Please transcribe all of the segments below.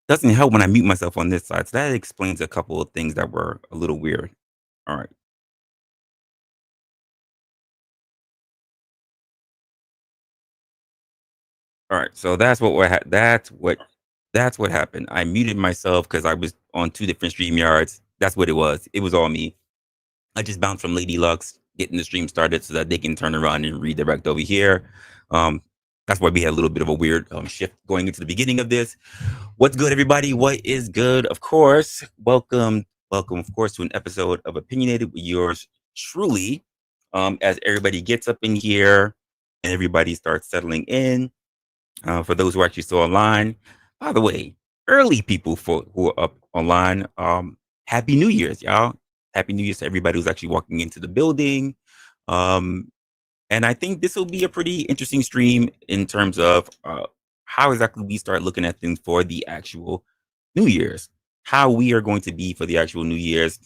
Doesn't help when I mute myself on this side. So that explains a couple of things that were a little weird. All right. All right. So that's what happened. I muted myself because I was on two different stream yards. That's what it was. It was all me. I just bounced from Lady Luck's getting the stream started so that they can turn around and redirect over here. Um, that's why we had a little bit of a weird shift going into the beginning of this. What's good, everybody? What is good? Of course, welcome, of course, to an episode of Opinionated with yours truly. As everybody gets up in here and everybody starts settling in. For those who are actually still online, by the way, early people for who are up online, Happy New Year's, y'all. Happy New Year's to everybody who's actually walking into the building. Um, and I think this will be a pretty interesting stream in terms of how exactly we start looking at things for the actual New Year's, how we are going to be for the actual New Year's.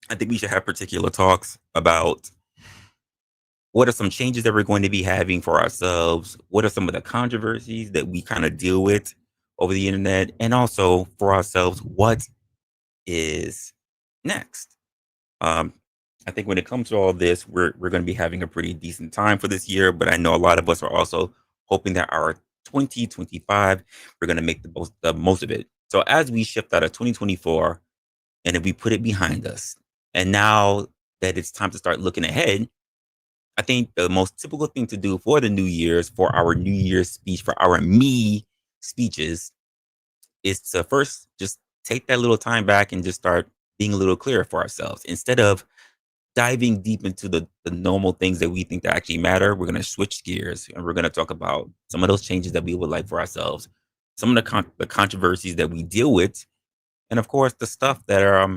I think we should have particular talks about what are some changes that we're going to be having for ourselves? What are some of the controversies that we kind of deal with over the internet? And also for ourselves, what is next? Um, I think when it comes to all this, we're going to be having a pretty decent time for this year. But I know a lot of us are also hoping that our 2025 we're going to make the most of it. So as we shift out of 2024, and if we put it behind us, and now that it's time to start looking ahead, I think the most typical thing to do for the New Year's, for our New Year's speech, for our me speeches, is to first just take that little time back and just start being a little clearer for ourselves instead of diving deep into the normal things that we think that actually matter. We're going to switch gears and we're going to talk about some of those changes that we would like for ourselves, some of the controversies that we deal with, and of course the stuff that are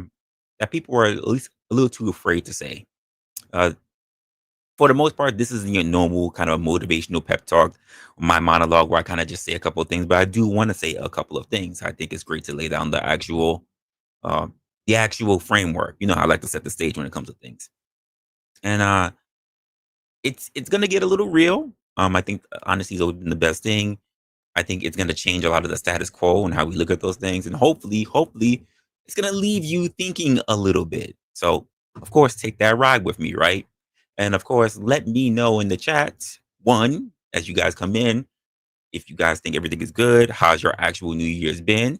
that people are at least a little too afraid to say. Uh, for the most part, this isn't your normal kind of motivational pep talk, my monologue where I kind of just say a couple of things, but I do want to say a couple of things. I think it's great to lay down uh, the actual framework. You know, I like to set the stage when it comes to things. And it's gonna get a little real. I think honesty has always been the best thing. I think it's gonna change a lot of the status quo and how we look at those things, and hopefully, it's gonna leave you thinking a little bit. So, of course, take that ride with me, right? And of course, let me know in the chat. One, as you guys come in, if you guys think everything is good, how's your actual New Year's been?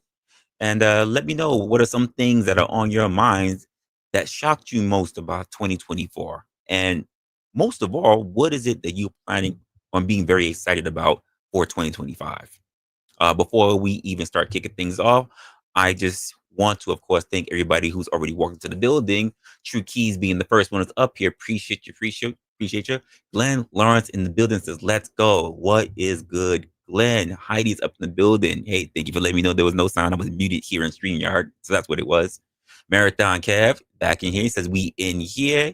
And let me know what are some things that are on your minds that shocked you most about 2024. And most of all, what is it that you're planning on being very excited about for 2025? Before we even start kicking things off, I just want to, of course, thank everybody who's already walked into the building. True Keys being the first one that's up here. Appreciate you. Glenn Lawrence in the building says, "Let's go." What is good, Glenn? Heidi's up in the building. Hey, thank you for letting me know there was no sound. I was muted here in StreamYard, so that's what it was. Marathon Kev back in here. He says, "We in here."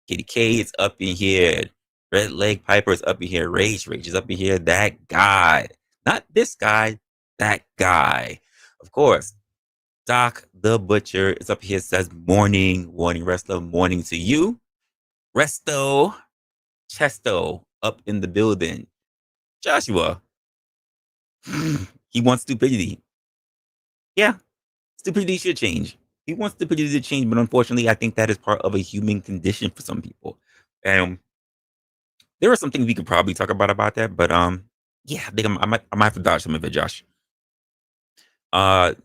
Kitty K is up in here. Red Leg Piper is up in here. Rage is up in here. That guy. Not this guy, that guy. Of course. Doc the Butcher is up here. Says morning, Resla, morning to you. Resto, Chesto up in the building. Joshua, he wants stupidity. Yeah, stupidity should change. He wants stupidity to change, but unfortunately, I think that is part of a human condition for some people. And there are some things we could probably talk about that, but yeah, I think I might have to dodge some of it, Josh.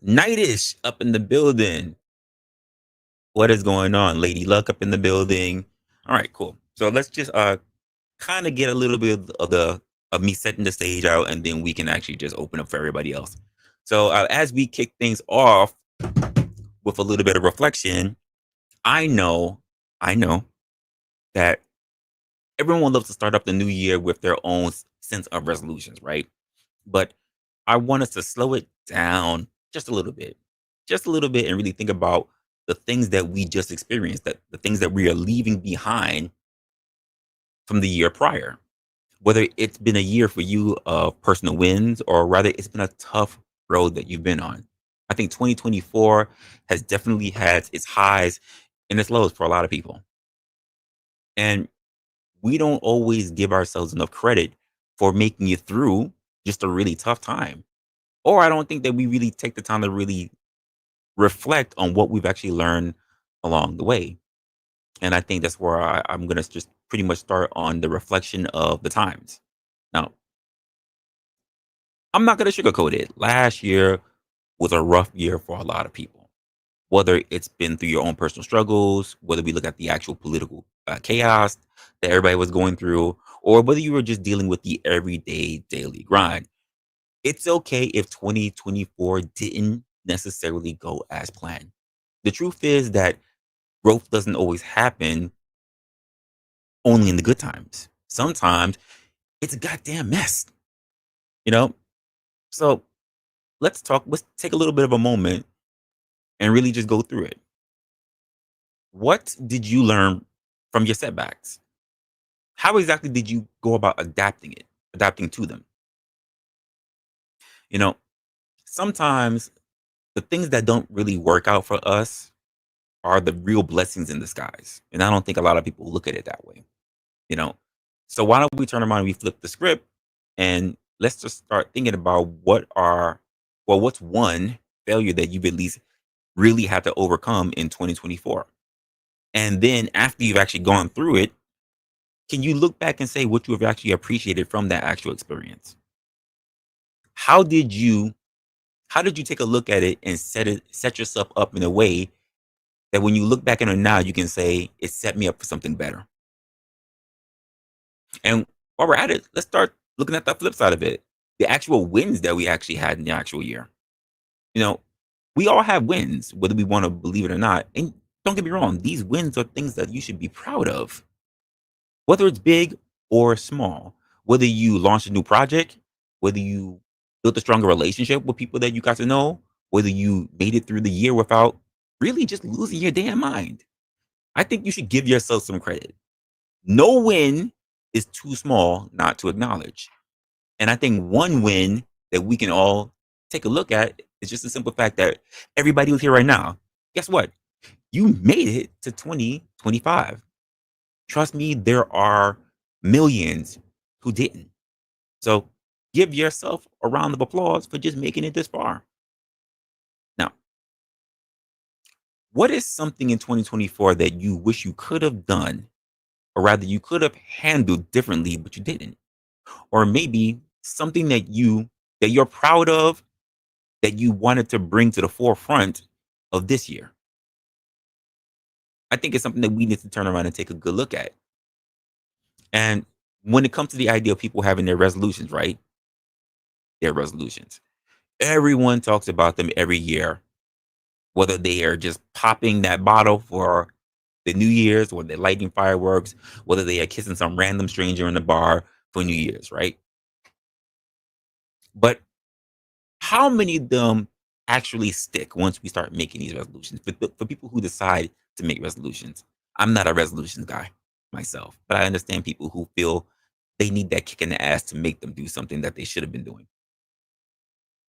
Nightish up in the building. What is going on? Lady Luck up in the building. All right, cool. So let's just kind of get a little bit of me setting the stage out, and then we can actually just open up for everybody else. So as we kick things off with a little bit of reflection, I know, I know that everyone loves to start up the new year with their own sense of resolutions, right? But I want us to slow it down just a little bit, and really think about the things that we just experienced, that the things that we are leaving behind from the year prior. Whether it's been a year for you of personal wins, or rather it's been a tough road that you've been on. I think 2024 has definitely had its highs and its lows for a lot of people. And we don't always give ourselves enough credit for making it through just a really tough time. or I don't think that we really take the time to really reflect on what we've actually learned along the way. And I think that's where I'm going to just pretty much start on the reflection of the times. Now, I'm not going to sugarcoat it. Last year was a rough year for a lot of people, whether it's been through your own personal struggles, whether we look at the actual political chaos that everybody was going through, or whether you were just dealing with the everyday daily grind. It's okay if 2024 didn't necessarily go as planned. The truth is that growth doesn't always happen only in the good times. Sometimes it's a goddamn mess, you know? So let's take a little bit of a moment and really just go through it. What did you learn from your setbacks? How exactly did you go about adapting to them? You know, sometimes the things that don't really work out for us are the real blessings in disguise. And I don't think a lot of people look at it that way, you know? So why don't we turn around and we flip the script and let's just start thinking about what's one failure that you've at least really had to overcome in 2024. And then after you've actually gone through it, can you look back and say what you have actually appreciated from that actual experience? How did you how did you take a look at it and set yourself up in a way that when you look back at it now, you can say it set me up for something better? And while we're at it, let's start looking at the flip side of it. The actual wins that we actually had in the actual year. You know, we all have wins, whether we want to believe it or not. And don't get me wrong, these wins are things that you should be proud of, whether it's big or small. Whether you launched a new project, whether you built a stronger relationship with people that you got to know, whether you made it through the year without really just losing your damn mind. I think you should give yourself some credit. No win is too small not to acknowledge. And I think one win that we can all take a look at is just the simple fact that everybody who's here right now, guess what? You made it to 2025. Trust me, there are millions who didn't. So give yourself a round of applause for just making it this far. Now, what is something in 2024 that you wish you could have done, or rather you could have handled differently, but you didn't? Or maybe something that you're proud of that you wanted to bring to the forefront of this year? I think it's something that we need to turn around and take a good look at. And when it comes to the idea of people having their resolutions, right? Their resolutions. Everyone talks about them every year, whether they are just popping that bottle for the New Year's, or they're lighting fireworks, whether they are kissing some random stranger in the bar for New Year's, right? But how many of them actually stick once we start making these resolutions? For people who decide to make resolutions, I'm not a resolutions guy myself, but I understand people who feel they need that kick in the ass to make them do something that they should have been doing.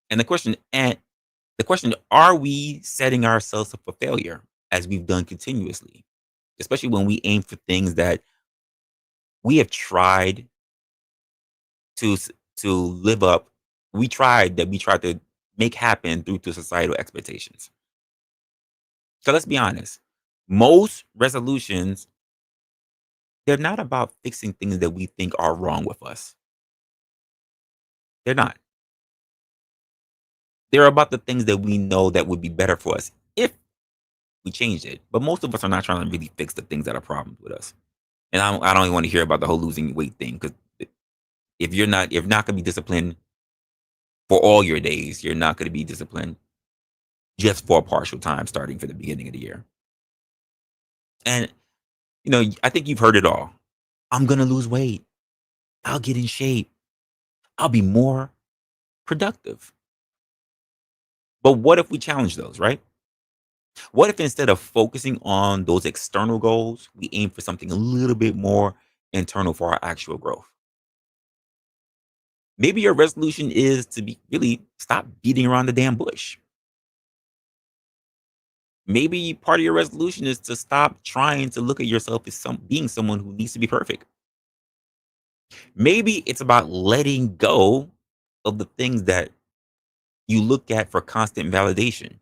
And the question, are we setting ourselves up for failure as we've done continuously? Especially when we aim for things that we have tried to to live up. We tried to make happen due to societal expectations. So let's be honest. Most resolutions, they're not about fixing things that we think are wrong with us. They're not. They're about the things that we know that would be better for us if we changed it. But most of us are not trying to really fix the things that are problems with us. And I don't even want to hear about the whole losing weight thing, because if you're not going to be disciplined for all your days, you're not going to be disciplined just for a partial time starting for the beginning of the year. And I think you've heard it all. I'm going to lose weight. I'll get in shape. I'll be more productive. But what if we challenge those, right? What if instead of focusing on those external goals, we aim for something a little bit more internal for our actual growth? Maybe your resolution is to be really stop beating around the damn bush. Maybe part of your resolution is to stop trying to look at yourself as being someone who needs to be perfect. Maybe it's about letting go of the things that you look at for constant validation.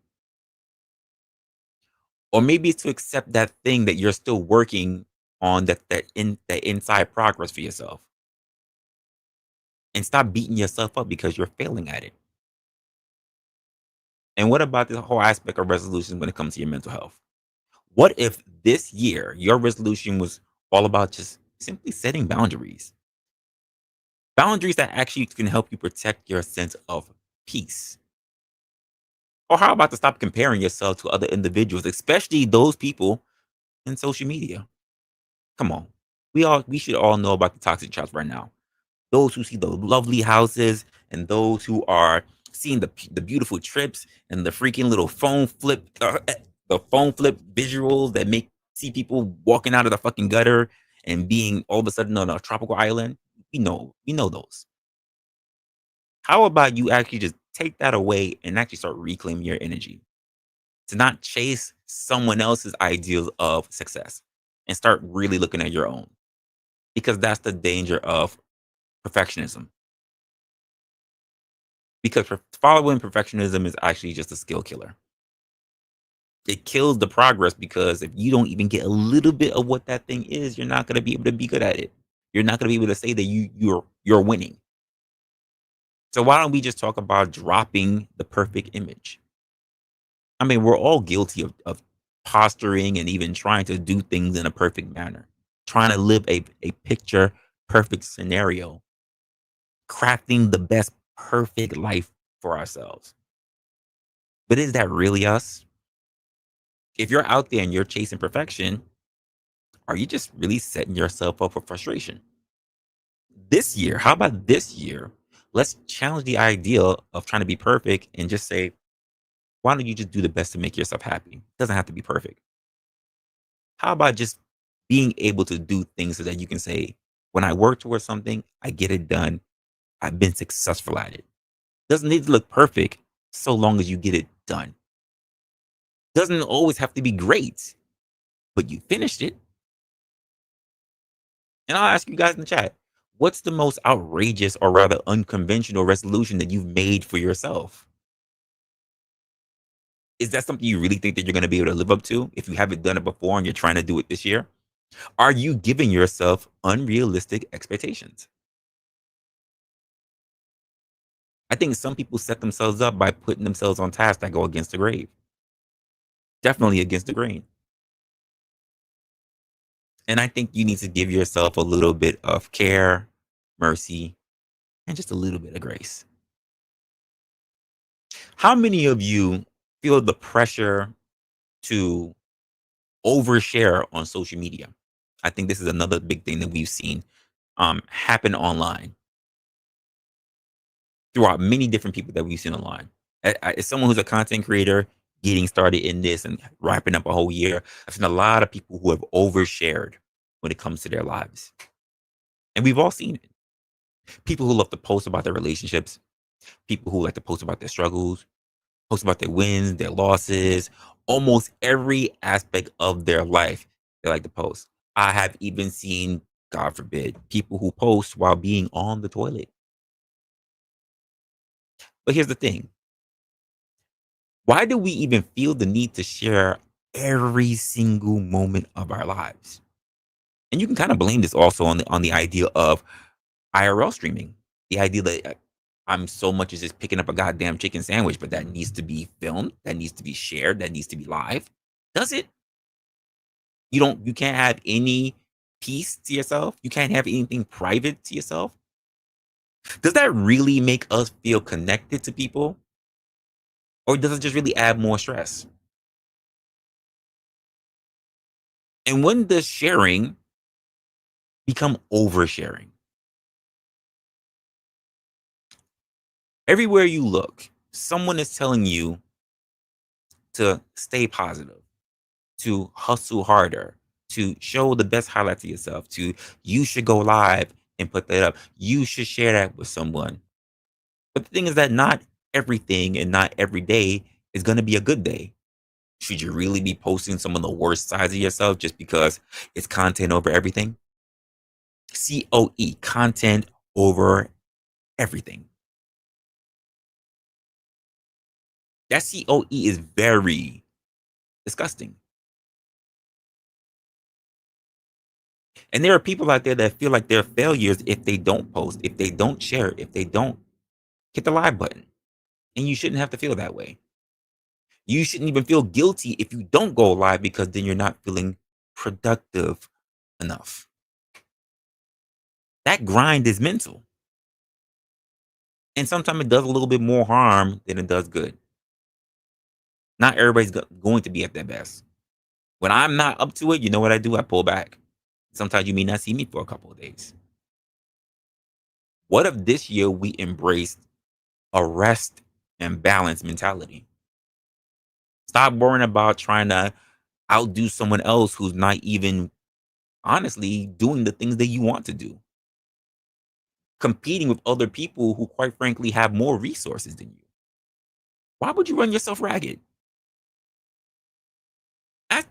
Or maybe it's to accept that thing that you're still working on, that inside progress for yourself, and stop beating yourself up because you're failing at it. And what about the whole aspect of resolutions when it comes to your mental health? What if this year your resolution was all about just simply setting boundaries? Boundaries that actually can help you protect your sense of peace. Or how about to stop comparing yourself to other individuals, especially those people in social media? Come on. We should all know about the toxic traps right now. Those who see the lovely houses and those who are seeing the beautiful trips and the freaking little the phone flip visuals that make see people walking out of the fucking gutter and being all of a sudden on a tropical island. We know those. How about you actually just take that away and actually start reclaiming your energy to not chase someone else's ideals of success and start really looking at your own, because that's the danger of perfectionism. Because following perfectionism is actually just a skill killer. It kills the progress, because if you don't even get a little bit of what that thing is, you're not going to be able to be good at it. You're not going to be able to say that you're winning. So why don't we just talk about dropping the perfect image? I mean, we're all guilty of posturing and even trying to do things in a perfect manner, trying to live a picture perfect scenario, crafting the best perfect life for ourselves. But is that really us? If you're out there and you're chasing perfection, are you just really setting yourself up for frustration? This year, how about this year? Let's challenge the idea of trying to be perfect and just say, why don't you just do the best to make yourself happy? It doesn't have to be perfect. How about just being able to do things so that you can say, when I work towards something, I get it done. I've been successful at it. Doesn't need to look perfect so long as you get it done. Doesn't always have to be great, but you finished it. And I'll ask you guys in the chat, what's the most outrageous or rather unconventional resolution that you've made for yourself? Is that something you really think that you're going to be able to live up to if you haven't done it before and you're trying to do it this year? Are you giving yourself unrealistic expectations? I think some people set themselves up by putting themselves on tasks that go against the grain, definitely against the grain. And I think you need to give yourself a little bit of care, mercy, and just a little bit of grace. How many of you feel the pressure to overshare on social media? I think this is another big thing that we've seen happen online throughout many different people that we've seen online. As someone who's a content creator, getting started in this and wrapping up a whole year, I've seen a lot of people who have overshared when it comes to their lives. And we've all seen it. People who love to post about their relationships, people who like to post about their struggles, post about their wins, their losses, almost every aspect of their life they like to post. I have even seen, God forbid, people who post while being on the toilet. But here's the thing. Why do we even feel the need to share every single moment of our lives? And you can kind of blame this also on the idea of IRL streaming. The idea that I'm so much as just picking up a goddamn chicken sandwich, but that needs to be filmed, that needs to be shared, that needs to be live. Does it? You can't have any peace to yourself. You can't have anything private to yourself. Does that really make us feel connected to people? Or does it just really add more stress? And when does sharing become oversharing? Everywhere you look, someone is telling you to stay positive, to hustle harder, to show the best highlights of yourself, to you should go live and put that up. You should share that with someone. But the thing is that not everything and not every day is going to be a good day. Should you really be posting some of the worst sides of yourself just because it's content over everything? COE, content over everything. That COE is very disgusting. And there are people out there that feel like they're failures if they don't post, if they don't share, if they don't hit the live button. And you shouldn't have to feel that way. You shouldn't even feel guilty if you don't go live because then you're not feeling productive enough. That grind is mental. And sometimes it does a little bit more harm than it does good. Not everybody's going to be at their best. When I'm not up to it, you know what I do? I pull back. Sometimes you may not see me for a couple of days. What if this year we embraced a rest and balance mentality? Stop worrying about trying to outdo someone else who's not even honestly doing the things that you want to do. Competing with other people who, quite frankly, have more resources than you. Why would you run yourself ragged?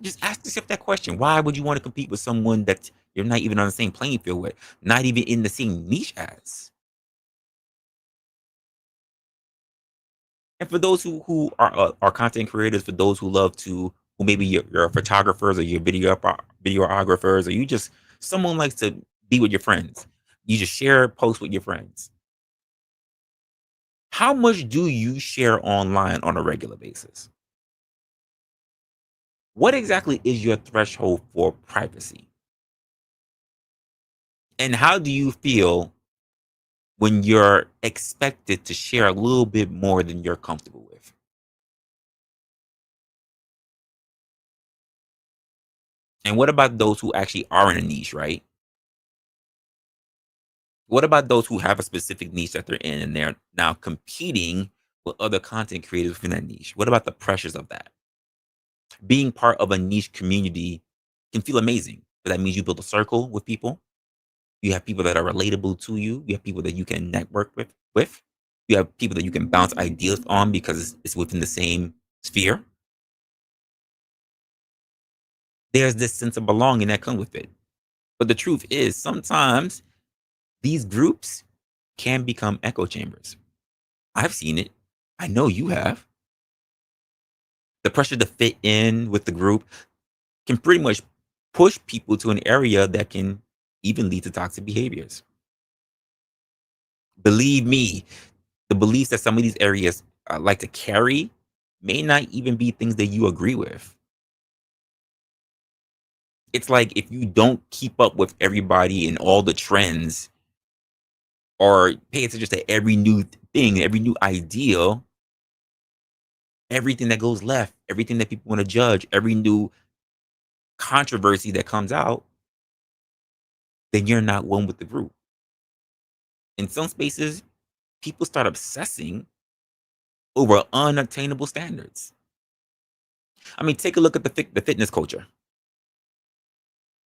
Just ask yourself that question. Why would you want to compete with someone that you're not even on the same playing field with, not even in the same niche as? And for those who are content creators, for those who love to, who maybe you're photographers or you're videographers, or you just someone likes to be with your friends. You just share posts with your friends. How much do you share online on a regular basis? What exactly is your threshold for privacy? And how do you feel when you're expected to share a little bit more than you're comfortable with? And what about those who actually are in a niche, right? What about those who have a specific niche that they're in and they're now competing with other content creators within that niche? What about the pressures of that? Being part of a niche community can feel amazing, but that means you build a circle with people. You have people that are relatable to you. You have people that you can network with. You have people that you can bounce ideas on because it's within the same sphere. There's this sense of belonging that comes with it. But the truth is, sometimes these groups can become echo chambers. I've seen it. I know you have. The pressure to fit in with the group can pretty much push people to an area that can even lead to toxic behaviors. Believe me, the beliefs that some of these areas like to carry may not even be things that you agree with. It's like if you don't keep up with everybody and all the trends or pay attention to every new thing, every new ideal, everything that goes left, everything that people want to judge, every new controversy that comes out, then you're not one with the group. In some spaces, people start obsessing over unattainable standards. I mean, take a look at the fitness culture.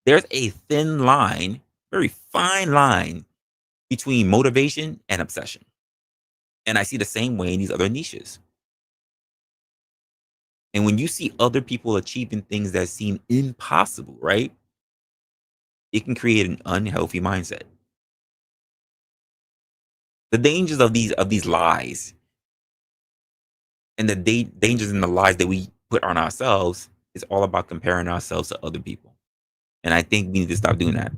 There's a thin line, very fine line between motivation and obsession. And I see the same way in these other niches. And when you see other people achieving things that seem impossible, right? It can create an unhealthy mindset. The dangers of these lies and the dangers in the lies that we put on ourselves is all about comparing ourselves to other people. And I think we need to stop doing that.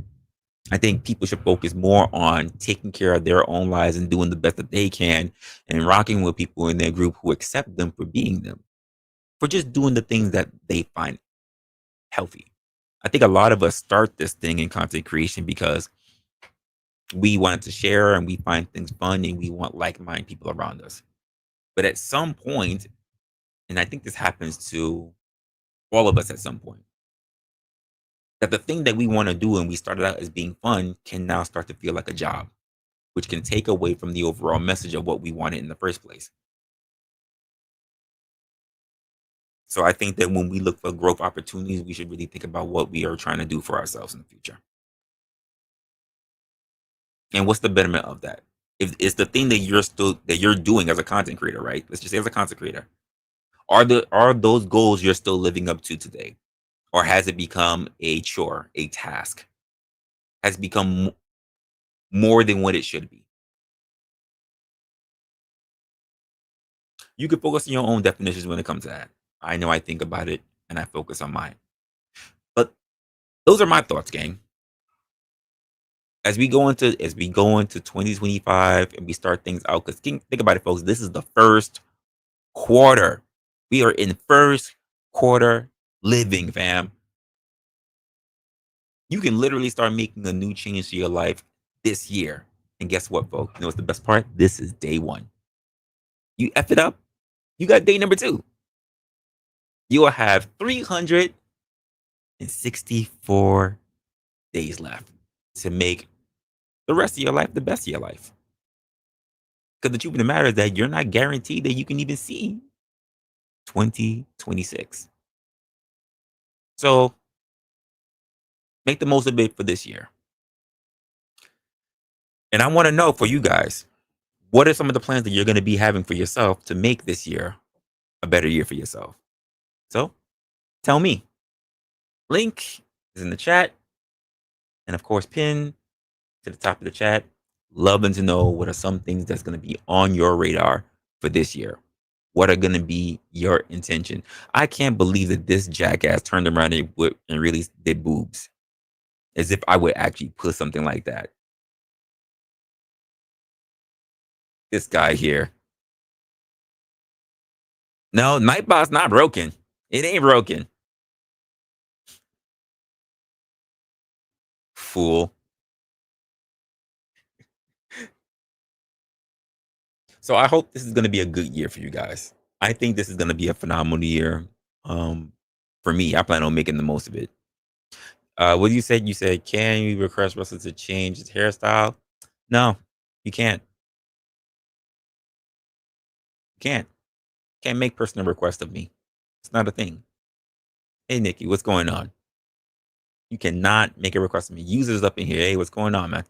I think people should focus more on taking care of their own lives and doing the best that they can and rocking with people in their group who accept them for being them, for just doing the things that they find healthy. I think a lot of us start this thing in content creation because we want to share and we find things fun and we want like-minded people around us. But at some point, and I think this happens to all of us at some point, that the thing that we want to do and we started out as being fun can now start to feel like a job, which can take away from the overall message of what we wanted in the first place. So I think that when we look for growth opportunities, we should really think about what we are trying to do for ourselves in the future. And what's the betterment of that? If it's the thing that you're doing as a content creator, right? Let's just say as a content creator. Are those goals you're still living up to today? Or has it become a chore, a task? Has it become more than what it should be? You can focus on your own definitions when it comes to that. I know I think about it and I focus on mine. But those are my thoughts, gang. As we go into 2025 and we start things out, because think about it, folks. This is the first quarter. We are in first quarter living, fam. You can literally start making a new change to your life this year. And guess what, folks? You know what's the best part? This is day one. You F it up, you got day number two. You will have 364 days left to make the rest of your life the best of your life. Because the truth of the matter is that you're not guaranteed that you can even see 2026. So make the most of it for this year. And I want to know for you guys, what are some of the plans that you're going to be having for yourself to make this year a better year for yourself? So tell me. Link is in the chat. And of course, pin to the top of the chat. Loving to know what are some things that's going to be on your radar for this year. What are going to be your intention? I can't believe that this jackass turned around and really did boobs. As if I would actually put something like that. This guy here. No, Nightbot's not broken. It ain't broken. Fool. So I hope this is going to be a good year for you guys. I think this is going to be a phenomenal year. For me, I plan on making the most of it. What you said? You said, can you request Russell to change his hairstyle? No, you can't. You can't. Can't make personal requests of me. It's not a thing. Hey, Nikki, what's going on? You cannot make a request of me. Users up in here. Hey, what's going on, man?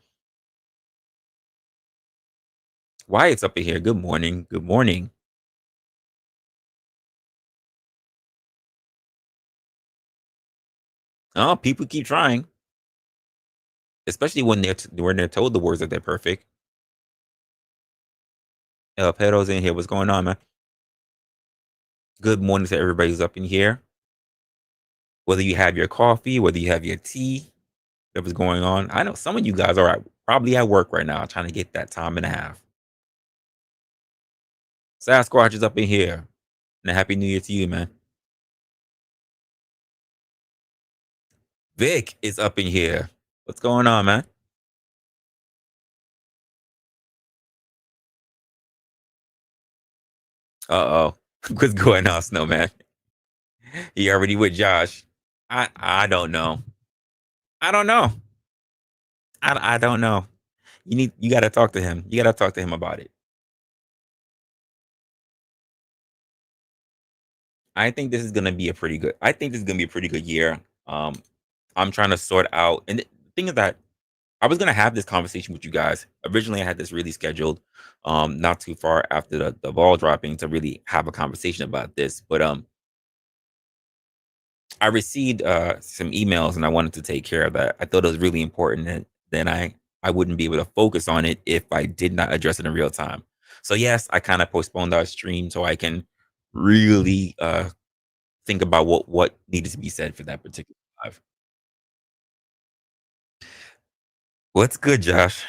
Wyatt's up in here. Good morning. Good morning. Oh, people keep trying, especially when they're told the words that they're perfect. Pedo's in here. What's going on, man? Good morning to everybody who's up in here. Whether you have your coffee, whether you have your tea, whatever's going on. I know some of you guys are probably at work right now trying to get that time and a half. Sasquatch is up in here. And a happy new year to you, man. Vic is up in here. What's going on, man? Uh-oh. What's going on, Snowman? He already with Josh. I don't know. I don't know. I don't know. You gotta talk to him. You gotta talk to him about it. I think this is gonna be a pretty good. I think this is gonna be a pretty good year. I'm trying to sort out, and the thing is that I was gonna have this conversation with you guys. Originally, I had this really scheduled, not too far after the ball dropping to really have a conversation about this. But I received some emails and I wanted to take care of that. I thought it was really important that then I wouldn't be able to focus on it if I did not address it in real time. So yes, I kind of postponed our stream so I can really think about what needed to be said for that particular live. What's good, Josh?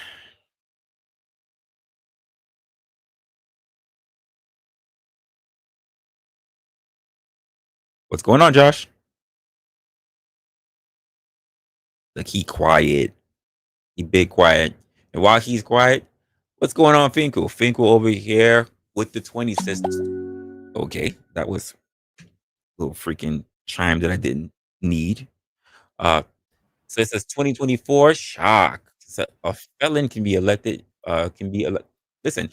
What's going on, Josh? Like he quiet. He big quiet. And while he's quiet, what's going on, Finkel? Finkel over here with the 20 sisters. Okay, that was a little freaking chime that I didn't need. Uh, so it says 2024 shock. So a felon can be elected. Listen,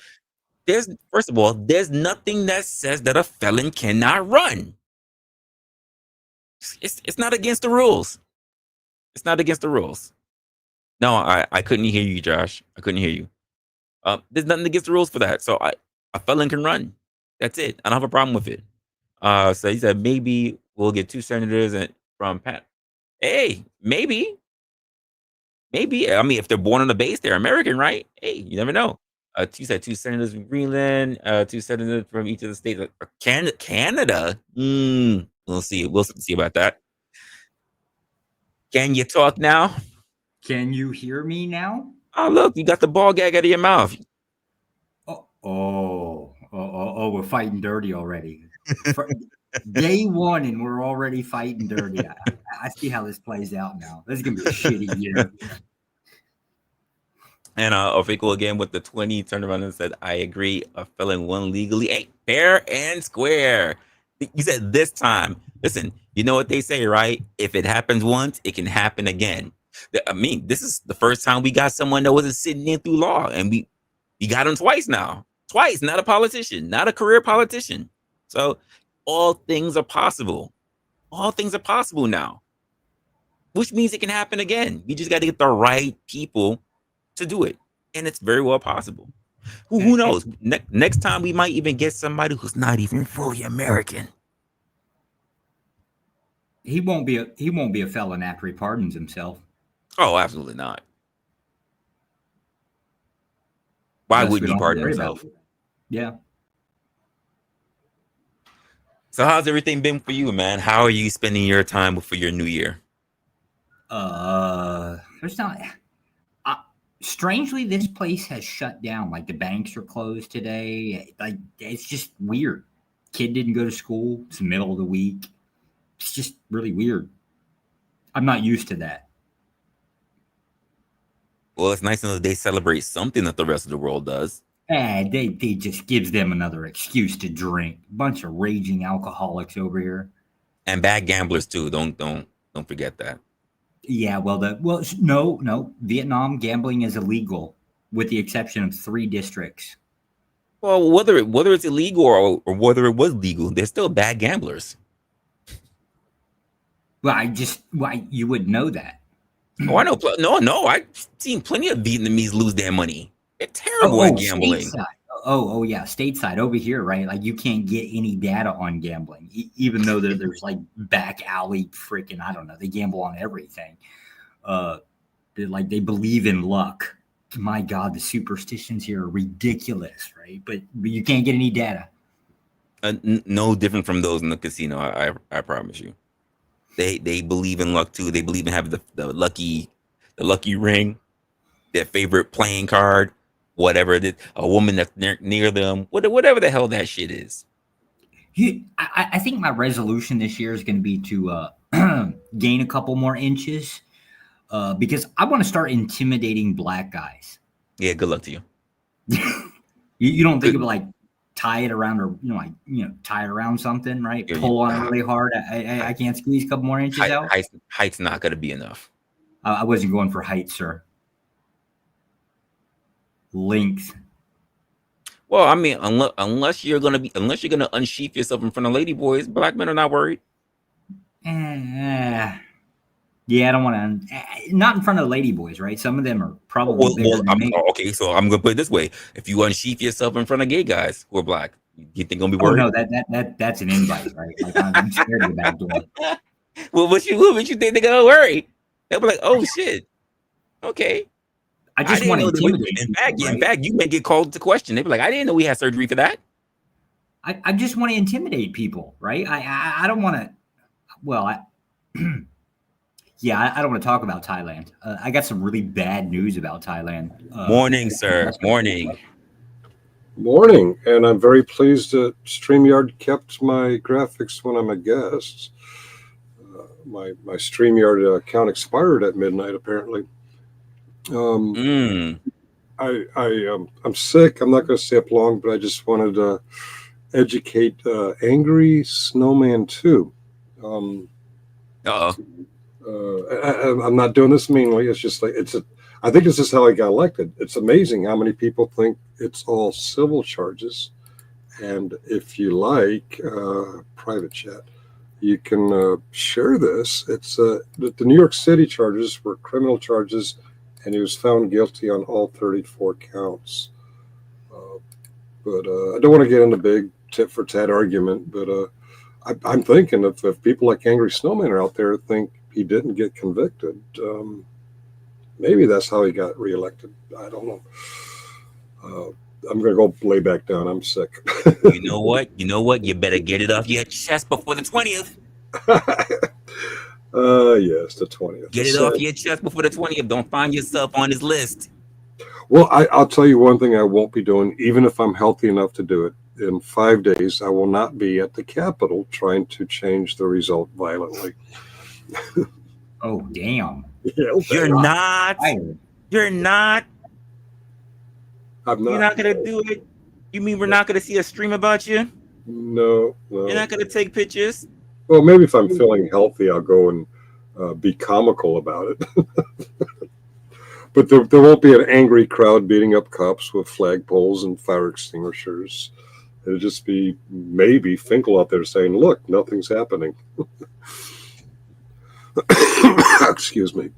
there's first of all, there's nothing that says that a felon cannot run. It's not against the rules. It's not against the rules. No, I couldn't hear you, Josh. I couldn't hear you. There's nothing against the rules for that. So a felon can run. That's it. I don't have a problem with it. So he said maybe we'll get two senators and from Pat. Hey, maybe. Maybe. I mean, if they're born on the base, they're American, right? Hey, you never know. You said 2 senators from Greenland, 2 senators from each of the states. Canada. We'll see. We'll see about that. Can you talk now? Can you hear me now? Oh, look, you got the ball gag out of your mouth. We're fighting dirty already. Day one, and we're already fighting dirty. I see how this plays out now. This is gonna be a shitty year. And Ofiko again with the 20 turned around and said, I agree. A felon won legally. Hey, fair and square. You said this time. Listen, you know what they say, right? If it happens once, it can happen again. I mean, this is the first time we got someone that wasn't sitting in through law, and we got him twice now. Twice, not a politician, not a career politician. So all things are possible. All things are possible now, which means it can happen again. We just got to get the right people to do it, and it's very well possible. Who knows? Next time we might even get somebody who's not even fully American. He won't be a felon after he pardons himself. Oh, absolutely not. Why wouldn't he pardon himself? Yeah. So how's everything been for you, man? How are you spending your time for your new year? There's not. Strangely, this place has shut down. Like the banks are closed today. Like it's just weird. Kid didn't go to school. It's the middle of the week. It's just really weird. I'm not used to that. Well, it's nice to know that they celebrate something that the rest of the world does. They just gives them another excuse to drink. Bunch of raging alcoholics over here, and bad gamblers too. Don't forget that. Yeah, no. Vietnam gambling is illegal, with the exception of 3 districts. Well, whether it's illegal or whether it was legal, they're still bad gamblers. Well, you would know that. Oh, I know. No, I've seen plenty of Vietnamese lose their money. They're terrible at gambling. Stateside. Yeah, stateside over here, right? Like you can't get any data on gambling, even though there's like back alley freaking, I don't know, they gamble on everything. They believe in luck. My God, the superstitions here are ridiculous, right? But you can't get any data. No different from those in the casino. I promise you. They believe in luck too. They believe in having the lucky ring, their favorite playing card, whatever it is, a woman that's near them, whatever the hell that shit is. I think my resolution this year is going to be to gain a couple more inches because I want to start intimidating black guys. Yeah, good luck to you. You don't think of like tie it around or tie it around something, right? Pull on it really hard. I can't squeeze a couple more inches out. Height's not going to be enough. I wasn't going for height, sir. Length. Well, I mean, unless you're gonna unsheath yourself in front of lady boys, black men are not worried. Yeah, I don't want to. Not in front of lady boys, right? Some of them are probably bigger than me. Okay, so I'm gonna put it this way: if you unsheath yourself in front of gay guys who are black, you think gonna be worried? Oh no, that's an invite, right? Like I'm scared of the back door. Well, what you think they're gonna worry? They'll be like, "Oh shit, okay." I just want to intimidate. In fact, you may get called to question. They'd be like, "I didn't know we had surgery for that." I just want to intimidate people, right? I don't want to. Well, I don't want to talk about Thailand. I got some really bad news about Thailand. Morning, sir. Morning. Morning, and I'm very pleased that StreamYard kept my graphics when I'm a guest. My StreamYard account expired at midnight, apparently. I'm sick. I'm not going to stay up long, but I just wanted to educate Angry Snowman 2. I'm not doing this meanly. It's just like I think this is how I got elected. It's amazing how many people think it's all civil charges, and if you like private chat, you can share this. It's the New York City charges were criminal charges, and he was found guilty on all 34 counts. But I don't want to get into big tit for tat argument, but I'm thinking if people like Angry Snowman are out there think he didn't get convicted, maybe that's how he got reelected. I don't know. I'm gonna go lay back down. I'm sick. You know what? You better get it off your chest before the 20th. Yes, the 20th. Get it off your chest before the 20th. Don't find yourself on his list. Well, I'll tell you one thing I won't be doing, even if I'm healthy enough to do it. In 5 days, I will not be at the Capitol trying to change the result violently. Oh, damn. Yeah, You're not. You're not. I'm not. You're not gonna do it. You mean we're not gonna see a stream about you? No. You're not gonna take pictures. Well, maybe if I'm feeling healthy, I'll go and be comical about it. But there won't be an angry crowd beating up cops with flagpoles and fire extinguishers. It'll just be maybe Finkel out there saying, "Look, nothing's happening." Excuse me.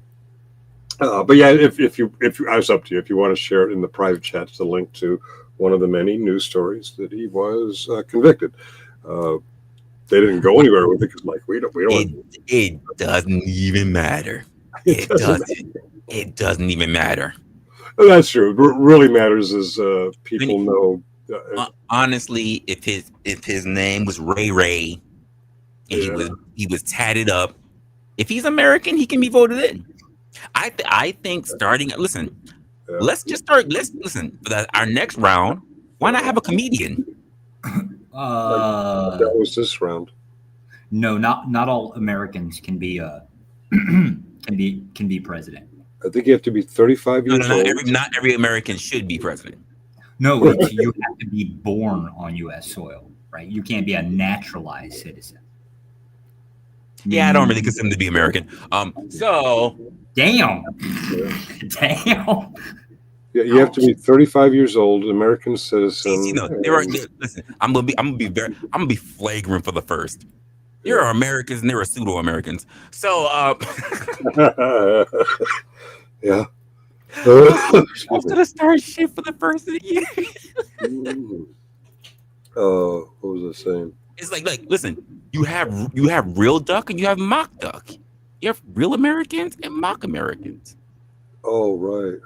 But yeah, if I was up to you. If you want to share it in the private chat, it's a link to one of the many news stories that he was convicted. They didn't go anywhere with it because, like, we don't. It doesn't even matter. It doesn't. It doesn't even matter. That's true. What really matters is people know. Honestly, if his name was Ray, and he was tatted up, if he's American, he can be voted in. I think starting. Listen, let's just start. Let's listen for our next round. Why not have a comedian? That was this round. No, not all Americans can be can be president. I think you have to be 35 years old. Not every American should be president. No, you have to be born on U.S. soil, right? You can't be a naturalized citizen. Yeah, I don't really consider him to be American. So damn. Yeah, you have to be 35 years old, American citizen. Listen, I'm gonna be flagrant for the first. There are Americans and there are pseudo Americans. So yeah. I'm gonna start shit for the first of the year. Oh, what was I saying? It's like listen, you have real duck and you have mock duck. You have real Americans and mock Americans. Oh, right.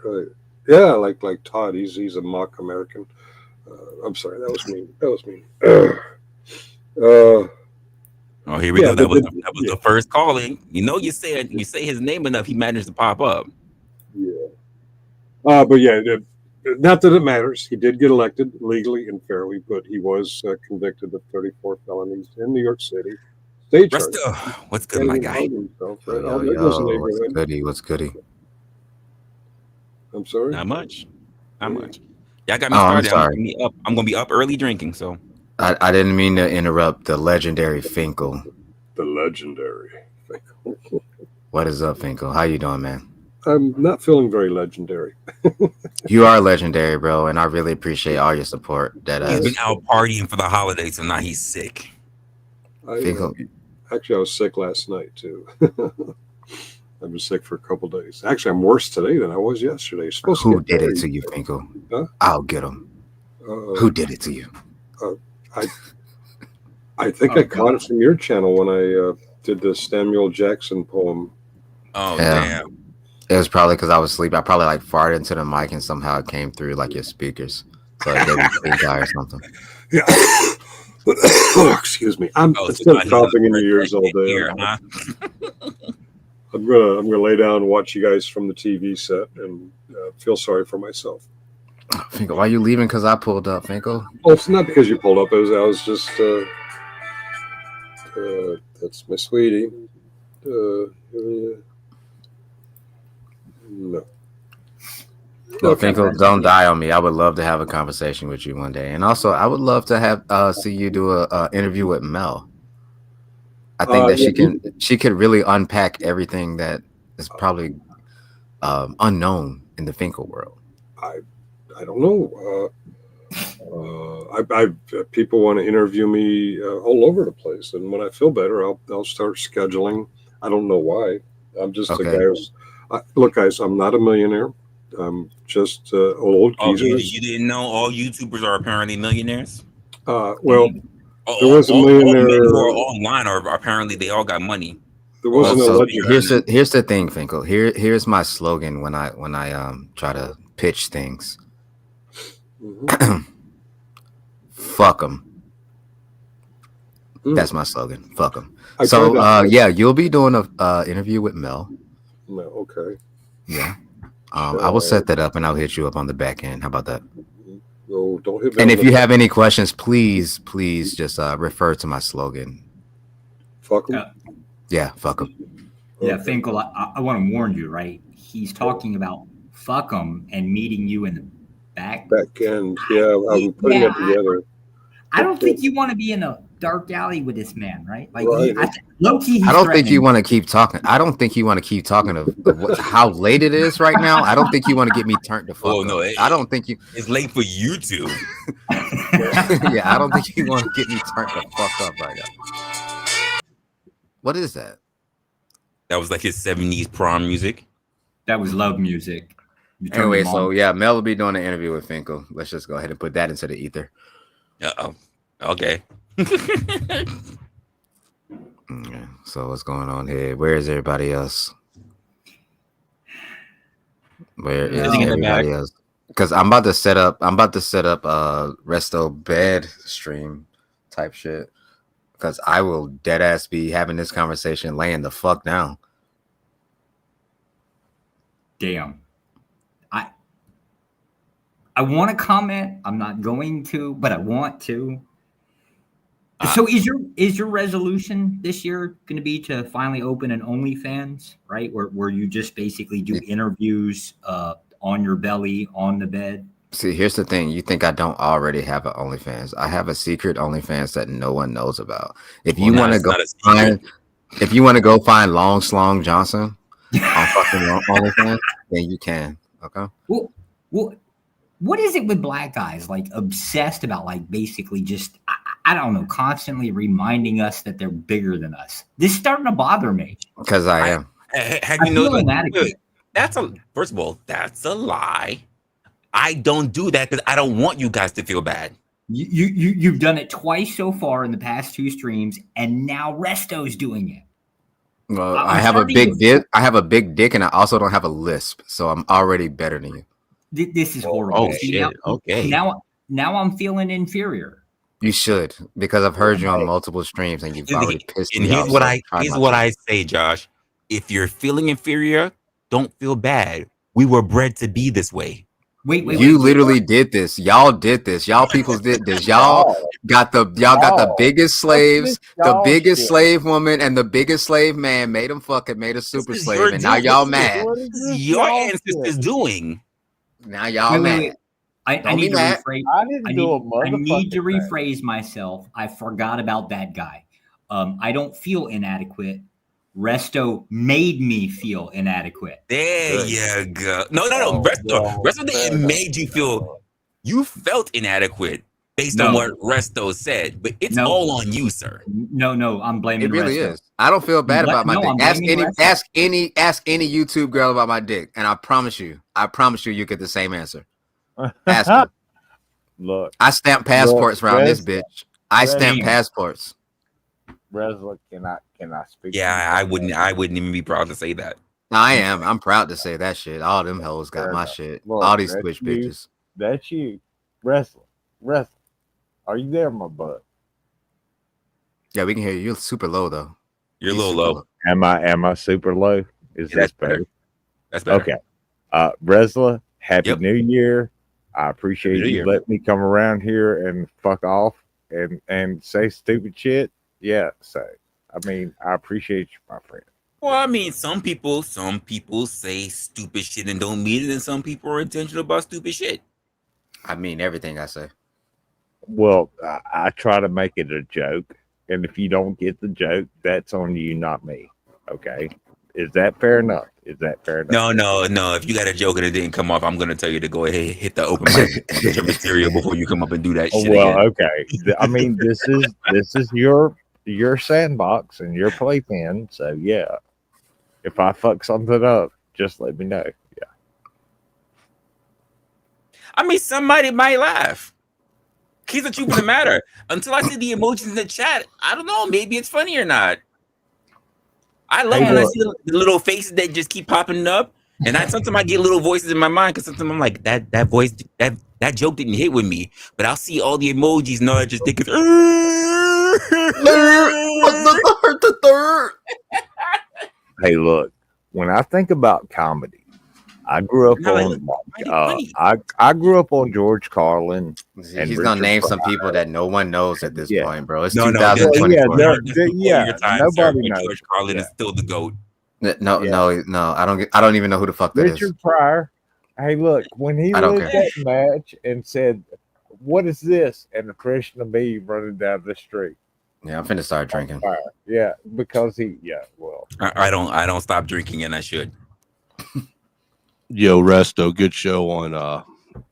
Yeah, like Todd, he's a mock American. I'm sorry, that was mean. Oh, here we go. That was the first calling. You say his name enough, he managed to pop up. Yeah. But yeah, not that it matters. He did get elected legally and fairly, but he was convicted of 34 felonies in New York City. Resta, what's good, my guy? What's goody? I'm sorry. Not much. Y'all got me started. Sorry. I'm gonna be up early drinking. So I didn't mean to interrupt the legendary Finkel. The legendary Finkel. What is up, Finkel? How you doing, man? I'm not feeling very legendary. You are legendary, bro, and I really appreciate all your support. He's been out partying for the holidays, and now he's sick. Actually, I was sick last night too. I've been sick for a couple of days. Actually, I'm worse today than I was yesterday. Who did it to you, Finkel? Huh? I'll get him. Who did it to you? I think I caught it from your channel when I did the Samuel Jackson poem. Oh, yeah. Damn. It was probably because I was asleep. I probably farted into the mic and somehow it came through your speakers. So it gave me pink eye or something. Yeah. Excuse me. I'm still coughing in your ears all day. Here, huh? I'm gonna lay down and watch you guys from the TV set and feel sorry for myself. Finkel, why are you leaving? Because I pulled up, Finkel. Oh, it's not because you pulled up. I was just that's my sweetie. No. No, Finkel, don't die on me. I would love to have a conversation with you one day, and also I would love to have see you do a interview with Mel. I think that she could really unpack everything that is probably unknown in the Finkel world. I don't know. People want to interview me all over the place, and when I feel better, I'll start scheduling. I don't know why. I'm just a guy who's. Look, guys, I'm not a millionaire. I'm just old geezer. You didn't know all YouTubers are apparently millionaires? Well, there was a millionaire. Who are online, or apparently they all got money. There wasn't a legend. Here's the thing, Finkel. Here's my slogan when I try to pitch things. Mhm. Fuck them. Mm. That's my slogan. Fuck them. I So, tried to- yeah, you'll be doing a interview with Mel. No, okay. Yeah. I will set that up and I'll hit you up on the back end. How about that? No, don't hit me. And on if the you back. have any questions, please just refer to my slogan. Fuck 'em. Yeah, fuck them. Yeah, Okay. Finkel, I want to warn you, right? He's talking about fuck them and meeting you in the back. Back end. Yeah, I'm putting it together. I don't think you want to be in a dark alley with this man, right? Like, Right. low key, he's I don't think you threatening. want to keep talking. I don't think you want to keep talking of how late it is right now. I don't think you want to get me turned the fuck Oh up. no, I don't think you. it's late for you two. Yeah, I don't think you want to get me turned the fuck up right now. What is that? That was like his 70s prom music. That was love music. You turned Anyway, him so on. yeah, Mel will be doing an interview with Finkel. Let's just go ahead and put that into the ether. Uh-oh. Okay. Okay, so what's going on here? Where is everybody else? Where is Sitting in the everybody back. else? Because I'm about to set up Resto bed stream type shit. Because I will dead ass be having this conversation laying the fuck down. Damn. I want to comment. I'm not going to, but I want to. So is your resolution this year going to be to finally open an OnlyFans, right? Where you just basically do interviews on your belly, on the bed? See, here's the thing. You think I don't already have an OnlyFans? I have a secret OnlyFans that no one knows about. If you want to go find Long Slong Johnson on fucking OnlyFans, then you can. Okay. Well, what is it with black guys like obsessed about like basically just I don't know, constantly reminding us that they're bigger than us? This is starting to bother me. Because I am. Have I you know feel inadequate. first of all, that's a lie. I don't do that because I don't want you guys to feel bad. You've done it twice so far in the past 2 streams, and now Resto's doing it. Well, I have a big dick. I have a big dick, and I also don't have a lisp, so I'm already better than you. This is horrible. Oh shit! Okay. Now I'm feeling inferior. You should, because I've heard you on multiple streams, and you've already pissed And me off. Here's what I say, Josh. If you're feeling inferior, don't feel bad. We were bred to be this way. Wait. You literally did this. Y'all did this. Y'all peoples did this. Y'all got the biggest slaves, the biggest slave woman, and the biggest slave man. Made them fucking made a super slave, and now y'all mad. This is your ancestors doing. Now y'all mad. Wait. I need to rephrase. I need to rephrase myself. I forgot about that guy. I don't feel inadequate. Resto made me feel inadequate. There you go. No. Resto didn't made you feel. You felt inadequate based on what Resto said, but it's all on you, sir. No, I'm blaming. It really Resto. is. I don't feel bad about my dick. Ask any YouTube girl about my dick, and I promise you, you get the same answer. Ask her. Look, I stamp passports around this bitch. I stamp passports. Resla, can I speak? Yeah, I wouldn't even be proud to say that. I am. I'm proud to say that shit. All them hoes got my shit. Look, all these Twitch bitches. That's you, Resla. Are you there, my butt? Yeah, we can hear you. You're super low though. You're a little low. Am I super low? Is this better? That's better. Okay. Resla, happy New Year. I appreciate you letting me come around here and fuck off and say stupid shit. Yeah, so I mean, I appreciate you, my friend. Well, I mean, some people say stupid shit and don't mean it, and some people are intentional about stupid shit. I mean everything I say. Well, I try to make it a joke, and if you don't get the joke, that's on you, not me. Okay, is that fair enough? No. If you got a joke and it didn't come off, I'm gonna tell you to go ahead and hit the open mic get your material before you come up and do that shit. Well, again. Okay. I mean, this is your sandbox and your playpen. So yeah, if I fuck something up, just let me know. Yeah. I mean, somebody might laugh. Here's the truth of the matter. Until I see the emojis in the chat, I don't know. Maybe it's funny or not. I love when I see the little faces that just keep popping up, and sometimes I get little voices in my mind because sometimes I'm like, that voice, that that joke didn't hit with me, but I'll see all the emojis and all that just think it's the third. Hey, look, when I think about comedy, I grew up on I grew up on George Carlin. And he's gonna name some people that no one knows at this point, bro. It's 2024. Nobody knows. George Carlin is still the GOAT. No. I don't even know who the fuck that is. Richard Pryor. Hey, look, when he lit that match and said, "What is this?" and the Christian of me running down the street. Yeah, I'm finna start drinking. Yeah, because I don't stop drinking, and I should. Yo, Resto, good show on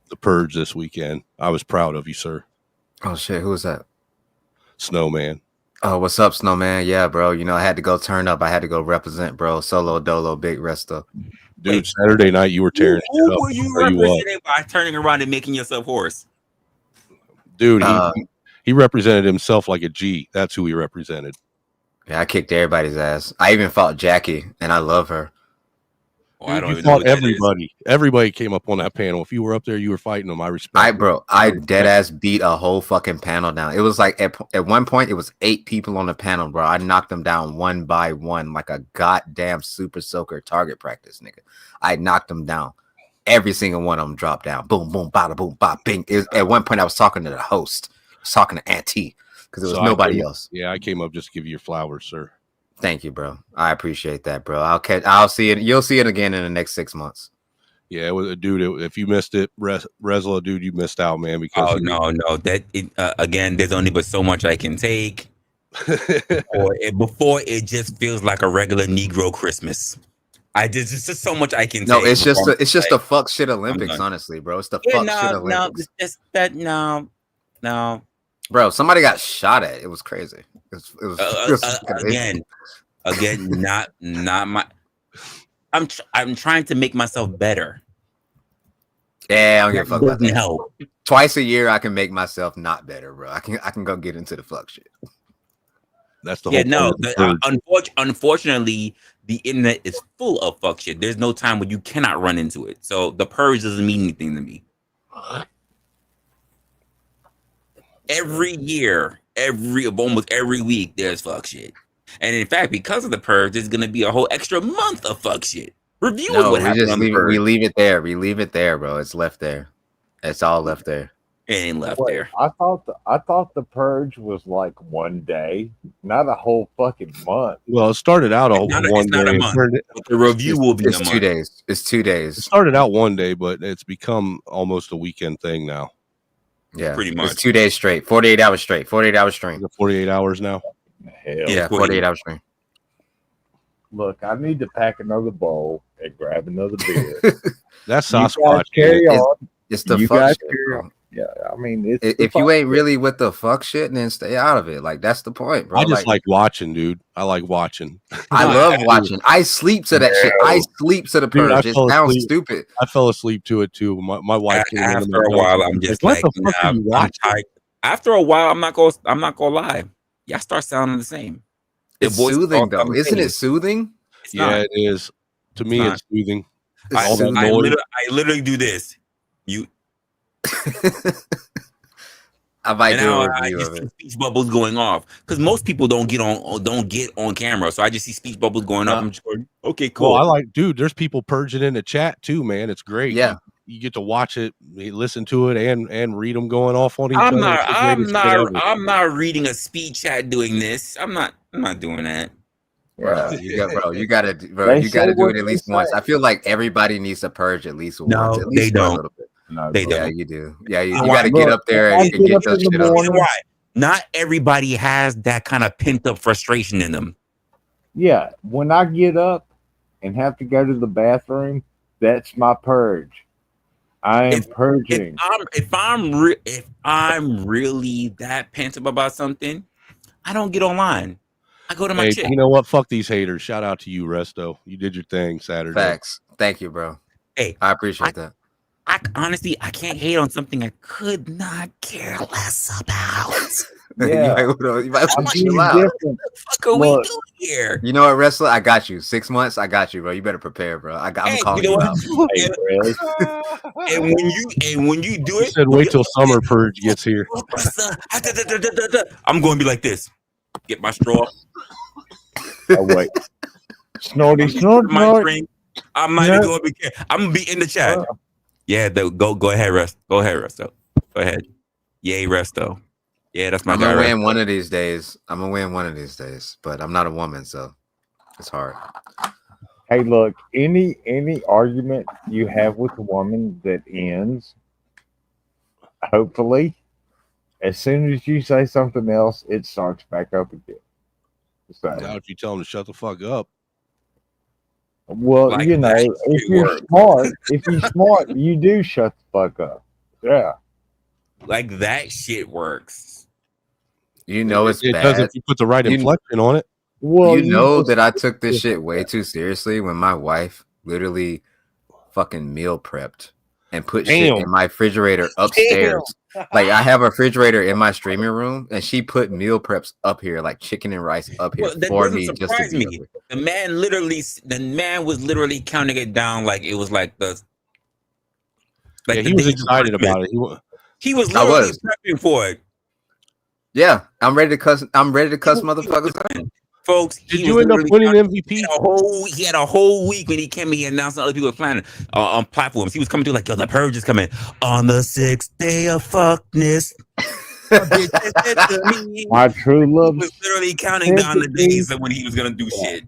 The Purge this weekend. I was proud of you, sir. Oh shit, who was that? Snowman. Oh, what's up, Snowman? Yeah, bro. You know, I had to go turn up. I had to go represent, bro. Solo Dolo, big Resto. Dude, Saturday night you were tearing who were you representing by turning around and making yourself hoarse? Dude, he represented himself like a G. That's who he represented. Yeah, I kicked everybody's ass. I even fought Jackie, and I love her. I don't even know everybody. Everybody came up on that panel. If you were up there, you were fighting them. I respect. I dead ass beat a whole fucking panel down. It was like at one point it was 8 people on the panel, bro. I knocked them down one by one like a goddamn super soaker target practice, nigga. I knocked them down. Every single one of them dropped down. Boom, boom, bada, boom, bada, bing. At one point I was talking to the host. I was talking to Auntie because there was nobody else. Yeah, I came up just to give you your flowers, sir. Thank you, bro. I appreciate that, bro. I'll see it. You'll see it again in the next 6 months. Yeah, dude. If you missed it, Resla, dude, you missed out, man. Because no. That again, there's only but so much I can take. Before it just feels like a regular Negro Christmas. It's just so much I can take. No, it's just the fuck shit Olympics, honestly, bro. It's the fuck shit Olympics. No. Bro, somebody got shot at. It was crazy. It was again, not my. I'm trying to make myself better. Yeah, I don't give a fuck about that. Help. Twice a year, I can make myself not better, bro. I can go get into the fuck shit. That's the whole unfortunately, the internet is full of fuck shit. There's no time when you cannot run into it. So the purge doesn't mean anything to me. Every year, almost every week, there's fuck shit. And in fact, because of the purge, there's gonna be a whole extra month of fuck shit. Review what happened. We leave it there. We leave it there, bro. It's left there. It's all left there. It ain't left there. I thought the purge was like one day, not a whole fucking month. Well, it started out one day. But the review will be 2 days. It's 2 days. It started out one day, but it's become almost a weekend thing now. Yeah, pretty much. It's 2 days straight, 48 hours straight, 48 hours stream. 48 hours now. Hell. Yeah, 48 hours stream. Look, I need to pack another bowl and grab another beer. That's Sasquatch. Carry on. It's the fuck shit, bro. Yeah, I mean, if you ain't really with the fuck shit, then stay out of it. Like, that's the point, bro. I just like watching, dude. I like watching. I love watching. I sleep to that shit. I sleep to the purge. It sounds stupid. I fell asleep to it too. My wife. After a while, I'm just like, I'm tired. After a while, I'm not gonna lie. Y'all start sounding the same. It's soothing, though. Isn't it soothing? Yeah, it is. To me, it's soothing. I literally do this. I might do a I review just of see it. speech bubbles going off because most people don't get on camera, so I just see speech bubbles going up. I'm just going, okay, cool. Well, dude. There's people purging in the chat too, man. It's great. Yeah, you get to watch it, listen to it, and read them going off on each other. I'm not reading a speed chat doing this. I'm not doing that. Bro, you gotta do it at least once. I feel like everybody needs to purge at least once. No, at least they don't. A little bit. No, they don't. Yeah, you do. Yeah, you got to get up there and get your shit up. Why? Not everybody has that kind of pent up frustration in them. Yeah, when I get up and have to go to the bathroom, that's my purge. I am purging. If I'm really that pent up about something, I don't get online. I go to my chick. You know what? Fuck these haters. Shout out to you, Resto. You did your thing Saturday. Facts. Thank you, bro. Hey, I appreciate that. Honestly, I can't hate on something I could not care less about. Yeah, you might I'm want to being chill out. different. What the fuck are we Look, doing here? You know what, wrestler? I got you. 6 months, I got you, bro. You better prepare, bro. I'm Hey, calling you know you what? out. hey, Rez. And when you do He it, said, "Wait till summer purge gets here." I'm going to be like this. Get my straw. Oh wait, snorty, I'm snort, my snort. drink. I'm not even going to be. I'm gonna be in the chat. Yeah, go ahead, Rest. Go ahead, Resto. Go ahead. Yay, Resto. Yeah, that's my I'm guy. gonna win Resto. one of these days. I'm gonna win one of these days, but I'm not a woman, so it's hard. Hey, look, any argument you have with a woman that ends, hopefully, as soon as you say something else, it starts back up again. So, Now, if you tell him to shut the fuck up, well, Like you know, that if shit you're works. smart, you do shut the fuck up. Yeah. Like that shit works. You know it's it bad. does if you put the right inflection on it. Well, you know that I just- took this shit way too seriously when my wife literally fucking meal prepped and put shit in my refrigerator upstairs. Like I have a refrigerator in my streaming room, and she put meal preps up here, like chicken and rice up here Well, that for doesn't me. Just to surprise be me. up The man was literally counting it down like it was like the. Like Yeah, the he was day excited before about it. He was I literally was. prepping for it. Yeah, I'm ready to cuss. I'm ready to cuss motherfuckers out. Folks, Did you end up winning MVP? He had a whole week when he came. He announced other people were planning on platforms. He was coming to like, yo, the purge is coming on the 6th day of fuckness. my true love. He was literally counting down the days of when he was gonna do shit.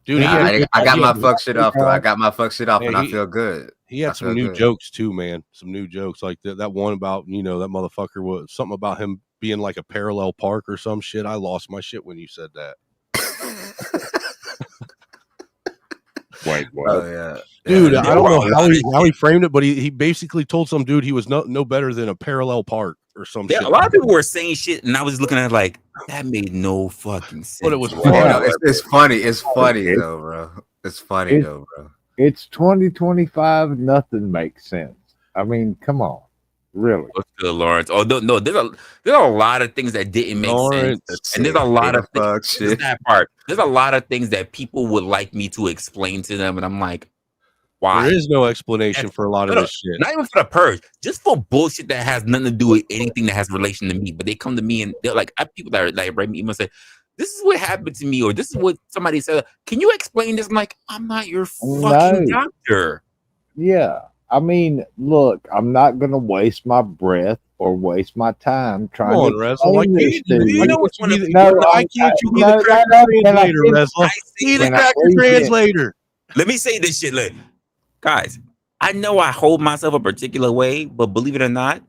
Dude, I got my fuck shit off though. I got my fuck shit off, and I feel good. He had some new jokes too, man. Some new jokes like that one about that motherfucker was something about him being like a parallel park or some shit. I lost my shit when you said that. Wait, what? Oh yeah, dude. I don't know how he framed it, but he basically told some dude he was no better than a parallel park or some shit. A lot of people were saying shit, and I was just looking at it like that made no fucking sense. But it was funny. It's funny. It's funny though, bro. It's funny though, bro. It's 2025. Nothing makes sense. I mean, come on, really. What's good, Lawrence? Oh no, there's a lot of things that didn't make sense, and there's a lot of things. That part. There's a lot of things that people would like me to explain to them, and I'm like, why? There is no explanation for a lot of this shit. Not even for the purge, just for bullshit that has nothing to do with anything that has relation to me. But they come to me and they're like, I have people that are like write me email say, "This is what happened to me," or "This is what somebody said." Can you explain this? I'm like, I'm not your fucking doctor. Yeah. I mean, look, I'm not going to waste my breath or waste my time trying to explain this to you. I can't you be the cracker translator, Resla? Be the cracker translator. Let me say this shit, look, guys. I know I hold myself a particular way, but believe it or not,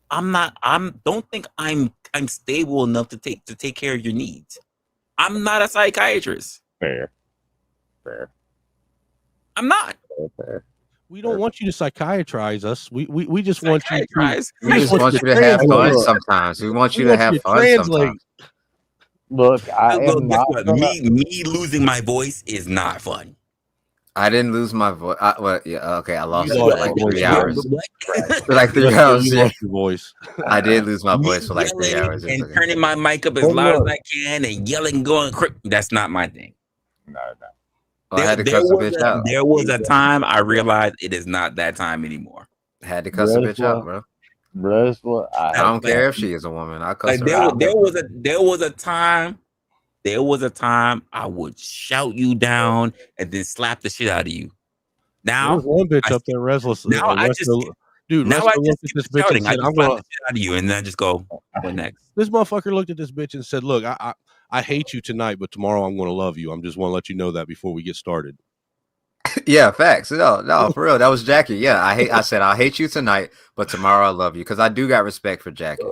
don't think I'm stable enough to take care of your needs. I'm not a psychiatrist. Fair. I'm not. We don't want you to psychiatrize us. We just want you to. We just want you to have fun sometimes. We want you to have fun sometimes. Look, I am not me losing my voice is not fun. I didn't lose my voice. I lost it for lost like your 3 voice. hours. For like 3 hours. You lost your voice. I did lose my voice for like 3 hours. And turning my mic up as loud as I can and yelling, going quick. That's not my thing. No. Well, I had to cuss a bitch out. There was a time I realized it is not that time anymore. I had to cuss a bitch out, bro. Resla, I don't care if she is a woman. I'll cuss her out. There was a time I would shout you down and then slap the shit out of you. Now there's one bitch up there, Resla. Now I just dude, now Resla I just looked at this bitch and said, "I'm going to shit out of you," and then I just go, "What next?" This motherfucker looked at this bitch and said, "Look, I hate you tonight, but tomorrow I'm going to love you. I'm just want to let you know that before we get started." Yeah, facts. No, for real. That was Jackie. Yeah, I said I hate you tonight, but tomorrow I love you because I do got respect for Jackie.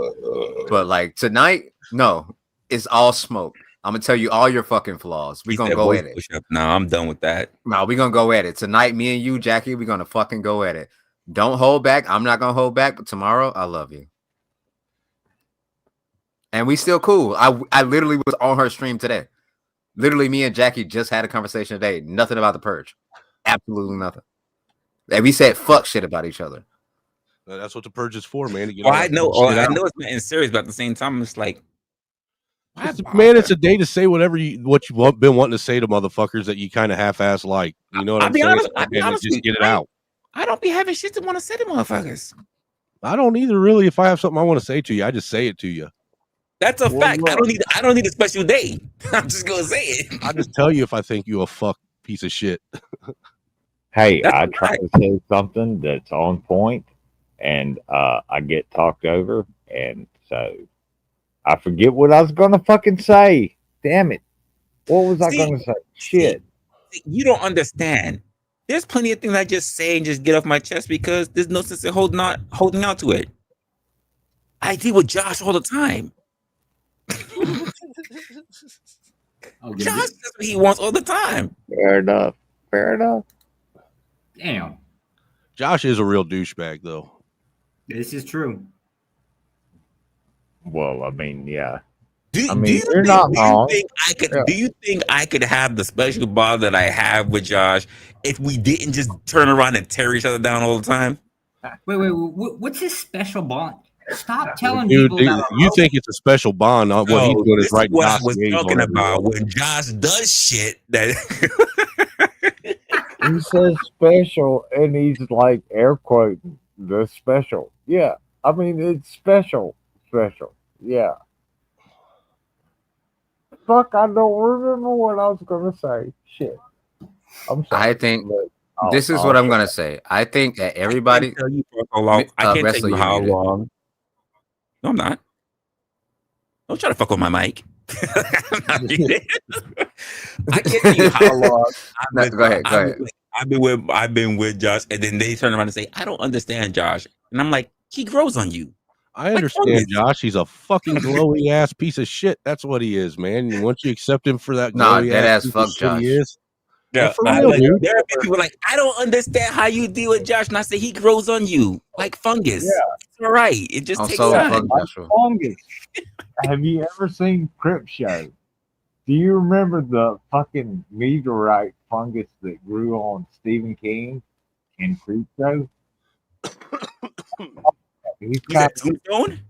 But like tonight, no, it's all smoke. I'm gonna tell you all your fucking flaws. We're gonna go at it. No, I'm done with that. No, we're gonna go at it tonight. Me and you, Jackie, we're gonna fucking go at it. Don't hold back. I'm not gonna hold back. But tomorrow, I love you. And we still cool. I literally was on her stream today. Literally, me and Jackie just had a conversation today. Nothing about the purge. Absolutely nothing. And we said fuck shit about each other. That's what the purge is for, man. To get Well, all I that know, shit I out. know it's not in serious, but at the same time, it's like, Man, it's a day to say whatever you've been wanting to say to motherfuckers that you kind of half-ass like. You know what I'm saying? I'll be honest just get it out. I don't be having shit to want to say to motherfuckers. I don't either, really. If I have something I want to say to you, I just say it to you. That's a fact. I don't need a special day. I'm just gonna say it. I just tell you if I think you a fuck piece of shit. Hey, I try to say something that's on point, and I get talked over, and so I forget what I was gonna fucking say. Damn it! What was I gonna say? Shit! You don't understand. There's plenty of things I just say and just get off my chest because there's no sense in holding out to it. I deal with Josh all the time. Josh does what he wants all the time. Fair enough. Fair enough. Damn. Josh is a real douchebag, though. This is true. Well, I mean, yeah. You're not wrong. Do you think I could have the special bond that I have with Josh if we didn't just turn around and tear each other down all the time? Wait. What's his special bond? Stop telling Dude, people about you think it's a special bond. What he's doing is right. What I was talking about when Josh does shit that he says special, and he's like air quoting the special. Yeah, I mean it's special. Yeah. Fuck, I don't remember what I was gonna say. Shit. I'm sorry. I think this is what I'm gonna say. I think that everybody. I can't tell you how long. No, I'm not. Don't try to fuck with my mic. I can't tell you how long. Go ahead. I've been with Josh, and then they turn around and say, "I don't understand Josh," and I'm like, "He grows on you." I understand Josh. He's a fucking glowy ass piece of shit. That's what he is, man. And once you accept him for that, dead ass fuck Josh. He is. Yeah, for real, dude. There are people like, I don't understand how you deal with Josh, and I say he grows on you like fungus. Yeah. It's all right. It just takes time. Like fungus. Have you ever seen Crip Show? Do you remember the fucking meteorite fungus that grew on Stephen King in Crip Show? You said Tombstone?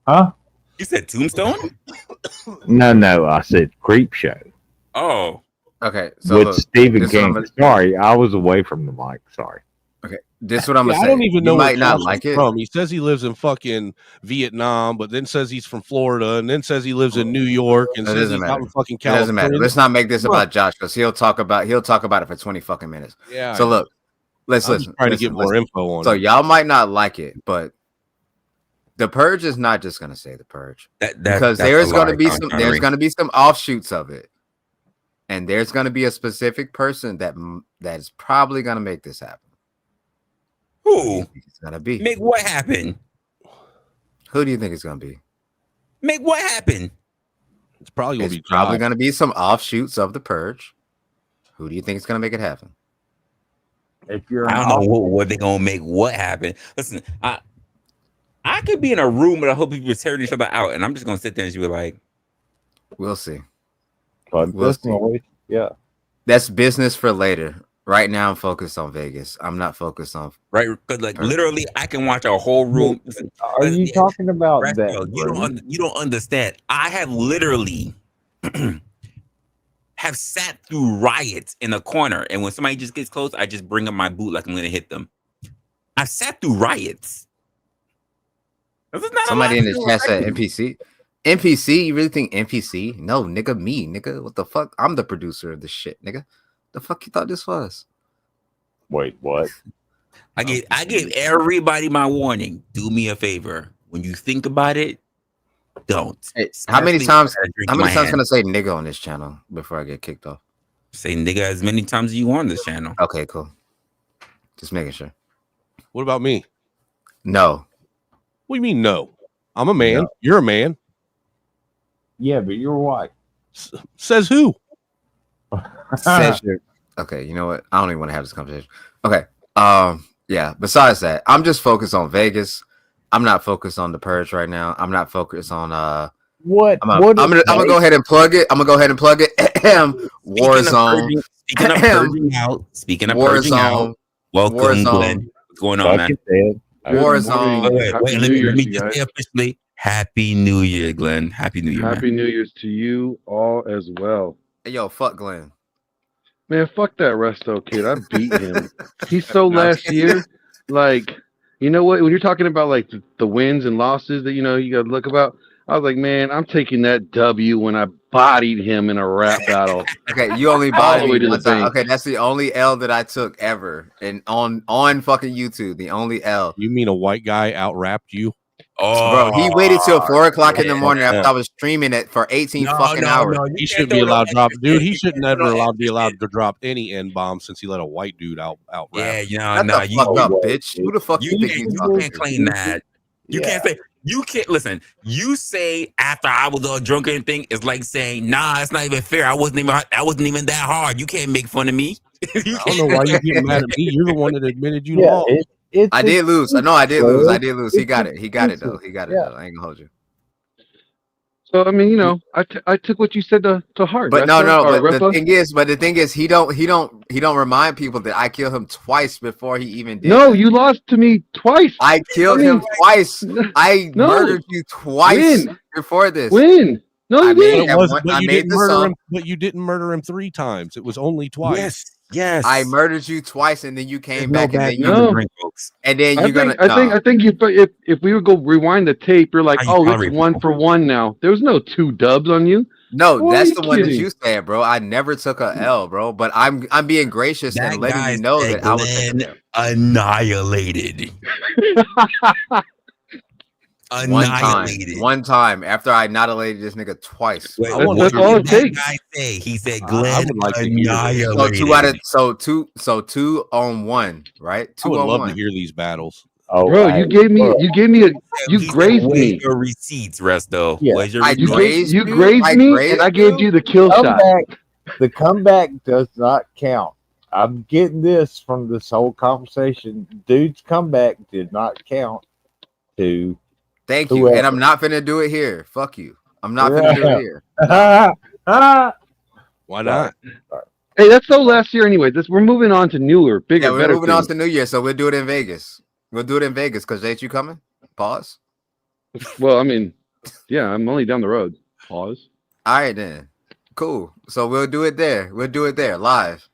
Huh? You said Tombstone? No, I said Creep Show. Oh. Okay. So with Stephen King. Sorry, I was away from the mic. Sorry. Okay. This is what I'm gonna say. I don't even know where might not like it. From. He says he lives in fucking Vietnam, but then says he's from Florida, and then says he lives in New York, and says he's out in fucking California. It doesn't matter. Let's not make this about Josh because he'll talk about it for 20 fucking minutes. Yeah. So look, let's listen. Trying to get more info on. So y'all might not like it, but the Purge is not just gonna say the Purge because there's gonna be some offshoots of it. And there's going to be a specific person that is probably going to make this happen. Who? It's going to be. Make what happen? Who do you think it's going to be? Make what happen? It's probably going to be probably going to be some offshoots of the Purge. Who do you think is going to make it happen? If you're, I don't know what they're going to make what happen. Listen, I could be in a room with a whole people tearing each other out, and I'm just going to sit there and be like, we'll see. Yeah, that's business for later. Right now, I'm focused on Vegas. I'm not focused on because literally, I can watch a whole room. Are you talking about that? You don't understand. I have literally have sat through riots in a corner, and when somebody just gets close, I just bring up my boot like I'm going to hit them. I've sat through riots. Somebody in the chat said NPC. NPC? You really think NPC? No, nigga, me, nigga. What the fuck? I'm the producer of this shit, nigga. The fuck you thought this was? Wait, what? I gave everybody my warning. Do me a favor. When you think about it, don't. Hey, how many times can I say nigga on this channel before I get kicked off? Say nigga as many times as you want on this channel. Okay, cool. Just making sure. What about me? No. What do you mean no? I'm a man. No. You're a man. Yeah, but you're white. Says who? Says you're okay. You know what? I don't even want to have this conversation. Okay. Yeah. Besides that, I'm just focused on Vegas. I'm not focused on the Purge right now. I'm not focused on what. I'm gonna go ahead and plug it. Warzone. Speaking of purging out. Welcome, Glenn. What's going on, man? Warzone. Wait, let me just say officially, Happy New Year, Glenn. Happy New Year, Happy New Year's to you all as well. Hey, yo, fuck Glenn. Man, fuck that Resto kid. I beat him. He's so last year. Like, you know what? When you're talking about like the wins and losses that you gotta look about, I was like, man, I'm taking that W when I bodied him in a rap battle. Okay, you only all the bodied way me to the one time. bank. Okay, that's the only L that I took ever, and on fucking YouTube, the only L. You mean a white guy out rapped you? Oh, Bro, he waited till 4 o'clock in the morning after I was streaming it for 18 fucking hours. He shouldn't be allowed to drop, dude. He should never be allowed to drop any N bombs since he let a white dude out rap. Yeah, Shut the fuck up, bitch. Who the fuck you think you can't claim that. You can't say. You can't listen. You say after I was all drunk and thing, it's like saying, nah, it's not even fair. I wasn't even that hard. You can't make fun of me. I don't know why you getting mad at me. You're the one that admitted you lost. I did lose. No, I did lose. I did lose. He got it. He got it though. He got it though. I ain't gonna hold you. So I mean, I took what you said to heart. But no. But the thing is, he don't remind people that I killed him twice before he even did. No, you lost to me twice. I killed him twice. I murdered you twice before this. When? No, you didn't. But you didn't murder him 3 times. It was only twice. Yes. I murdered you twice, and then you came back, and then I think if we would go rewind the tape, you're like, oh, it's 1 for 1 now. There was no 2 dubs on you. No, that's the one that you said, bro. I never took a L, bro. But I'm being gracious and letting you know that I was annihilated. One time after I annihilated this nigga twice. Wait, that's all it takes. He said Glenn annihilated. So 2 on 1, right? 2 I would on love 1. to hear these battles. Oh, bro, you grazed me. Your receipts, Resto. Yeah. You grazed me, and I gave you the kill shot. The comeback does not count. I'm getting this from this whole conversation. Dude's comeback did not count to. Thank you, and I'm not finna do it here. Fuck you. I'm not finna do it here. Why not? Hey, that's so last year anyway. We're moving on to newer, bigger, we're better moving things. on to New Year, so we'll do it in Vegas. We'll do it in Vegas because ain't you coming? Pause. Well, I mean, yeah, I'm only down the road. Pause. All right then. Cool. So we'll do it there. We'll do it there live.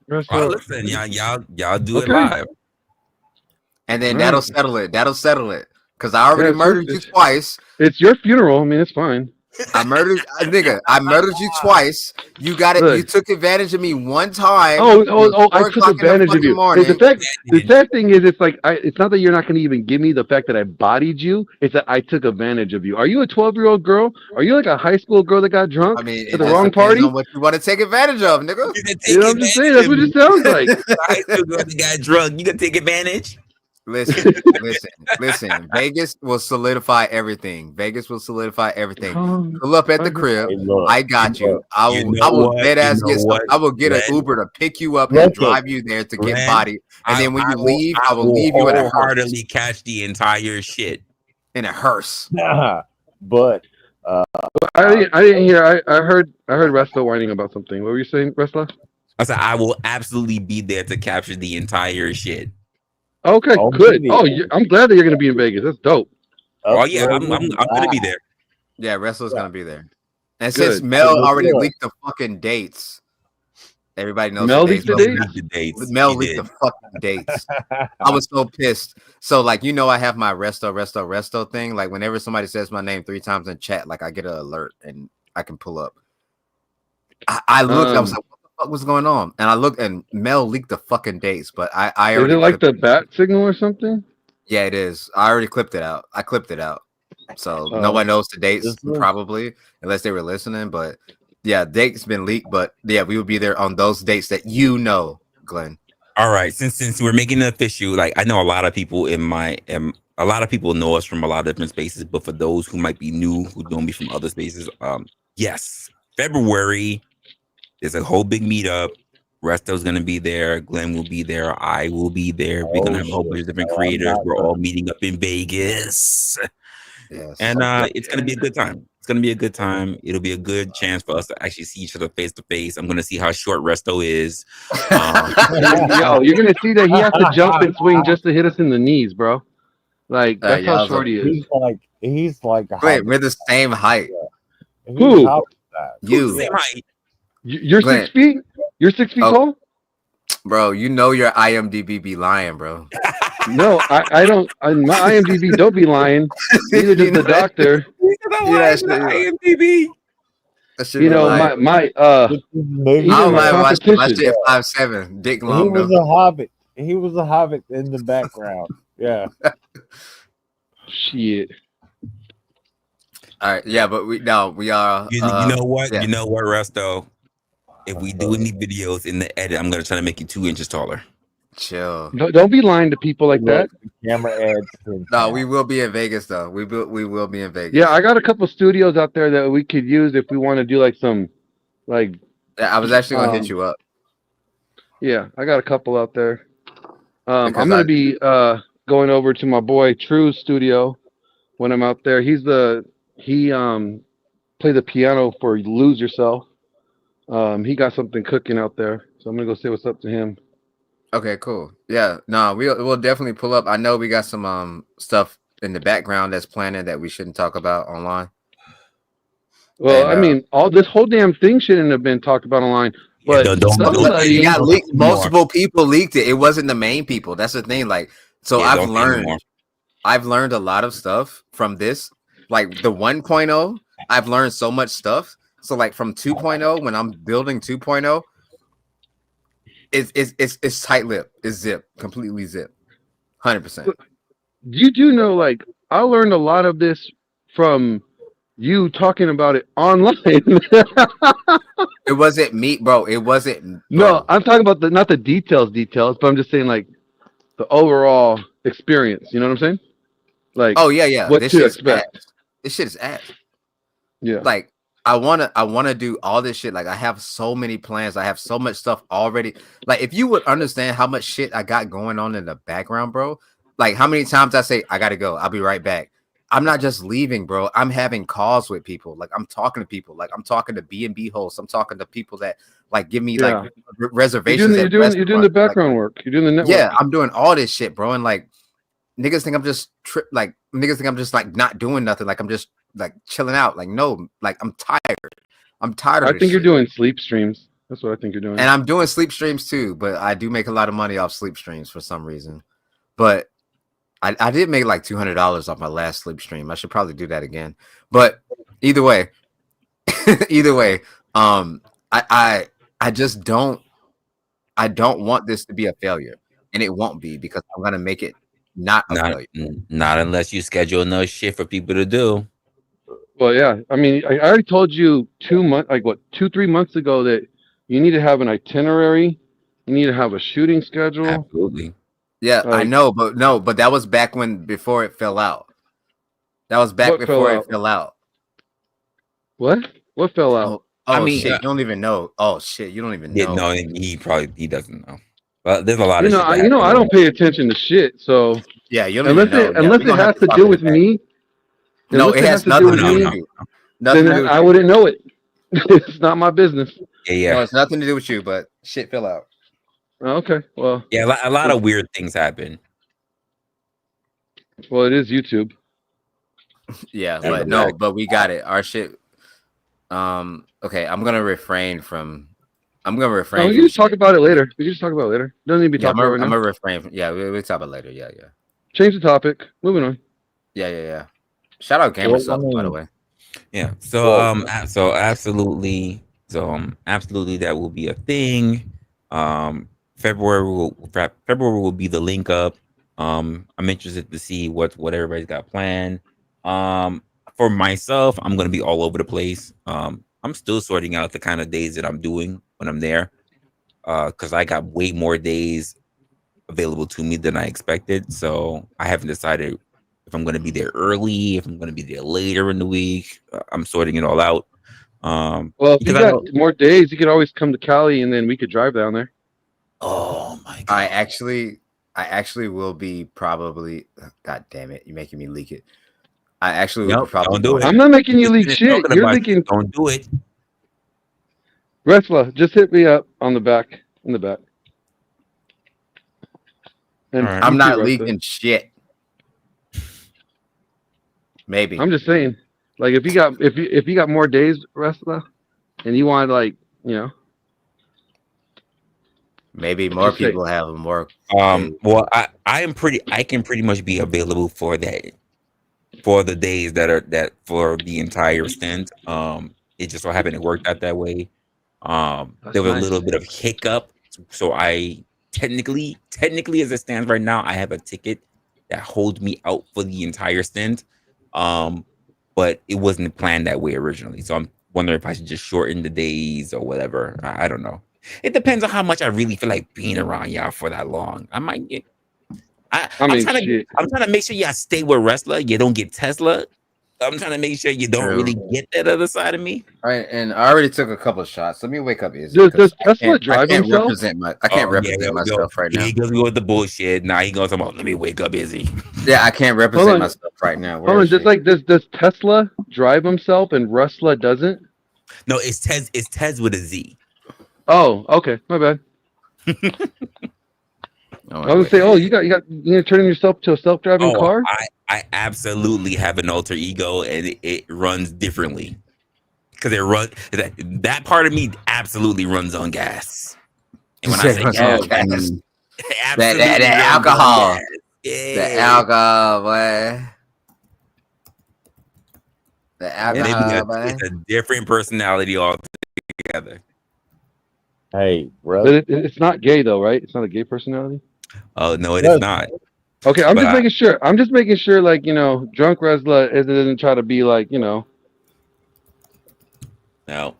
Listen, y'all do it live. And then that'll settle it. That'll settle it. Because I already murdered you twice. It's your funeral. I mean, it's fine. I murdered you twice. You got it. Look. You took advantage of me one time. Oh! I took advantage of you. Hey, the sad thing is, it's like it's not that you're not going to even give me the fact that I bodied you. It's that I took advantage of you. Are you a 12-year-old girl? Are you like a high school girl that got drunk at the wrong party? On what you want to take advantage of, nigga? You know what I'm just saying? That's what it sounds like. High school girl that got drunk. You gonna take advantage? Listen. Vegas will solidify everything. Pull up at the crib. I got you. I will dead ass get. I will get an Uber to pick you up and drive you there to get bodied. And then when you leave, I will leave you in a heartily catch the entire shit in a hearse. But I didn't hear. I heard Resla whining about something. What were you saying, Resla? I said I will absolutely be there to capture the entire shit. Okay, good. I'm glad that you're going to be in Vegas. That's dope. Oh yeah, I'm going to be there. Yeah, Wrestler's going to be there. And since Mel already leaked the fucking dates, everybody knows Mel leaked the dates. Mel leaked the fucking dates. I was so pissed. So like, I have my Resto thing. Like whenever somebody says my name 3 times in chat, like I get an alert and I can pull up. I looked. I was like, what was going on? And I looked, and Mel leaked the fucking dates, but I already. Is it like the bat signal or something? Yeah, it is. I already clipped it out. So nobody knows the dates probably, unless they were listening. But yeah, dates been leaked. But yeah, we will be there on those dates that Glenn. All right, since we're making it official, like I know a lot of people a lot of people know us from a lot of different spaces, but for those who might be new, who know me from other spaces, yes, February. There's a whole big meetup. Resto's gonna be there. Glenn will be there. I will be there. We're gonna have a whole bunch of different creators. We're all meeting up in Vegas. Yes. And it's gonna be a good time. It's gonna be a good time. It'll be a good chance for us to actually see each other face to face. I'm gonna see how short Resto is. Yo, you're gonna see that he has to jump and swing just to hit us in the knees, bro. Like that's how short he is. He's like a Wait, we're the same height. Who? You. Same height. You're Glenn. 6 feet. You're 6 feet tall. Bro, you know your IMDb be lying, bro. No, I don't. My IMDb don't be lying. Neither does the doctor. IMDb. You know, my I'll lie, watch competition. it 5'7", dick long. He was a hobbit. He was a hobbit in the background. Yeah. Shit. All right, yeah, but we are. You know what? Yeah. You know what, Resto? If we do any videos in the edit, I'm gonna try to make you 2 inches taller. Chill. Don't be lying to people like that. Camera adds. No, we will be in Vegas though. We will be in Vegas. Yeah, I got a couple studios out there that we could use if we want to do like some, like. Yeah, I was actually gonna hit you up. Yeah, I got a couple out there. I'm gonna be going over to my boy True's studio when I'm out there. He played the piano for "Lose Yourself." He got something cooking out there, so I'm gonna go say what's up to him. Okay, cool. Yeah, no, we'll definitely pull up. I know we got some stuff in the background that's planning that we shouldn't talk about online. Well, I mean, this whole damn thing shouldn't have been talked about online. But it got leaked. Multiple people leaked it. It wasn't the main people. That's the thing. Like, so yeah, I've learned a lot of stuff from this. Like the 1.0, I've learned so much stuff. So like from 2.0, when I'm building 2.0, it's tight lip. It's zip, completely zip, 100%. You do know, like I learned a lot of this from you talking about it online. It wasn't me, bro. It wasn't. Bro. No, I'm talking about not the details, but I'm just saying like the overall experience. You know what I'm saying? Like, oh yeah. What to expect? This shit is ass. Yeah. Like I wanna do all this shit. Like I have so many plans. I have so much stuff already. Like if you would understand how much shit I got going on in the background, bro. Like how many times I say I gotta go. I'll be right back. I'm not just leaving, bro. I'm having calls with people. Like I'm talking to people. Like I'm talking to B&B hosts. I'm talking to people that like give me like reservations. You're doing the background work. You're doing the network. Yeah, I'm doing all this shit, bro. And like niggas think I'm just like not doing nothing. Like I'm just like chilling out. Like no, like I'm tired. I think you're doing sleep streams. That's what I think you're doing. And I'm doing sleep streams too, but I do make a lot of money off sleep streams for some reason. But I did make like $200 off my last sleep stream. I should probably do that again. But either way, I just don't want this to be a failure, and it won't be because I'm gonna make it not a failure. Not unless you schedule enough shit for people to do. Well, yeah. I mean, I already told you 2-3 months ago that you need to have an itinerary. You need to have a shooting schedule. Absolutely. Yeah, I know, but that was back before it fell out. That was back before it fell out. What? What fell out? Oh, I mean, shit, you don't even know. Oh shit, you don't even know. No, he doesn't know. But there's a lot of shit. I don't pay attention to shit. So yeah, you don't even know. Unless it has to do with me. No, it has nothing to do with you. Then I wouldn't know it. It's not my business. Yeah. No, it's nothing to do with you, but shit fell out. Okay, well. Yeah, a lot of weird things happen. Well, it is YouTube. Yeah, but we got it. Our shit. Okay, I'm gonna refrain. We can just talk about it later. Doesn't need to be talked about right now. I'm gonna refrain. We'll talk about it later. Yeah. Change the topic. Moving on. Yeah. Shout out Gamers Up, by the way. Yeah. So absolutely that will be a thing. February will be the link up. I'm interested to see what everybody's got planned. For myself, I'm gonna be all over the place. I'm still sorting out the kind of days that I'm doing when I'm there, because I got way more days available to me than I expected. So I haven't decided if I'm gonna be there early, if I'm gonna be there later in the week. I'm sorting it all out. Well, if you got more days, you could always come to Cali, and then we could drive down there. Oh my god! I actually will be probably. God damn it! You're making me leak it. I actually Nope, would probably don't do it. I'm not making you Just leak finish shit. talking You're about it. leaking. Don't do it. Resla, just hit me up on the back. In the back. And All right. you I'm too, not Resla. leaking shit. Maybe. I'm just saying, like, if you got more days, Resla, and you want, like, you know, Maybe more just say. people have more. Well, I can pretty much be available for that, for the days that for the entire stint. It just so happened it worked out that way. That's There was a nice. little bit of hiccup, so I technically as it stands right now, I have a ticket that holds me out for the entire stint. But it wasn't planned that way originally, so I'm wondering if I should just shorten the days or whatever. I don't know. It depends on how much I really feel like being around y'all for that long. I might get. I'm mean, trying shit. to make sure y'all stay with Resla. You don't get Tesla. I'm trying to make sure you don't really get that other side of me. All right, and I already took a couple of shots. Let me wake up easy. Does Tesla drive himself? I can't represent myself right now. He goes with the bullshit. Now he goes about, let me wake up busy. Yeah, I can't represent myself right now. Hold on, just like does Tesla drive himself and Resla doesn't? No, it's Tez with a Z. Oh, okay, my bad. I was gonna say, you gonna turn yourself to a self-driving car? I absolutely have an alter ego, and it runs differently because that part of me absolutely runs on gas. And when I say gas, that alcohol, the alcohol, boy. The alcohol, boy. It's a different personality altogether. Hey, but it's not gay though, right? It's not a gay personality. Oh no, it is not. Okay, I'm just making sure. I'm just making sure, like, drunk Resla doesn't try to be like, No. Okay,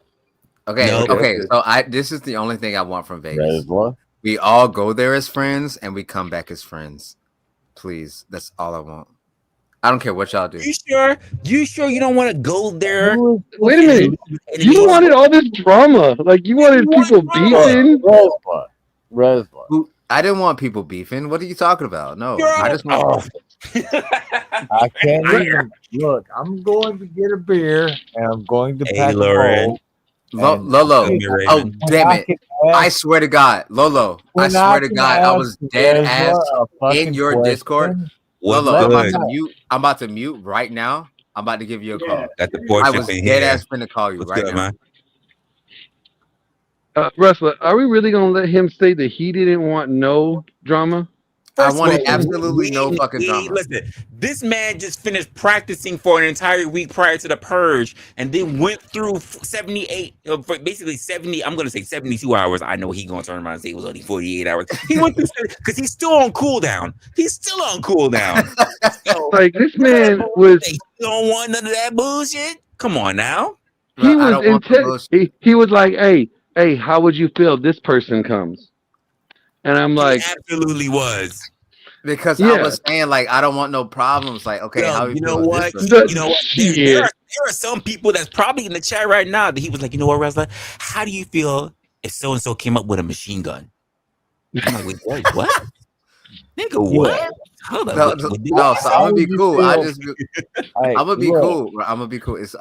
no. Okay. So this is the only thing I want from Vegas. Resla? We all go there as friends and we come back as friends. Please, that's all I want. I don't care what y'all do. You sure you don't want to go there? Wait a minute. You wanted all this drama. Like, you wanted people beefing. Resla. I didn't want people beefing. What are you talking about? No, I just want. I can't even look. I'm going to get a beer and I'm going to pack Lauren. Lolo. Oh, damn it. I swear to God, Lolo. I swear to God, I was dead ass in your Discord. Lolo, I'm about to mute right now. I'm about to give you a call. I was dead ass finna call you right now. Resla, are we really gonna let him say that he didn't want no drama? I wanted absolutely no fucking drama. Listen, this man just finished practicing for an entire week prior to the purge, and then went through 78, basically 70. I'm gonna say 72 hours. I know he's gonna turn around and say it was only 48 hours. He went through because he's still on cooldown. So, like, this man was. You don't want none of that bullshit. Come on now. He was intense. He was like, hey, how would you feel this person comes? And I'm like, he absolutely was. Because I was saying, like, I don't want no problems. Like, okay, how you know what? There are some people that's probably in the chat right now that he was like, you know what, Resla? How do you feel if so and so came up with a machine gun? I'm like, wait, what? Nigga, what? Hold up. No, so I'm gonna be cool. I'm gonna be cool. I'm gonna be cool. It's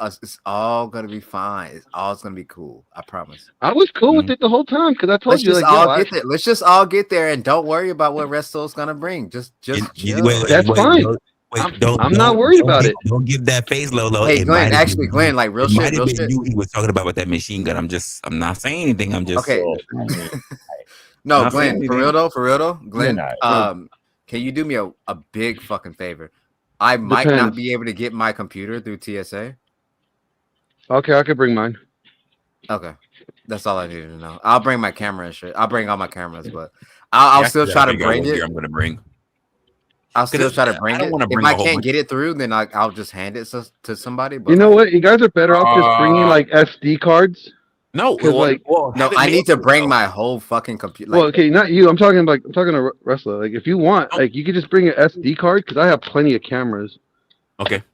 all gonna be fine. It's all gonna be cool. I promise. I was cool with it the whole time because I told you, like, let's just all get there and don't worry about what Resto's gonna bring. Just chill. That's fine. I'm not worried about it. Don't give that face, Lolo. Hey, Glenn, like real shit. Real shit. You he was talking about with that machine gun. I'm not saying anything. I'm just okay. No, Glenn, for real though, Glenn. Can you do me a big fucking favor? I might not be able to get my computer through TSA. Okay, I could bring mine. Okay, that's all I needed to know. I'll bring my camera and shit. I'll bring all my cameras, but I'll still try to bring it. I'm gonna bring. I'll still try to bring it. If I can't get it through, then I'll just hand it to somebody. But you know what? You guys are better off just bringing like SD cards. No, I need to bring my whole fucking computer. Well, okay, not you. I'm talking to Resla. Like, if you want, like, you could just bring an SD card because I have plenty of cameras. Okay.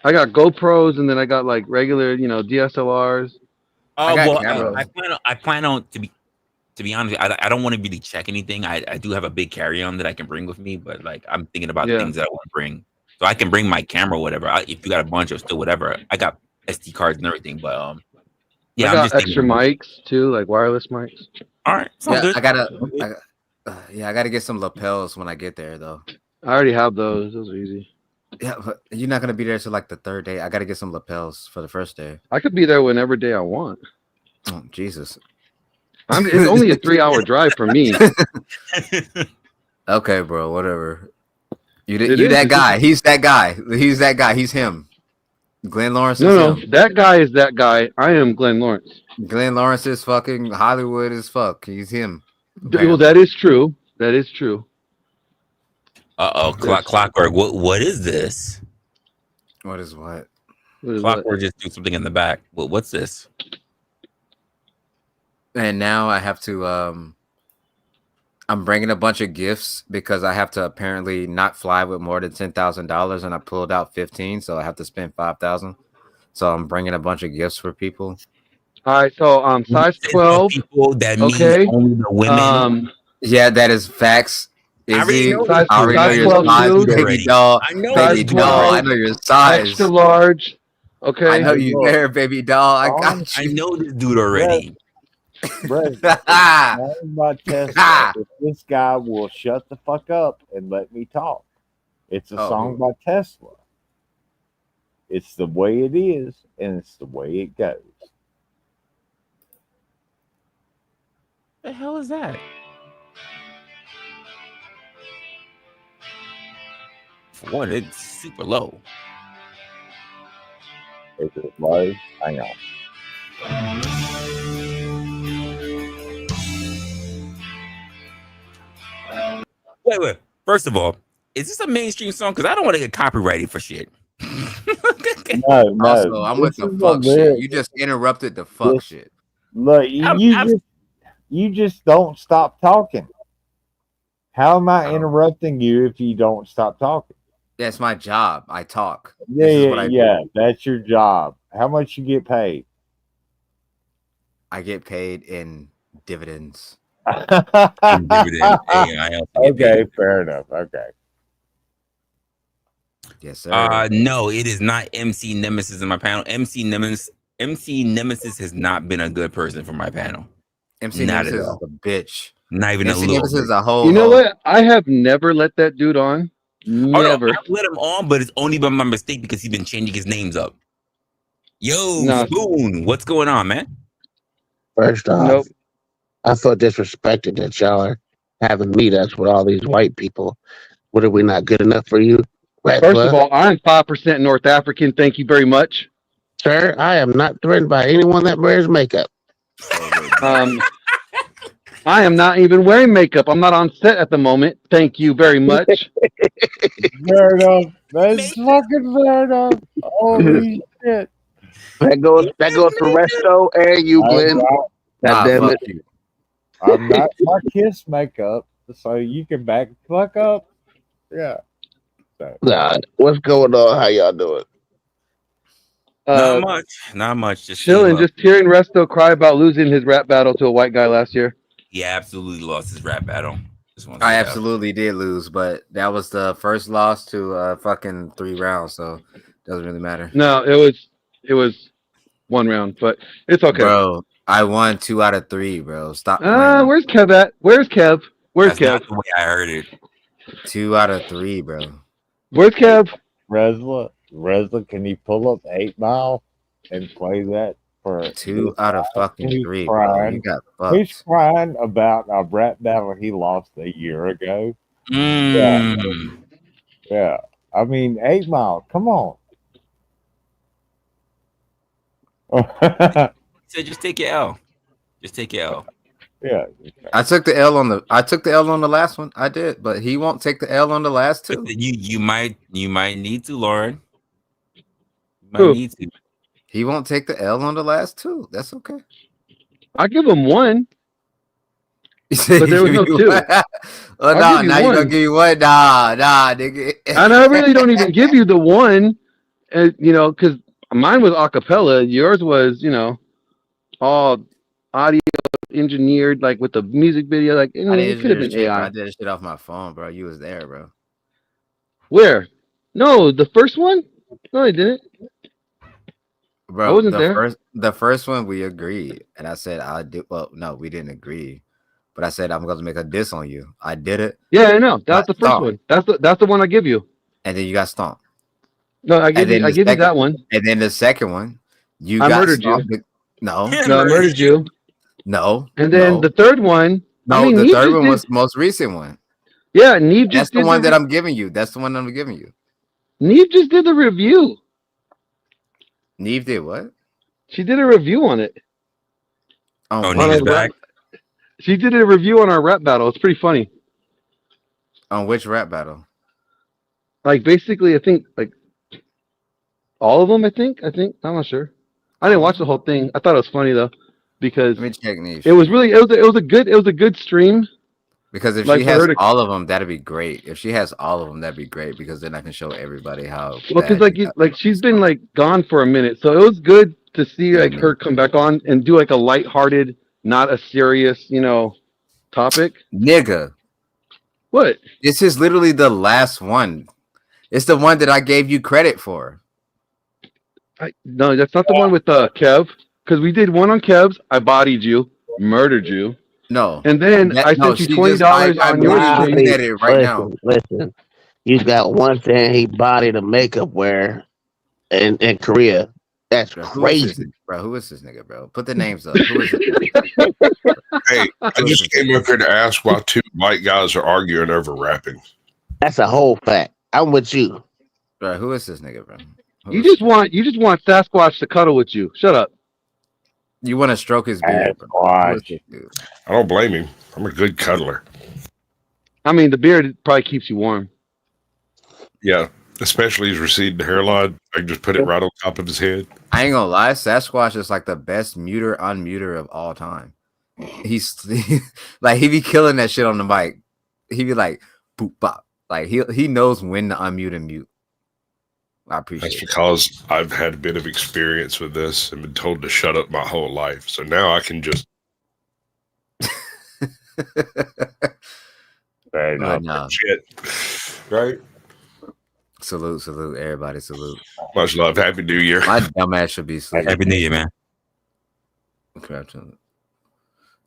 I got GoPros and then I got like regular, DSLRs. I plan on to be honest. I don't want to really check anything. I do have a big carry-on that I can bring with me, but like I'm thinking about things that I want to bring. So I can bring my camera, or whatever. If you got a bunch or still whatever, I got SD cards and everything. But yeah, I I'm got just extra thinking. mics too, like wireless mics. All right, sounds good. I gotta get some lapels when I get there though. I already have those. Those are easy. Yeah, but you're not gonna be there till like the third day. I gotta get some lapels for the first day. I could be there whenever day I want. Oh, Jesus. It's only a 3-hour drive for me. Okay, bro. Whatever. You It that is. guy. He's that guy. He's that guy. He's him. Glenn Lawrence is No, him. that guy is that guy. I am Glenn Lawrence. Glenn Lawrence is fucking Hollywood as fuck. He's him. Well, that is true. That is true. Clockwork. What is this? What is what? Clockwork just do something in the back. What's this? And now I have to I'm bringing a bunch of gifts because I have to apparently not fly with more than $10,000, and I pulled out 15, so I have to spend 5,000. So I'm bringing a bunch of gifts for people. All right, so size 12. People that Okay. mean only the women. Yeah, that is facts. I already know size, I already know size your 12 size, too. baby doll. I know Baby you. doll. I know your size. Extra large. Okay. I know you there, baby doll. I got I you. know this dude already. Brett, my Tesla. If this guy will shut the fuck up and let me talk. It's a song by Tesla. It's the way it is, and it's the way it goes. The hell is that? For one, it's super low. Is it low? Hang on. Wait. First of all, is this a mainstream song? Because I don't want to get copyrighted for shit. No. Also, I'm with the fuck shit. You just interrupted the fuck shit. Look, you just don't stop talking. How am I interrupting you if you don't stop talking? That's my job. I talk. Yeah. That's your job. How much you get paid? I get paid in dividends. Okay, fair enough. Okay. Yes, sir. No, it is not MC Nemesis in my panel. MC Nemesis has not been a good person for my panel. MC not Nemesis is all. a bitch. Not even MC a little. Nemesis is a whole. You know what? I have never let that dude on. Never. Oh, no, I let him on, but it's only by my mistake because he's been changing his names up. Yo, Spoon, what's going on, man? First off, I feel disrespected that y'all are having meetups with all these white people. What, are we not good enough for you? First of all, I'm 5% North African. Thank you very much. Sir, I am not threatened by anyone that wears makeup. I am not even wearing makeup. I'm not on set at the moment. Thank you very much. Fair enough. That's fucking fair enough. Holy shit. That goes for Resto and you, Glenn. God damn it. You. I'm not my kiss makeup, so you can back the fuck up. Yeah. So. Nah, what's going on? How y'all doing? Not much. Just chilling. Just hearing Resto cry about losing his rap battle to a white guy last year. He absolutely lost his rap battle. I absolutely did lose, but that was the first loss to fucking 3 rounds, so it doesn't really matter. No, it was 1 round, but it's okay. Bro, I won 2 out of 3, bro. Stop. Where's Kev at? Where's Kev? That's not the way I heard it. 2 out of 3, bro. Where's Kev? Resla, can you pull up 8 Mile and play that for 2 out of fucking 3? Crying. Bro. He's crying about a rap battle he lost a year ago. Yeah. I mean, 8 Mile. Come on. So just take your L. Just take your L. Yeah. I took the L on the last one. I did, but he won't take the L on the last 2. You might need to, Lauren. You might need to. He won't take the L on the last 2. That's okay. I'll give him 1. But there was no 2. Oh, no, now you're gonna give you 1. Nah, nigga. And I really don't even give you the 1, because mine was a cappella. Yours was, all audio engineered, like with the music video. Like, it could have been AI. I did shit off my phone, bro. You was there, bro. Where? No, the first one. No, I didn't. Bro, I wasn't there. The first one we agreed, and I said I do. Well, no, we didn't agree, but I said I'm going to make a diss on you. I did it. Yeah, I know. That was Got the first one. That's the one I give you. And then you got stomped. No, I give you that one. And then the second one, I murdered stomped. you. No, no, I murdered you. No. And then the third one. No, I mean, the third one was the most recent one. Yeah, Neve That's the one that I'm giving you. That's the one I'm giving you. Neve just did the review. Neve did what? She did a review on it. Neve is back. She did a review on our rap battle. It's pretty funny. On which rap battle? Like basically, I think like all of them. I think. I'm not sure. I didn't watch the whole thing. I thought it was funny though, because let me check Neve. It was a good stream. Because if she has all of them, that'd be great. If she has all of them, that'd be great. Because then I can show everybody how. Well, because like she's been like gone for a minute, so it was good to see like her come back on and do like a lighthearted, not a serious, topic. Nigga, what? This is literally the last one. It's the one that I gave you credit for. No, that's not the one with Kev. Because we did one on Kev's. I bodied you, murdered you. No. And then I sent you $20 on your stream. Right now. Listen, you got one saying he bodied a makeup wearer in Korea. That's crazy. Bro, who is this nigga, bro? Put the names up. Who is this? Hey, I just came up here to ask why two white guys are arguing over rapping. That's a whole fact. I'm with you. Bro, who is this nigga, bro? You just want Sasquatch to cuddle with you. Shut up. You want to stroke his beard. I don't blame him. I'm a good cuddler. I mean, the beard probably keeps you warm. Yeah, especially his receding hairline. I can just put it right on top of his head. I ain't gonna lie, Sasquatch is like the best unmuter of all time. He's like he be killing that shit on the mic. He be like boop bop. Like he knows when to unmute and mute. I appreciate That's because I've had a bit of experience with this and been told to shut up my whole life. So now I can just. Shit. Right? Salute, everybody. Salute. Much love. Happy New Year. My dumb ass should be sleeping. Happy New Year, man.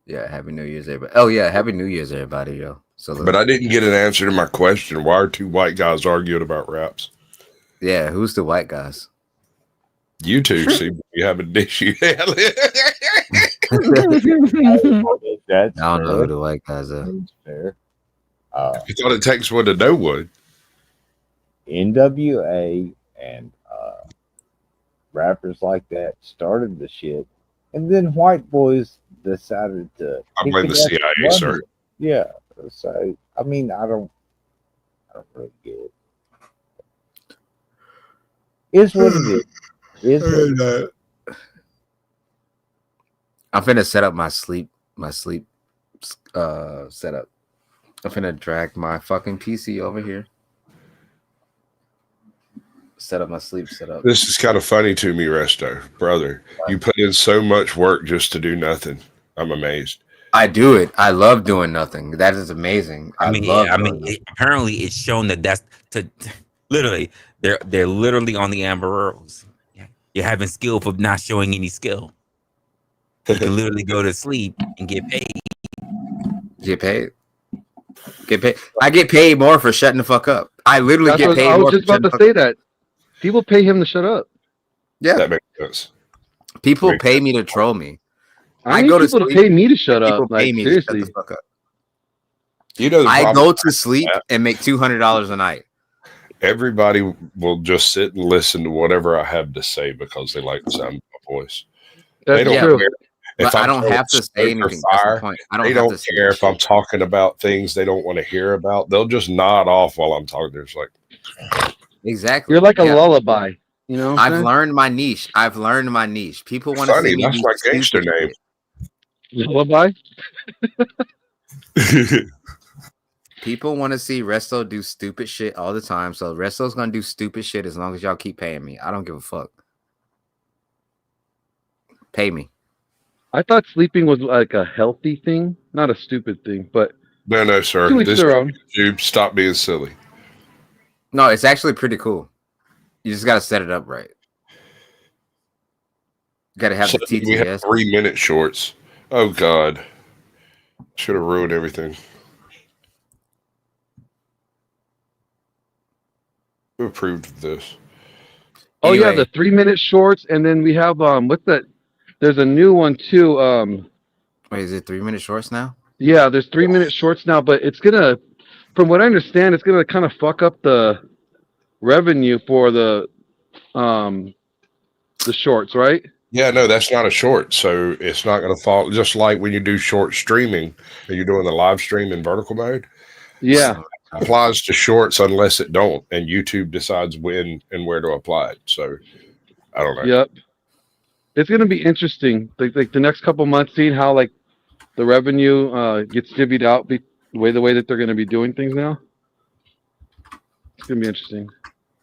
Yeah, Happy New Year's, everybody. Oh, yeah, Happy New Year's, everybody, yo. Salute. But I didn't get an answer to my question. Why are two white guys arguing about raps? Yeah, who's the white guys? You two seem to be having an issue. I don't know who the white guys are. Fair. You thought it takes one to know one. NWA and rappers like that started the shit, and then white boys decided to. I blame the CIA, sir. Yeah, so I mean, I don't really get it. It's what it is. I'm finna set up my sleep setup. I'm finna drag my fucking PC over here. Set up my sleep setup. This is kind of funny to me, Resto. Brother, you put in so much work just to do nothing. I'm amazed. I do it. I love doing nothing. That is amazing. Apparently it's shown that that's literally they're literally on the Amber Rose. You're having skill for not showing any skill. You can literally go to sleep and get paid. Get paid. I get paid more for shutting the fuck up. I literally get paid. I was just about to say that. People pay him to shut up. Yeah, that makes sense. People pay me to troll me. I go to sleep. Pay me to shut up. People pay me seriously. To shut the fuck up. You know, I go to sleep and make $200 a night. Everybody will just sit and listen to whatever I have to say because they like the sound of my voice. That's true. But I don't have to say anything. They don't care if I'm talking about things they don't want to hear about. They'll just nod off while I'm talking. There's like, exactly. You're like a lullaby. You know, I've learned my niche. People want to see me. That's my gangster name. Lullaby. People want to see Resto do stupid shit all the time. So Resto's gonna do stupid shit as long as y'all keep paying me. I don't give a fuck. Pay me. I thought sleeping was like a healthy thing, not a stupid thing. But no, sir. This YouTube, stop being silly. No, it's actually pretty cool. You just got to set it up right. You got to have So the we have TTS. 3-minute shorts. Oh God, should have ruined everything. Who approved of this? Oh yeah, Anyway. the 3-minute shorts, and then we have what's that? There's a new one too. Wait, is it 3-minute shorts now? Yeah, there's 3-minute shorts now, but it's gonna, from what I understand, it's gonna kind of fuck up the revenue for the shorts, right? Yeah, no, that's not a short, so it's not going to fall. Just like when you do short streaming and you're doing the live stream in vertical mode. Yeah, Applies to shorts unless it don't, and YouTube decides when and where to apply it. So I don't know. Yep. It's gonna be interesting, like the next couple months, seeing how like the revenue gets divvied out the way that they're gonna be doing things now. It's gonna be interesting.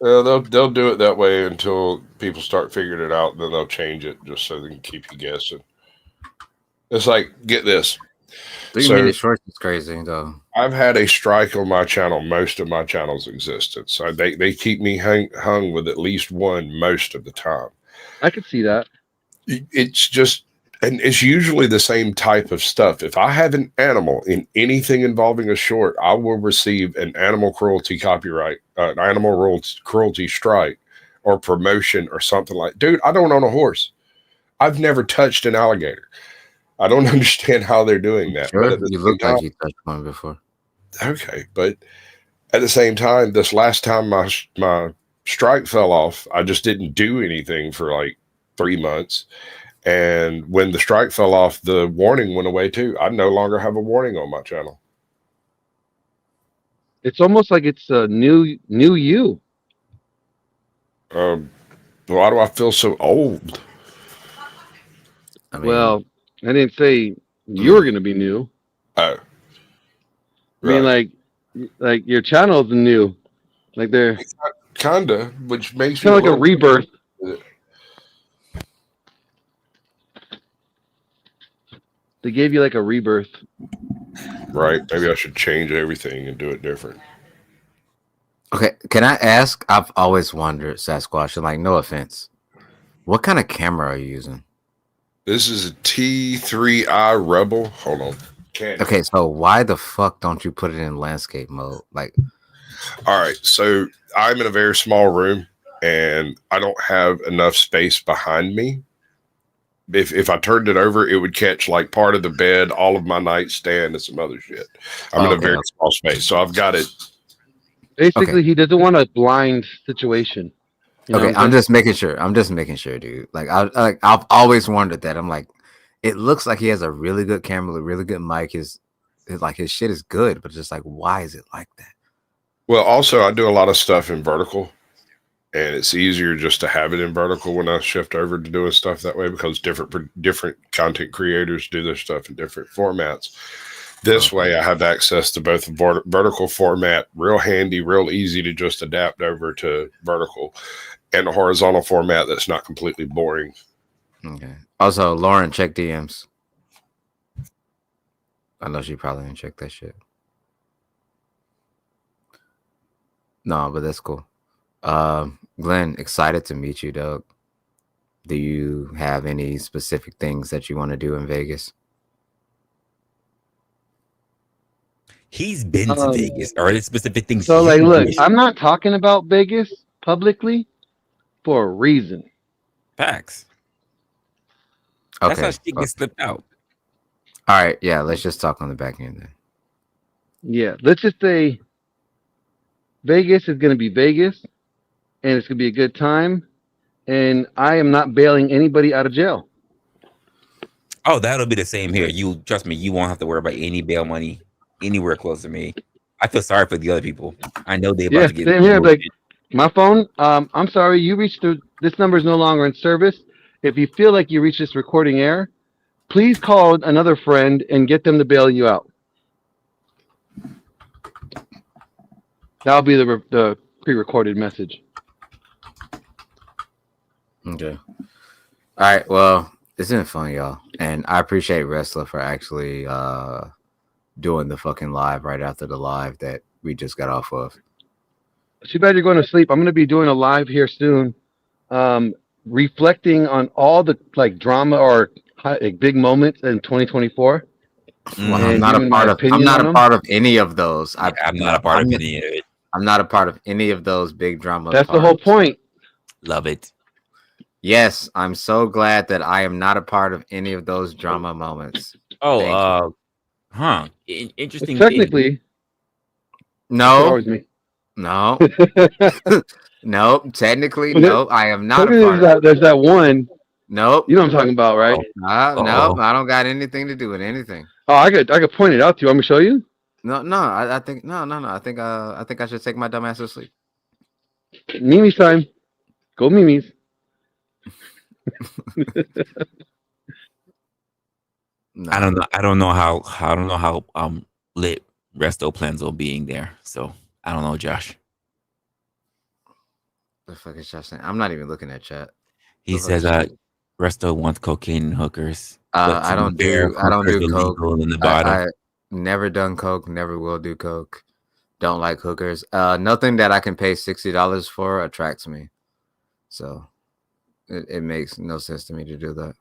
They'll do it that way until people start figuring it out, and then they'll change it just so they can keep you guessing. It's like, get this. 3-minute shorts is crazy though. I've had a strike on my channel most of my channel's existence. So they keep me hung with at least one most of the time. I could see that. It's just, and it's usually the same type of stuff. If I have an animal in anything involving a short, I will receive an animal cruelty copyright, an animal cruelty strike, or promotion or something like. Dude, I don't own a horse. I've never touched an alligator. I don't understand how they're doing that. Sure, But you look like you touched one before. Okay, but at the same time, this last time my strike fell off, I just didn't do anything for like 3 months. And when the strike fell off, the warning went away too. I no longer have a warning on my channel. It's almost like it's a new you. Why do I feel so old? I mean, Well, I didn't say you were gonna be new. Oh, I mean, like your channel's new. Like they're kinda, which makes kind of like a rebirth. They gave you like a rebirth. Right. Maybe I should change everything and do it different. okay, can I ask? I've always wondered, Sasquatch, and like, no offense, what kind of camera are you using? This is a T3i Rebel. Hold on. Okay, so why the fuck don't you put it in landscape mode? Like, all right, so I'm in a very small room and I don't have enough space behind me. If I turned it over, it would catch like part of the bed, all of my nightstand, and some other shit. I'm in a very small space, so I've got it. Basically, he doesn't want a blind situation. Okay, I'm just making sure. I'm just making sure, dude. Like, I've always wondered that. I'm like, it looks like he has a really good camera, a really good mic. His shit is good, but just like, why is it like that? Well, also, I do a lot of stuff in vertical, and it's easier just to have it in vertical when I shift over to doing stuff that way because different content creators do their stuff in different formats. This way, I have access to both the vertical format, real handy, real easy to just adapt over to vertical, and a horizontal format that's not completely boring. Okay. Also, Lauren, check DMs. I know she probably didn't check that shit. No, but that's cool. Glenn, excited to meet you, Doug. Do you have any specific things that you want to do in Vegas? He's been to Vegas. Are there specific things? So, like, look, I'm not talking about Vegas publicly for a reason. Facts. Okay. That's how she gets slipped out. All right. Yeah, let's just talk on the back end then. Yeah, let's just say Vegas is going to be Vegas, and it's going to be a good time, and I am not bailing anybody out of jail. Oh, that'll be the same here. You trust me, you won't have to worry about any bail money anywhere close to me. I feel sorry for the other people. I know they're about to get. Same here. Like, my phone. I'm sorry, you reached this number is no longer in service. If you feel like you reached this recording error, please call another friend and get them to bail you out. That'll be the pre-recorded message. Okay. All right. Well, it's been fun, y'all, and I appreciate Resla for actually doing the fucking live right after the live that we just got off of. too bad you're going to sleep. I'm going to be doing a live here soon, reflecting on all the like drama or like, big moments in 2024. Well, And giving my I'm opinion not on a them. part of any of those. Yeah, I'm not a part of any of it. I'm not a part of any of those big drama. That's the whole point. Love it. Yes, I'm so glad that I am not a part of any of those drama moments. Oh, interesting. Technically, thing. No, no, no. Technically, no. I am not a part. There's that one. Nope. You know what I'm talking about, right? No, I don't got anything to do with anything. Oh, I could point it out to you. I'm gonna show you. No. I think no. I think I should take my dumb ass to sleep. Mimi's time. Go Mimi's. No. I don't know how lit Resto plans on being there. So I don't know, Josh. The fuck is Josh saying? I'm not even looking at chat. He says Resto wants cocaine and hookers. I don't do coke. In the bottom. I never done coke. Never will do coke. Don't like hookers. Nothing that I can pay $60 for attracts me. So it makes no sense to me to do that.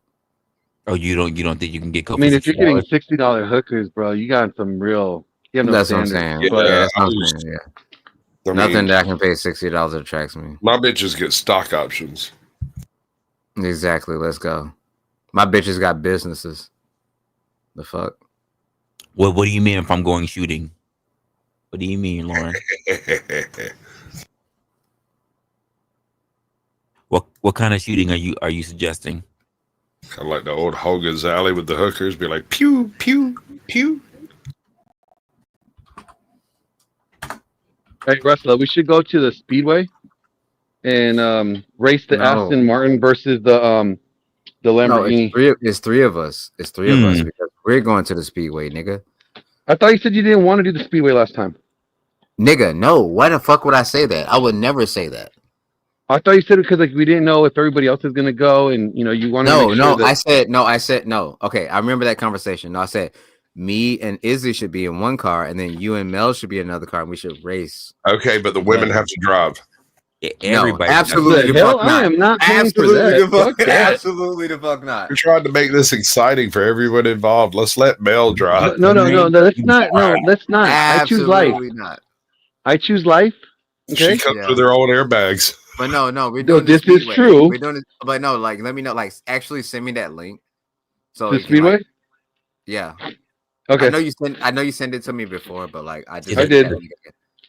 Oh, you don't think you can get coke? I mean, if you're getting $60 hookers, bro, you got some real. You have no that's standards. what I'm saying. Yeah, that's what I'm saying. Yeah. Nothing that I can pay $60 attracts me. My bitches get stock options. Exactly. Let's go. My bitches got businesses. The fuck? What do you mean if I'm going shooting? What do you mean, Lauren? What kind of shooting are you suggesting? Kind of like the old Hogan's Alley with the hookers, be like pew pew pew. Hey, Resla, we should go to the Speedway and race the Aston Martin versus the Lamborghini. No, it's three of us. It's three of us because we're going to the Speedway, nigga. I thought you said you didn't want to do the Speedway last time. Nigga, no. Why the fuck would I say that? I would never say that. I thought you said it because like we didn't know if everybody else is gonna go, and you know you wanted to make sure that... I said no. Okay, I remember that conversation. No, I said me and Izzy should be in one car, and then you and Mel should be in another car, and we should race. Okay, but the women have to drive. Everybody, no, absolutely the fuck not. I am not paying absolutely for that. Absolutely the fuck not. We're trying to make this exciting for everyone involved. Let's let Mel drive. No, let's not. No, let's not. Absolutely I choose life. Not. I choose life. Okay. She comes with her own airbags. But no, we're doing this is true. We're doing it, but no, like let me know. Like actually send me that link. So the Speedway. Yeah. Okay. I know you sent it to me before, but like I did.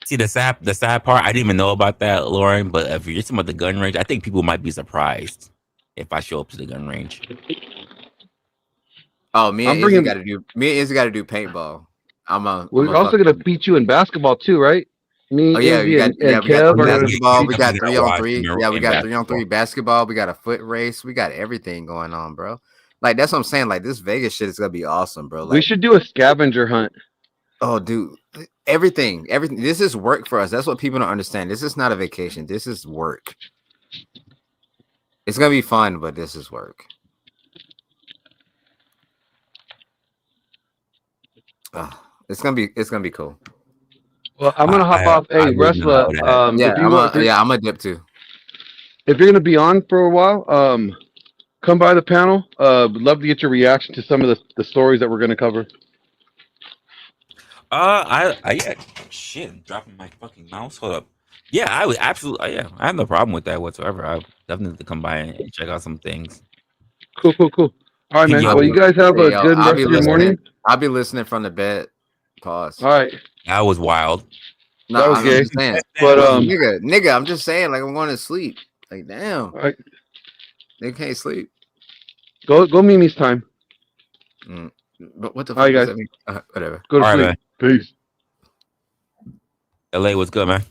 See the sad part. I didn't even know about that, Lauren. But if you're talking about the gun range, I think people might be surprised if I show up to the gun range. Oh, me and Izzy got to do paintball. We're also gonna beat you in basketball too, right? Me, we got basketball. We got 3-on-3. Yeah, we got 3-on-3 basketball. We got a foot race. We got everything going on, bro. Like that's what I'm saying. Like this Vegas shit is gonna be awesome, bro. Like, we should do a scavenger hunt. Oh, dude, everything. This is work for us. That's what people don't understand. This is not a vacation. This is work. It's gonna be fun, but this is work. It's gonna be cool. Well, I'm gonna hop off. Hey, Resla. I'm a dip too. If you're gonna be on for a while, come by the panel. Would love to get your reaction to some of the stories that we're gonna cover. Shit, dropping my fucking mouse. Hold up. Yeah, I would absolutely. Yeah, I have no problem with that whatsoever. I definitely come by and check out some things. Cool. All right, man. Well, you guys have a good rest of your morning. I'll be listening from the bed. Pause. All right. That was wild. No, that was I'm gay. Just saying. But nigga, I'm just saying. Like I'm going to sleep. Like damn. All right. They can't sleep. Go Mimi's time. But what the fuck? All right, guys. Does that mean? Whatever. Go to sleep. Man. Peace. LA, what's good, man?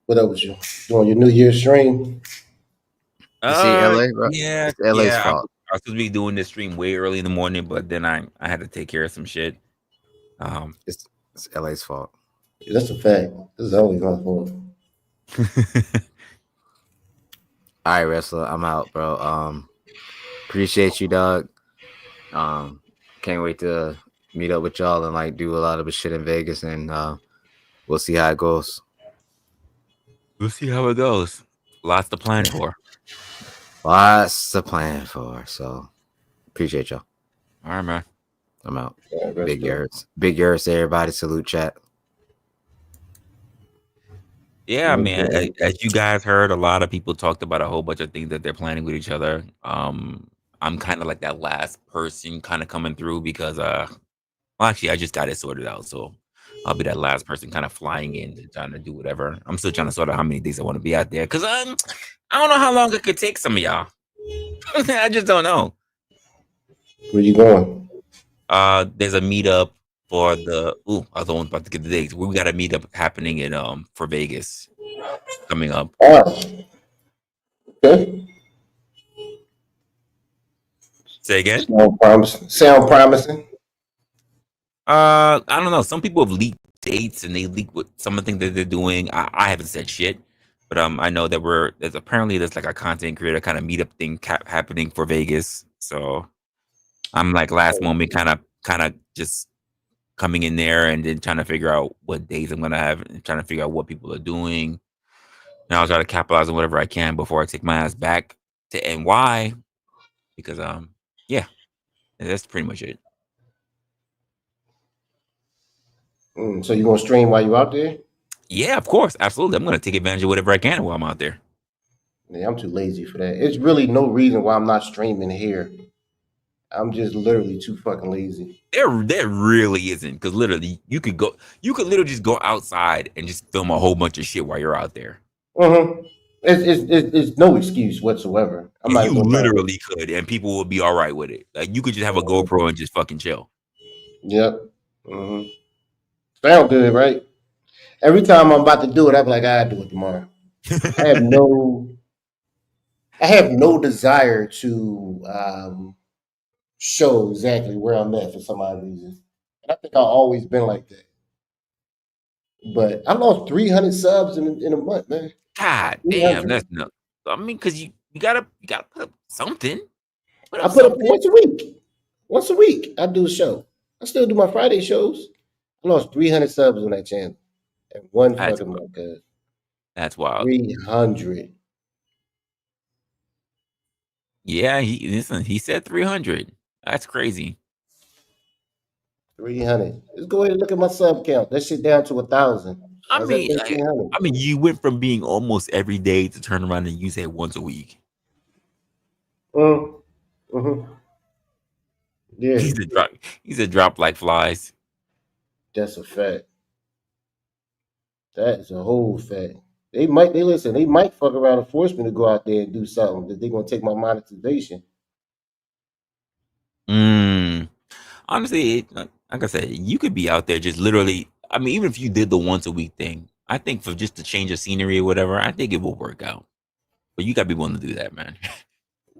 What up with you? You on your New Year's stream? You see LA, bro? Yeah, it's LA's fault. I was supposed to be doing this stream way early in the morning, but then I had to take care of some shit. It's LA's fault. Yeah, that's a fact. This is always my fault. All right, Resla, I'm out, bro. Appreciate you, dog. Can't wait to meet up with y'all and like do a lot of shit in Vegas, and we'll see how it goes. We'll see how it goes. Lots to plan for. Lots to plan for. So appreciate y'all. All right, man. I'm out. Yeah, Big Yurts. Big Yurts, everybody. Salute chat. Yeah, man. As you guys heard, a lot of people talked about a whole bunch of things that they're planning with each other. I'm kind of like that last person kind of coming through because well, actually, I just got it sorted out, so I'll be that last person kind of flying in and trying to do whatever. I'm still trying to sort out how many days I want to be out there because I don't know how long it could take some of y'all. I just don't know. Where you going? There's a meetup for the I was about to get the dates. We got a meetup happening in for Vegas coming up. Oh, okay. Say again? Sound promising. I don't know. Some people have leaked dates and they leak what some of the things that they're doing. I haven't said shit, but I know that there's like a content creator kind of meetup thing happening for Vegas. So I'm like last moment kind of just coming in there and then trying to figure out what days I'm gonna have and trying to figure out what people are doing. And I'll try to capitalize on whatever I can before I take my ass back to NY because yeah, that's pretty much it. So you gonna stream while you out there? Yeah, of course, absolutely. I'm gonna take advantage of whatever I can while I'm out there. Yeah, I'm too lazy for that. It's really no reason why I'm not streaming here. I'm just literally too fucking lazy. There really isn't, because literally you could literally just go outside and just film a whole bunch of shit while you're out there. Mm-hmm. It's no excuse whatsoever. You literally could, and people would be all right with it. Like you could just have a GoPro and just fucking chill. Yep. Mm-hmm. Sound good, right? Every time I'm about to do it, I'm like, I do it tomorrow. I have no desire to show exactly where I'm at for some odd reason. And I think I've always been like that. But I lost 300 subs in a month, man. God damn, that's no. I mean, because you gotta put up something. I put up once a week. Once a week, I do a show. I still do my Friday shows. I lost 300 subs on that channel in one fucking month. That's wild. 300. Yeah, he said 300. That's crazy. 300. Let's go ahead and look at my sub count. That shit down to 1,000. I mean, you went from being almost every day to turn around and you say once a week. Mm-hmm. Yeah. He's a drop like flies. That's a fact. That is a whole fact. They might fuck around and force me to go out there and do something that they're gonna take my monetization. Honestly, like I said, you could be out there just literally. I mean, even if you did the once a week thing, I think for just to change of scenery or whatever, I think it will work out. But you gotta be willing to do that, man.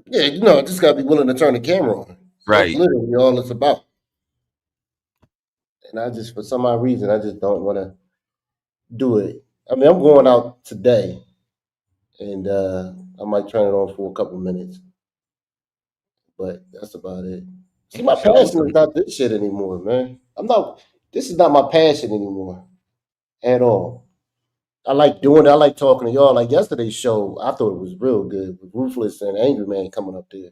Yeah, just gotta be willing to turn the camera on. Right. That's literally all it's about. And I just, for some odd reason, I just don't want to do it. I mean, I'm going out today, and I might turn it on for a couple minutes, but that's about it. See, my passion is not this shit anymore, man. This is not my passion anymore at all. I like doing it. I like talking to y'all. Like yesterday's show, I thought it was real good with Ruthless and Angry Man coming up there,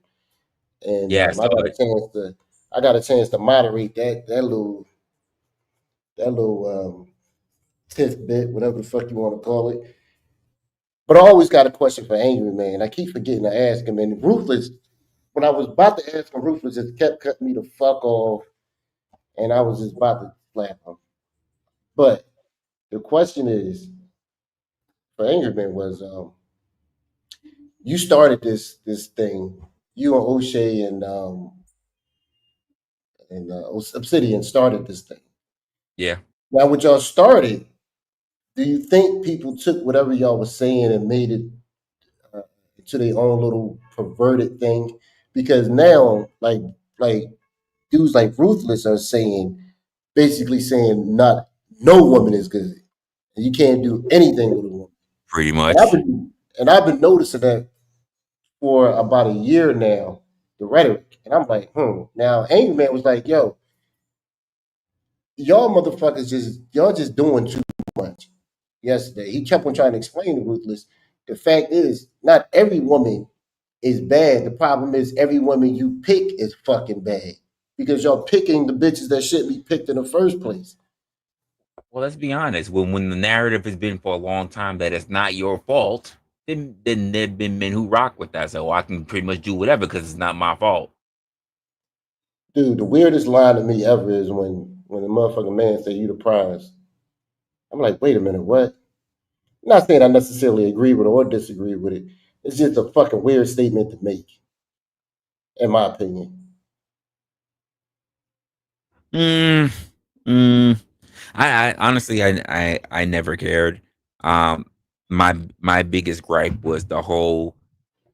and yeah, I got a chance to moderate that little tidbit, whatever the fuck you want to call it. But I always got a question for Angry Man. I keep forgetting to ask him. And Ruthless, when I was about to ask him, Ruthless just kept cutting me the fuck off, and I was just about to slap him. But the question is, for Angry Man was, you started this thing. You and O'Shea and Obsidian started this thing. Yeah. Now, when y'all started, do you think people took whatever y'all was saying and made it to their own little perverted thing? Because now, like dudes like Ruthless are basically saying no woman is good. You can't do anything with a woman. Pretty much. And I've been noticing that for about a year now, the rhetoric. And I'm like, Now Angry Man was like, yo, y'all motherfuckers y'all just doing too much. yesterday. He kept on trying to explain to Ruthless. The fact is, not every woman is bad. The problem is every woman you pick is fucking bad because y'all picking the bitches that shouldn't be picked in the first place. Well, let's be honest. When the narrative has been for a long time that it's not your fault, then there've been men who rock with that. So I can pretty much do whatever because it's not my fault. Dude, the weirdest line to me ever is when the motherfucking man say you the prize. I'm like, wait a minute, what? I'm not saying I necessarily agree with it or disagree with it. It's just a fucking weird statement to make, in my opinion. I honestly, I never cared. Um, my biggest gripe was the whole.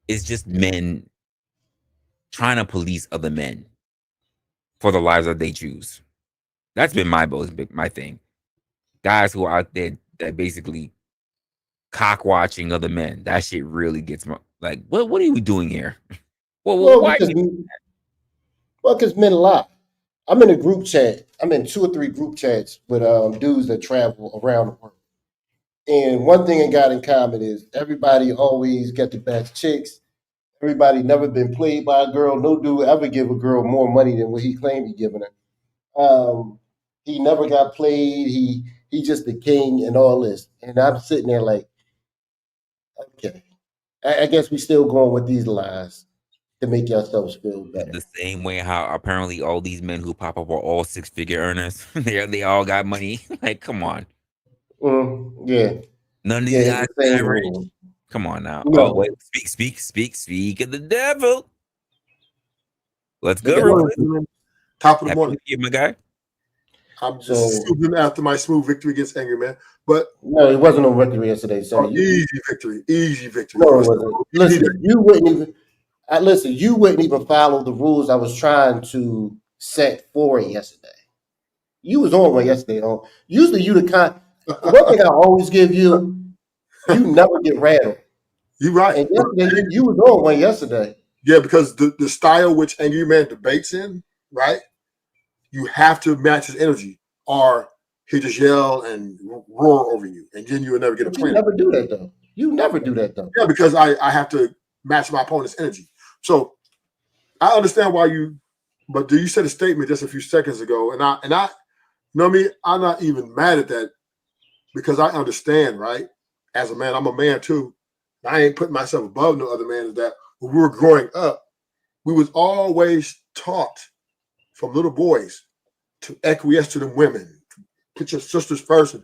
It's just men trying to police other men for the lives that they choose. That's been my thing. Guys who are out there that basically cock watching other men. That shit really gets my like. What are you doing here? Well, Why? because men lie. I'm in a group chat. I'm in 2 or 3 group chats with dudes that travel around the world. And one thing it got in common is everybody always got the best chicks. Everybody never been played by a girl. No dude ever give a girl more money than what he claimed he giving her. He never got played. He just the king and all this. And I'm sitting there like, okay, I guess we still going with these lies to make yourselves feel better. The same way how apparently all these men who pop up are all 6-figure earners. they all got money. Like, come on. Yeah. None of these guys it's the same average. rule. Come on now. No. Oh wait, speak of the devil. Let's They go. got Ruthless. Top of the Happy morning. New Year, my guy. I'm just scooping after my smooth victory against Angry Man. But no, it wasn't no victory yesterday, sir. Easy victory. No, it wasn't. Listen, you wouldn't even you wouldn't even follow the rules I was trying to set for it yesterday. You was on one yesterday. Usually you the kind. One thing I always give you, you never get rattled. You're right. And yesterday you was on one yesterday. Yeah, because the style which Angry Man debates in, right? You have to match his energy, or he just yell and roar over you, and then you will never get a plan. You never do that though. You never do that though. Yeah, because I have to match my opponent's energy. So I understand why you, but you said a statement just a few seconds ago, and I, you know me, I'm not even mad at that because I understand, right? As a man, I'm a man too. I ain't putting myself above no other man. Is that when we were growing up, we was always taught from little boys to acquiesce to the women, put your sisters first, and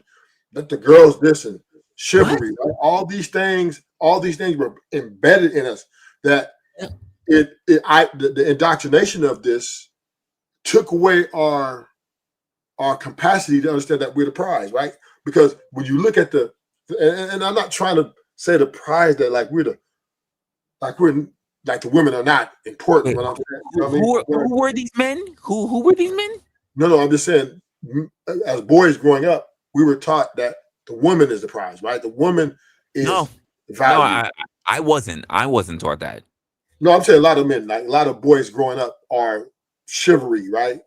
let the girls this and chivalry. Right? All these things were embedded in us. That the indoctrination of this took away our capacity to understand that we're the prize, right? Because when you look at and I'm not trying to say the prize that like the women are not important. What I'm saying, you know what I mean? Who were these men? Who were these men? No, I'm just saying. As boys growing up, we were taught that the woman is the prize, right? The woman is the value. No, I wasn't taught that. No, I'm saying a lot of men, like a lot of boys growing up, are chivalry, right?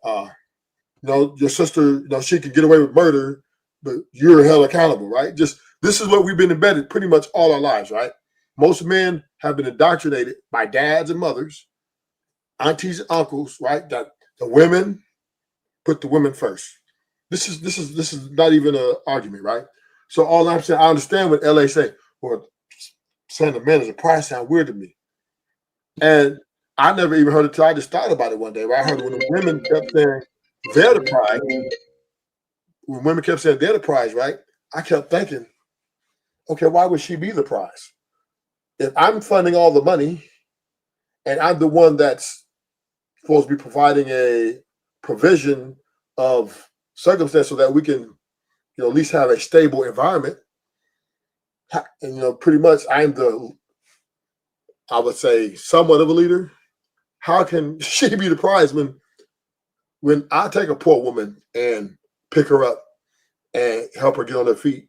Your sister, she can get away with murder, but you're held accountable, right? Just this is what we've been embedded pretty much all our lives, right? Most men have been indoctrinated by dads and mothers, aunties and uncles, right? That the women put the women first. This is not even an argument, right? So all I'm saying, I understand what LA say. Well, saying the man is a prize sound weird to me, and I never even heard it till I just thought about it one day. Right? I heard when the women kept saying they're the prize. When women kept saying they're the prize, right? I kept thinking, okay, why would she be the prize? If I'm funding all the money, and I'm the one that's supposed to be providing a provision of circumstance so that we can, at least have a stable environment. And pretty much I would say, somewhat of a leader. How can she be the prize when I take a poor woman and pick her up and help her get on her feet?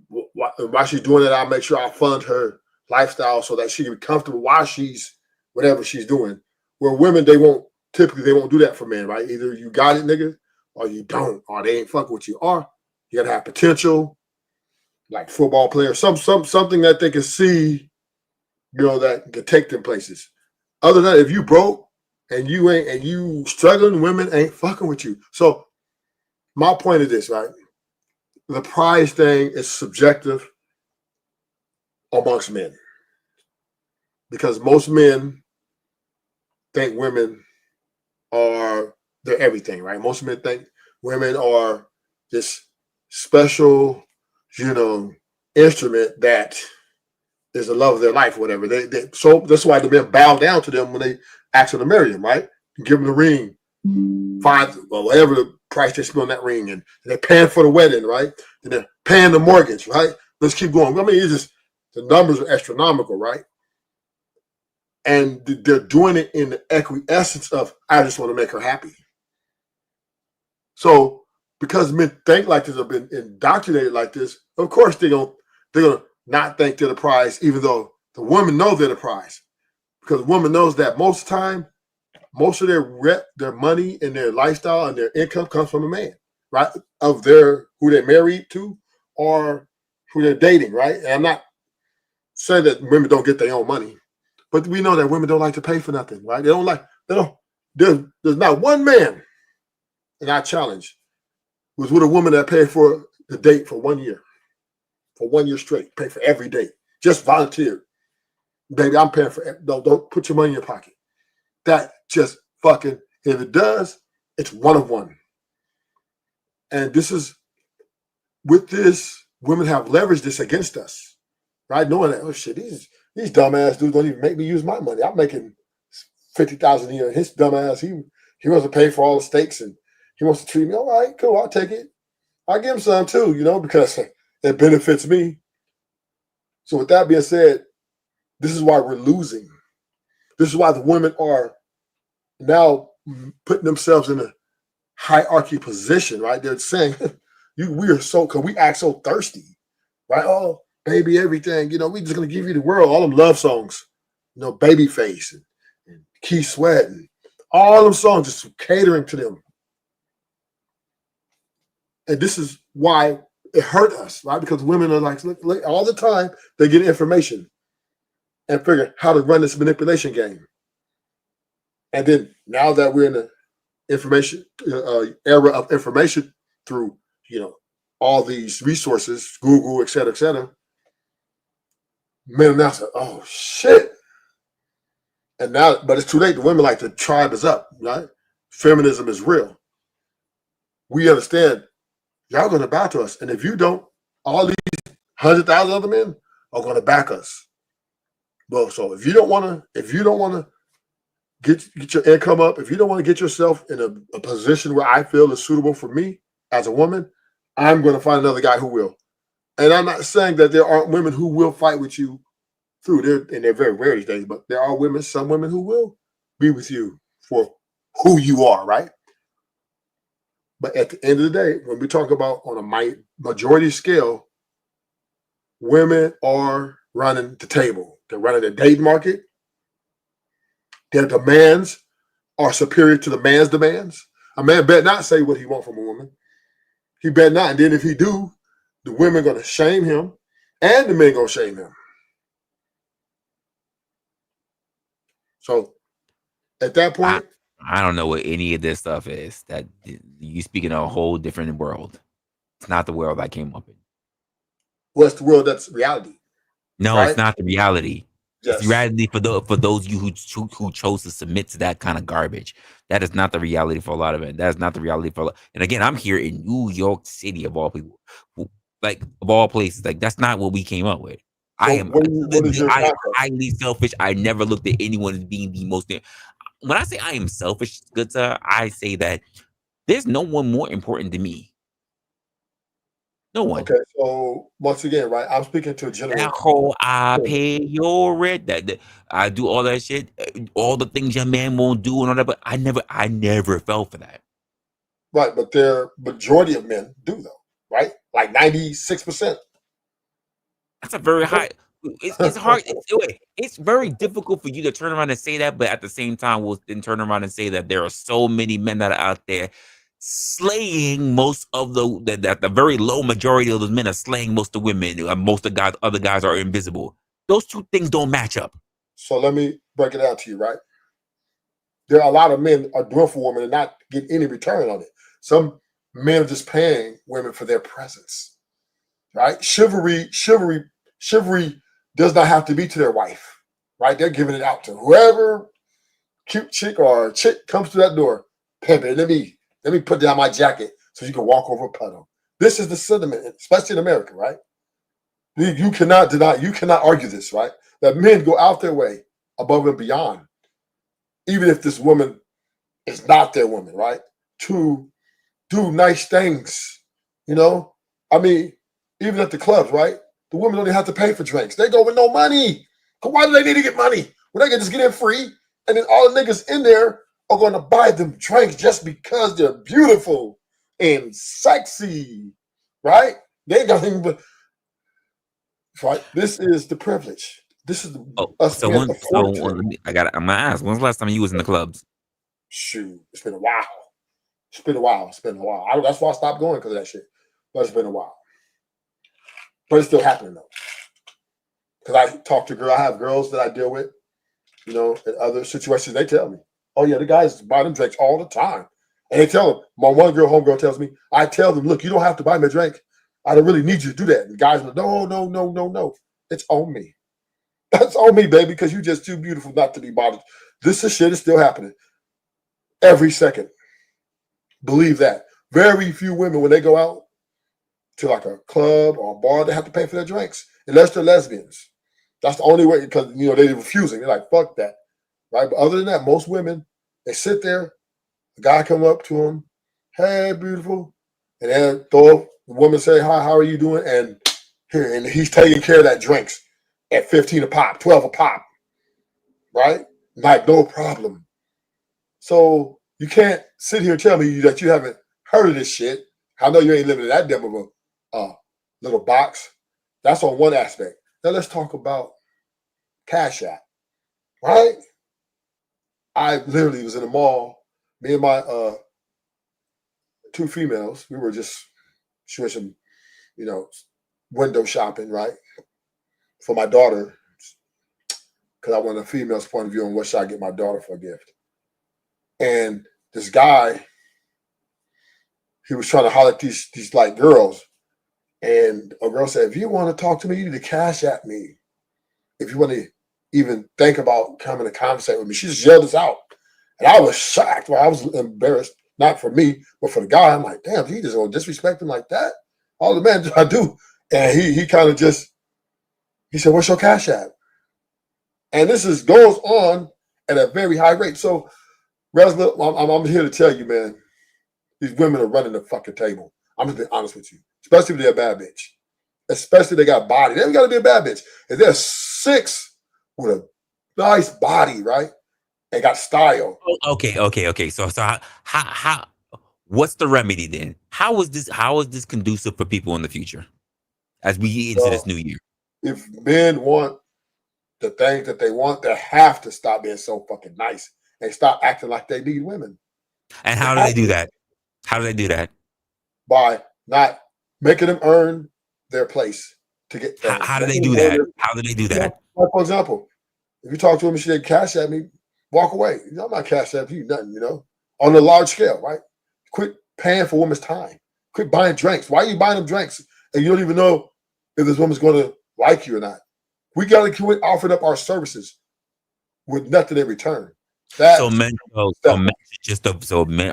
While she's doing it, I'll make sure I fund her lifestyle so that she can be comfortable while she's whatever she's doing. Where women, they won't do that for men, right? Either you got it, nigga, or you don't, or they ain't fucking with you. Or you gotta have potential. like football players, something that they can see, that can take them places. Other than that, if you broke and you struggling, women ain't fucking with you. So my point is this, right? The prize thing is subjective amongst men because most men think women are their everything, right? Most men think women are this special, instrument that is the love of their life, or whatever. So that's why the men bow down to them when they ask them to marry them, right? Give them the ring, $5 or whatever the price they spend on that ring, and they're paying for the wedding, right? And they're paying the mortgage, right? Let's keep going. I mean, it's just the numbers are astronomical, right? And they're doing it in the acquiescence of, I just want to make her happy. So because men think like this, have been indoctrinated like this, of course they're gonna not think they're the prize, even though the woman knows they're the prize. Because the woman knows that most of the time, most of their money and their lifestyle and their income comes from a man, right? Of who they're married to or who they're dating, right? And I'm not saying that women don't get their own money, but we know that women don't like to pay for nothing, right? There's not one man, and I challenge, was with a woman that paid for the date for 1 year. For 1 year straight, pay for every date. Just volunteer. Baby, I'm paying for it. No, don't put your money in your pocket. That just fucking, if it does, it's one of one. And with this, women have leveraged this against us, right? Knowing that, oh shit, these dumbass dudes don't even make me use my money. I'm making $50,000 a year. His dumbass, he wants to pay for all the steaks and he wants to treat me. All right, cool, I'll take it. I'll give him some too, because it benefits me. So with that being said, this is why we're losing. This is why the women are now putting themselves in a hierarchy position, right? They're saying, because we act so thirsty, right? Oh, baby, everything, we just gonna give you the world. All them love songs, Babyface and Keith Sweat and all them songs just catering to them. And this is why it hurt us, right? Because women are like, look, all the time they get information and figure how to run this manipulation game. And then now that we're in the information era of information through, all these resources, Google, et cetera, men now say, oh shit. And now, but it's too late. The women like the tribe is up, right? Feminism is real. We understand y'all going to bow to us. And if you don't, all these 100,000 other men are going to back us. Well, so if you don't want to get your income up, if you don't want to get yourself in a position where I feel is suitable for me as a woman, I'm going to find another guy who will. And I'm not saying that there aren't women who will fight with you and they're very rare these days, but there are some women who will be with you for who you are, right? But at the end of the day, when we talk about on a majority scale, women are running the table. They're running the date market. Their demands are superior to the man's demands. A man better not say what he wants from a woman. He better not. And then if he do, the women going to shame him and the men going to shame him. So at that point, I don't know what any of this stuff is. That you speak in a whole different world. It's not the world I came up in. What's the world that's reality? No, right? It's not the reality. Yes. It's reality for those of you who chose to submit to that kind of garbage. That is not the reality for a lot of it. That is not the reality for. And again, I'm here in New York City of all people, of all places. Like that's not what we came up with. So I am highly selfish. I never looked at anyone as being the most. When I say I am selfish, good sir, I say that there's no one more important than me. No one. Okay, so once again, right? I'm speaking to a general. That whole I pay your rent, that I do all that shit, all the things your man won't do and all that, but I never fell for that. Right, but the majority of men do though, right? Like 96%. That's a very high. It's hard. It's very difficult for you to turn around and say that, but at the same time, we'll then turn around and say that there are so many men that are out there slaying most of the very low majority of those men are slaying most of the women. Most of the guys, other guys are invisible. Those two things don't match up. So let me break it down to you, right? There are a lot of men are doing for women and not get any return on it. Some men are just paying women for their presence, right? Chivalry does not have to be to their wife, right? They're giving it out to whoever cute chick or chick comes to that door. Pimp it. Let me put down my jacket so you can walk over a puddle. This is the sentiment, especially in America, right? You cannot deny, you cannot argue this, right? That men go out their way above and beyond, even if this woman is not their woman, right? To do nice things, you know? I mean, even at the clubs, right? The women don't even have to pay for drinks. They go with no money. Why do they need to get money? When they can just get in free, and then all the niggas in there are going to buy them drinks just because they're beautiful and sexy, right? They ain't got anything right. This is the privilege. This is us being afforded to it. I'm gonna ask, when's the last time you was in the clubs? Shoot, it's been a while. It's been a while. That's why I stopped going because of that shit. But it's been a while. But it's still happening though. Because I talk to girls, I have girls that I deal with, you know, in other situations. They tell me, "Oh yeah, the guys buy them drinks all the time," and they tell them. My one girl, homegirl, tells me, I tell them, "Look, you don't have to buy me a drink. I don't really need you to do that." And the guys are like, no. It's on me. That's on me, baby, because you're just too beautiful not to be bothered. This shit is still happening every second. Believe that. Very few women, when they go out to like a club or a bar, they have to pay for their drinks, unless they're lesbians. That's the only way, because, you know, they're refusing. They're like, fuck that, right? But other than that, most women, they sit there, the guy come up to them, "Hey, beautiful," and then the woman say, "Hi, how are you doing?" And here, and he's taking care of that drinks at 15 a pop, 12 a pop, right? Like, no problem. So you can't sit here and tell me that you haven't heard of this shit. I know you ain't living in that dumb of a little box. That's on one aspect. Now let's talk about Cash App, right? I literally was in the mall. Me and my two females, we were just doing some, you know, window shopping, right? For my daughter, because I want a female's point of view on what should I get my daughter for a gift. And this guy, he was trying to holler at these like girls. And a girl said, "If you want to talk to me, you need to Cash App me. If you want to even think about coming to conversate with me." She just yelled this out. And I was shocked. Well, I was embarrassed, not for me, but for the guy. I'm like, damn, he just gonna disrespect him like that? All the man I do. And he kind of just, he said, "What's your Cash App?" And this goes on at a very high rate. So, Resla, I'm here to tell you, man, these women are running the fucking table. I'm just being honest with you. Especially if they're a bad bitch. Especially if they got body. They ain't got to be a bad bitch. If they're 6 with a nice body, right? And got style. Okay. So how what's the remedy then? How is this conducive for people in the future as we get into this new year? If men want the things that they want, they have to stop being so fucking nice and stop acting like they need women. And how do they do that? How do they do that? By not making them earn their place to get things. How do they do that? How do they do that? Like, for example, if you talk to them and she said, "Cash at me," walk away. You know, I'm not cash at you, nothing, you know, on a large scale, right? Quit paying for women's time. Quit buying drinks. Why are you buying them drinks and you don't even know if this woman's going to like you or not? We got to quit offering up our services with nothing in return. So men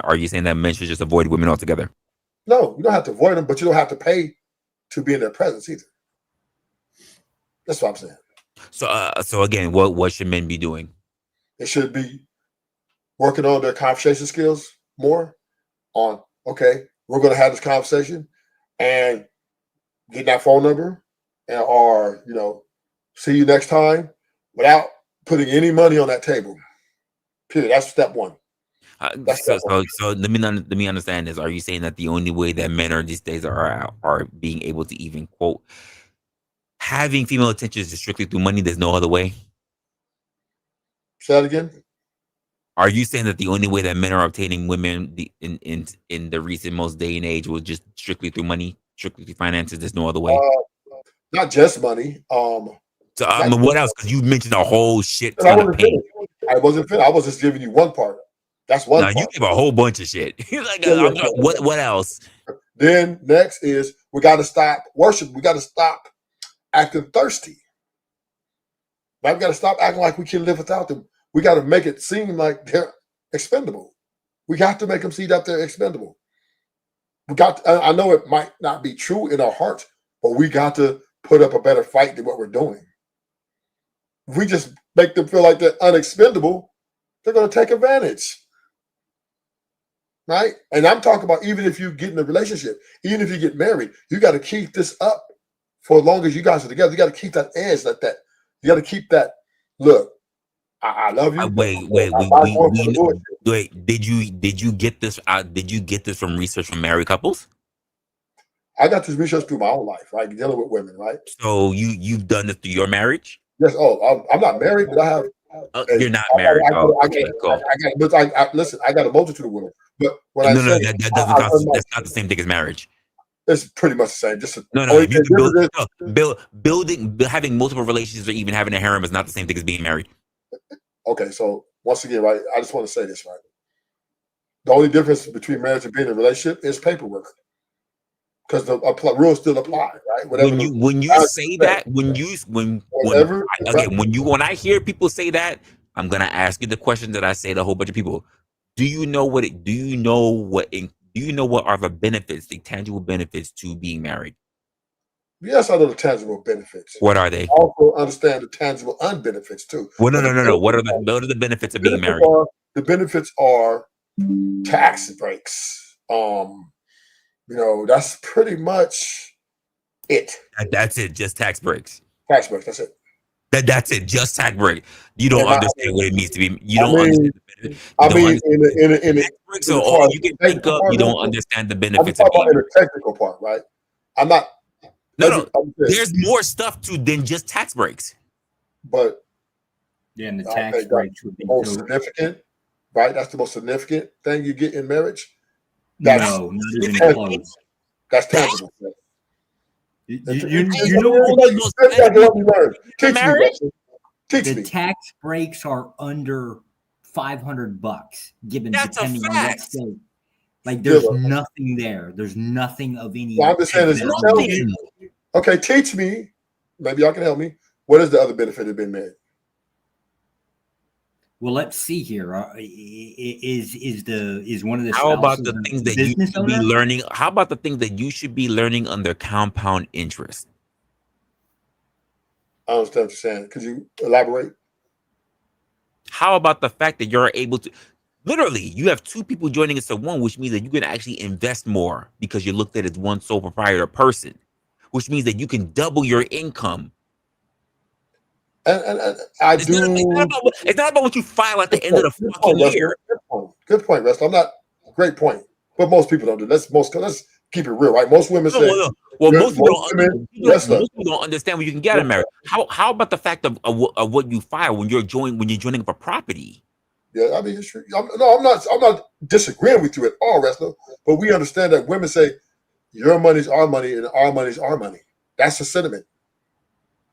are you saying that men should just avoid women altogether? No, you don't have to avoid them, but you don't have to pay to be in their presence either. That's what I'm saying. So again, what should men be doing? They should be working on their conversation skills more. On, okay, we're going to have this conversation and get that phone number, and or, you know, see you next time, without putting any money on that table. Period. That's step one. So let me understand this. Are you saying that the only way that men are these days are being able to even quote having female attention is strictly through money? There's no other way. Say that again. Are you saying that the only way that men are obtaining women in the recent most day and age was just strictly through money, strictly through finances? There's no other way. Not just money. So what else? Because you mentioned a whole shit ton of pain. I wasn't finished. I was just giving you one part. That's one part. You give a whole bunch of shit. Like, what else? Then next is we got to stop worship. We got to stop acting thirsty. Right? We got to stop acting like we can live without them. We got to make it seem like they're expendable. We got to make them see that they're expendable. I know it might not be true in our hearts, but we got to put up a better fight than what we're doing. If we just make them feel like they're unexpendable, they're going to take advantage. Right? And I'm talking about even if you get in a relationship, even if you get married, you got to keep this up for as long as you guys are together. You got to keep that edge like that. You got to keep that look. I love you. Wait. Did you get this? Did you get this from research from married couples? I got this research through my own life, right? Dealing with women, right? So you've done this through your marriage? Yes. Oh, I'm not married, but I have. You're not married. Okay, cool. Listen, I got a multitude of women. But when that doesn't constitute. That's not the same thing as marriage. It's pretty much the same. Just having multiple relationships or even having a harem is not the same thing as being married. Okay, so once again, right, I just want to say this, right? The only difference between marriage and being in a relationship is paperwork, because the rules still apply, right? When I hear people say that, I'm gonna ask you the question that I say to a whole bunch of people. Do you know what are the benefits, the tangible benefits to being married? Yes, I know the tangible benefits. What are they? I also understand the tangible unbenefits too. Well, no. What are the benefits of being married? The benefits are tax breaks. That's pretty much it. That's it. Just tax breaks. Tax breaks. That's it. That's it. Just tax break. You don't understand what it means to be. You don't understand. So all you can think of, you don't understand the benefits. I'm talking about in the technical part, right? I'm not. No. There's more stuff than just tax breaks. But and the tax breaks would be most significant, right? That's the most significant thing you get in marriage. No, not even close. That's tangible. You know what? Teach me. The tax breaks are under $500, given depending on what state. Like there's nothing there. There's nothing of any. Well, I'm just saying this. Okay, teach me. Maybe y'all can help me. What is the other benefit of being married? Well, let's see here. Is one of the how about the things that you should be learning? How about the things that you should be learning under compound interest? I understand what you're saying. Could you elaborate? How about the fact that you're able to literally you have two people joining as one, which means that you can actually invest more because you're looked at as one sole proprietor person, which means that you can double your income. And it's not about what you file at the end of the fucking year. Good point, Resla. I'm not. Great point. But most people don't do. Let's keep it real, right? Most women say. Well, most people don't understand what you can get in marriage. How about the fact of what you file when you're joining up a property? Yeah, I mean, it's true. I'm not disagreeing with you at all, Resla. But we understand that women say your money's our money and our money's our money. That's the sentiment.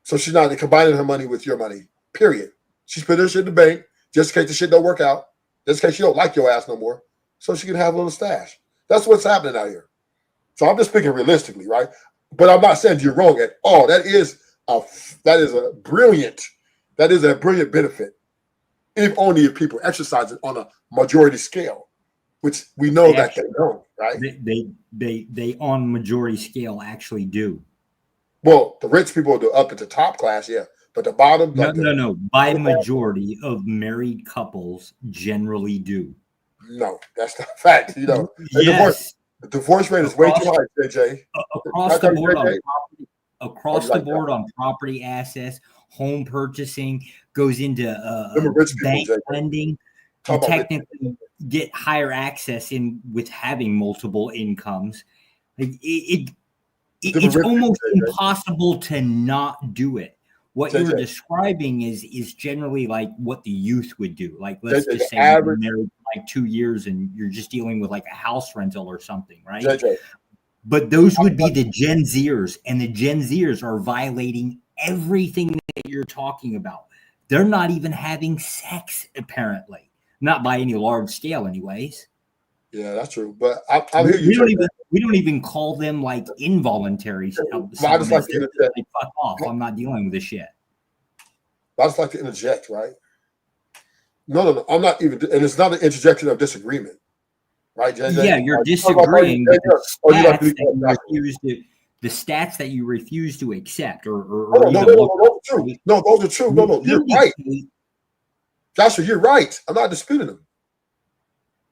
So she's not combining her money with your money, period. She's put her shit in the bank just in case the shit don't work out, just in case she don't like your ass no more, so she can have a little stash. That's what's happening out here. So I'm just speaking realistically, right? But I'm not saying you're wrong at all. That is a brilliant benefit, if only if people exercise it on a majority scale, which we know that they don't, right? They on majority scale actually do. Well, the rich people do up at the top class, yeah. But the bottom... No. By majority of married couples generally do. No, that's not a fact. Yes. The divorce rate is way too high, JJ. Across the board on property assets, home purchasing, goes into bank lending. You technically get higher access with having multiple incomes. It's almost impossible to not do it. What JJ. you're describing is generally like what the youth would do. Like, let's JJ, just say average, you've been married for like 2 years and you're just dealing with like a house rental or something, right? JJ. But those would be the Gen Zers, and the Gen Zers are violating everything that you're talking about. They're not even having sex, apparently, not by any large scale, anyways. Yeah, that's true. But I hear you. We don't even call them like involuntary. I just like to interject. Like, fuck off! I'm not dealing with this shit. I just like to interject, right? No. I'm not even, and it's not an interjection of disagreement, right, JJ? Yeah, you're disagreeing with the stats that you refuse to accept, or no, those are true. No, those are true. No, you're right. Joshua, you're right. I'm not disputing them.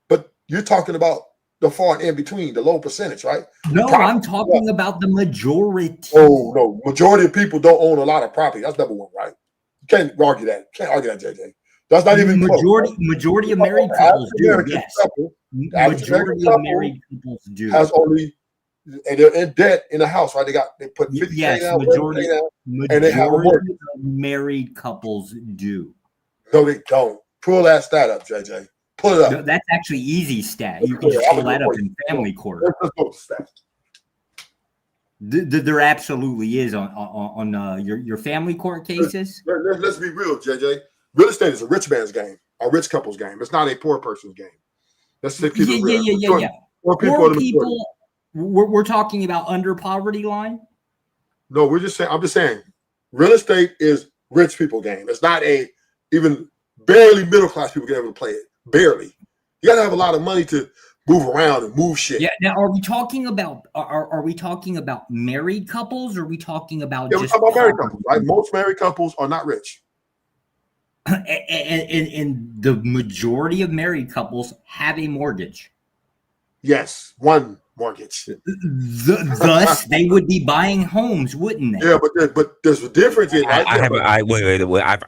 But you're talking about the far and in between, the low percentage, right? No, I'm talking about the majority. Oh, no. Majority of people don't own a lot of property. That's number one, right? You can't argue that. Can't argue that, JJ. That's not even majority. Close. Majority of married couples do. Yes. Majority of married couples do. Has only, and they're in debt in the house, right? They put 50K down, majority and they have a mortgage. Of married couples do. No, they don't. Pull that stat up, JJ. Pull it up. No, that's actually easy stat. You can just pull that up in family court. Let's go to stat. There absolutely is on your family court cases. Let's be real, JJ. Real estate is a rich man's game, a rich couple's game. It's not a poor person's game. Let's keep it real. Yeah. Poor people. We're talking about under poverty line. No, we're just saying. I'm just saying, real estate is rich people game. It's not even barely middle class people can ever play it. Barely. You got to have a lot of money to move around and move shit. Yeah. Now, are we talking about married couples, or are we talking about just we're talking about married couples, right? Most married couples are not rich. And the majority of married couples have a mortgage. Yes, one mortgage. Thus, they would be buying homes, wouldn't they? Yeah, but there's a difference in. Wait.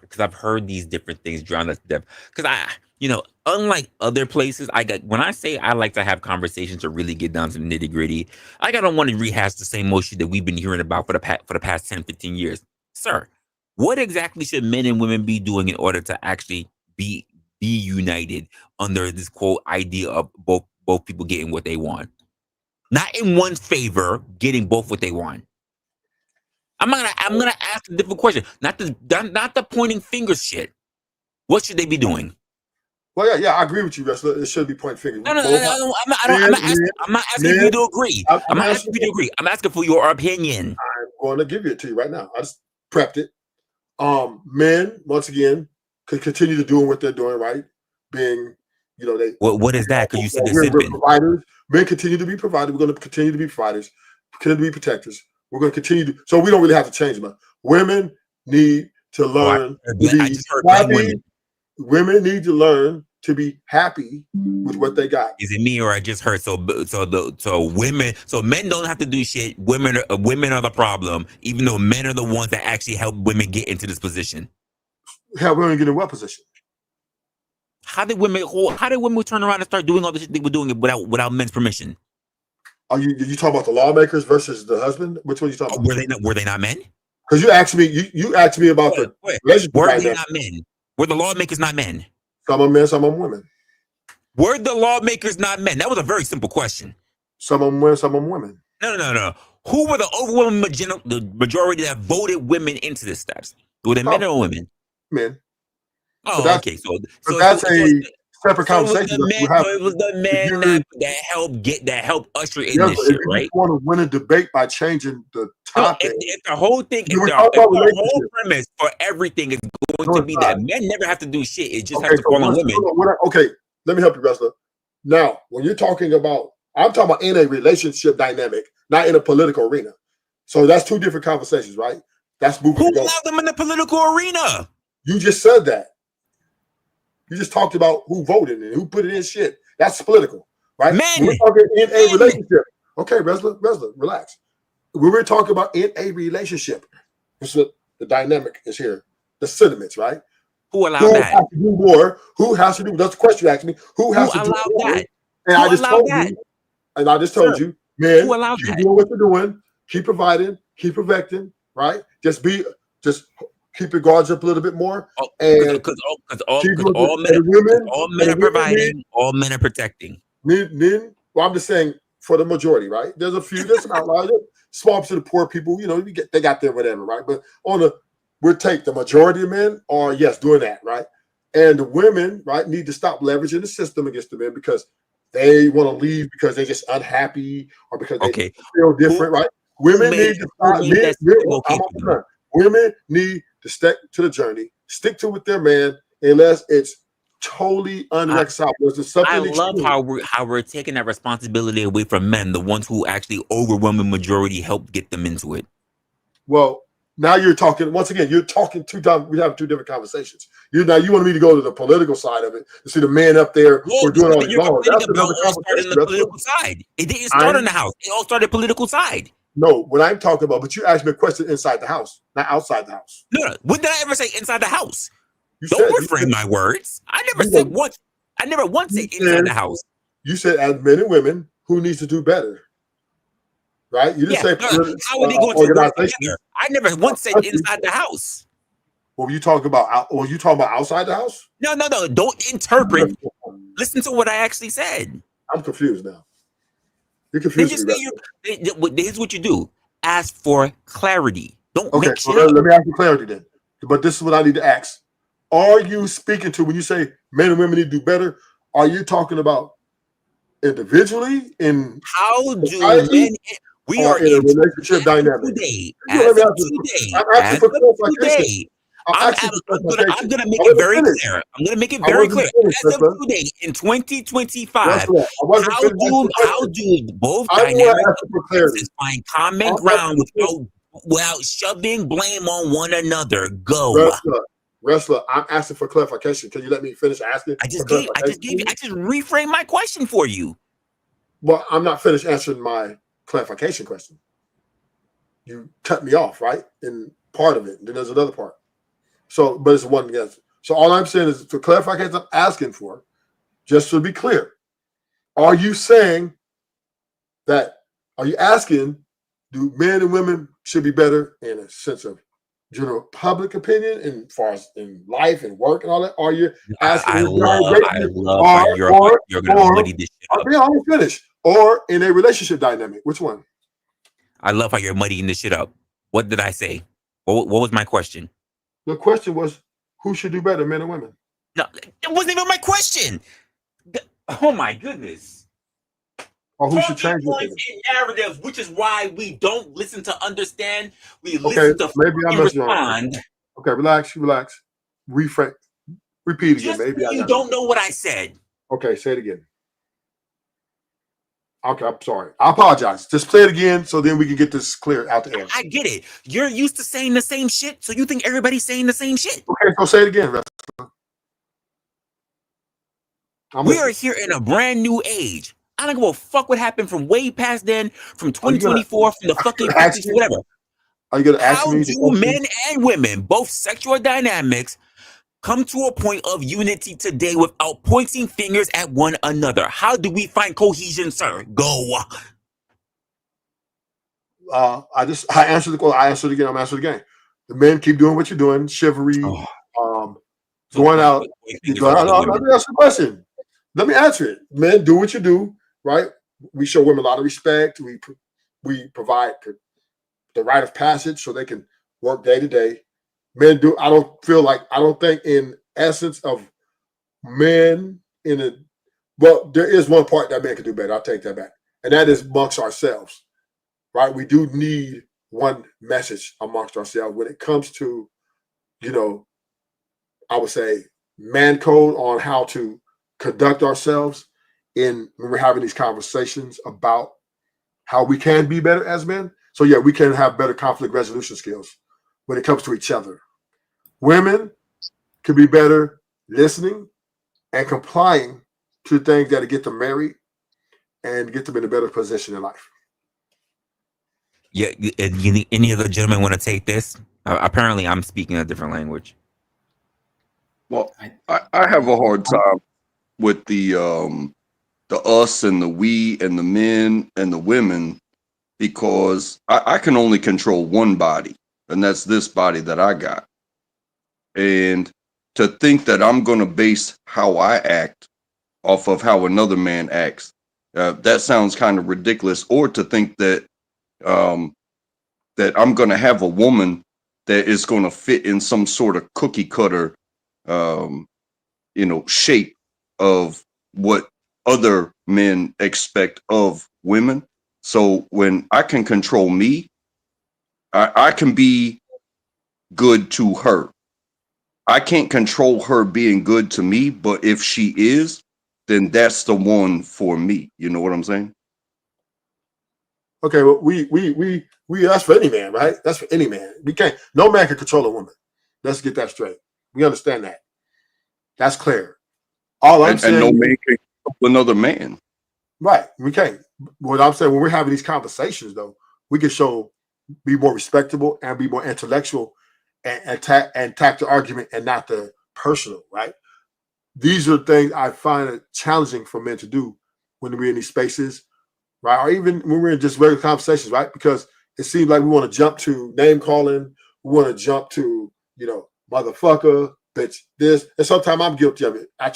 Because I've heard these different things drawn up to death. Because unlike other places, when I say I like to have conversations to really get down to the nitty gritty, I don't want to rehash the same motion that we've been hearing about for the past 10, 15 years, sir. What exactly should men and women be doing in order to actually be united under this quote idea of both people getting what they want? Not in one's favor, getting both what they want. I'm gonna ask a different question. Not the pointing finger shit. What should they be doing? Well, yeah, I agree with you, Resla. It should be pointing fingers. No. I'm not asking you to agree. I'm not asking you to agree. I'm asking for your opinion. I'm going to give it to you right now. I just prepped it. Men, once again, could continue to doing what they're doing, right? Being, they. What is that? Because you said they're we're providers. Men continue to be providers. We're going to continue to be providers. Continue to be protectors. We're going to continue to. So we don't really have to change them. Women need to learn to be happy. Women need to learn to be happy with what they got. Is it me or I just heard? So men don't have to do shit. Women are the problem, even though men are the ones that actually help women get into this position. Help women get in what position? How did women turn around and start doing all the shit they were doing it without men's permission? Are you talking about the lawmakers versus the husband? Which one are you talking about? Were they not men? Because you asked me about the relationship. Were they not men? Were the lawmakers not men? Some are men, some are women. Were the lawmakers not men? That was a very simple question. Some of them men, some of them women. No. Who were the overwhelming majority that voted women into this steps? Were they men or women? Men. Oh, okay. So that's a separate conversation. It was the men that helped usher in this shit, right? You want to win a debate by changing the topic. No, if the whole thing, if the whole premise for everything is going to be that men never have to do shit, it just has to fall on women. Okay, let me help you, Resla. Now, when you're talking about, I'm talking about in a relationship dynamic, not in a political arena. So that's two different conversations, right? That's moving. Who allowed them in the political arena? You just said that. You just talked about who voted and who put it in shit. That's political, right? Men. We're talking in a relationship. Okay, Resla, relax. We were talking about in a relationship. So the dynamic is here. The sentiments, right? Who allowed that? Has to do more? Who has to do? That's the question you asked me. Who has to do more? That? And I just told you, man, who allowed keep that? doing what you're doing. Keep providing. Keep perfecting. Right? Just keep your guards up a little bit more. Because all men are providing, all men are protecting. Men, well, I'm just saying for the majority, right? There's some outliers, small percent of poor people, they got their whatever, right? But the majority of men are, yes, doing that, right? And the women, right, need to stop leveraging the system against the men because they want to leave because they're just unhappy or because they feel different, right? Women need to stop. Women need to stick to the journey, stick to with their man, unless it's totally unreconcilable. I love how we're taking that responsibility away from men, the ones who actually overwhelming majority help get them into it. Well, now you're talking once again. You're talking two times. We have two different conversations. You want me to go to the political side of it to see the men up there who are doing all these laws. That's another conversation. The political side. It didn't start in the house. It all started political side. No, what I'm talking about. But you asked me a question inside the house, not outside the house. No. When did I ever say inside the house? Don't reframe my words. I never said once. I never once said inside the house. You said as men and women who needs to do better. Right? You didn't say how are they going to work together? I never once said inside the house. What were you talking about? Were you talking about outside the house? No. Don't interpret. Listen to what I actually said. I'm confused now. You're confused. Here's what you do. Ask for clarity. Don't make shit up. Let me ask you clarity then. But this is what I need to ask. Are you speaking to, when you say men and women need to do better, are you talking about individually in how do men we are in a relationship dynamic today? I'm gonna make it very clear. I'm gonna make it very clear. As of today, in 2025, how do both dynamics find common ground without shoving blame on one another? Go. Resla, I'm asking for clarification. Can you let me finish asking? I just reframed my question for you. Well, I'm not finished answering my clarification question. You cut me off, right? In part of it. And then there's another part. So, but it's one answer. So all I'm saying is for clarification I'm asking for, just to be clear, are you asking, do men and women should be better in a sense of general public opinion and as far as in life and work and all that? Are you asking? I love how you're going to muddy this shit up. I almost finished. Or in a relationship dynamic. Which one? I love how you're muddying this shit up. What did I say? What was my question? The question was, who should do better, men and women? No, it wasn't even my question. Oh my goodness. Or who should change points and narratives, which is why we don't listen to understand. We listen to respond. Okay, relax. Repeat again. Just maybe you don't know what I said. Okay, say it again. Okay, I'm sorry. I apologize. Just play it again so then we can get this clear out the air. I get it. You're used to saying the same shit, so you think everybody's saying the same shit. Okay, so say it again. We are here in a brand new age. I don't give a fuck what happened from way past then, from 2024, from the fucking 50s, whatever. Are you going to ask me? How do men and women, both sexual dynamics, come to a point of unity today without pointing fingers at one another? How do we find cohesion, sir? Go. I answered the question. I answered it again. I'm answering it again. The men keep doing what you're doing, chivalry, going out. Let me ask the question. Let me answer it. Men, do what you do, right? We show women a lot of respect. We provide the rite of passage so they can work day to day. Men do. I don't think in essence of men there is one part that men can do better. I'll take that back. And that is amongst ourselves, right? We do need one message amongst ourselves when it comes to, I would say man code on how to conduct ourselves when we're having these conversations about how we can be better as men. So yeah, we can have better conflict resolution skills when it comes to each other. Women can be better listening and complying to things that get them married and get them in a better position in life. Yeah, any other gentlemen want to take this? Apparently, I'm speaking a different language. Well, I have a hard time with the us and the we and the men and the women because I can only control one body, and that's this body that I got. And to think that I'm going to base how I act off of how another man acts, that sounds kind of ridiculous. Or to think that that I'm going to have a woman that is going to fit in some sort of cookie cutter, shape of what other men expect of women. So when I can control me, I can be good to her. I can't control her being good to me, but if she is, then that's the one for me. You know what I'm saying? Okay, well, we that's for any man, right? That's for any man. We can't. No man can control a woman. Let's get that straight. We understand that. That's clear. All I'm saying, and no man can control another man. Right? We can't. What I'm saying, when we're having these conversations, though, we can be more respectable and be more intellectual and attack the argument and not the personal, right? These are things I find it challenging for men to do when we're in these spaces, right? Or even when we're in just regular conversations, right? Because it seems like we want to jump to name calling, we want to jump to, motherfucker, bitch, this. And sometimes I'm guilty of it. I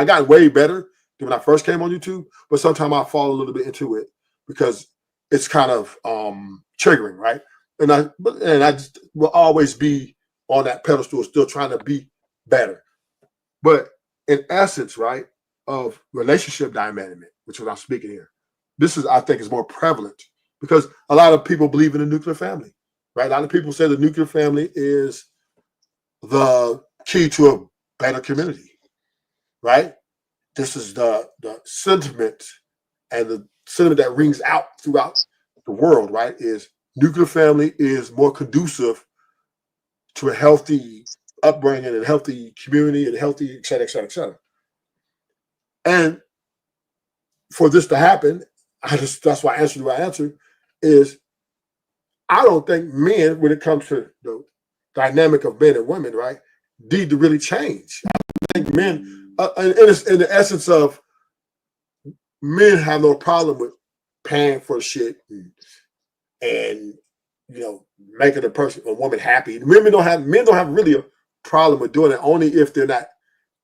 got way better than when I first came on YouTube, but sometimes I fall a little bit into it because it's kind of triggering, right? And I just will always be on that pedestal, still trying to be better. But in essence, right, of relationship dynamic, which is what I'm speaking here, this is, I think, is more prevalent because a lot of people believe in the nuclear family, right? A lot of people say the nuclear family is the key to a better community, right? This is the sentiment, and the sentiment that rings out throughout the world, right? Is nuclear family is more conducive to a healthy upbringing and healthy community and healthy, et cetera, et cetera, et cetera. And for this to happen, that's why I answered what I answered, is I don't think men, when it comes to the dynamic of men and women, right, need to really change. I think men, in the essence of men have no problem with paying for shit and making a woman happy. Men don't have really a problem with doing it, only if they're not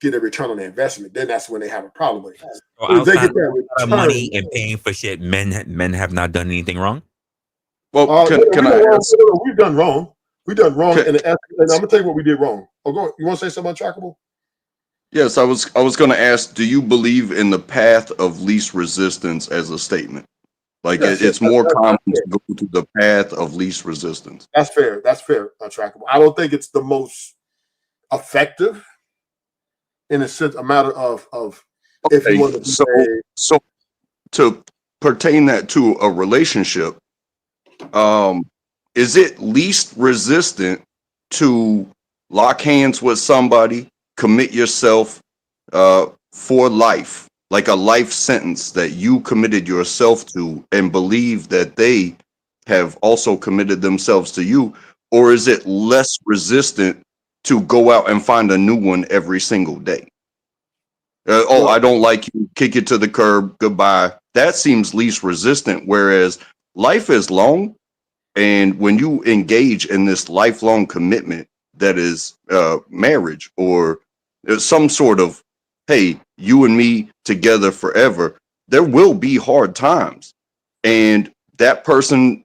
getting a return on their investment. Then that's when they have a problem with it. So But if they outside get that of return, money and paying for shit, men have not done anything wrong. Well, can I ask? We've done wrong. We've done wrong, and I'm gonna tell you what we did wrong. Oh, go on. You want to say something untrackable? Yes, I was going to ask. Do you believe in the path of least resistance as a statement? Like Yes, it's more common to go to the path of least resistance. That's fair. That's fair. Untrackable. I don't think it's the most effective in a sense, a matter of if you want to so to pertain that to a relationship, is it least resistant to lock hands with somebody, commit yourself for life, like a life sentence that you committed yourself to and believe that they have also committed themselves to you? Or is it less resistant to go out and find a new one every single day? I don't like you, kick it to the curb, goodbye. That seems least resistant, whereas life is long. And when you engage in this lifelong commitment that is marriage or some sort of, hey, you and me together forever, there will be hard times. And that person,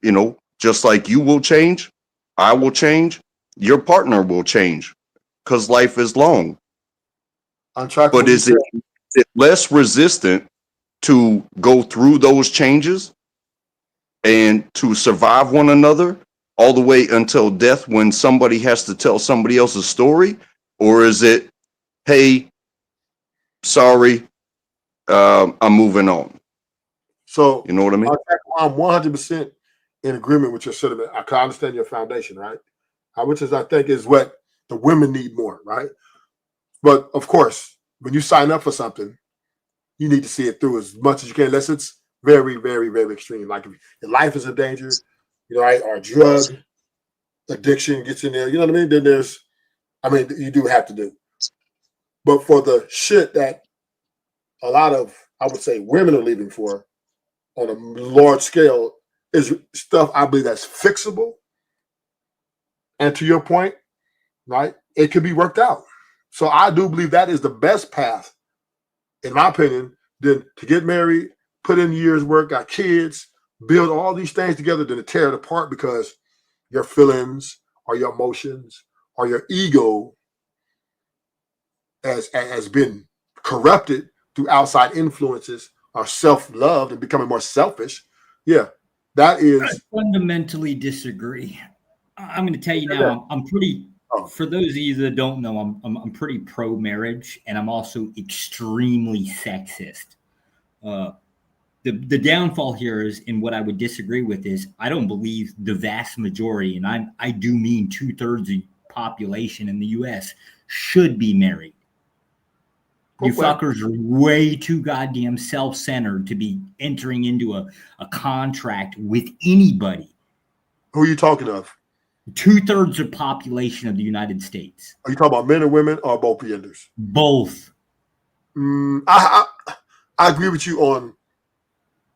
just like you will change, I will change, your partner will change because life is long. But is it less resistant to go through those changes and to survive one another all the way until death when somebody has to tell somebody else's story? Or is it, hey, sorry, I'm moving on? So, you know what I mean? I'm 100% in agreement with your sentiment. I can understand your foundation, right? Which is, I think, is what the women need more, right? But of course, when you sign up for something, you need to see it through as much as you can, unless it's very, very, very extreme. Like if your life is in danger, right? Or drug addiction gets in there, you know what I mean? Then you do have to do. But for the shit that a lot of, I would say, women are leaving for on a large scale is stuff I believe that's fixable. And to your point, right? It could be worked out. So I do believe that is the best path, in my opinion, than to get married, put in years work, got kids, build all these things together, than to tear it apart because your feelings or your emotions or your ego has been corrupted through outside influences or self-love and becoming more selfish. Yeah, that I is. fundamentally disagree. I'm going to tell you now. I'm pretty. For those of you that don't know, I'm pretty pro marriage, and I'm also extremely sexist. The downfall here is, and what I would disagree with is, I don't believe the vast majority, and I do mean 2/3 of the population in the U.S. should be married. You fuckers are way too goddamn self-centered to be entering into a contract with anybody. Who are you talking of? 2/3 of the population of the United States. Are you talking about men or women or both genders? Both. I agree with you on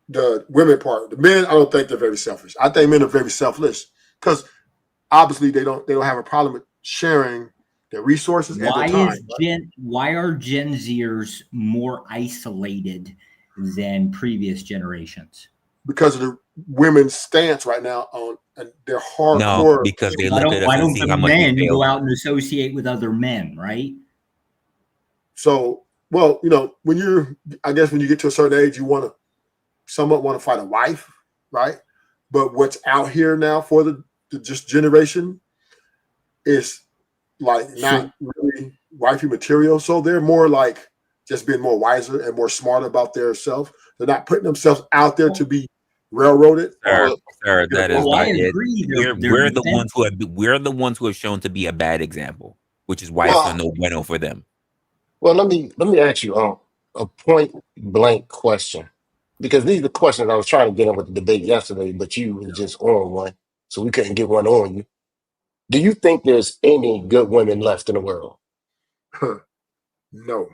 the women part. The men, I don't think they're very selfish. I think men are very selfless because obviously they don't have a problem with sharing their resources and their time. Why are Gen Zers more isolated than previous generations? Because of the women's stance right now on their hardcore. No, because they look at us and see how much we fail. Go out and associate with other men, right? So, well, when you get to a certain age, you somewhat want to find a wife, right? But what's out here now for the just generation is like not really wifey material. So they're more like just being more wiser and more smart about their self. They're not putting themselves out there to be railroaded. Sir, that is not it. We're the ones who have shown to be a bad example, which is why it's no bueno for them. Well, let me ask you a point blank question, because these are the questions I was trying to get in with the debate yesterday, but you were just on one, so we couldn't get one on you. Do you think there's any good women left in the world? No.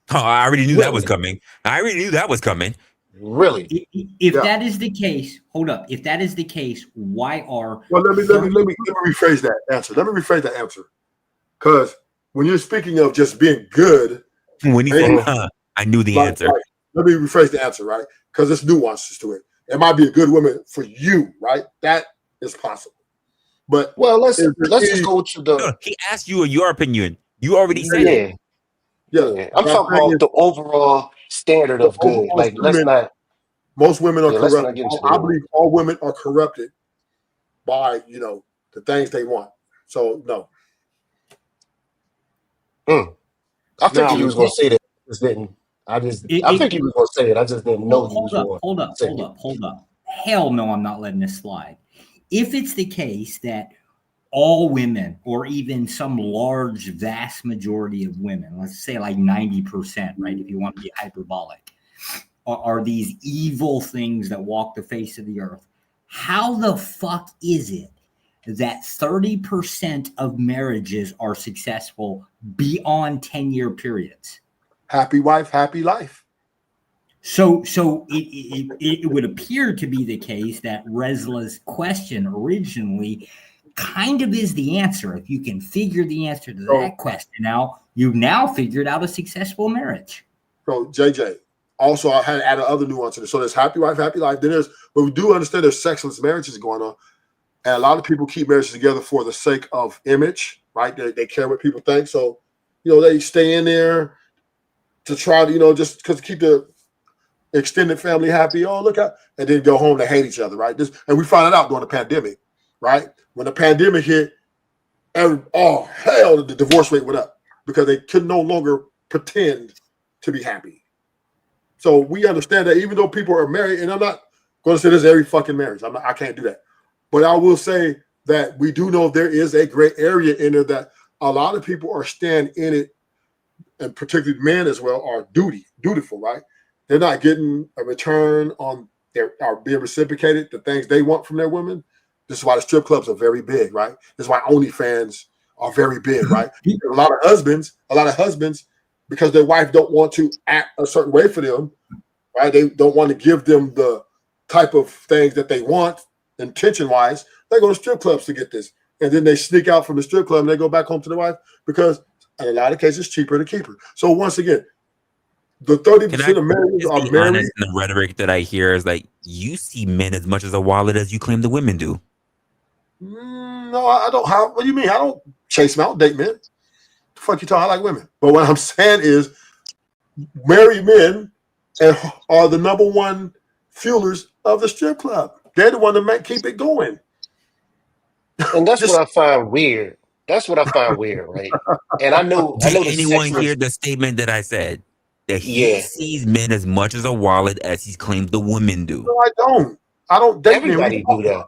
Oh, I already knew that was coming. Really? If that is the case, hold up. If that is the case, why are? Well, let me rephrase that answer. Because when you're speaking of just being good, when he said, I knew the answer. Let me rephrase the answer, right? Because there's nuances to it. It might be a good woman for you, right? That is possible. But let's just go to he asked you your opinion. You already said it. Yeah. I'm talking about the overall standard of good. Like, most women are corrupt. I believe all women are corrupted by the things they want. So no. I think he was going to say that. I think he was going to say it. I just didn't know. Hold up. Hell no, I'm not letting this slide. If it's the case that all women, or even some large, vast majority of women, let's say like 90%, right? If you want to be hyperbolic, are these evil things that walk the face of the earth. How the fuck is it that 30% of marriages are successful beyond 10-year periods? Happy wife, happy life. So it would appear to be the case that Resla's question originally kind of is the answer. If you can figure the answer to that question out, you've now figured out a successful marriage. So JJ, also I had to add another nuance to this. So there's happy wife, happy life. Then but we do understand there's sexless marriages going on. And a lot of people keep marriages together for the sake of image, right? They care what people think. So, they stay in there to try to, just because keep the extended family happy. Oh, look out. And then go home to hate each other, right? And we found it out during the pandemic, right? When the pandemic hit, the divorce rate went up because they could no longer pretend to be happy. So we understand that even though people are married, and I'm not going to say this every fucking marriage. I can't do that. But I will say that we do know there is a gray area in there that a lot of people are staying in it, and particularly men as well, are dutiful, right? They're not getting a return on are being reciprocated the things they want from their women. This is why the strip clubs are very big, right? This is why OnlyFans are very big, right? A lot of husbands, because their wife don't want to act a certain way for them, right? They don't want to give them the type of things that they want, intention-wise. They go to strip clubs to get this. and then they sneak out from the strip club and they go back home to their wife because in a lot of cases it's cheaper to keep her. So once again, the 30% of marriages are married. Honest, the rhetoric that I hear is like, you see men as much as a wallet as you claim the women do. No, I don't. What do you mean? I don't chase men. I don't date men. The fuck you talking? I like women. But what I'm saying is, married men are the number one fuelers of the strip club. They're the one that keep it going. And that's what I find weird. That's what I find weird, right? And I know Did the anyone sexual. hear the statement that I said? That he Yeah, sees men as much as a wallet as he claims the women do. No, I don't. I don't date men. everybody do that.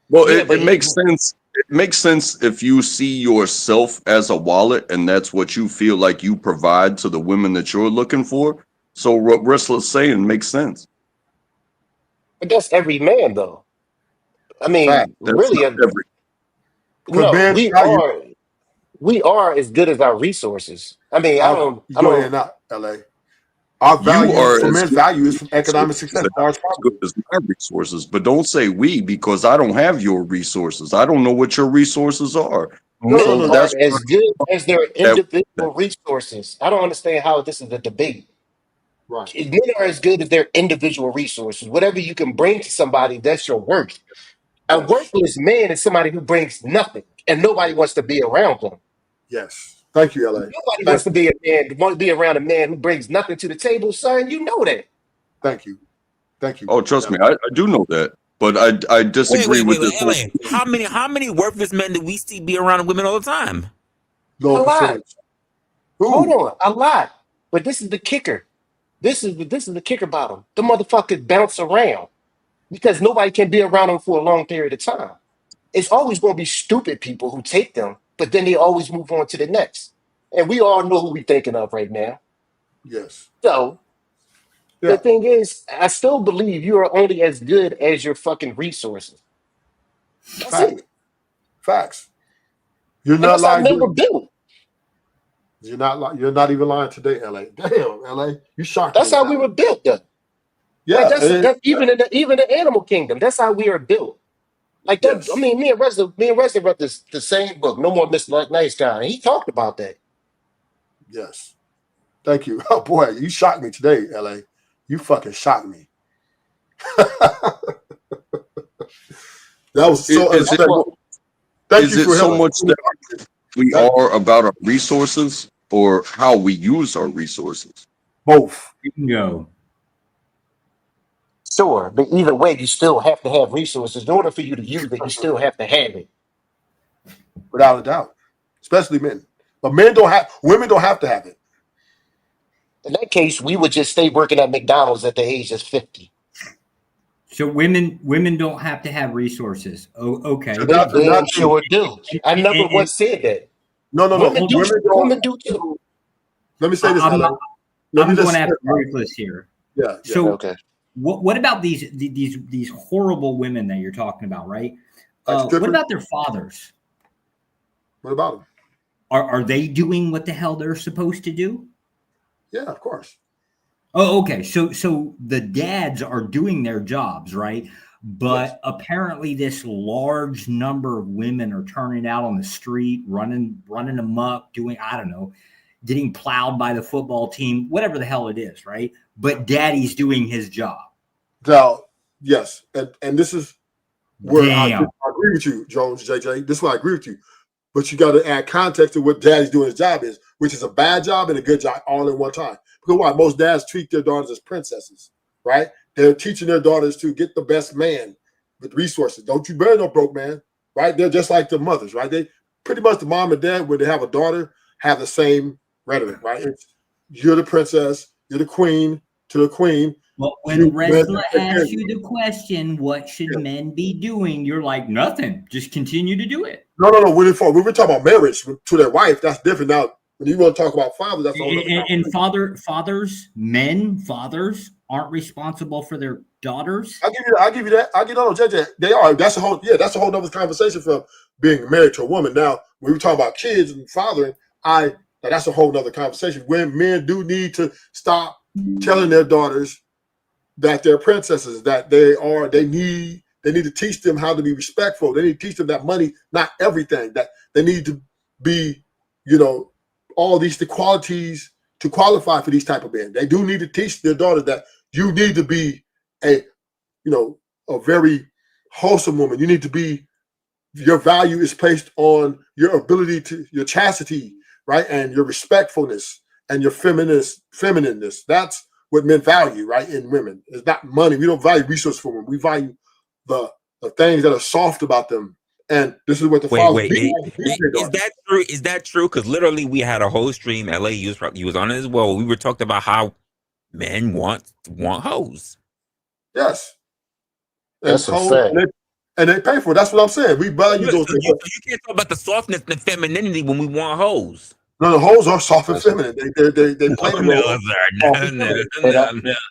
Well, Yeah, but it makes sense. It makes sense if you see yourself as a wallet and that's what you feel like you provide to the women that you're looking for. So what Resla's saying makes sense. But that's every man, though. I Fact. mean, That's really, not every. no, men value. we are as good as our resources. I mean, I You don't. go in and out, LA. Our You value are for as men's good value is as from your economic resources success. and I'm as good as my resources, but don't say we because I don't have your resources. I don't know what your resources are. Men So are that's as good as their that. individual resources. I don't understand how this is a debate. Right. Men are as good as their individual resources. Whatever you can bring to somebody, that's your worth. A Yes. worthless man is somebody who brings nothing, and nobody wants to be around them. Yes. Thank you, LA. Nobody wants to be a man, want to be around a man who brings nothing to the table, son. You know that. Thank you. Thank you. Oh, trust me, I do know that, but I disagree with this. LA. How many worthless men do we see be around women all the time? Low A lot. percentage. Hold Who? on, a lot. But this is the kicker. This is the kicker bottom. The motherfuckers bounce around because nobody can be around them for a long period of time. It's always going to be stupid people who take them, but then they always move on to the next. And we all know who we're thinking of right now. Yes. So the Yeah. thing is, I still believe you are only as good as your fucking resources. That's Facts. it. Facts. You're And not that's how lying. men were built. You're not even lying today, LA. Damn, LA. You shocked me That's with how that we one. were built, though. Yeah. Like that's even in the animal kingdom. That's how we are built. Like that. I Yes. mean, me and Wesley read the same book, No More Mr. Nice Guy. And he talked about that. Yes. Thank you. Oh boy, you shocked me today, LA. You fucking shocked me. That was so unexpected. Thank Is you it for so helping. much that we are about our resources or how we use our resources? Both. Bingo. Sure, but either way, you still have to have resources. In order for you to use it, you still have to have it. Without a doubt. Especially men. But women don't have to have it. In that case, we would just stay working at McDonald's at the age of 50. So women don't have to have resources. Oh, okay. To They not, to damn not think. sure do. I never And once said that. No. Women do. Women don't. Women do too. Let me say this, I'm LA. Let me going just. to have to ruthless here. Yeah. So Okay. what about these horrible women that you're talking about, right? What about their fathers? What about them? Are they doing what the hell they're supposed to do? Yeah, of course. Oh, okay. So the dads are doing their jobs, right? But Yes. apparently this large number of women are turning out on the street, running amok, doing, I don't know, getting plowed by the football team, whatever the hell it is, right? But daddy's doing his job. Now, yes. And this is where I Damn. agree with you, Jones, JJ. This is where I agree with you. But you got to add context to what daddy's doing his job is, which is a bad job and a good job all in one time. Because why? Most dads treat their daughters as princesses, right? They're teaching their daughters to get the best man with resources. Don't you marry no broke man, right? They're just like their mothers, right? They pretty much, the mom and dad, when they have a daughter, have the same rhetoric, right? You're the princess, you're the queen to the queen. Well, when Resla asks you the question, what should men be doing? You're like, nothing. Just continue to do it. No. When we're talking about marriage to their wife, that's different. Now, when you want to talk about fathers, that's all. And fathers aren't responsible for their daughters. I'll give you that. I get on JJ. They are. That's a whole other conversation from being married to a woman. Now, when we talk about kids and fathering, that's a whole other conversation. When men do need to stop telling their daughters that they're princesses, that they need They need to teach them how to be respectful. They need to teach them that money, not everything. That they need to be, all these the qualities to qualify for these type of men. They do need to teach their daughter that you need to be a very wholesome woman. You need to be, your value is placed on your ability to, your chastity, right? And your respectfulness and your feminineness. That's what men value, right? In women. It's not money. We don't value resources for women. We value the things that are soft about them. And this is what the wait. Is that true? Is that true? Because literally we had a whole stream. LA, you was on it as well. We were talking about how men want hoes. Yes. That's a fact. And they pay for it. That's what I'm saying. We value those things. You can't talk about the softness and the femininity when we want hoes. No, the hoes are soft and feminine. They play the role.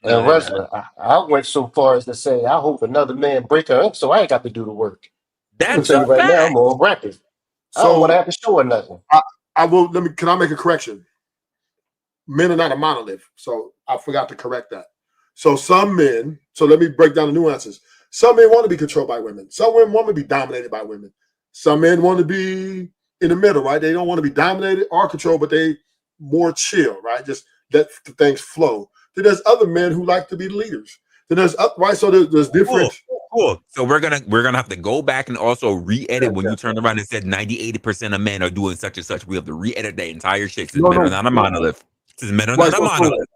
And Resla, I went so far as to say, I hope another man break her up so I ain't got to do the work. I'm That's a right fact. now, I'm on record. I don't want to have to show her nothing. Can I make a correction? Men are not a monolith. So I forgot to correct that. So some men, let me break down the nuances. Some men want to be controlled by women. Some women want to be dominated by women. Some men want to be in the middle, right? They don't want to be dominated or controlled, but they more chill, right? Just let the things flow. Then there's other men who like to be leaders. Then there's right. So there's different. Cool. So we're gonna have to go back and also re-edit when you turned around and said 90-80% of men are doing such and such. We have to re-edit that entire shit. Men are not a monolith. Men are not a monolith.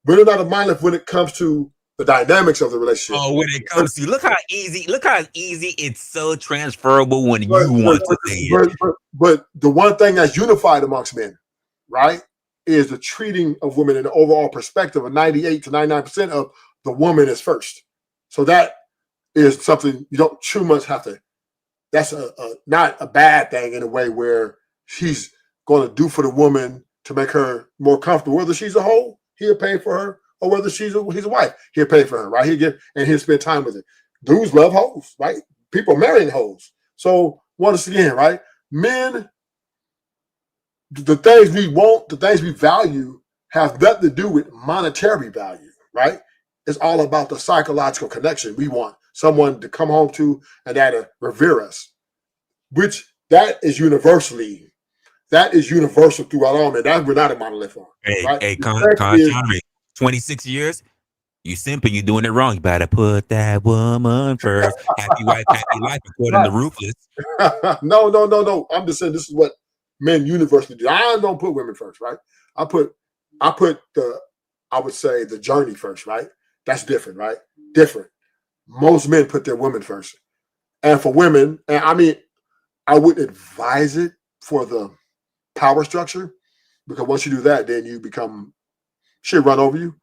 We're not a monolith when it comes to the dynamics of the relationship. Oh, when it comes to look how easy it's so transferable when you want to say it. But the one thing that's unified amongst men, right, is the treating of women in the overall perspective of 98 to 99% of the woman is first. So that is something you don't too much have to. That's not a bad thing in a way where he's going to do for the woman to make her more comfortable. Whether she's a hoe, he'll pay for her, or whether he's a wife, he'll pay for her, right? He'll spend time with her. Dudes love hoes, right? People marrying hoes. So once again, right? Men, the things we want, the things we value have nothing to do with monetary value, right? It's all about the psychological connection. We want someone to come home to and that revere us, which that is universal throughout all men. That we're not a monolith on. Hey, Conjure, 26 years, you simping, you doing it wrong. You better put that woman first. Happy wife, happy life, according to Ruthless. No. I'm just saying this is what men universally do. I don't put women first, right? I put I would say the journey first, right? That's different, right? Different. Most men put their women first. And for women, and I mean, I wouldn't advise it for the power structure, because once you do that, then you become, she'll run over you.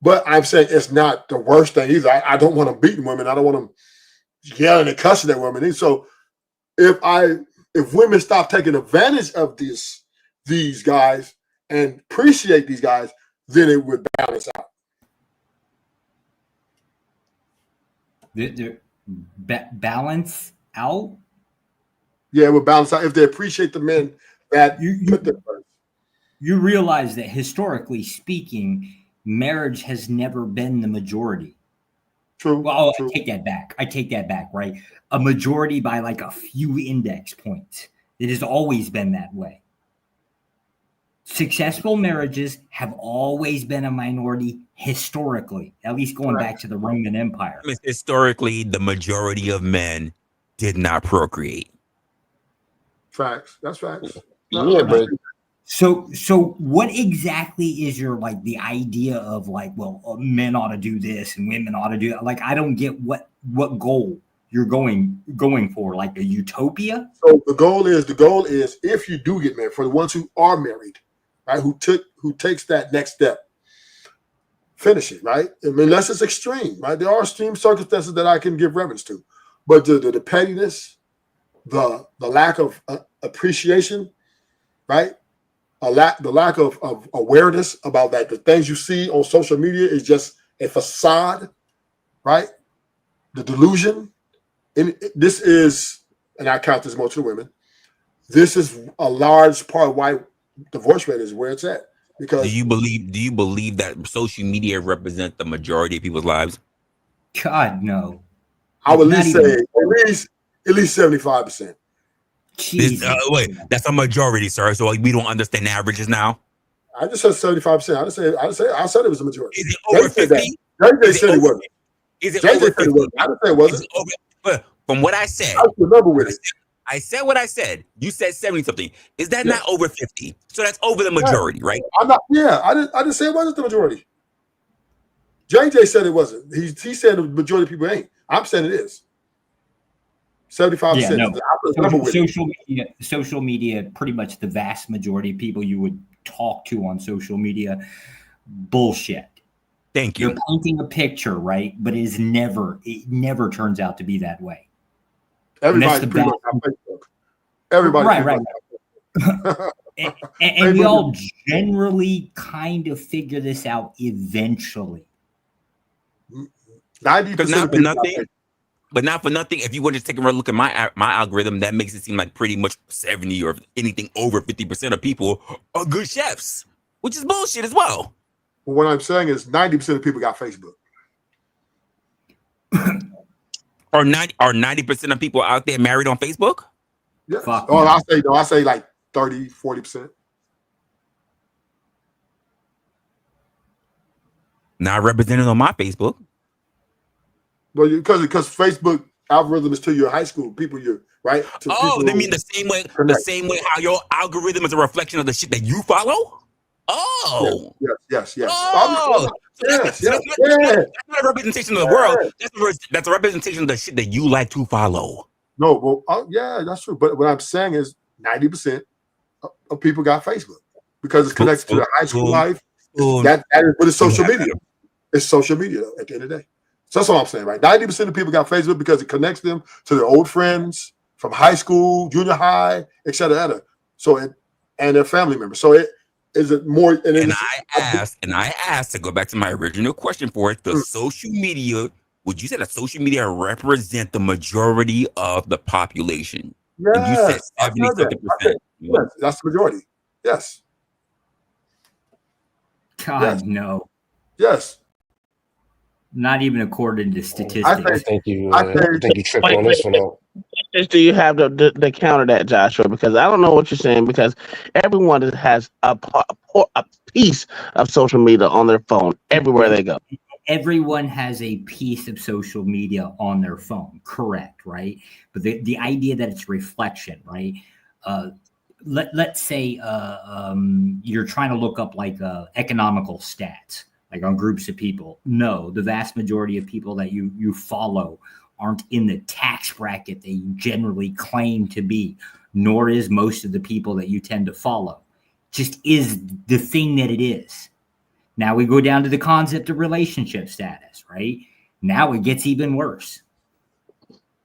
But I'm saying it's not the worst thing either. I don't want them beating women. I don't want them yelling and cussing at women. And so if women stop taking advantage of these guys and appreciate these guys, then it would balance out. Balance out? Yeah, it would balance out if they appreciate the men that put them first. You realize that historically speaking, marriage has never been the majority. True. Well, true. I take that back, right? A majority by like a few index points. It has always been that way. Successful marriages have always been a minority historically, at least going back to the Roman Empire. Historically, the majority of men did not procreate. Facts. That's facts. Yeah, but so what exactly is your like the idea of like, well, men ought to do this and women ought to do that? Like, I don't get what goal you're going for, like a utopia. So the goal is if you do get married, for the ones who are married, right, who takes that next step, finish it, right? I mean, unless it's extreme, right? There are extreme circumstances that I can give reference to, but the pettiness, the lack of appreciation, right? The lack of awareness about that, the things you see on social media is just a facade, right? The delusion, and this is, and I count this more to the women, this is a large part of why divorce rate is where it's at. Because do you believe that social media represent the majority of people's lives? God, no. I would at least say at least 75%. Wait, that's a majority, sir. So we don't understand averages now. I just said 75%. I said it was a majority. Is it over 50? JJ said it wasn't. Is it JJ over 50? I didn't say it wasn't. From what I said, I remember with it. I said what I said. You said 70 something. Is that not over 50? So that's over the majority, right? I'm not. Yeah, I didn't say it wasn't the majority. JJ said it wasn't. He said the majority of people ain't. I'm saying it is. 75%. Yeah, no. Social media, pretty much the vast majority of people you would talk to on social media, bullshit. Thank you. They're painting a picture, right? But it never turns out to be that way. Everybody's pretty much on Facebook. Everybody, right. and we all generally kind of figure this out eventually. 90% not for nothing. But not for nothing. If you were to take a look at my algorithm, that makes it seem like pretty much 70 or anything over 50% of people are good chefs, which is bullshit as well. Well, what I'm saying is 90% of people got Facebook. Are 90% of people out there married on Facebook? Yes. I say like 30, 40%. Not represented on my Facebook. Well, because Facebook algorithm is to your high school people, right. They mean the same way. The same way how your algorithm is a reflection of the shit that you follow. Oh, yes. Oh, that's not a representation of the world. That's a representation of the shit that you like to follow. No, well, that's true. But what I'm saying is 90% of people got Facebook because it's connected to their high school life. That is what is social media. It's social media at the end of the day. So that's what I'm saying, right? 90% of people got Facebook because it connects them to their old friends from high school, junior high, et cetera. So and their family members. So is it more? And I asked to go back to my original question for it. The social media, would you say that social media represent the majority of the population? Yes, and you said 70-something%. Yes, that's the majority. Yes. God, no. Yes. Not even according to statistics. I think you tripped on this one out. Do you have the counter that, Joshua? Because I don't know what you're saying. Because everyone has a piece of social media on their phone everywhere they go. Everyone has a piece of social media on their phone, correct? Right, but the idea that it's reflection, right? Let's say you're trying to look up like economical stats, like on groups of people. No, the vast majority of people that you follow aren't in the tax bracket they generally claim to be, nor is most of the people that you tend to follow. Just is the thing that it is. Now we go down to the concept of relationship status, right? Now it gets even worse.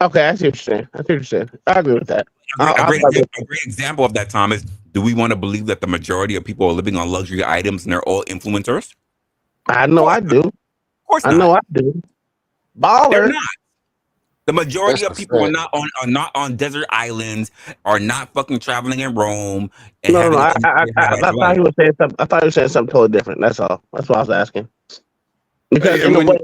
Okay, I see what you're saying. I agree with that. A great example of that, Tom, is do we want to believe that the majority of people are living on luxury items and they're all influencers? I know I do. Of course not. I know I do. Baller. They're not. The majority of people are not on desert islands, are not fucking traveling in Rome. And I thought he was saying something. I thought he was saying something totally different. That's all. That's what I was asking. Because in a way,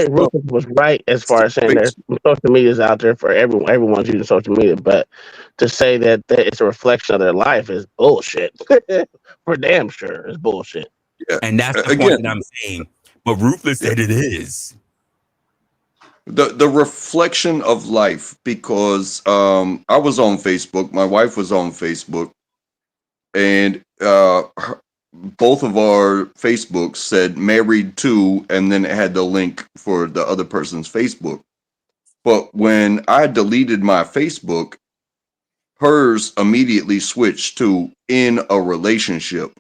Rufus was right as far as saying there's social media's out there for everyone. Everyone's using social media, but to say that it's a reflection of their life is bullshit. For damn sure, it's bullshit. Yeah. And that's the point that I'm saying. But Rufus said it is. The reflection of life, because I was on Facebook, my wife was on Facebook, and both of our Facebooks said married to, and then it had the link for the other person's Facebook. But when I deleted my Facebook, hers immediately switched to in a relationship.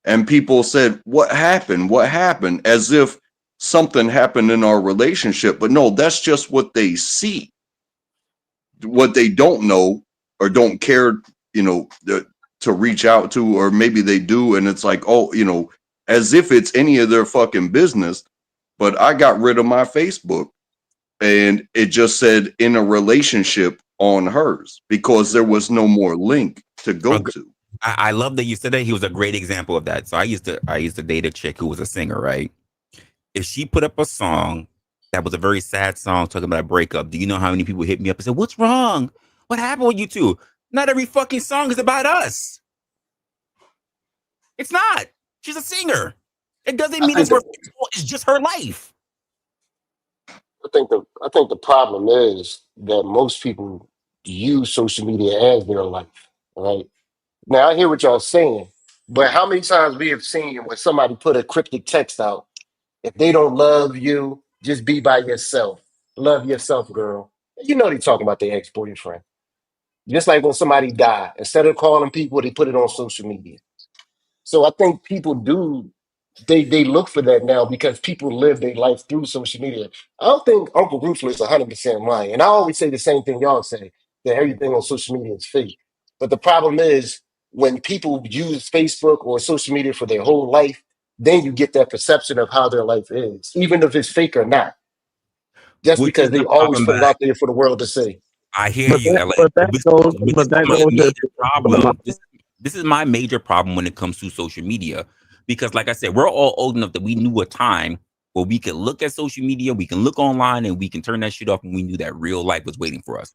And people said, what happened? What happened? As if something happened in our relationship. But no, that's just what they see. What they don't know or don't care, to reach out to, or maybe they do. And it's like, as if it's any of their fucking business. But I got rid of my Facebook and it just said in a relationship on hers because there was no more link to go to. I love that you said that. He was a great example of that. So I used to date a chick who was a singer, right? If she put up a song That was a very sad song talking about a breakup. Do you know how many people hit me up and said, "What's wrong? What happened with you two?" Not every fucking song is about us. It's not. She's a singer. It doesn't mean it's just her life. I think the problem is that most people use social media as their life, right? Now I hear what y'all saying, but how many times we have seen when somebody put a cryptic text out, if they don't love you, just be by yourself. Love yourself, girl. You know they talking about their ex-boyfriend. Just like when somebody died, instead of calling people, they put it on social media. So I think people do they look for that now because people live their life through social media. I don't think Uncle Ruthless 100% lying. And I always say the same thing y'all say, that everything on social media is fake. But the problem is when people use Facebook or social media for their whole life, then you get that perception of how their life is, even if it's fake or not. Just Which is because they the always problem, put it but out there for the world to see. I hear But you, that, LA. but that goes, But but this that is my goes to major problem. This is my major problem when it comes to social media. Because like I said, we're all old enough that we knew a time where we could look at social media, we can look online, and we can turn that shit off, and we knew that real life was waiting for us.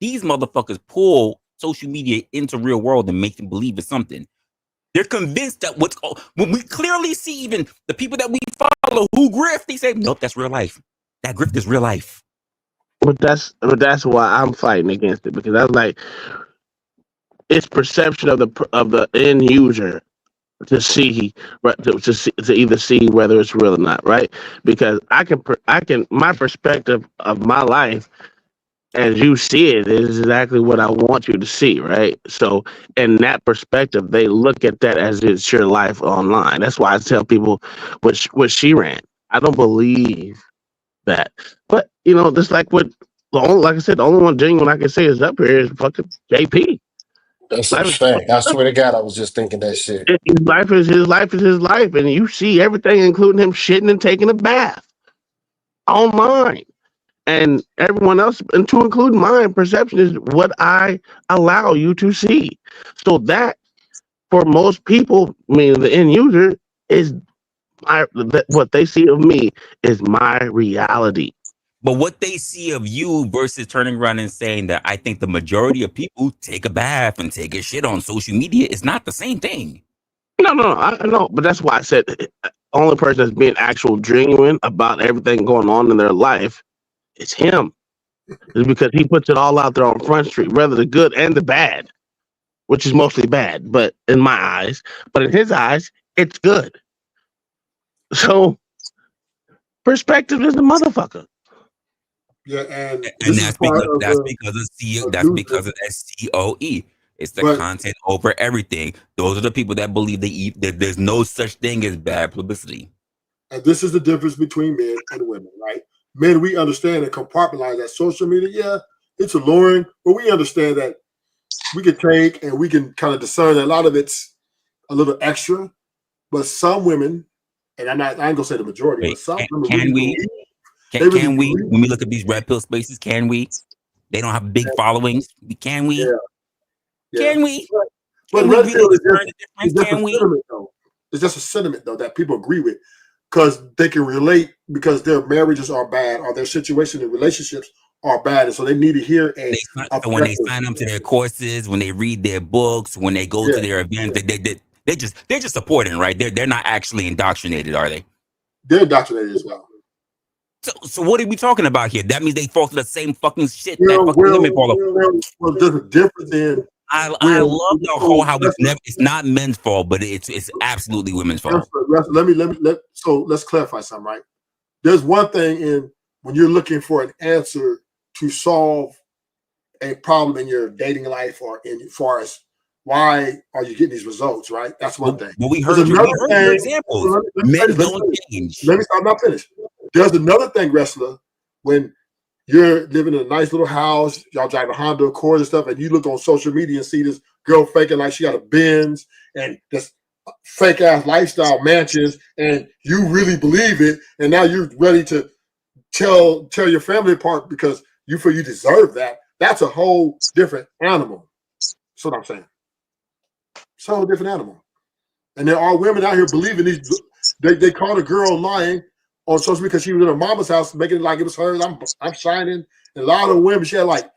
These motherfuckers pull social media into real world and make them believe it's something. They're convinced that when we clearly see even the people that we follow who grift, they say, nope, that's real life. That grift is real life. But that's why I'm fighting against it, because that's like, it's perception of the end user to see, right, to either see whether it's real or not, right? Because I can my perspective of my life as you see it is exactly what I want you to see, right? So in that perspective, they look at that as it's your life online. That's why I tell people what she ran. I don't believe that. But just like like I said, the only one genuine I can say is up here is fucking JP. That's a Life is, fact. I swear to God, I was just thinking that shit. his life is his life is his life, and you see everything, including him shitting and taking a bath online. And everyone else, and to include mine, perception is what I allow you to see. So that, for most people, meaning the end user, is what they see of me is my reality. But what they see of you versus turning around and saying that I think the majority of people take a bath and take a shit on social media is not the same thing. No, I know, but that's why I said only person that's being actual genuine about everything going on in their life is him. It's because he puts it all out there on Front Street, whether the good and the bad, which is mostly bad, but in my eyes, but in his eyes, it's good. So perspective is the motherfucker. Yeah, and And this is part of that's the because of that's illusion. because of SCOE. It's the But content over everything. Those are the people that believe that there's no such thing as bad publicity. and this is the difference between men and women, right? Men, we understand and compartmentalize that social media. Yeah, it's alluring, but we understand that we can take and we can kind of discern that a lot of it's a little extra. But some women, and I ain't gonna say the majority, but Wait, some women can really we? believe. They really Can we? believe. When we look at these red pill spaces, can we? They don't have big followings. Can we? Yeah, yeah. Can we? But Can we red really pill is discern the it's difference? just a Can we? sentiment, though. It's just a sentiment, though, that people agree with because they can relate because their marriages are bad or their situation and relationships are bad, and so they need to hear a So when they objective. sign up to their courses, when they read their books, when they go to their events, they're just supporting, right? They're not actually indoctrinated, are they? They're indoctrinated as well. So what are we talking about here? That means they fall to the same fucking shit that Well, fucking women fall. there's a difference in I love the whole how it's not men's fault, but it's absolutely women's fault. So let's clarify something, right? There's one thing in when you're looking for an answer to solve a problem in your dating life or in far as why are you getting these results, right? That's one thing. But we heard your examples. Men don't change. Let me stop. I'm not finished. There's another thing, wrestler, when you're living in a nice little house, y'all drive a Honda Accord and stuff, and you look on social media and see this girl faking like she got a Benz and this fake ass lifestyle mansions, and you really believe it, and now you're ready to tell your family apart because you feel you deserve that. That's a whole different animal. That's what I'm saying. It's a whole different animal. And there are women out here believing these. They caught a girl lying on social media because she was in her mama's house, making it like it was hers. I'm shining. And a lot of women, she had like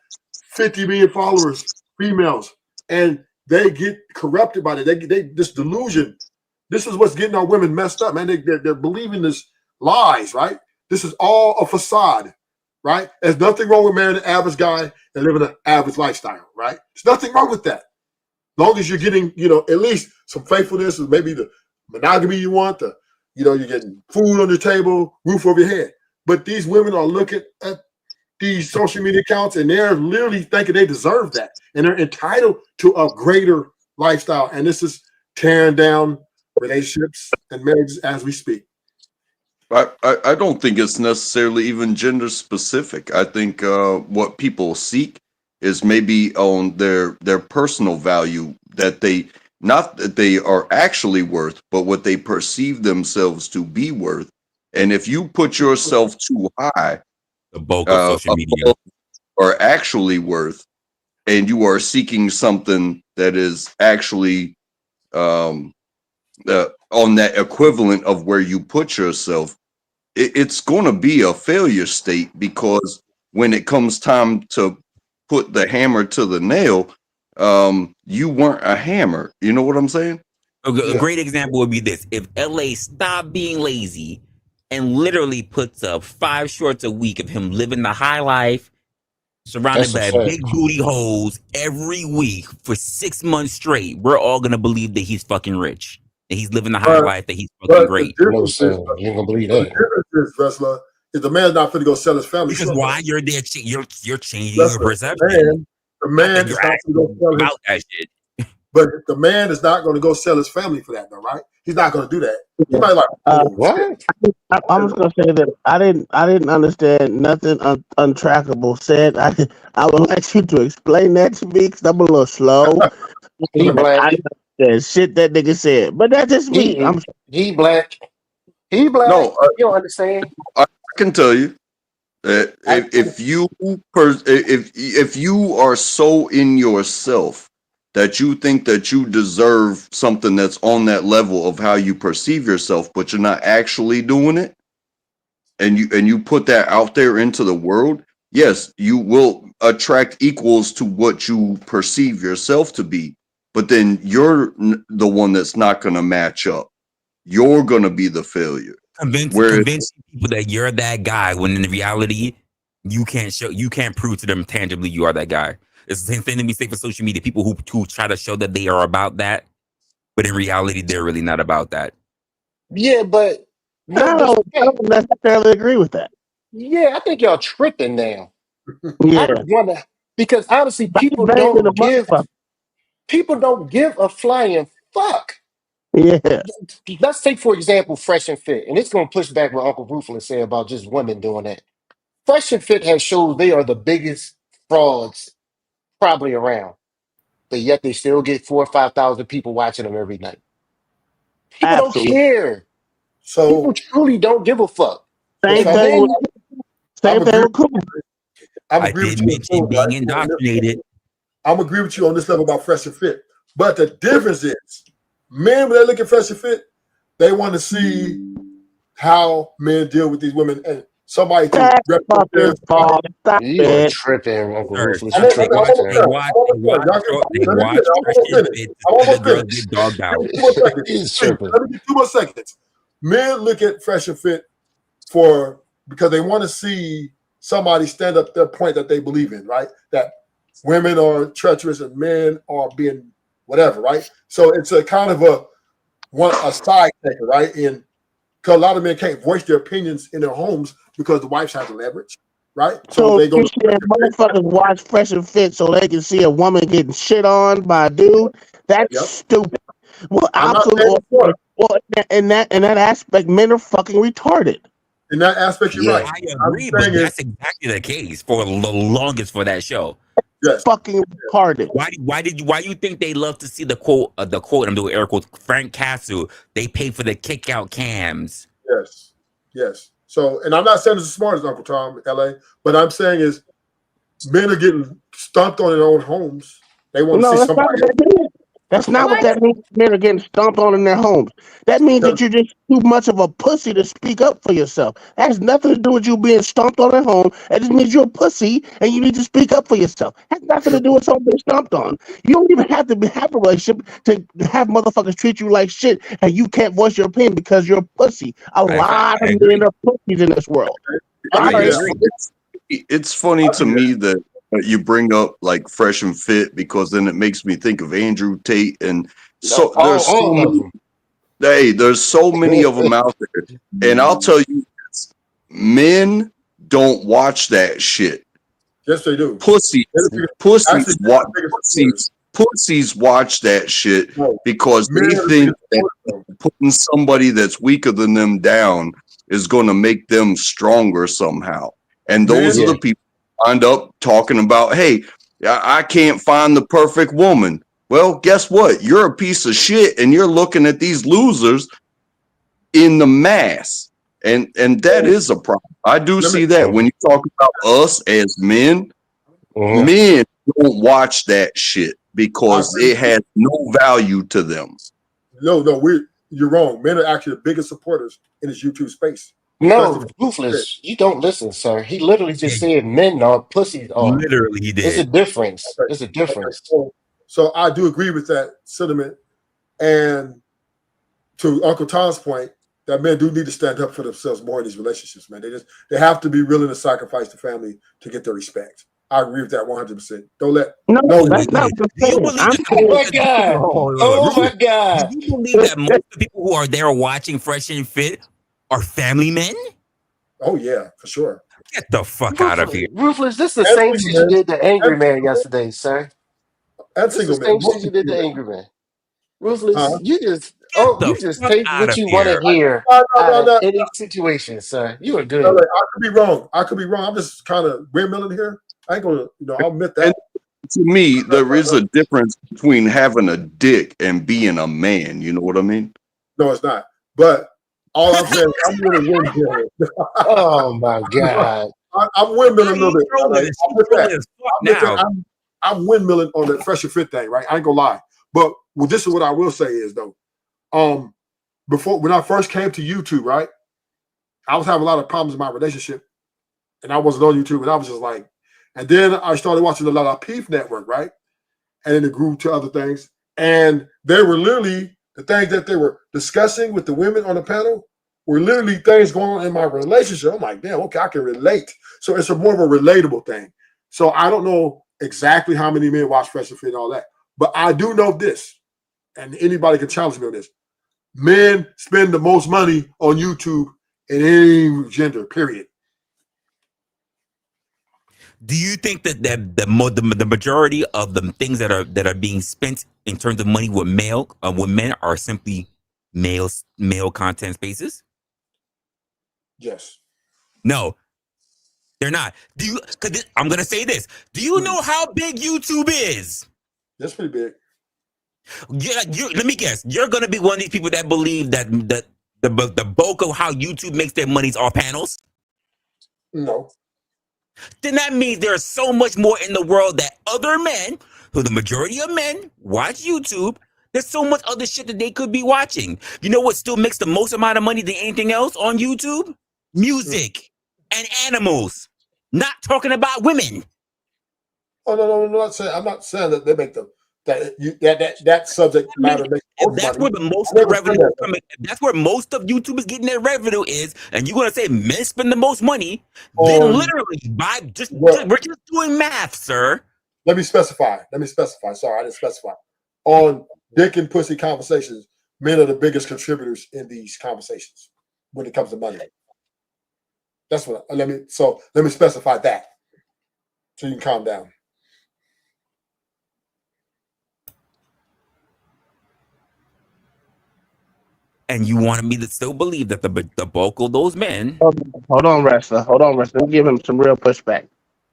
50 million followers, females, and they get corrupted by it. They this delusion. This is what's getting our women messed up, man. They're believing this lies, right? This is all a facade, right? There's nothing wrong with marrying an average guy and living an average lifestyle, right? There's nothing wrong with that. Long as you're getting, at least some faithfulness, or maybe the monogamy you want, you're getting food on your table, roof over your head. But these women are looking at these social media accounts and they're literally thinking they deserve that. And they're entitled to a greater lifestyle. And this is tearing down relationships and marriages as we speak. I don't think it's necessarily even gender specific. I think what people seek is maybe on their personal value that they not that they are actually worth, but what they perceive themselves to be worth. And if you put yourself too high, the bulk of social media are actually worth, and you are seeking something that is actually on that equivalent of where you put yourself, it's going to be a failure state, because when it comes time to put the hammer to the nail, you weren't a hammer. You know what I'm saying? A great example would be this. If LA stopped being lazy and literally puts up 5 shorts a week of him living the high life, surrounded by big booty hoes every week for 6 months straight, we're all going to believe that he's fucking rich. That he's living the high life, that he's fucking great. You ain't gonna believe that. The difference is, Resla, is the man's not going to go sell his family. Because why you're there, you're changing your perception. The man is not going to go sell about that shit. But the man is not going to go sell his family for that, though, right? He's not going to do that. He might like, what? I'm just gonna say that I didn't understand nothing untrackable said. I would like you to explain that to me because I'm a little slow. He black. I understand shit that nigga said, but that's just me. He black. He black. No, you don't understand. I can tell you that if you are so in yourself that you think that you deserve something that's on that level of how you perceive yourself, but you're not actually doing it, and you put that out there into the world, yes, you will attract equals to what you perceive yourself to be, but then you're the one that's not going to match up. You're going to be the failure. Convincing people that you're that guy, when in reality, you can't prove to them tangibly you are that guy. It's the same thing that we say for social media. People who try to show that they are about that, but in reality, they're really not about that. Yeah, but I don't necessarily agree with that. Yeah, I think y'all tripping now. Yeah. I just wonder, because honestly, people don't give a flying fuck. Yeah. Let's take, for example, Fresh and Fit, and it's going to push back what Uncle Ruthless said about just women doing that. Fresh and Fit has showed they are the biggest frauds probably around, but yet they still get 4,000 or 5,000 people watching them every night. People don't care. So people truly don't give a fuck. Same thing with Cool. I did mention being indoctrinated. I'm agree with you on this level about Fresh and Fit, but the difference is, men, when they look at Fresh and Fit, they want to see how men deal with these women, and somebody to You are tripping, Uncle Ruthless. You tripping. They watch Fresh and Fit to the girls get dogged out. He's tripping. Let me get 2 more seconds. Men look at Fresh and Fit because they want to see somebody stand up their point that they believe in, right? That women are treacherous and men are being whatever, right? So it's a kind of a side taker, right? And because a lot of men can't voice their opinions in their homes because the wives have the leverage, right? So they go. Motherfuckers watch Fresh and Fit so they can see a woman getting shit on by a dude. That's stupid. Well, absolutely. Well, in that aspect, men are fucking retarded. In that aspect, you're right. I agree, but that's exactly the case for the longest for that show. Yes. Fucking retarded. Why you think they love to see the quote? I'm doing air quotes. Frank Castle. They pay for the kick out cams. Yes. So, and I'm not saying it's as smart as Uncle Tom, LA, but I'm saying is men are getting stomped on in their own homes. They want to see somebody. That's not what that means. Men are getting stomped on in their homes. That means that you're just too much of a pussy to speak up for yourself. That has nothing to do with you being stomped on at home. That just means you're a pussy and you need to speak up for yourself. It has nothing to do with someone being stomped on. You don't even have to have a relationship to have motherfuckers treat you like shit and you can't voice your opinion because you're a pussy. A lot of men are pussies in this world. It's funny to me that you bring up like Fresh and Fit, because then it makes me think of Andrew Tate, and so there's so many. Hey, there's so many of them out there, and I'll tell you this: men don't watch that shit. Yes, they do. Pussies watch that shit because they think that putting somebody that's weaker than them down is going to make them stronger somehow. And those are the people who wind up talking about, hey, I can't find the perfect woman. Well, guess what? You're a piece of shit, and you're looking at these losers in the mass. And that is a problem. I do see that when you talk about us as men, men don't watch that shit because it has no value to them. No, you're wrong. Men are actually the biggest supporters in this YouTube space. No, Ruthless, you don't listen, sir. He literally just said men are, pussies are. Literally, he did. It's a difference. It's a difference. So I do agree with that sentiment. And to Uncle Tom's point, that men do need to stand up for themselves more in these relationships, man. They have to be willing to sacrifice the family to get their respect. I agree with that 100%. Don't let that's not what I'm saying. Oh my God. Oh my God. Do you believe that most of the people who are there watching Fresh and Fit are family men? Oh yeah, for sure. Get the fuck out of here. Ruthless, this is the same shit you did to Angry Man yesterday, sir. That's the same shit you did to Angry Man. Ruthless, you just take what you want to hear out of any situation, sir. You are good. I could be wrong. I'm just kind of windmilling here. I ain't gonna, I'll admit that. And to me, there is a difference between having a dick and being a man. You know what I mean? No, it's not. But all I'm saying, I'm really windmilling. Oh my God. I'm windmilling a little bit. I'm windmilling on that Fresh and Fit thing, right? I ain't gonna lie. But this is what I will say is though, before when I first came to YouTube, right, I was having a lot of problems in my relationship, and I wasn't on YouTube, and I was just like, and then I started watching a lot of Peef Network, right, and then it grew to other things, and they were literally the things that they were discussing with the women on the panel were literally things going on in my relationship. I'm like, damn, okay, I can relate. So it's more of a relatable thing. So I don't know exactly how many men watch Fresh and Fit and all that, but I do know this, and anybody can challenge me on this. Men spend the most money on YouTube in any gender, period. Do you think that the majority of the things that are being spent in terms of money with men are simply male content spaces? Yes. No, they're not. I'm gonna say this. Do you know how big YouTube is? That's pretty big. Yeah, let me guess. You're gonna be one of these people that believe that the bulk of how YouTube makes their money is all panels. No. Then that means there's so much more in the world that other men, who the majority of men watch YouTube. There's so much other shit that they could be watching. You know what still makes the most amount of money than anything else on YouTube? Music and animals. Not talking about women. Oh no, I'm not saying that they make that subject matter makes that's where the most of the revenue is coming. That's where most of YouTube is getting their revenue is, and you're gonna say men spend the most money. Then literally we're just doing math, sir. Let me specify. Sorry, I didn't specify. On dick and pussy conversations, men are the biggest contributors in these conversations when it comes to money. That's what. Let me specify that so you can calm down. And you wanted me to still believe that the bulk of those men. Hold on, Resla. Let me give him some real pushback.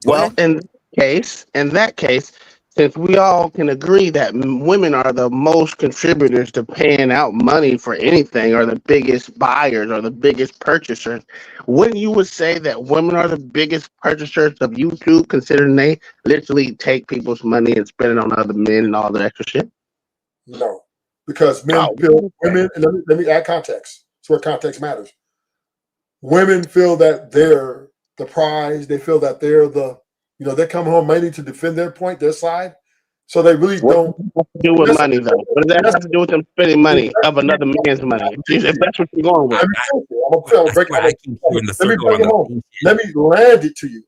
Well, in that case, since we all can agree that women are the most contributors to paying out money for anything, or the biggest buyers, or the biggest purchasers, wouldn't you would say that women are the biggest purchasers of YouTube, considering they literally take people's money and spend it on other men and all the extra shit? No, because men feel women, and let me add context. It's where context matters. Women feel that they're the prize. They feel that they're the, they come home mainly to defend their point, their side. So they really don't. What does that have to do with money, though? What does that have to do with them spending money of another man's money? If that's what you're going with. Let me break it home. Let me land it to you,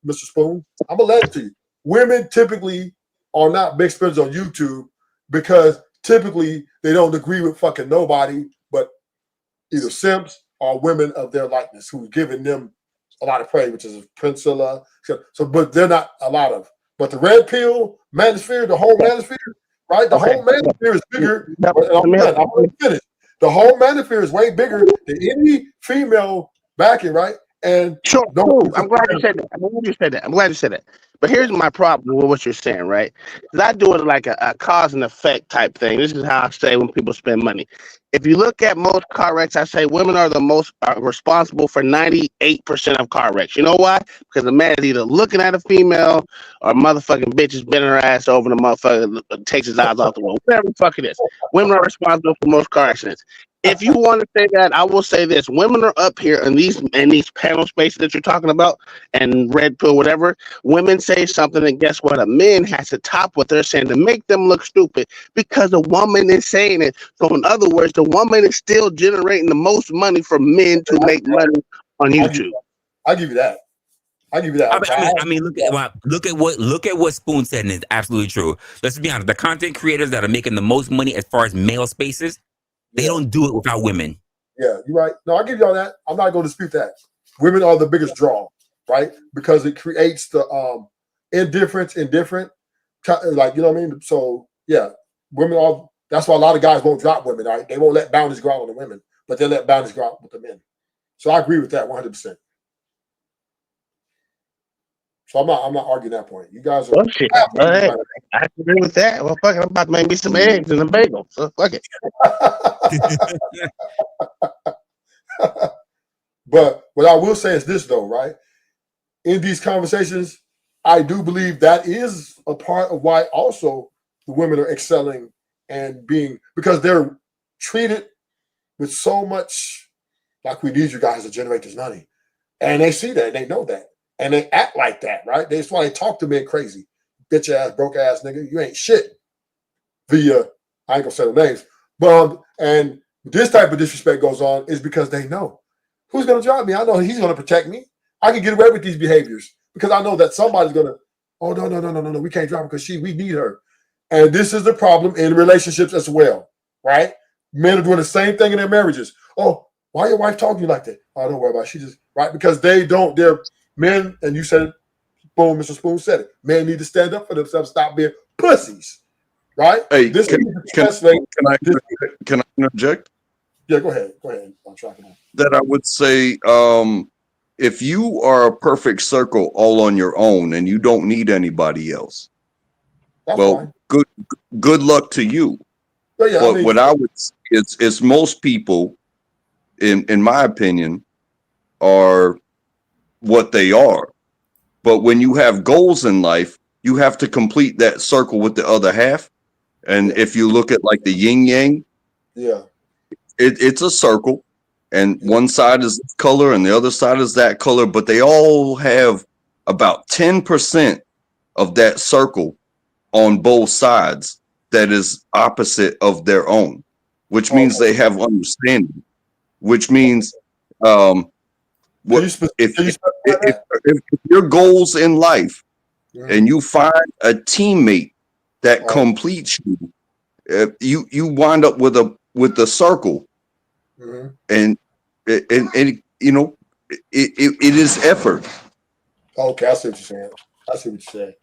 Mr. Spoon. I'm gonna land it to you. Women typically are not big spenders on YouTube because typically they don't agree with fucking nobody but either simps or women of their likeness who's giving them a lot of praise, which is Priscilla. So, but they're not a lot of. But the red pill manosphere, the whole manosphere, right? The whole manosphere is bigger. I'm going to finish. The whole manosphere is way bigger than any female backing, right? And sure, I'm glad you said that. I'm glad you said that. But here's my problem with what you're saying, right? Because I do it like a cause and effect type thing. This is how I say when people spend money. If you look at most car wrecks, I say women are the most responsible for 98% of car wrecks. You know why? Because the man is either looking at a female or motherfucking bitch is bending her ass over the motherfucker, takes his eyes off the road. Whatever the fuck it is. Women are responsible for most car accidents. If you want to say that, I will say this: women are up here in these panel spaces that you're talking about, and red pill, whatever. Women say something, and guess what? A man has to top what they're saying to make them look stupid because a woman is saying it. So, in other words, the woman is still generating the most money for men to make money on YouTube. I'll give you that. I mean, look at what Spoon said, and it's absolutely true. Let's be honest: the content creators that are making the most money as far as male spaces, they don't do it without women. Yeah, you're right. No, I'll give you all that. I'm not going to dispute that. Women are the biggest draw, right? Because it creates the indifference, like, you know what I mean? So, yeah, women are, that's why a lot of guys won't drop women, right? They won't let boundaries go out on the women, but they let boundaries go out with the men. So I agree with that 100%. So I'm not arguing that point. You guys are. Well, shit. I agree with that. Well, fuck it. I'm about to make me some eggs and a bagel. So fuck it. But what I will say is this, though, right? In these conversations, I do believe that is a part of why also the women are excelling and being, because they're treated with so much like, we need you guys to generate this money. And they see that and they know that. And they act like that, right? That's why they talk to men crazy. Bitch ass, broke ass nigga, you ain't shit. I ain't gonna say the names. But and this type of disrespect goes on is because they know who's gonna drive me. I know he's gonna protect me. I can get away with these behaviors because I know that somebody's gonna, oh no, we can't drive her because we need her. And this is the problem in relationships as well, right? Men are doing the same thing in their marriages. Oh, why your wife talking to you like that? Oh, don't worry about it. She just, right? Because they're men, and you said it, boom, Mr. Spoon said it. Men need to stand up for themselves, stop being pussies, right? Hey, can I interject? Yeah, go ahead. I'm tracking on. That I would say, if you are a perfect circle all on your own and you don't need anybody else, that's fine. Good luck to you. Yeah, but what I would say is most people, in my opinion, are what they are. But when you have goals in life, you have to complete that circle with the other half. And if you look at like the yin yang, it's a circle, and one side is this color and the other side is that color, but they all have about 10% of that circle on both sides that is opposite of their own, which means they have understanding, which means if your goals in life and you find a teammate that completes you, you wind up with a circle, and you know it is effort. Okay, I see what you're saying.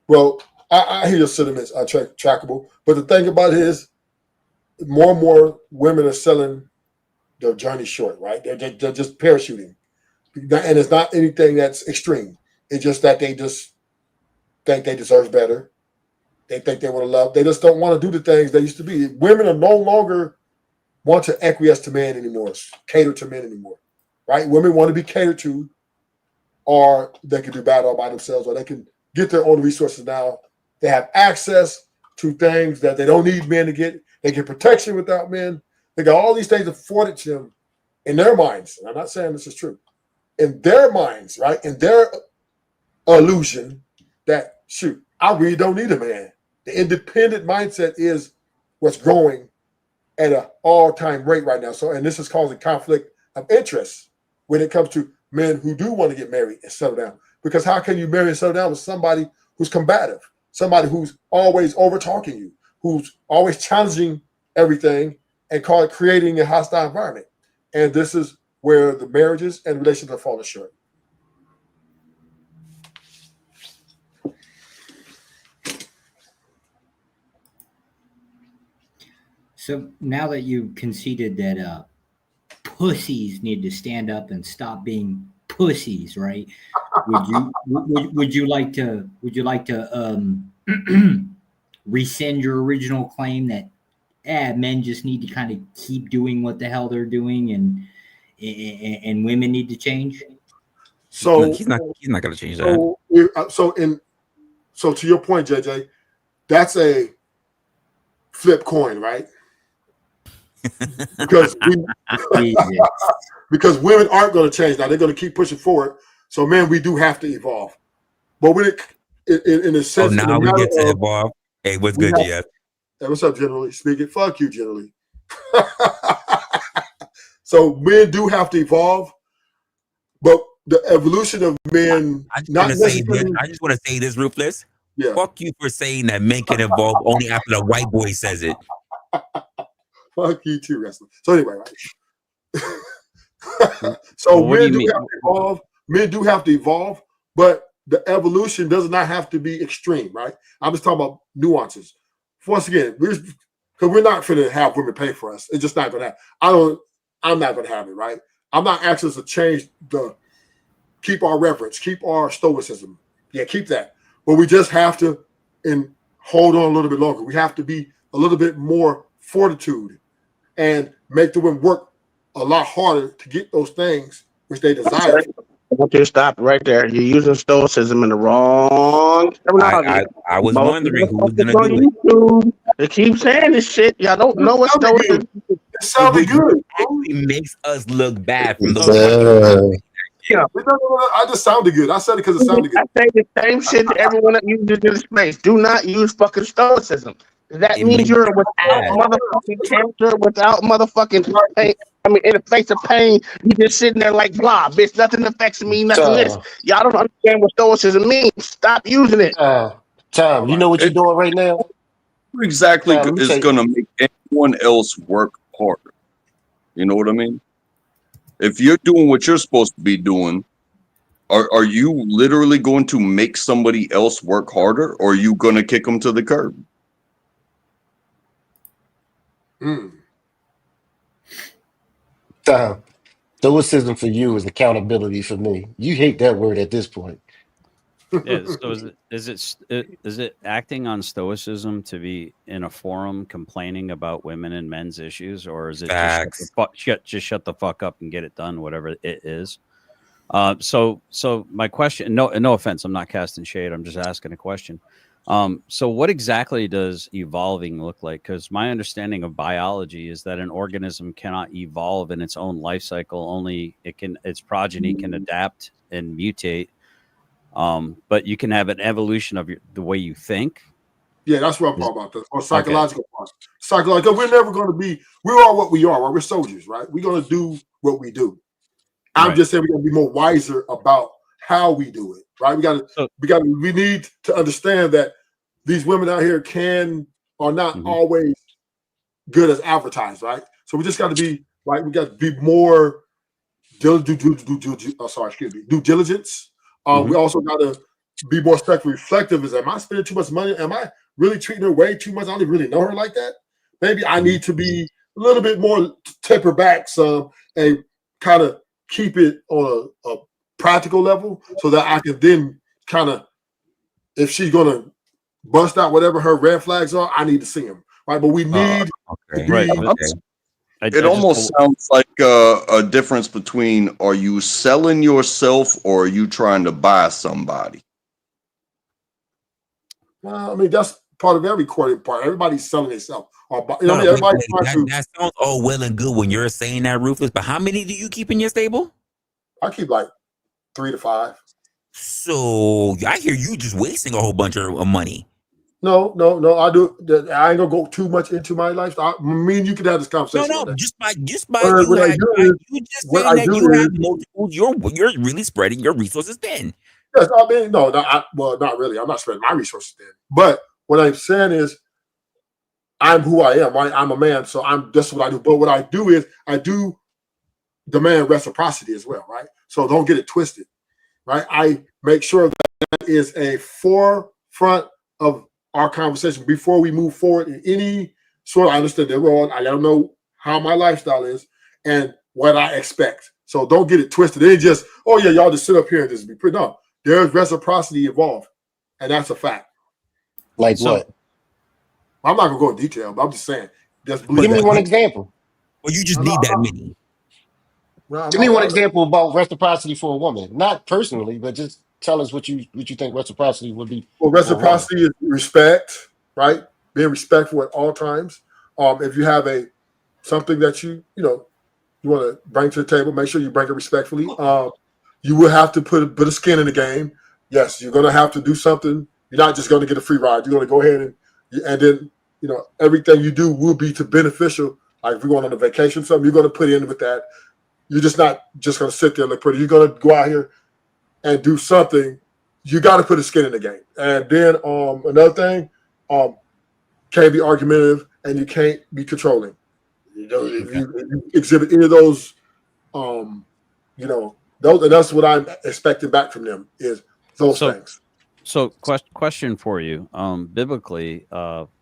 Well, I hear your sentiments are trackable, but the thing about it is, more and more women are selling their journey short, right? They're just parachuting. And it's not anything that's extreme. It's just that they just think they deserve better. They think they want to love. They just don't want to do the things they used to be. Women are no longer want to acquiesce to men anymore, cater to men anymore, right? Women want to be catered to, or they can do battle all by themselves, or they can get their own resources now. They have access to things that they don't need men to get. They get protection without men. They got all these things afforded to them in their minds. And I'm not saying this is true. In their minds, right? In their illusion that, shoot, I really don't need a man. The independent mindset is what's growing at an all-time rate right now. So, and this is causing conflict of interest when it comes to men who do want to get married and settle down. Because how can you marry and settle down with somebody who's combative, somebody who's always over-talking you, who's always challenging everything and creating a hostile environment? And this is where the marriages and relationships are falling short. So now that you conceded that pussies need to stand up and stop being pussies, right? Would you like to rescind your original claim that men just need to kind of keep doing what the hell they're doing and women need to change? So he's not going to change that. So to your point, JJ, that's a flip coin, right? Because because women aren't going to change now. They're going to keep pushing forward. So, man, we do have to evolve. But when in a sense, now we get to evolve. Hey, what's good, GF? Hey, what's up, generally speaking? Fuck you, generally. So men do have to evolve, but the evolution of men. I just want to say this, Ruthless. Yeah. Fuck you for saying that men can evolve only after the white boy says it. Fuck you too, Resla. So anyway, right. So men do have to evolve. Men do have to evolve, but the evolution does not have to be extreme, right? I'm just talking about nuances. Once again, because we're not going to have women pay for us. It's just not going to happen. I'm not going to have it, right? I'm not asking us to change keep our reverence, keep our stoicism. Yeah, keep that. But we just have to hold on a little bit longer. We have to be a little bit more fortitude and make the women work a lot harder to get those things which they desire. I want you to stop right there. You're using stoicism in the wrong terminology. I was wondering who was going to do it. They keep saying this shit. Y'all don't know what stoicism is. It sounded good. It actually makes us look bad from those. Yeah, I just sounded good. I said it because it sounded good. I say the same shit to everyone that uses in space. Do not use fucking stoicism. That means you're without motherfucking character, without motherfucking pain. I mean, in the face of pain, you just sitting there like blah, bitch. Nothing affects me. Nothing this. Y'all don't understand what stoicism means. Stop using it. Tom, you know what you're doing right now? Who exactly is going to make anyone else work harder? You know what I mean? If you're doing what you're supposed to be doing, are you literally going to make somebody else work harder, or are you going to kick them to the curb? Stoicism for you is accountability for me. You hate that word at this point. Yeah, so is it acting on stoicism to be in a forum complaining about women and men's issues, or is it just shut the fuck up and get it done, whatever it is? So my question, no offense, I'm not casting shade, I'm just asking a question. So what exactly does evolving look like? Because my understanding of biology is that an organism cannot evolve in its own life cycle, only its progeny can adapt and mutate. But you can have an evolution of the way you think. Yeah, that's what I'm talking about. Or psychological parts. Psychological. We're never going to be. We are what we are. Right? We're soldiers, right? We're going to do what we do. I'm just saying we're going to be more wiser about how we do it, right? We need to understand that these women out here are not always good as advertised, right? So we just got to be right. We got to be more due diligence. We also got to be more self-reflective. Am I spending too much money? Am I really treating her way too much? I don't even really know her like that. Maybe I need to be a little bit more taper back some and kind of keep it on a practical level so that I can then kind of, if she's going to bust out whatever her red flags are, I need to see them. Right. But we need to be, It almost sounds like a difference between, are you selling yourself or are you trying to buy somebody? Well, I mean, that's part of every courting part. Everybody's selling themselves. That sounds all well and good when you're saying that, Ruthless. But how many do you keep in your stable? I keep like 3 to 5. So I hear you just wasting a whole bunch of money. No. I do. I ain't gonna go too much into my lifestyle. Me and you can have this conversation. No. Just by you just what saying I that do you is, have multiples. You're really spreading your resources thin. yes, I mean, no, not really. I'm not spreading my resources thin. But what I'm saying is, I'm who I am. Right? I'm a man, so that's what I do. But what I do is, I do demand reciprocity as well, right? So don't get it twisted, right? I make sure that is a forefront of our conversation before we move forward in any sort of. I understand they're wrong. I let them know how my lifestyle is and what I expect. So don't get it twisted. It ain't just, oh yeah, y'all just sit up here and just be pretty. No, there's reciprocity involved, and that's a fact. Like what? I'm not gonna go in detail, but I'm just saying. Just give me one example. Well, you just need that many. Give me one example about reciprocity for a woman, not personally, but just tell us what you think reciprocity would be. Well, reciprocity is respect, right? Being respectful at all times. If you have something that you want to bring to the table, make sure you bring it respectfully. You will have to put a skin in the game. Yes, you're going to have to do something. You're not just going to get a free ride. You're going to go ahead and then everything you do will be to beneficial. Like if you're going on a vacation, something you're going to put in with that. You're just not just going to sit there and look pretty. You're going to go out here and do something. You got to put a skin in the game. And then another thing, can't be argumentative and you can't be controlling. If you exhibit any of those, those, and that's what I'm expecting back from them is those things. So, question for you. Biblically,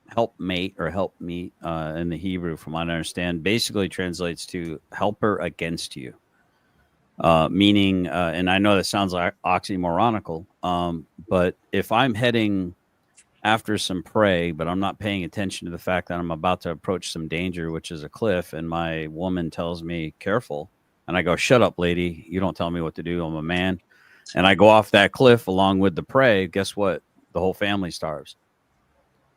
helpmate or help me in the Hebrew, from what I understand, basically translates to helper against you. Meaning, and I know that sounds like oxymoronical, but if I'm heading after some prey, but I'm not paying attention to the fact that I'm about to approach some danger, which is a cliff, and my woman tells me, careful, and I go, shut up, lady, you don't tell me what to do, I'm a man, and I go off that cliff along with the prey, guess what? The whole family starves.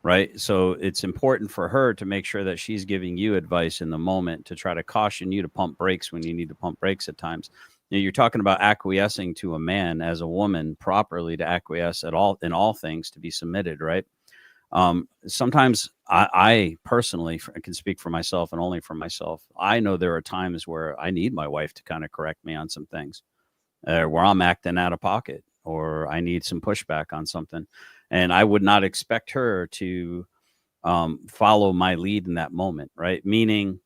Right. So it's important for her to make sure that she's giving you advice in the moment to try to caution you to pump brakes when you need to pump brakes at times. You're talking about acquiescing to a man as a woman properly, to acquiesce in all things, to be submitted. Right. Sometimes I personally can speak for myself and only for myself. I know there are times where I need my wife to kind of correct me on some things where I'm acting out of pocket or I need some pushback on something. And I would not expect her to follow my lead in that moment, right? Meaning,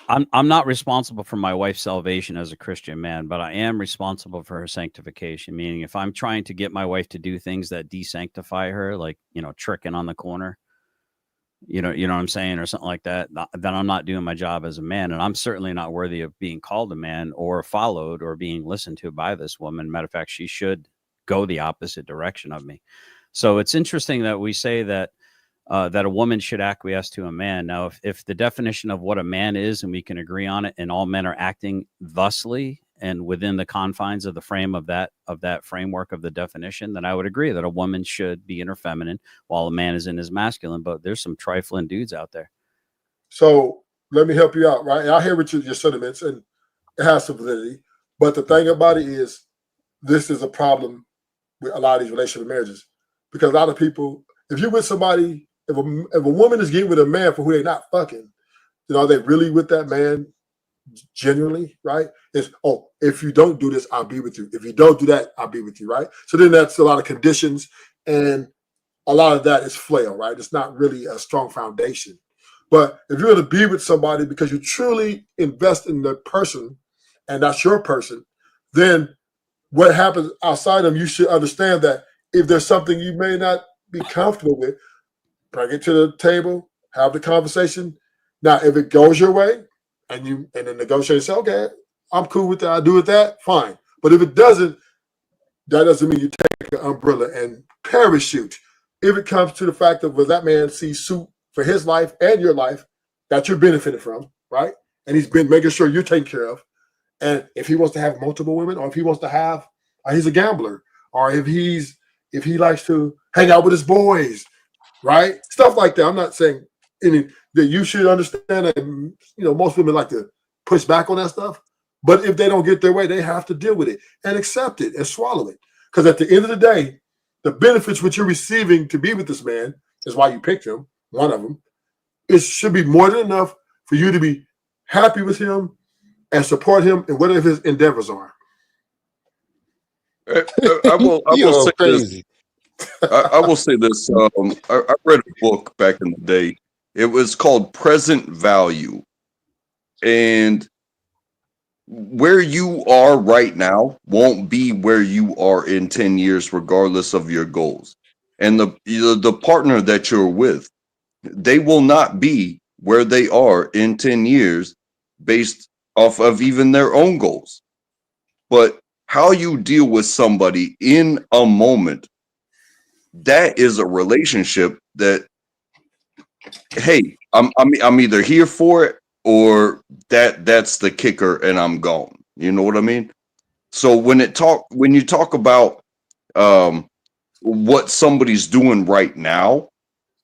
I'm not responsible for my wife's salvation as a Christian man, but I am responsible for her sanctification. Meaning, if I'm trying to get my wife to do things that desanctify her, like tricking on the corner, you know what I'm saying, or something like that, then I'm not doing my job as a man, and I'm certainly not worthy of being called a man or followed or being listened to by this woman. Matter of fact, she should go the opposite direction of me. So it's interesting that we say that that a woman should acquiesce to a man. Now, if the definition of what a man is, and we can agree on it, and all men are acting thusly and within the confines of the frame of that framework of the definition, then I would agree that a woman should be in her feminine while a man is in his masculine. But there's some trifling dudes out there. So let me help you out, right? I hear what your sentiments, and it has some validity. But the thing about it is, this is a problem with a lot of these relationship marriages, because a lot of people, if you're with somebody, if a woman is getting with a man for who they're not fucking, are they really with that man genuinely, right? It's, oh, if you don't do this, I'll be with you. If you don't do that, I'll be with you, right? So then that's a lot of conditions, and a lot of that is flail, right? It's not really a strong foundation. But if you're going to be with somebody because you truly invest in the person, and that's your person, then what happens outside of them, you should understand that if there's something you may not be comfortable with, bring it to the table, have the conversation. Now, if it goes your way and the negotiator say, okay, I'm cool with that, I do with that, fine. But if it doesn't, that doesn't mean you take an umbrella and parachute. If it comes to the fact of, well, that man sees suit for his life and your life that you're benefiting from, right? And he's been making sure you're taken care of. And if he wants to have multiple women, or if he wants to have, he's a gambler, or if he's if he likes to hang out with his boys, right? Stuff like that. I'm not saying that you should understand that, most women like to push back on that stuff. But if they don't get their way, they have to deal with it and accept it and swallow it. Because at the end of the day, the benefits which you're receiving to be with this man is why you picked him, one of them. It should be more than enough for you to be happy with him and support him in whatever his endeavors are. I will say crazy. I will say this. I read a book back in the day. It was called Present Value. And where you are right now won't be where you are in 10 years, regardless of your goals. And the partner that you're with, they will not be where they are in 10 years based off of even their own goals. But how you deal with somebody in a moment, that is a relationship that, hey, I'm either here for it or that's the kicker and I'm gone. You know what I mean? So when you talk about what somebody's doing right now,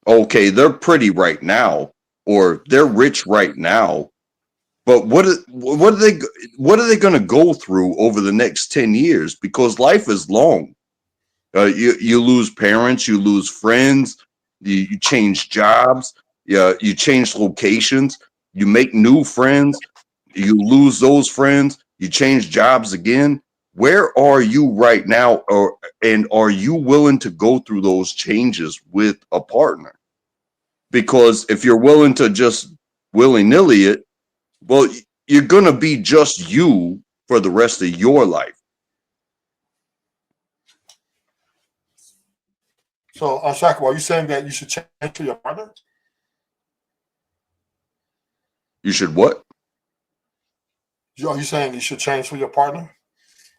okay, they're pretty right now or they're rich right now, but what are they going to go through over the next 10 years? Because life is long. You lose parents, you lose friends, you change jobs, you change locations, you make new friends, you lose those friends, you change jobs again. Where are you right now? And are you willing to go through those changes with a partner? Because if you're willing to just willy-nilly it, well, you're going to be just you for the rest of your life. So, Shaka, are you saying that you should change for your partner? You should what? Are you saying you should change for your partner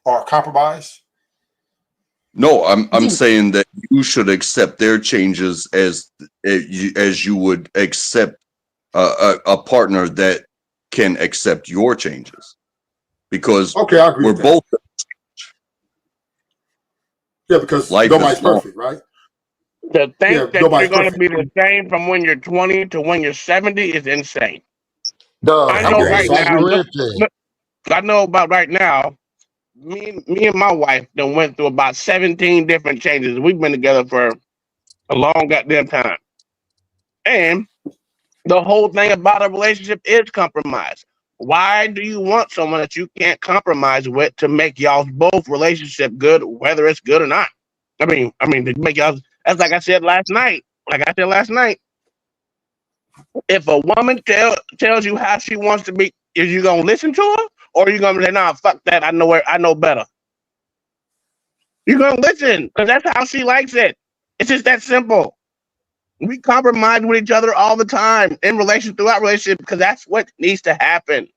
or compromise? No, I'm saying that you should accept their changes as you would accept a partner that can accept your changes, because okay, I agree we're with both. Yeah, because life nobody's is long. perfect, right? To think that you're nobody's going to perfect. be the same from when you're 20 to when you're 70 is insane. Dog, I know Okay, right so I now. agree. I know about right now. Me and my wife done went through about 17 different changes. We've been together for a long goddamn time, and the whole thing about a relationship is compromise. Why do you want someone that you can't compromise with to make y'all's both relationship good, whether it's good or not? I mean, to make y'all. That's like I said last night. If a woman tells you how she wants to be, is you gonna listen to her, or are you gonna say, "Nah, fuck that. I know better." You're gonna listen because that's how she likes it. It's just that simple. We compromise with each other all the time throughout relationship because that's what needs to happen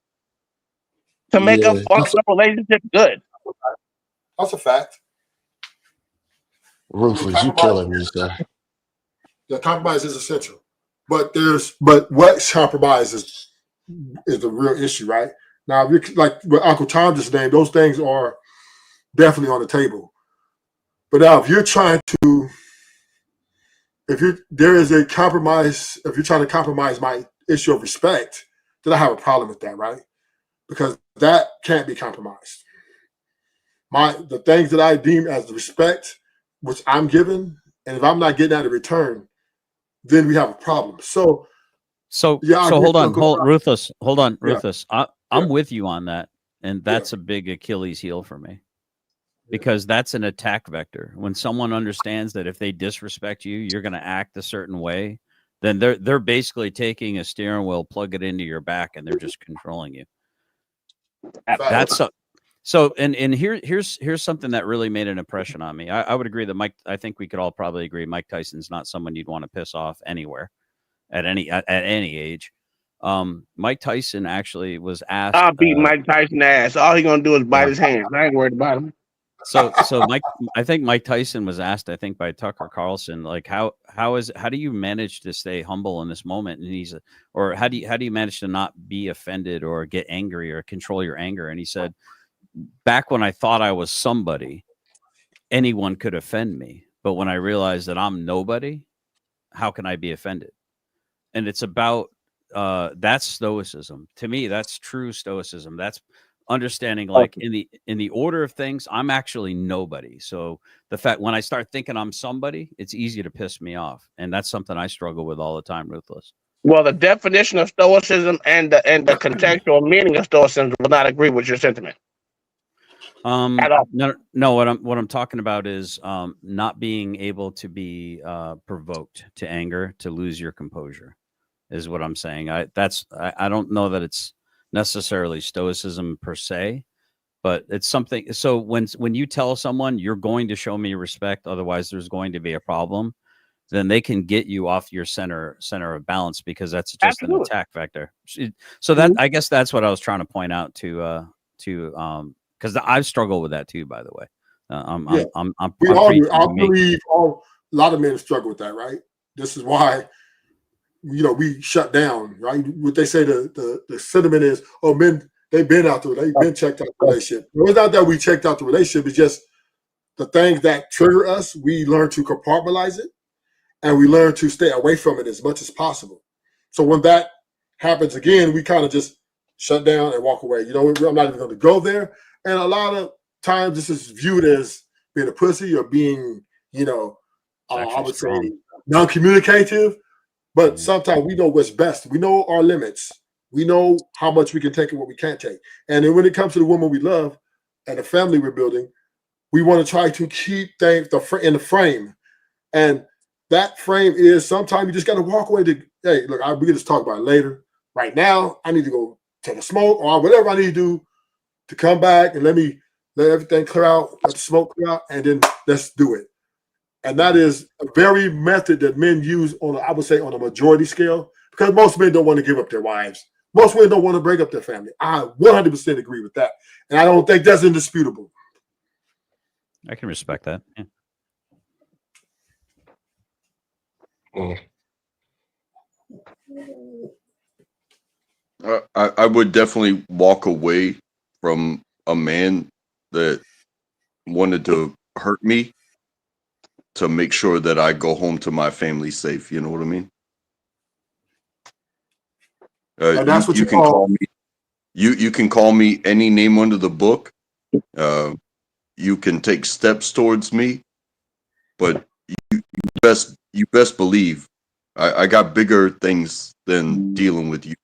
to make a Yeah, fucked up relationship good. That's a fact. Rufus, you killing me, sir. The compromise is essential, but what compromise is the real issue, right? Now, if you're like what Uncle Tom just named, those things are definitely on the table. But now, if you're trying to, there is a compromise, if you're trying to compromise my issue of respect, then I have a problem with that, right? Because that can't be compromised. The things that I deem as the respect which I'm given, and if I'm not getting that in return, then we have a problem. So hold on, Ruthless. Hold on, Yeah. Ruthless. I'm with you on that, and that's a big Achilles heel for me, because that's an attack vector. When someone understands that if they disrespect you, you're going to act a certain way, then they're basically taking a steering wheel, plug it into your back, and they're just controlling you. That's so. And here's something that really made an impression on me. I would agree that Mike. I think we could all probably agree Mike Tyson's not someone you'd want to piss off anywhere, at any age. Mike Tyson actually was asked. I'll beat Mike Tyson ass. All he gonna do is bite his hands. I ain't worried about him. So I think Mike Tyson was asked, I think by Tucker Carlson, like how do you manage to stay humble in this moment? And how do you manage to not be offended or get angry or control your anger? And he said, back when I thought I was somebody, anyone could offend me. But when I realize that I'm nobody, how can I be offended? And it's about that's stoicism. To me, that's true stoicism. That's understanding, like, in the order of things, I'm actually nobody. So the fact when I start thinking I'm somebody, it's easy to piss me off. And that's something I struggle with all the time, Ruthless. Well, the definition of stoicism and the contextual meaning of stoicism will not agree with your sentiment. At all. No, what I'm talking about is not being able to be provoked to anger, to lose your composure, is what I'm saying. I don't know that it's necessarily stoicism per se, but it's something. So when you tell someone you're going to show me respect, otherwise there's going to be a problem, then they can get you off your center of balance, because that's just Absolutely. An attack vector. So that I guess that's what I was trying to point out to because I've struggled with that too, by the way. I believe a lot of men struggle with that, right? This is why, we shut down, right? What they say, the sentiment is, oh, men, they've been checked out the relationship. It's not that we checked out the relationship, it's just the things that trigger us, we learn to compartmentalize it, and we learn to stay away from it as much as possible. So when that happens again, we kind of just shut down and walk away. I'm not even going to go there. And a lot of times this is viewed as being a pussy or being, I would say non-communicative. But sometimes we know what's best. We know our limits. We know how much we can take and what we can't take. And then when it comes to the woman we love and the family we're building, we want to try to keep things in the frame. And that frame is sometimes you just got to walk away hey, look, we can just talk about it later. Right now, I need to go take a smoke or whatever I need to do to come back and let everything clear out, let the smoke clear out, and then let's do it. And that is a very method that men use on a majority scale, because most men don't want to give up their wives. Most women don't want to break up their family. I 100% agree with that. And I don't think that's indisputable. I can respect that. Yeah. I would definitely walk away from a man that wanted to hurt me to make sure that I go home to my family safe. You know what I mean? And that's what you can call me. You can call me any name under the book. You can take steps towards me, but you best believe I got bigger things than dealing with you.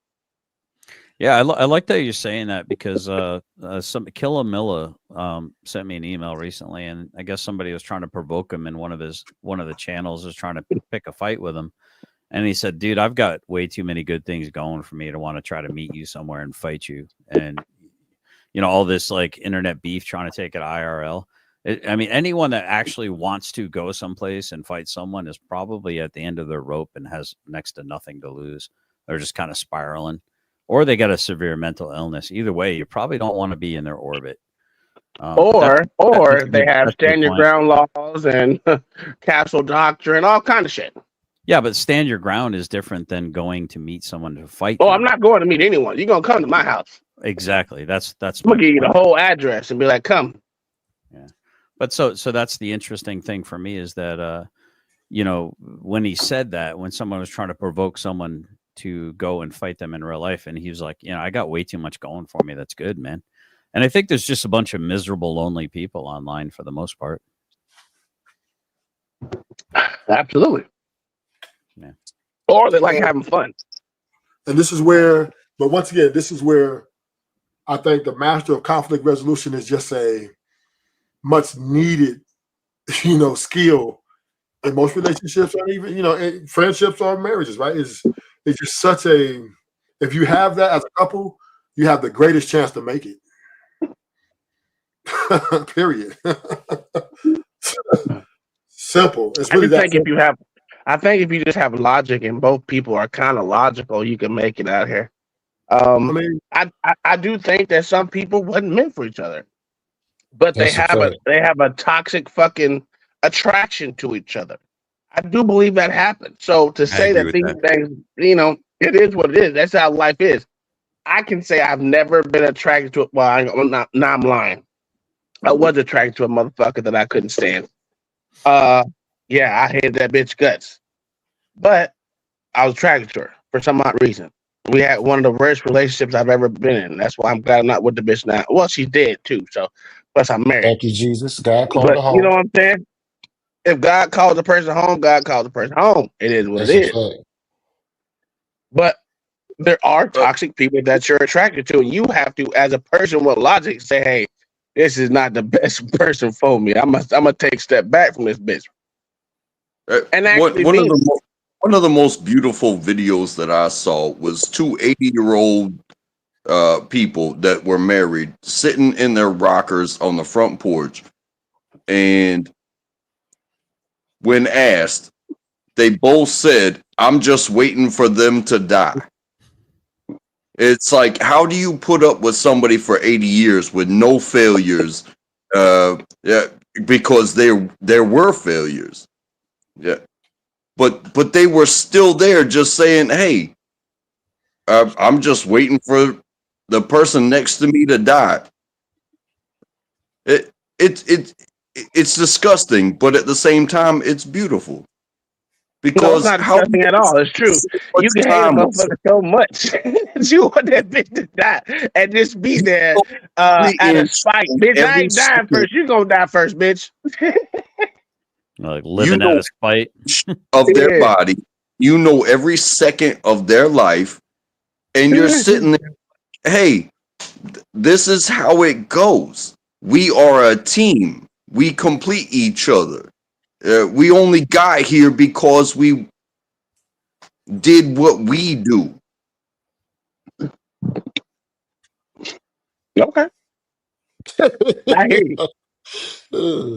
Yeah, I like that you're saying that, because Killa Milla sent me an email recently, and I guess somebody was trying to provoke him in one of the channels, was trying to pick a fight with him, and he said, "Dude, I've got way too many good things going for me to want to try to meet you somewhere and fight you, and all this like internet beef trying to take it IRL." I mean, anyone that actually wants to go someplace and fight someone is probably at the end of their rope and has next to nothing to lose. They're just kind of spiraling. Or they got a severe mental illness. Either way, you probably don't want to be in their orbit. Or they have stand your ground laws and castle doctrine, all kind of shit. Yeah, but stand your ground is different than going to meet someone to fight. Oh, I'm not going to meet anyone. You're gonna come to my house. Exactly. That's. I'm gonna give you the whole address and be like, "Come." Yeah, but so that's the interesting thing for me is that when he said that, when someone was trying to provoke someone to go and fight them in real life, and he was like, I got way too much going for me. That's good, man. And I think there's just a bunch of miserable, lonely people online for the most part. Absolutely. Yeah. Or they like having fun. And this is where I think the master of conflict resolution is just a much needed, skill in most relationships, or even, friendships or marriages, right? It's just such if you have that as a couple, you have the greatest chance to make it. Period. Simple. It's really that simple. I think if you just have logic and both people are kind of logical, you can make it out here. I do think that some people wasn't meant for each other, but they have a toxic fucking attraction to each other. I do believe that happened. So to say that these things, it is what it is. That's how life is. I can say I've never been attracted to it. Well, I'm lying. I was attracted to a motherfucker that I couldn't stand. Yeah, I hated that bitch guts. But I was attracted to her for some odd reason. We had one of the worst relationships I've ever been in. That's why I'm glad I'm not with the bitch now. Well, she's dead too, so plus I'm married. Thank you, Jesus. God called But her you know home. what I'm saying? If God calls a person home, God calls a person home. It is what it That's a is. fact. But there are toxic people that you're attracted to, and you have to, as a person with logic, say, "Hey, this is not the best person for me. I'm gonna take a step back from this bitch." And actually, One of the most beautiful videos that I saw was two 80-year-old people that were married sitting in their rockers on the front porch, and when asked, they both said, "I'm just waiting for them to die." It's like, how do you put up with somebody for 80 years with no failures? Yeah, because there were failures. Yeah, but they were still there, just saying, "Hey, I'm just waiting for the person next to me to die." It it it it's disgusting, but at the same time, it's beautiful no, it's because not how do disgusting you at all. It's true. spend so You much can hate a time with someone motherfucker so much that you want that bitch to die and just be there completely at a in spike. tune Bitch, I every ain't dying second? first. You gonna die first, bitch. Like You living at know a spite. of their Yeah. body, you know every second of their life, and you're sitting there. Hey, this is how it goes. We are a team. We complete each other. We only got here because we did what we do. Okay. I hear you.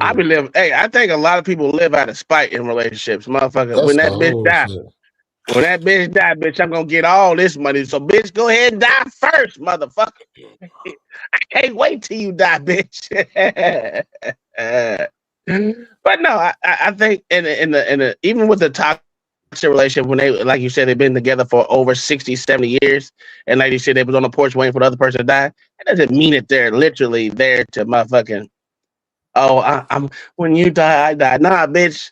I be living. Hey, I think a lot of people live out of spite in relationships, motherfucker. When That's the that bitch whole die, shit. bitch, I'm gonna get all this money. So, bitch, go ahead and die first, motherfucker. I can't wait till you die, bitch. But no, I think in the even with the toxic relationship, when they, like you said, they've been together for over 60, 70 years, and like you said, they was on the porch waiting for the other person to die. That doesn't mean that they're literally there to motherfucking, oh, I'm when you die, I die. Nah, bitch.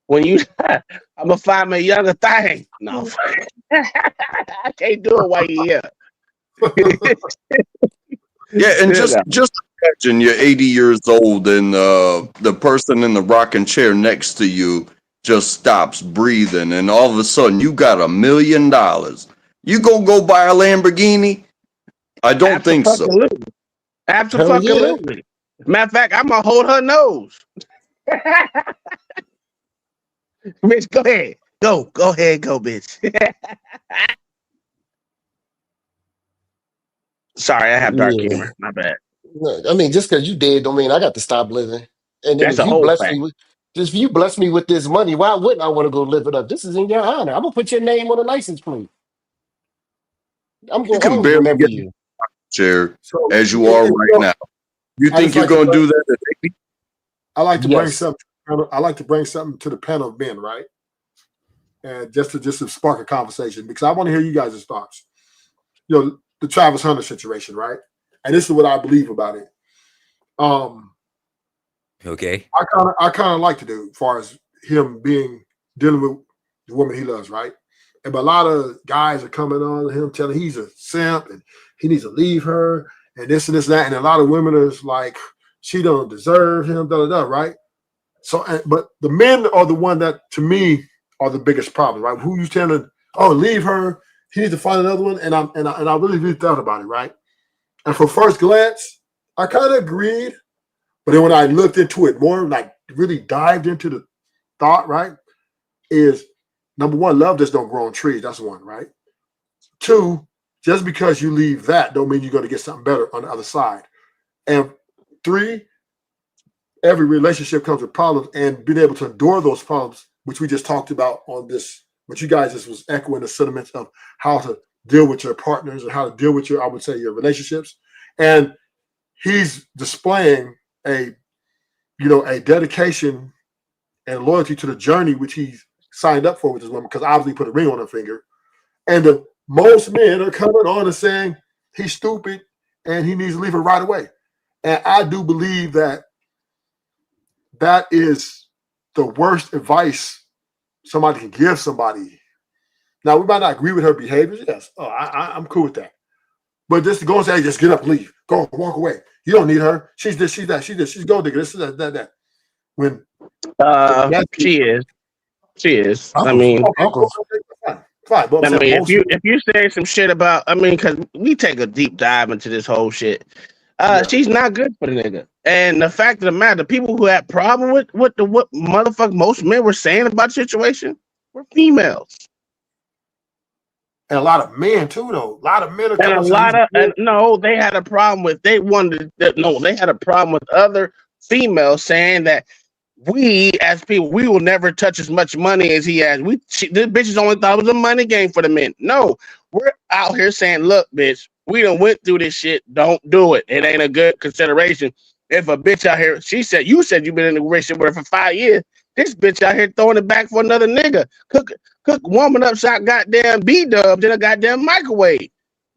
When you die, I'm gonna find me a younger thing. No, I can't do it while you here. Yeah, and You know. just imagine you're 80 years old and the person in the rocking chair next to you just stops breathing, and all of a sudden you got $1 million. You gonna go buy a Lamborghini? I don't think so. Absolutely. Hell yeah. Absolutely. Matter of fact, I'm gonna hold her nose. Bitch, go ahead. Go ahead, go, bitch. Sorry, I have dark Yeah. humor. My bad. No, I mean, just because you dead don't mean I got to stop living. And then That's if a you whole bless fact. me with just if you bless me with this money, why wouldn't I want to go live it up? This is in your honor. I'm gonna put your name on the license plate. I'm You gonna can always barely remember get in you. the chair So, as you are right now. You I think just you're like to gonna bring, do that at 80? I like to bring Yes. something. I like to bring something to the panel of men, right? And just to spark a conversation because I want to hear you guys' thoughts. You know, the Travis Hunter situation, right? And this is what I believe about it. Okay. I kind of like to do as far as him dealing with the woman he loves, right? But a lot of guys are coming on him telling he's a simp and he needs to leave her and this and this and that. And a lot of women are like, she don't deserve him, da da da, right? So, but the men are the one that, to me, are the biggest problem, right? Who you telling? Oh, leave her. He needs to find another one. And I really thought about it, right? And for first glance, I kind of agreed. But then when I looked into it more, like really dived into the thought, right? Is number one, love just don't grow on trees. That's one, right? Two, just because you leave that don't mean you're going to get something better on the other side. And three, every relationship comes with problems, and being able to endure those problems, which we just talked about on this, which you guys just was echoing the sentiments of how to deal with your partners and how to deal with I would say, your relationships. And he's displaying a dedication and loyalty to the journey which he's signed up for with this woman, because obviously he put a ring on her finger. And most men are coming on and saying he's stupid and he needs to leave her right away. And I do believe that is the worst advice somebody can give somebody. Now, we might not agree with her behaviors. Yes. I'm cool with that. But just to go and say, hey, just get up and leave. Go, walk away. You don't need her. She's this, she's that, she's this, she's gold digger, this, that. When she is. Uncle, I mean, fine. But I mean, if you say some shit about, I mean, because we take a deep dive into this whole shit. She's not good for the nigga. And the fact of the matter, the people who had problem with what motherfucker most men were saying about the situation were females. And a lot of men too, though. A lot of men are and a lot of no, they had a problem with they had a problem with other females saying that we as people we will never touch as much money as he has. This bitches only thought it was a money game for the men. No, we're out here saying, look, bitch, we done went through this shit. Don't do it. It ain't a good consideration. If a bitch out here, you said you've been in a relationship with her for 5 years. This bitch out here throwing it back for another nigga. Cook woman upside goddamn B-dubs in a goddamn microwave.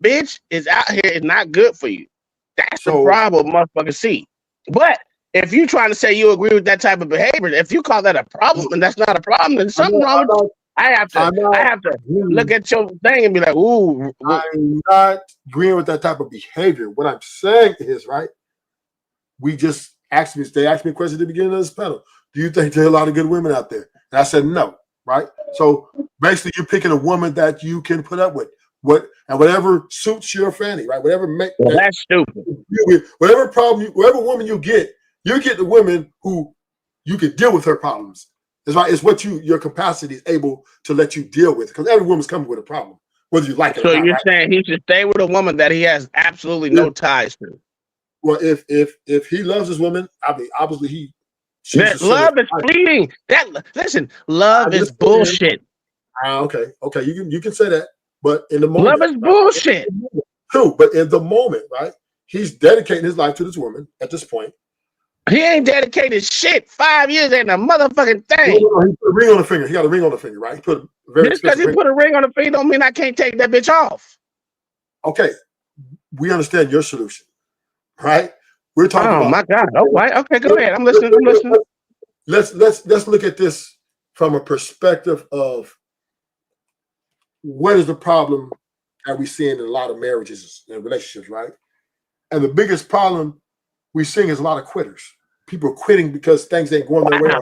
Bitch is out here. It's not good for you. That's the problem, motherfucker. See, but if you trying to say you agree with that type of behavior, if you call that a problem and that's not a problem, then something wrong with you. I have to look at your thing and be like, ooh. I'm not agreeing with that type of behavior. What I'm saying is, right, they asked me a question at the beginning of this panel. Do you think there are a lot of good women out there? And I said no, right? So basically you're picking a woman that you can put up with. Whatever suits your fanny, right? That's stupid. Whatever woman you get the women who you can deal with her problems. It's right. It's what your capacity is able to let you deal with. Because every woman's coming with a problem, whether you like it or not. So you're saying he should stay with a woman that he has absolutely no ties to. Well, if he loves this woman, I mean, obviously love is fleeting. Love is bullshit. Okay, you can say that, but in the moment, love is bullshit. True, but in the moment, right? He's dedicating his life to this woman at this point. He ain't dedicated shit. 5 years ain't a motherfucking thing. No, he put a ring on the finger. He got a ring on the finger, right? He put just because he put a ring on the finger don't mean I can't take that bitch off. Okay, we understand your solution, right? We're talking about. Oh my God! Oh, right. Okay, go ahead. I'm listening. Let's look at this from a perspective of what is the problem that we seeing in a lot of marriages and relationships, right? And the biggest problem we seeing is a lot of quitters. People are quitting because things ain't going their way,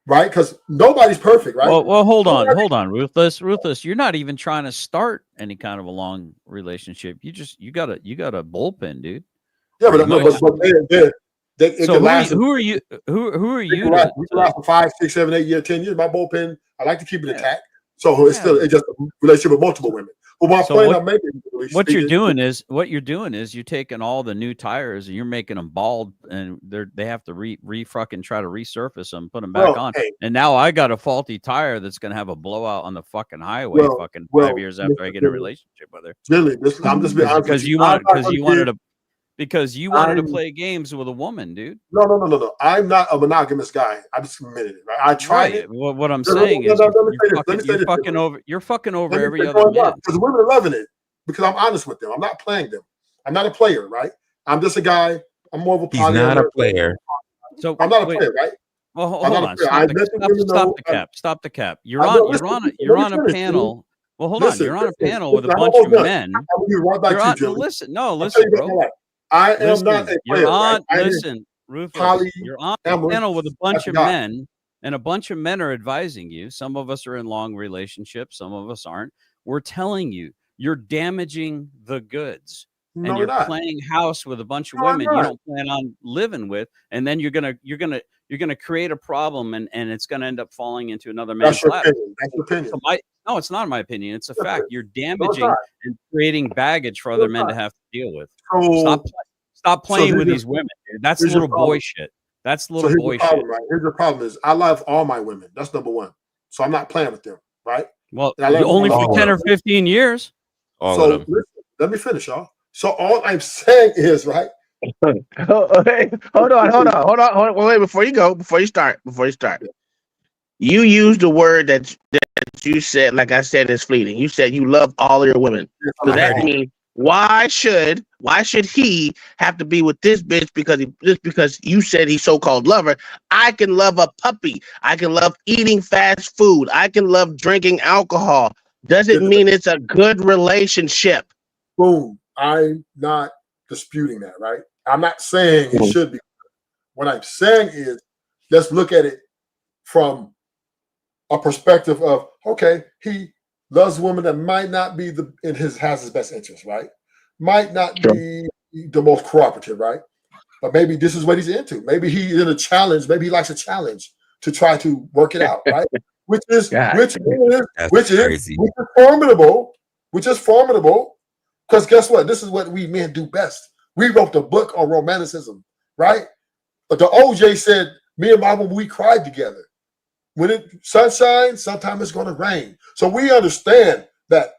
right? Because nobody's perfect, right? Well, hold on, Ruthless. You're not even trying to start any kind of a long relationship. You got a bullpen, dude. Yeah, but who are you? Who are you? We can last for 5, 6, 7, 8 years, 10 years. My bullpen, I like to keep it intact. So it's just a relationship with multiple women. But what you're doing is you're taking all the new tires and you're making them bald, and they have to fucking try to resurface them, put them back on. Hey. And now I got a faulty tire that's gonna have a blowout on the fucking highway 5 years after I get a relationship with her. Really, I'm just being honest because you wanted to play games with a woman, dude. No. I'm not a monogamous guy. I just admitted it. Right? I tried it. Well, what I'm saying is you're fucking over every other man. Because women are loving it. Because I'm honest with them. I'm not playing them. I'm not a player, right? I'm just a guy. I'm more of a He's not a player. So I'm not a player, right? Well, hold on. Stop the cap. You're on a panel. Well, hold on. You're on a panel with a bunch of men. Listen, bro. I am not a player. Ruthless. You're on a panel with a bunch of men, and a bunch of men are advising you. Some of us are in long relationships, some of us aren't. We're telling you, you're damaging the goods. And you're playing house with a bunch of women you don't plan on living with, and then you're gonna create a problem, and it's gonna end up falling into another man's lap. That's your opinion. No, it's not my opinion. It's a fact. You're damaging and creating baggage for other men to have to deal with. Stop playing with these women, dude. That's little boy shit. That's little boy shit. Right? Here's the problem: is I love all my women. That's number one. So I'm not playing with them, right? Well, only for 10 or 15 years. Listen, let me finish, y'all. So all I'm saying is, right? Hey, hold on. Wait, before you start. You used the word that you said, like I said, is fleeting. You said you love all your women. So that means Why should he have to be with this bitch because you said he's so-called lover? I can love a puppy. I can love eating fast food. I can love drinking alcohol. Doesn't mean it's a good relationship. Boom. I'm not disputing that, right? I'm not saying it should be. What I'm saying is, let's look at it from a perspective of, okay, he loves a woman that might not be has his best interest, right? Might not be the most cooperative, right? But maybe this is what he's into. Maybe he's in a challenge. Maybe he likes a challenge to try to work it out, right? which is formidable. Which is formidable. Because guess what? This is what we men do best. We wrote the book on romanticism, right? But the OJ said, me and my woman, we cried together. When it sunshine, sometimes it's going to rain. So we understand that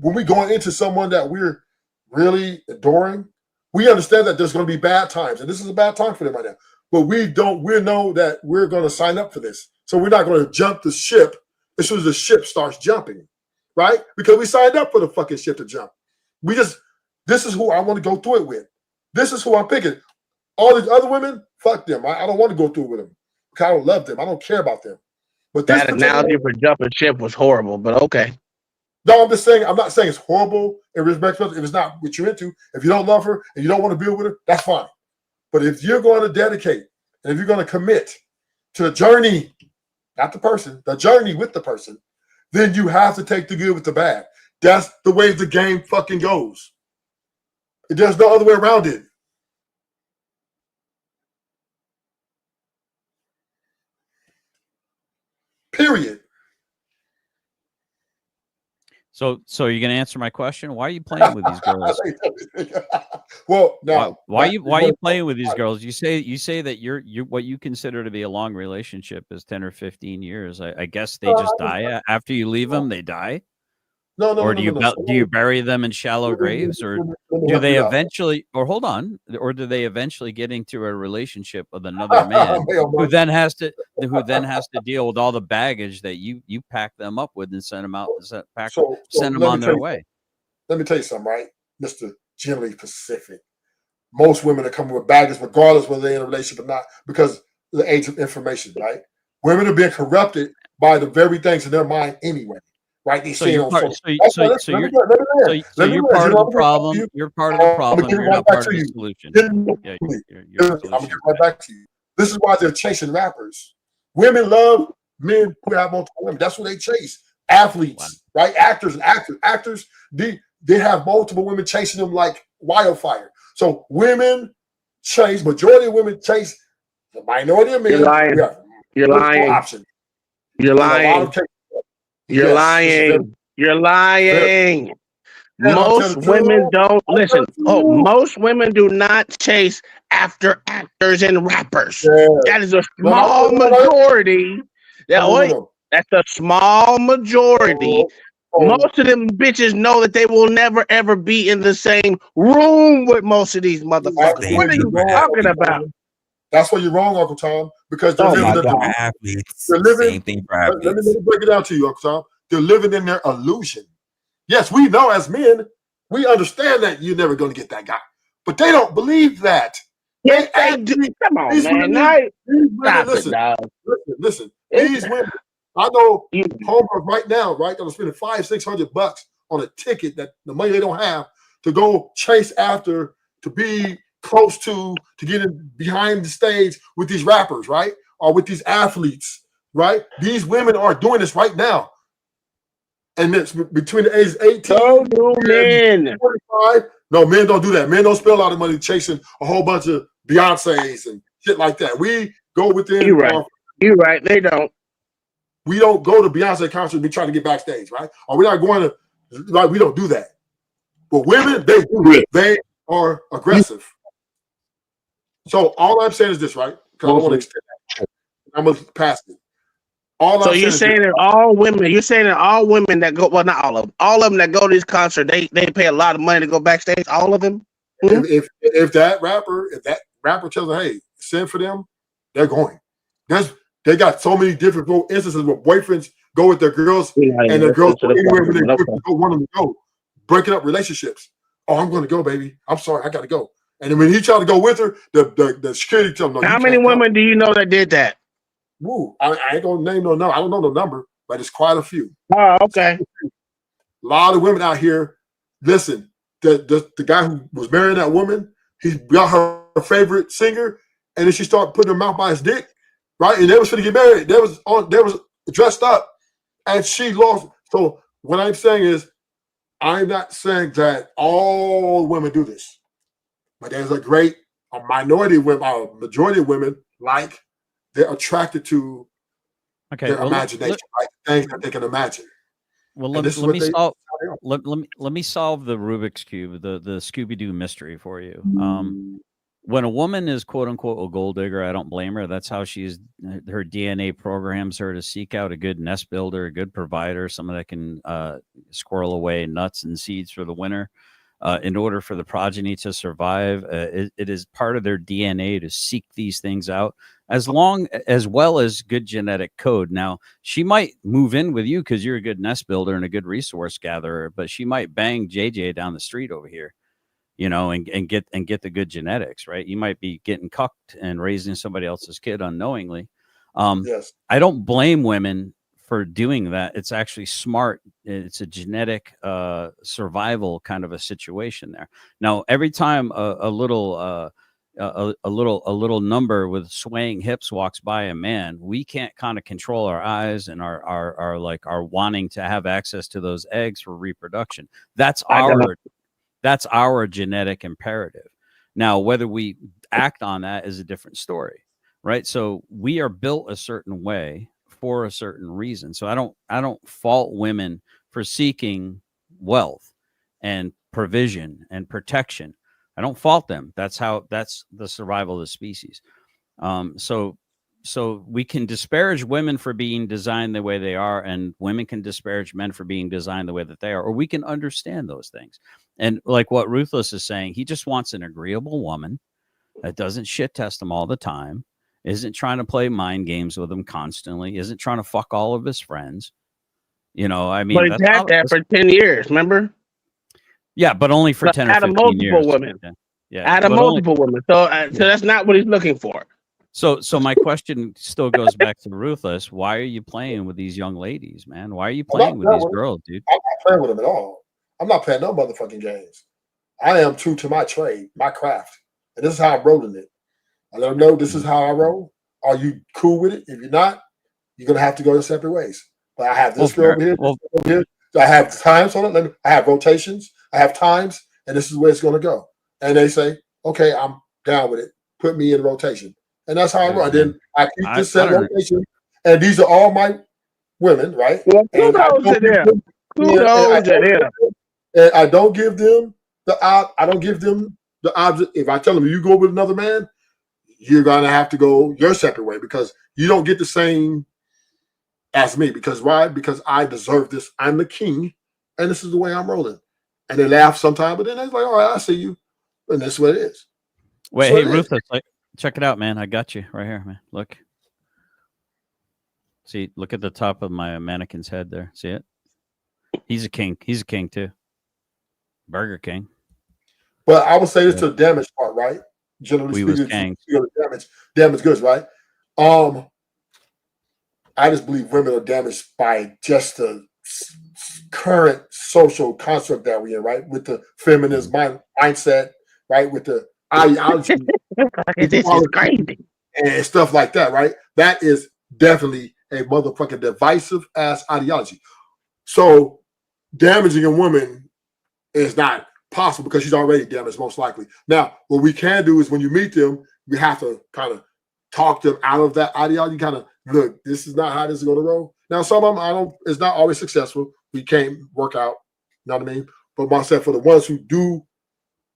when we're going into someone that we're really adoring, we understand that there's going to be bad times. And this is a bad time for them right now. But we know that we're going to sign up for this. So we're not going to jump the ship as soon as the ship starts jumping, right? Because we signed up for the fucking ship to jump. This is who I want to go through it with. This is who I'm picking. All these other women, fuck them. I don't want to go through it with them. Because I don't love them. I don't care about them. But that analogy for jumping ship was horrible, but okay. No, I'm just saying, I'm not saying it's horrible in respect if it's not what you're into. If you don't love her and you don't want to build with her, that's fine. But if you're going to dedicate and if you're going to commit to the journey, not the person, the journey with the person, then you have to take the good with the bad. That's the way the game fucking goes. There's no other way around it. Period. So you're gonna answer my question? Why are you playing with these girls? Well, now why are you playing with these girls? You say that you're what you consider to be a long relationship is 10 or 15 years. I guess they just die after you leave them. They die. No. Or do you bury them in shallow graves, or do they eventually? Or hold on, or do they eventually get into a relationship with another man who then has to deal with all the baggage that you pack them up with and send them out, send them on their way? Let me tell you something, right, Mr. Generally Pacific. Most women are coming with baggage, regardless whether they're in a relationship or not, because of the age of information, right? Women are being corrupted by the very things in their mind anyway. Right? They say on social. So you're part of the problem. You're part of the problem. You're not part of the solution. I'm gonna get right back to you. This is why they're chasing rappers. Women love men who have multiple women. That's what they chase. Athletes, right? Actors and actors. They have multiple women chasing them like wildfire. So women chase. Majority of women chase the minority of men. You're lying. You're lying. Options. You're lying. You're lying. You're lying. Most women don't listen. Most women do not chase after actors and rappers. That is a small majority. That's a small majority. Most of them bitches know that they will never ever be in the same room with most of these motherfuckers. What are you talking about? That's where you're wrong, Uncle Tom, because they're same thing for athletes. Let me break it down to you, Uncle Tom. They're living in their illusion. Yes, we know as men, we understand that you're never going to get that guy, but they don't believe that. Yes, they do. Come on, man. Listen. These women, I know homers right now, right? They're spending $500-$600 on a ticket that the money they don't have to go chase after, to be close to get in behind the stage with these rappers, right? Or with these athletes, right? These women are doing this right now. And it's between the ages 18 and 45. No, men don't do that. Men don't spend a lot of money chasing a whole bunch of Beyoncés and shit like that. We go within. You're right. You're right. They don't. We don't go to Beyonce concert and be trying to get backstage, right? Or we're not going to, like, we don't do that. But women, they do it. They are aggressive. So all I'm saying is this, right? Because I don't want to extend that. I'm going to pass it. So you're saying that all women, that go, well, not all of them that go to this concert, they pay a lot of money to go backstage. All of them. Mm-hmm. If that rapper tells them, hey, send for them, they're going. They got so many different instances where boyfriends go with their girls and their girls go anywhere where they want them to go, breaking up relationships Oh, I'm going to go, baby. I'm sorry, I got to go. And then when he tried to go with her, the security told him, no, how many women do you know that did that? Woo, I ain't going to name no number. I don't know the number, but it's quite a few. Oh, okay. A lot of women out here. Listen, the guy who was marrying that woman, he got her favorite singer, and then she started putting her mouth by his dick, right? And they was going to get married. They was dressed up, and she lost. So what I'm saying is, I'm not saying that all women do this, but there's a minority of women, a majority of women, like they're attracted to their imagination, like things that they can imagine. Well, let me solve the Rubik's Cube, the Scooby-Doo mystery for you. When a woman is quote unquote a gold digger, I don't blame her. That's how her DNA programs her to seek out a good nest builder, a good provider, someone that can squirrel away nuts and seeds for the winter. In order for the progeny to survive, it is part of their DNA to seek these things out, as well as good genetic code. Now, she might move in with you because you're a good nest builder and a good resource gatherer, but she might bang JJ down the street over here, and get the good genetics, right? You might be getting cucked and raising somebody else's kid unknowingly. Yes. I don't blame women for doing that. It's actually smart. It's a genetic survival kind of a situation there. Now, every time a little number with swaying hips walks by a man, we can't kind of control our eyes and our wanting to have access to those eggs for reproduction. That's our genetic imperative. Now, whether we act on that is a different story, right? So we are built a certain way for a certain reason. So I don't fault women for seeking wealth and provision and protection. I don't fault them. That's the survival of the species. So we can disparage women for being designed the way they are, and women can disparage men for being designed the way that they are, or we can understand those things. And like what Ruthless is saying, he just wants an agreeable woman that doesn't shit test him all the time, isn't trying to play mind games with him constantly, isn't trying to fuck all of his friends. I mean, but he's had that for 10 years, remember? Yeah, but only for 10 or 15 years. Women. Yeah. Out of multiple women. So that's not what he's looking for. So my question still goes back to Ruthless. Why are you playing with these young ladies, man? Why are you playing with these girls, dude? I'm not playing with them at all. I'm not playing no motherfucking games. I am true to my trade, my craft. And this is how I'm rolling it. I let them know this is how I roll. Are you cool with it? If you're not, you're going to have to go your separate ways. But I have this girl over here, over here. I have times on it. I have rotations. I have times, and this is where it's going to go. And they say, okay, I'm down with it. Put me in rotation. And that's how I roll. Then I keep this set rotation. And these are all my women, right? Well, kudos to them. Kudos to them. And I don't give them the object. If I tell them you go with another man, you're gonna have to go your separate way because you don't get the same as me. Because why? Because I deserve this. I'm the king, and this is the way I'm rolling. And they laugh sometimes, but then they're like, "All right, I see you," and that's what it is. Wait, hey, Ruthless, check it out, man. I got you right here, man. Look. See, look at the top of my mannequin's head there. See it? He's a king. He's a king too. Burger King. But I would say this to the damage part, right? Generally speaking, damage goods, right? I just believe women are damaged by just the current social construct that we're in, right? With the feminist mindset, right? With the ideology, this is crazy, and stuff like that, right? That is definitely a motherfucking divisive ass ideology. So damaging a woman is not possible because she's already damaged, most likely. Now, what we can do is when you meet them, we have to kind of talk them out of that ideology. Kind of look, this is not how this is going to roll. Now, some of them, it's not always successful. We can't work out, you know what I mean? But myself, for the ones who do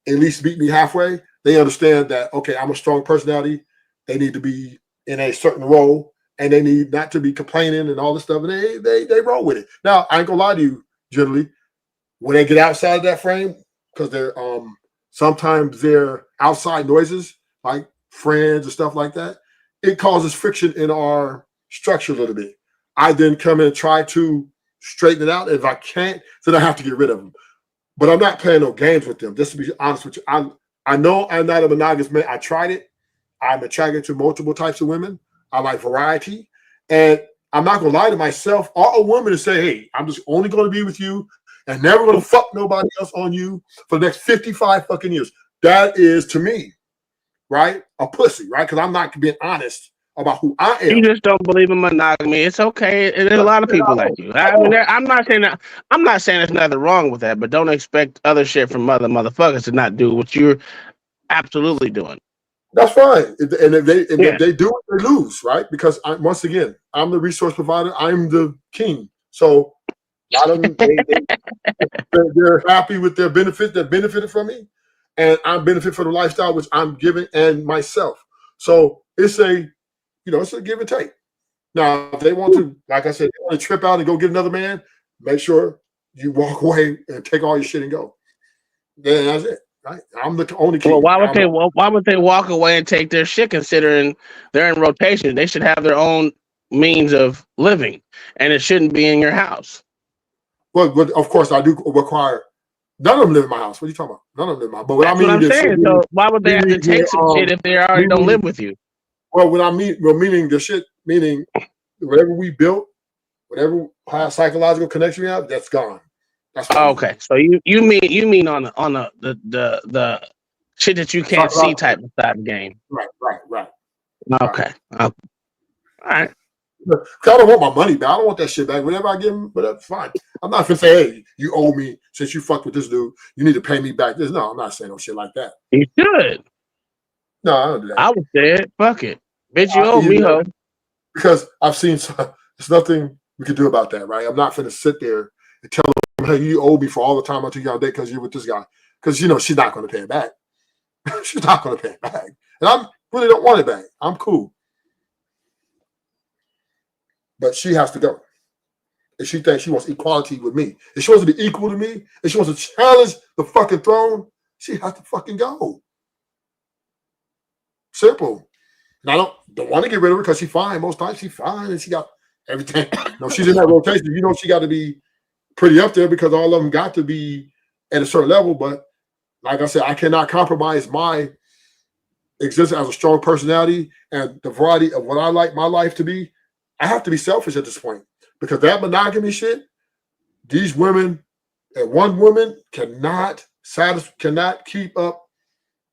at least meet me halfway, they understand that, okay, I'm a strong personality. They need to be in a certain role and they need not to be complaining and all this stuff. And they roll with it. Now, I ain't gonna lie to you, generally, when they get outside of that frame, because they're sometimes they're outside noises like friends and stuff like that, it causes friction in our structure a little bit. I then come in and try to straighten it out. If I can't, then I have to get rid of them. but I'm not playing no games with them. Just to be honest with you, I know I'm not a monogamous man. I tried it. I'm attracted to multiple types of women. I like variety, and I'm not gonna lie to myself or a woman and say, "Hey, I'm just only going to be with you and never going to fuck nobody else on you for the next 55 fucking years." That is to me, right, a pussy, right? Because I'm not being honest about who I am. You just don't believe in monogamy. It's okay. There's a lot of people like you. I mean, I'm not saying that. I'm not saying there's nothing wrong with that, but don't expect other shit from other motherfuckers to not do what you're absolutely doing. That's fine. And if they do it, they lose, right? Because once again, I'm the resource provider. I'm the king. So a lot of them, they're happy with their benefit. They're benefited from me, and I'm benefit from the lifestyle which I'm giving and myself. So it's a give and take. Now, if they want to, like I said, they want to trip out and go get another man, make sure you walk away and take all your shit and go. Then that's it. Right? I'm the only king. Well, why would they walk away and take their shit considering they're in rotation? They should have their own means of living, and it shouldn't be in your house. Well, but of course, I do require. None of them live in my house. What are you talking about? None of them live in my house. But That's what I'm saying. So why would they have to take some shit if they already don't live with you? Well, meaning the shit, meaning whatever we built, whatever psychological connection we have, that's gone. That's okay. So you mean on the shit that you can't see type of side of the game. Right. Okay. All right. I don't want my money back. I don't want that shit back. Whatever I give him, but that's fine. I'm not gonna say, hey, you owe me since you fucked with this dude. You need to pay me back. No, I'm not saying no shit like that. You should. No, I don't do that. I would say it. Fuck it. Bitch, you owe me, ho. Because I've seen there's nothing we can do about that, right? I'm not gonna sit there and tell him, hey, you owe me for all the time I took you on a date because you're with this guy. Because she's not gonna pay it back. She's not gonna pay it back. And I really don't want it back. I'm cool. But she has to go. If she thinks she wants equality with me, if she wants to be equal to me, if she wants to challenge the fucking throne, she has to fucking go. Simple. And I don't want to get rid of her because she's fine. Most times she's fine and she got everything. No, she's in that rotation. She got to be pretty up there because all of them got to be at a certain level. But like I said, I cannot compromise my existence as a strong personality and the variety of what I like my life to be. I have to be selfish at this point because that monogamy shit, these women and one woman cannot keep up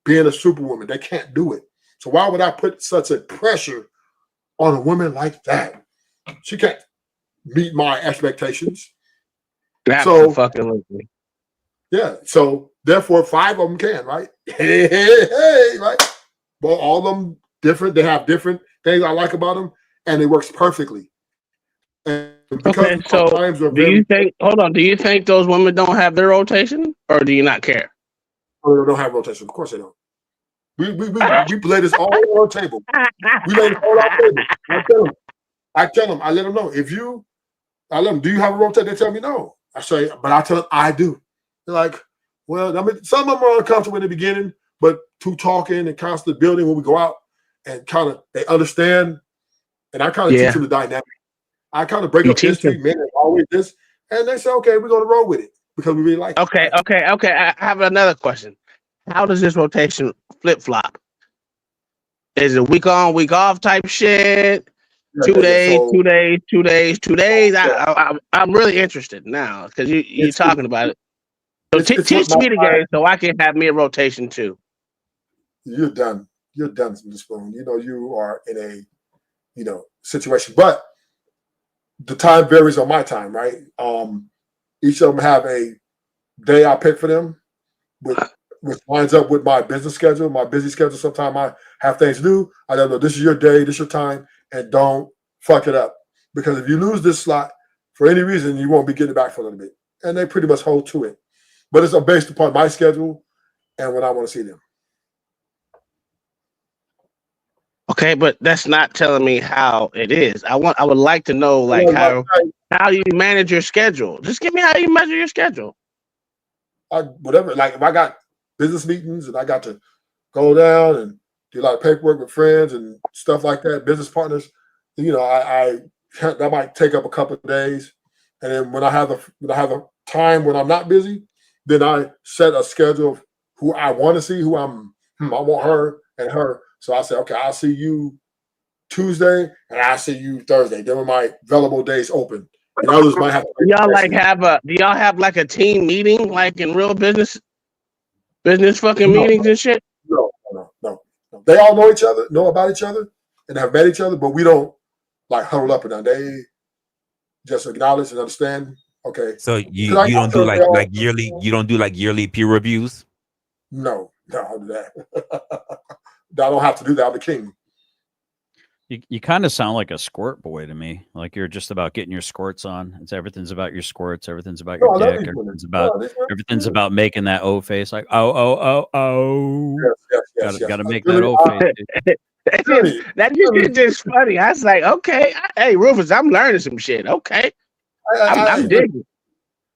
being a superwoman. They can't do it. So why would I put such a pressure on a woman like that? She can't meet my expectations. Absolutely. Yeah. So therefore, 5 of them can, right? Hey, right? Well, all of them different. They have different things I like about them, and it works perfectly. And okay, so do you think those women don't have their rotation, or do you not care? Oh, they don't have rotation. Of course they don't. We lay this all on the table. We lay this all on the table. I tell them, I let them know. I let them, do you have a rotation? They tell me no. I say, but I tell them I do. They're like, well, I mean, some of them are uncomfortable in the beginning, but through talking and constant building when we go out and kind of they understand. And I kind of teach them the dynamic. I kind of break up history, man, always this. And they say, okay, we're going to roll with it because we really like it. Okay. I have another question. How does this rotation flip-flop? Is it week on, week off type shit? 2 days, 2 days, 2 days, 2 days? I'm really interested now because you're talking about it. So teach me the game so I can have me a rotation too. You're done. You're done, Mr. Spoon. You are in a situation. But the time varies on my time, right? Each of them have a day I pick for them, which lines up with my business schedule, my busy schedule. Sometimes I have things to do. I don't know, this is your day, this is your time, and don't fuck it up. Because if you lose this slot for any reason, you won't be getting it back for a little bit. And they pretty much hold to it. But it's based upon my schedule and when I want to see them. Okay, but that's not telling me how it is. I would like to know how you manage your schedule. Just give me how you measure your schedule. Whatever. Like if I got business meetings and I got to go down and do a lot of paperwork with friends and stuff like that, business partners, that might take up a couple of days. And then when I have a time when I'm not busy, then I set a schedule of who I want to see, I want her and her. So I say, okay, I'll see you Tuesday and I'll see you Thursday. Then when my available days open. And others might have to do y'all have like a team meeting, like in real business fucking meetings and shit? No. They all know each other, know about each other, and have met each other, but we don't like huddle up and down. They just acknowledge and understand. Okay. So you don't do like yearly. You don't do like yearly peer reviews. No, I'll do that. I don't have to do that. I'm the king. You kind of sound like a squirt boy to me. Like you're just about getting your squirts on. Everything's about your squirts. Everything's about your dick. Everything's about making that O face. Like oh. Yes. Gotta make that O face. That's just funny. I was like, okay, hey Rufus, I'm learning some shit. Okay, I'm digging.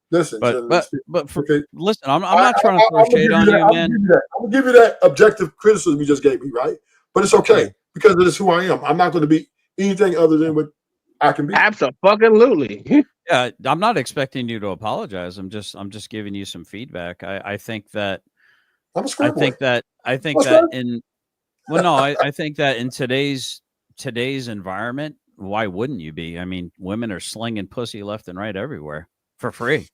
Listen, listen, I'm not trying to throw shade on you, man. I'm gonna give you that objective criticism you just gave me, right? But it's okay because it is who I am. I'm not going to be anything other than what I can be. Absolutely. Yeah, I'm not expecting you to apologize. I'm just giving you some feedback. I think that I'm a square boy. I think that in today's environment, why wouldn't you be? I mean, women are slinging pussy left and right everywhere for free.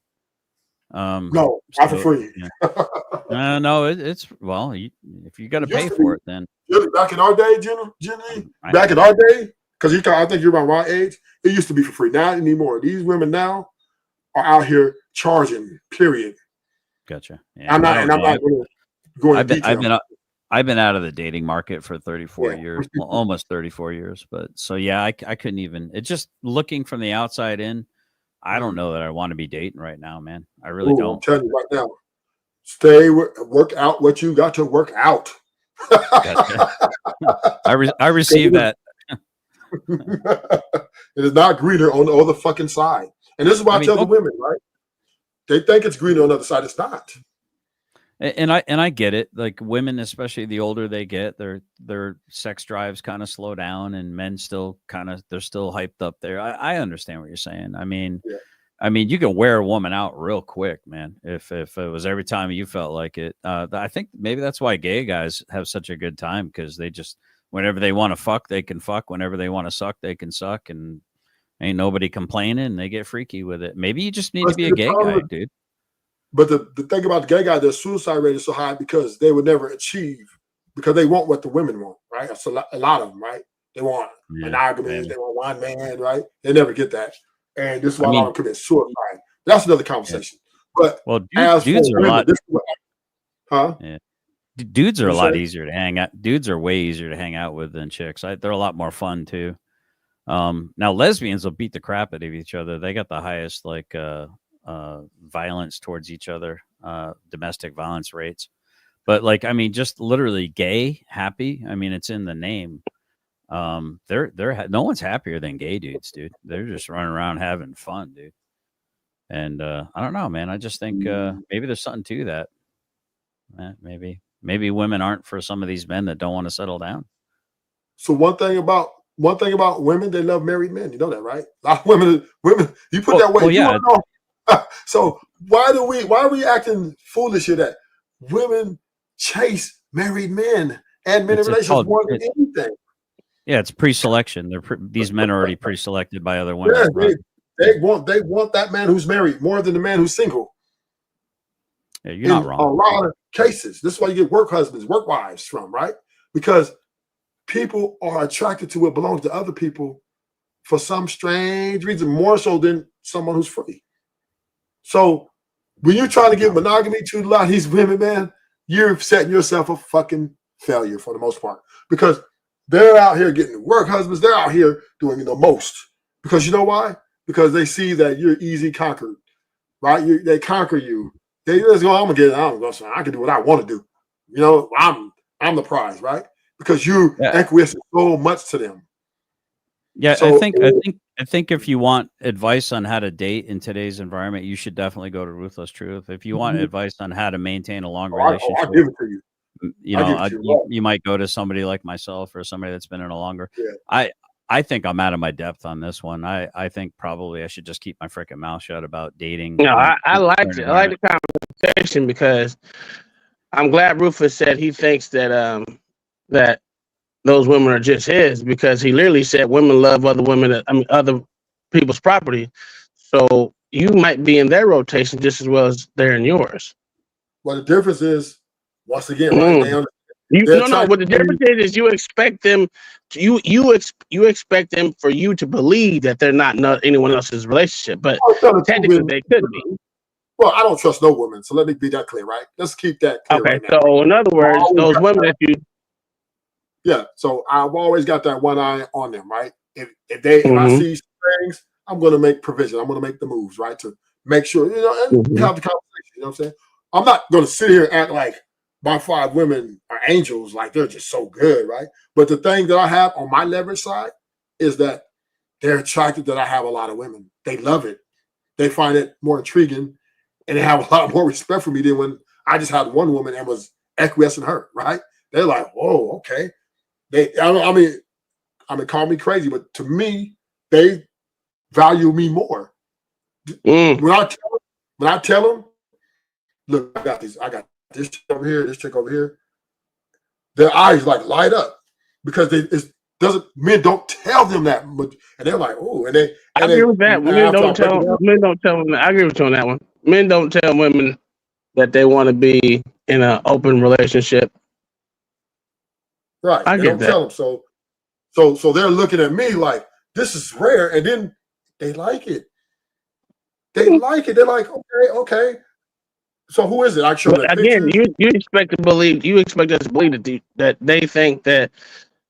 No, not for free. Yeah. No, it's if you got to pay for it, then back in our day, Jenny, back in our day, because I think you're about my age, it used to be for free. Not anymore. These women now are out here charging. Period. Gotcha. Yeah, I'm not going. I've been out of the dating market for 34 years, almost 34 years. But so yeah, I couldn't even. It's just looking from the outside in. I don't know that I want to be dating right now, man. I really don't. I'm telling you right now. Work out what you got to work out. Gotcha. I received that. It is not greener on the other fucking side. And this is why I tell the women, right? They think it's greener on the other side. It's not. And I get it. Like women, especially the older they get, their sex drives kind of slow down, and men still they're still hyped up there. I understand what you're saying. I mean, you can wear a woman out real quick, man. If it was every time you felt like it, I think maybe that's why gay guys have such a good time, because they just whenever they want to fuck, they can fuck. Whenever they want to suck, they can suck, and ain't nobody complaining. And they get freaky with it. Maybe you just need to be a gay guy, dude. But the thing about the gay guy, their suicide rate is so high because they would never achieve, because they want what the women want, right? That's a lot of them, right? They want monogamy, they want one man, right? They never get that. And this is why a lot of them commit suicide. That's another conversation. Yeah. But dudes are a lot. Yeah. Dudes are a lot easier to hang out. Dudes are way easier to hang out with than chicks. They're a lot more fun too. Now lesbians will beat the crap out of each other. They got the highest violence towards each other, domestic violence rates. But just literally gay, happy. I mean, it's in the name. No one's happier than gay dudes, dude. They're just running around having fun, dude. And I don't know, man. I just think maybe there's something to that. Maybe women aren't for some of these men that don't want to settle down. So one thing about women, they love married men. You know that, right? A lot of women. You put that way. Well, yeah. So why are we acting foolish here that women chase married men and men in relations more than anything? Yeah, it's pre-selection. These men are already pre-selected by other women. Yeah, they want that man who's married more than the man who's single. Yeah, you're not wrong. A lot of cases. This is why you get work husbands, work wives from, right? Because people are attracted to what belongs to other people for some strange reason, more so than someone who's free. So when you're trying to give monogamy to a lot of these women, man, you're setting yourself up fucking failure for the most part, because they're out here getting work husbands. They're out here doing the most, because you know why? Because they see that you're easy conquered, right? They conquer you. They just go, I'm gonna get it. I can do what I want to do. You know, I'm the prize, right? Because you acquiesce so much to them. Yeah, so, I think if you want advice on how to date in today's environment, you should definitely go to Ruthless Truth. If you want advice on how to maintain a long relationship, I'll give it to you. You might go to somebody like myself or somebody that's been in a longer. Yeah. I think I'm out of my depth on this one. I think probably I should just keep my freaking mouth shut about dating. No, I like it. I like the conversation because I'm glad Rufus said he thinks that that those women are just his because he literally said women love other women. I mean, other people's property. So you might be in their rotation just as well as they're in yours. Well, the difference is, once again, right? No. What the difference is you expect them, you expect them for you to believe that they're not anyone else's relationship, but technically they could be. Well, I don't trust no woman, so let me be that clear, right? Let's keep that clear right now. So in other words, those women that you. Yeah, so I've always got that one eye on them, right? If I see things, I'm going to make provision. I'm going to make the moves, right, to make sure, and have the conversation. You know what I'm saying? I'm not going to sit here and act like my 5 women are angels, like they're just so good, right? But the thing that I have on my leverage side is that they're attracted that I have a lot of women. They love it. They find it more intriguing, and they have a lot more respect for me than when I just had one woman and was acquiescing her, right? They're like, whoa, okay. I mean, call me crazy, but to me, they value me more. When I tell them, look, I got this chick over here, this chick over here, their eyes like light up because men don't tell them that much, and they're like, oh, I agree with that. Men don't tell them. I agree with you on that one. Men don't tell women that they want to be in an open relationship. Right. They don't tell them. So they're looking at me like this is rare, and then they like it. They like it. They're like, okay. So who is it? I show that again. picture. You expect to believe. You expect us to believe that they think that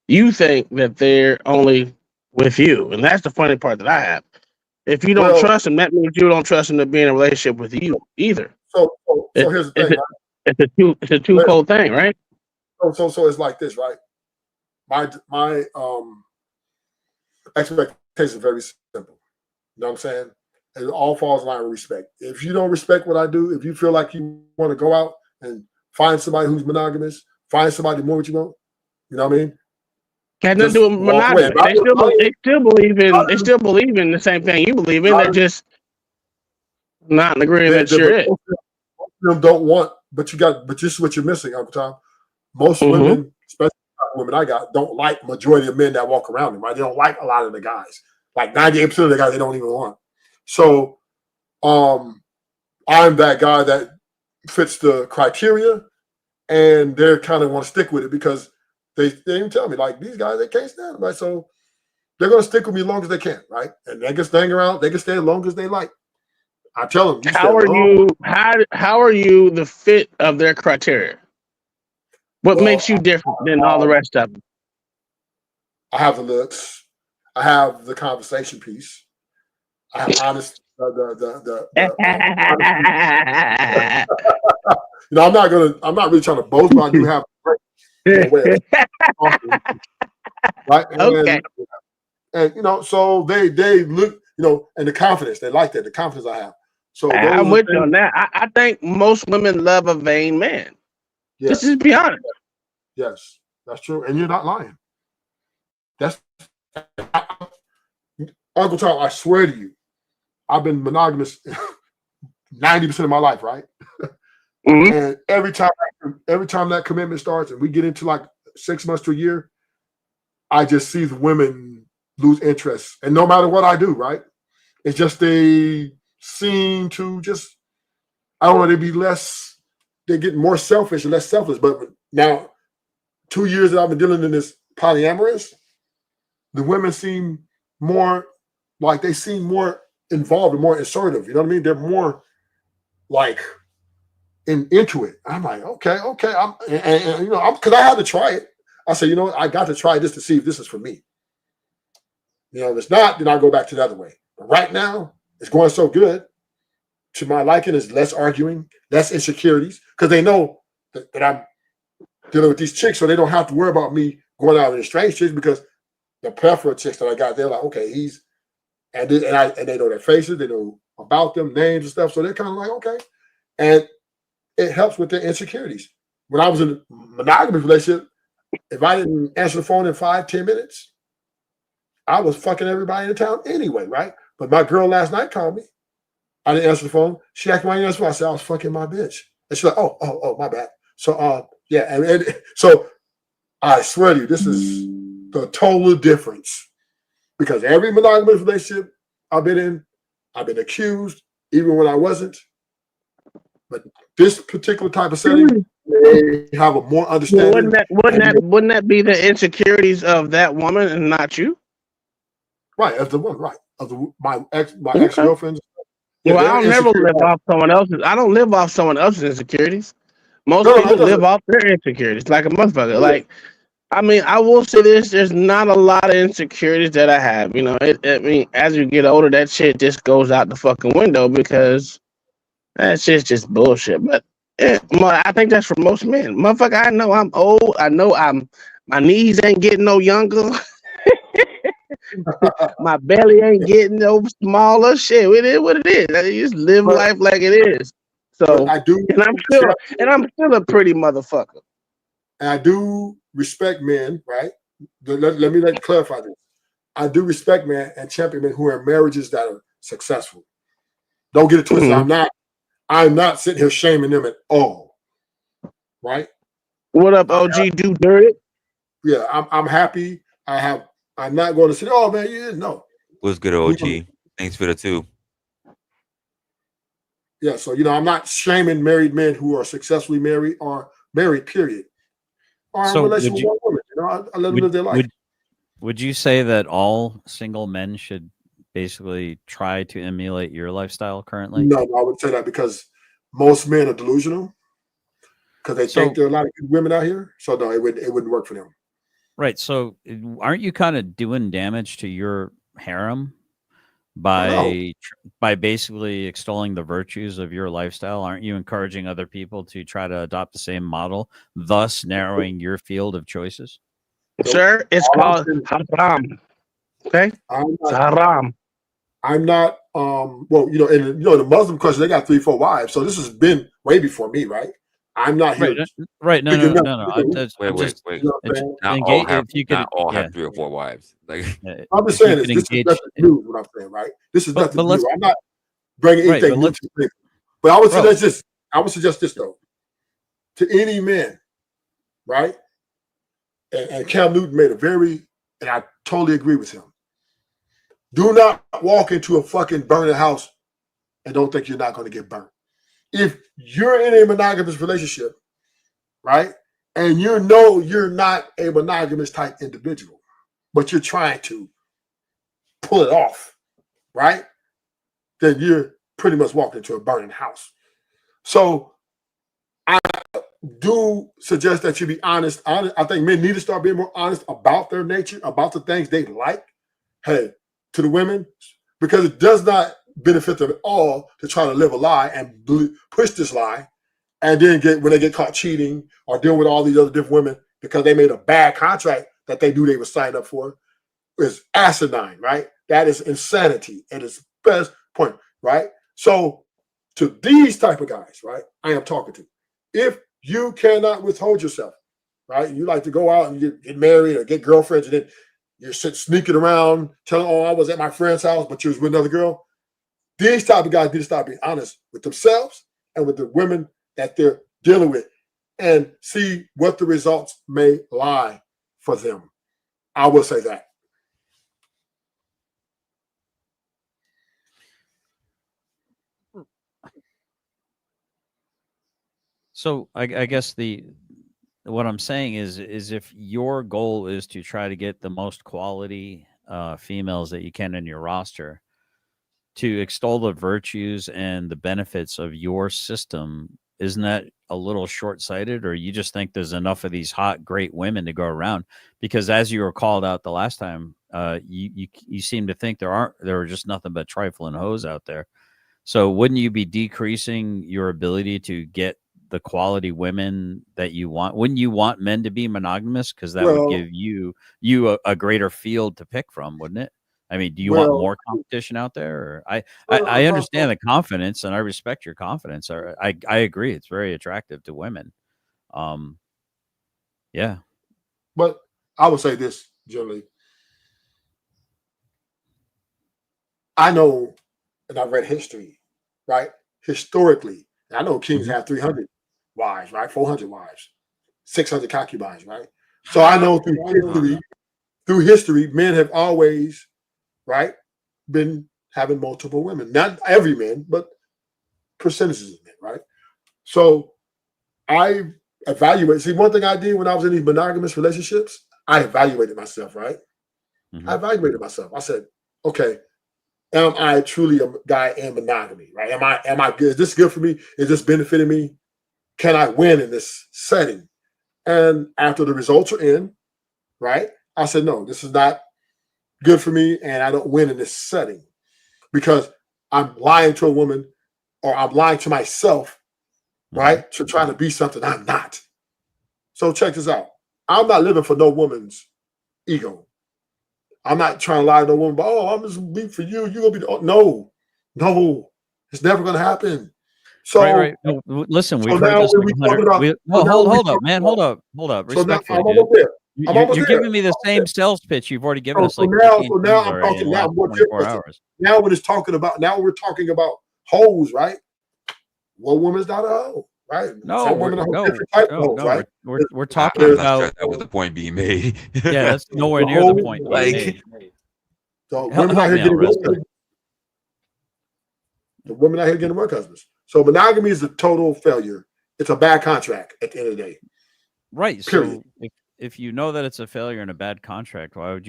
you think that they're only with you, and that's the funny part that I have. If you don't trust them, that means you don't trust them to be in a relationship with you either. So here's the thing. It's a two-fold thing, right? So it's like this, right? My expectation is very simple. You know what I'm saying? It all falls in line with respect. If you don't respect what I do, if you feel like you want to go out and find somebody who's monogamous, find somebody more what you want, you know what I mean? Got nothing to do with monogamy. They still believe in the same thing you believe in. They're just not in agreement. Sure is. Most of them don't want, but this is what you're missing, Uncle Tom. Most women, especially women I got, don't like majority of men that walk around them, right? They don't like a lot of the guys. Like 98% of the guys they don't even want. So I'm that guy that fits the criteria, and they kind of want to stick with it because they even tell me, like, these guys, they can't stand them, right? So they're going to stick with me as long as they can, right? And they can stay around. They can stay as long as they like. I tell them, how are you the fit of their criteria? What makes you different than all the rest of them? I have the looks. I have the conversation piece. I have honest. You know, I'm not really trying to boast, but I do have a way of talking, right? And you know, so they look, you know, and the confidence, they like that, the confidence I have. So I'm with you on that. I think most women love a vain man. Yes. Just be honest. Yes, that's true, and you're not lying. Uncle Tom, I swear to you, I've been monogamous 90% of my life, right? And every time that commitment starts and we get into like 6 months to a year, I just see the women lose interest. And no matter what I do, right? It's just they seem to just, I don't know, they get more selfish and less selfless. But now, 2 years that I've been dealing in this polyamorous, the women seem more like they seem more involved and more assertive. You know what I mean? They're more like into it. I'm like, okay. And you know, because I had to try it. I said, you know, I got to try this to see if this is for me. You know, if it's not, then I'll go back to the other way. But right now, it's going so good. To my liking is less arguing, less insecurities, because they know that I'm dealing with these chicks, so they don't have to worry about me going out with strange chicks because the plethora of chicks that I got, they're like, okay, and they know their faces, they know about them, names and stuff, so they're kind of like, okay, and it helps with their insecurities. When I was in a monogamous relationship, if I didn't answer the phone in 5-10 minutes, I was fucking everybody in town anyway, right? But my girl last night called me. I didn't answer the phone. She asked me why you answer. I said I was fucking my bitch, and she's like, oh, my bad. So yeah, and so I swear to you, this is the total difference because every monogamous relationship I've been in, I've been accused, even when I wasn't. But this particular type of setting, they have a more Well, understanding. wouldn't that be the insecurities of that woman and not you? Right, as the woman, right. Of my ex Okay. girlfriends. Yeah, Well, I they're don't never insecure. live off someone else's. I don't live off someone else's insecurities. Most No, it people doesn't. live off their insecurities, like a motherfucker. Yeah. Like, I mean, I will say this: there's not a lot of insecurities that I have. You know, I mean, as you get older, that shit just goes out the fucking window because that shit's just bullshit. But yeah, I think that's for most men. Motherfucker, I know I'm old. I know my knees ain't getting no younger. My belly ain't getting no smaller. Shit, it is what it is. You just live But, life like it is. So, I do, and I'm still a pretty motherfucker. and I do respect men, right? Let me clarify this. I do respect men and champion men who are in marriages that are successful. Don't get it twisted. Mm-hmm. I'm not sitting here shaming them at all. Right? What up, OG? Do dirt. Yeah, I'm happy. I'm not going to say, oh man, yeah, no. What's good, OG? Thanks for the 2. Yeah, so I'm not shaming married men who are successfully married or married, period. Or in a So relationship with one woman. I let them live their life. Would you say that all single men should basically try to emulate your lifestyle currently? No, I would say that because most men are delusional because they think there are a lot of good women out here. So no, it wouldn't work for them. Right. So aren't you kind of doing damage to your harem by basically extolling the virtues of your lifestyle? Aren't you encouraging other people to try to adopt the same model, thus narrowing your field of choices? Sir, it's called haram. Okay? It's haram. I'm not well, in the Muslim culture, they got 3, 4 wives. So this has been way before me, right? I'm not here. Right. No. Wait. Not all have 3 or 4 wives. Like I'm just saying this is nothing new, what I'm saying, right? This is nothing new. I'm not bringing anything new to the table. But I would suggest this. I would suggest this though. To any man, right? And Cam Newton made and I totally agree with him. Do not walk into a fucking burning house and don't think you're not going to get burnt. If you're in a monogamous relationship, right, and you're not a monogamous type individual, but you're trying to pull it off, right, then you're pretty much walking into a burning house. So I do suggest that you be honest. I think men need to start being more honest about their nature, about the things they like. Hey, to the women, because it does not benefit them at all to try to live a lie and push this lie, and then when they get caught cheating or dealing with all these other different women because they made a bad contract that they knew they were signed up for, is asinine, right? That is insanity at its best point, right? So to these type of guys, right, I am talking to. If you cannot withhold yourself, right, you like to go out and get married or get girlfriends and then you're sneaking around telling, oh, I was at my friend's house, but you was with another girl. These type of guys need to start being honest with themselves and with the women that they're dealing with and see what the results may lie for them. I will say that. So I guess what I'm saying is if your goal is to try to get the most quality females that you can in your roster, to extol the virtues and the benefits of your system, isn't that a little short-sighted, or you just think there's enough of these hot, great women to go around? Because as you were called out the last time, you seem to think there are just nothing but trifling hoes out there. So wouldn't you be decreasing your ability to get the quality women that you want? Wouldn't you want men to be monogamous? Because that would give you a greater field to pick from, wouldn't it? I mean, do you want more competition out there? Or I understand the confidence, and I respect your confidence. I agree, it's very attractive to women. Yeah. But I would say this, generally. I know, and I've read history, right? Historically, I know kings have 300 wives, right? 400 wives, 600 concubines, right? So I know through history, men have always, right, been having multiple women. Not every man, but percentages of men, right? So I evaluate. See, one thing I did when I was in these monogamous relationships, I evaluated myself, right? I evaluated myself. I said, okay, am I truly a guy in monogamy, right? Am I good? Is this good for me? Is this benefiting me? Can I win in this setting? And after the results are in, right, I said, no, this is not good for me, and I don't win in this setting because I'm lying to a woman or I'm lying to myself, right, to trying to be something I'm not. So check this out. I'm not living for no woman's ego. I'm not trying to lie to no woman, but I'm just be for you. You're gonna be no, it's never gonna happen. So right. No, listen, we've heard this like 100. Hold up, man. Hold up. Respectfully, dude. You're giving me the same sales pitch you've already given us like 15 times already in the last 24 hours. Now when it's talking about, now we're talking about hoes, right? One woman's not a hoe, right? No, some women are different type of hoes, right? We're talking about that was the point being made. Yeah, that's nowhere near the point being made. So women out here getting the women out here getting work husbands. So monogamy is a total failure. It's a bad contract at the end of the day. Right. Period. So if you know that it's a failure and a bad contract, why would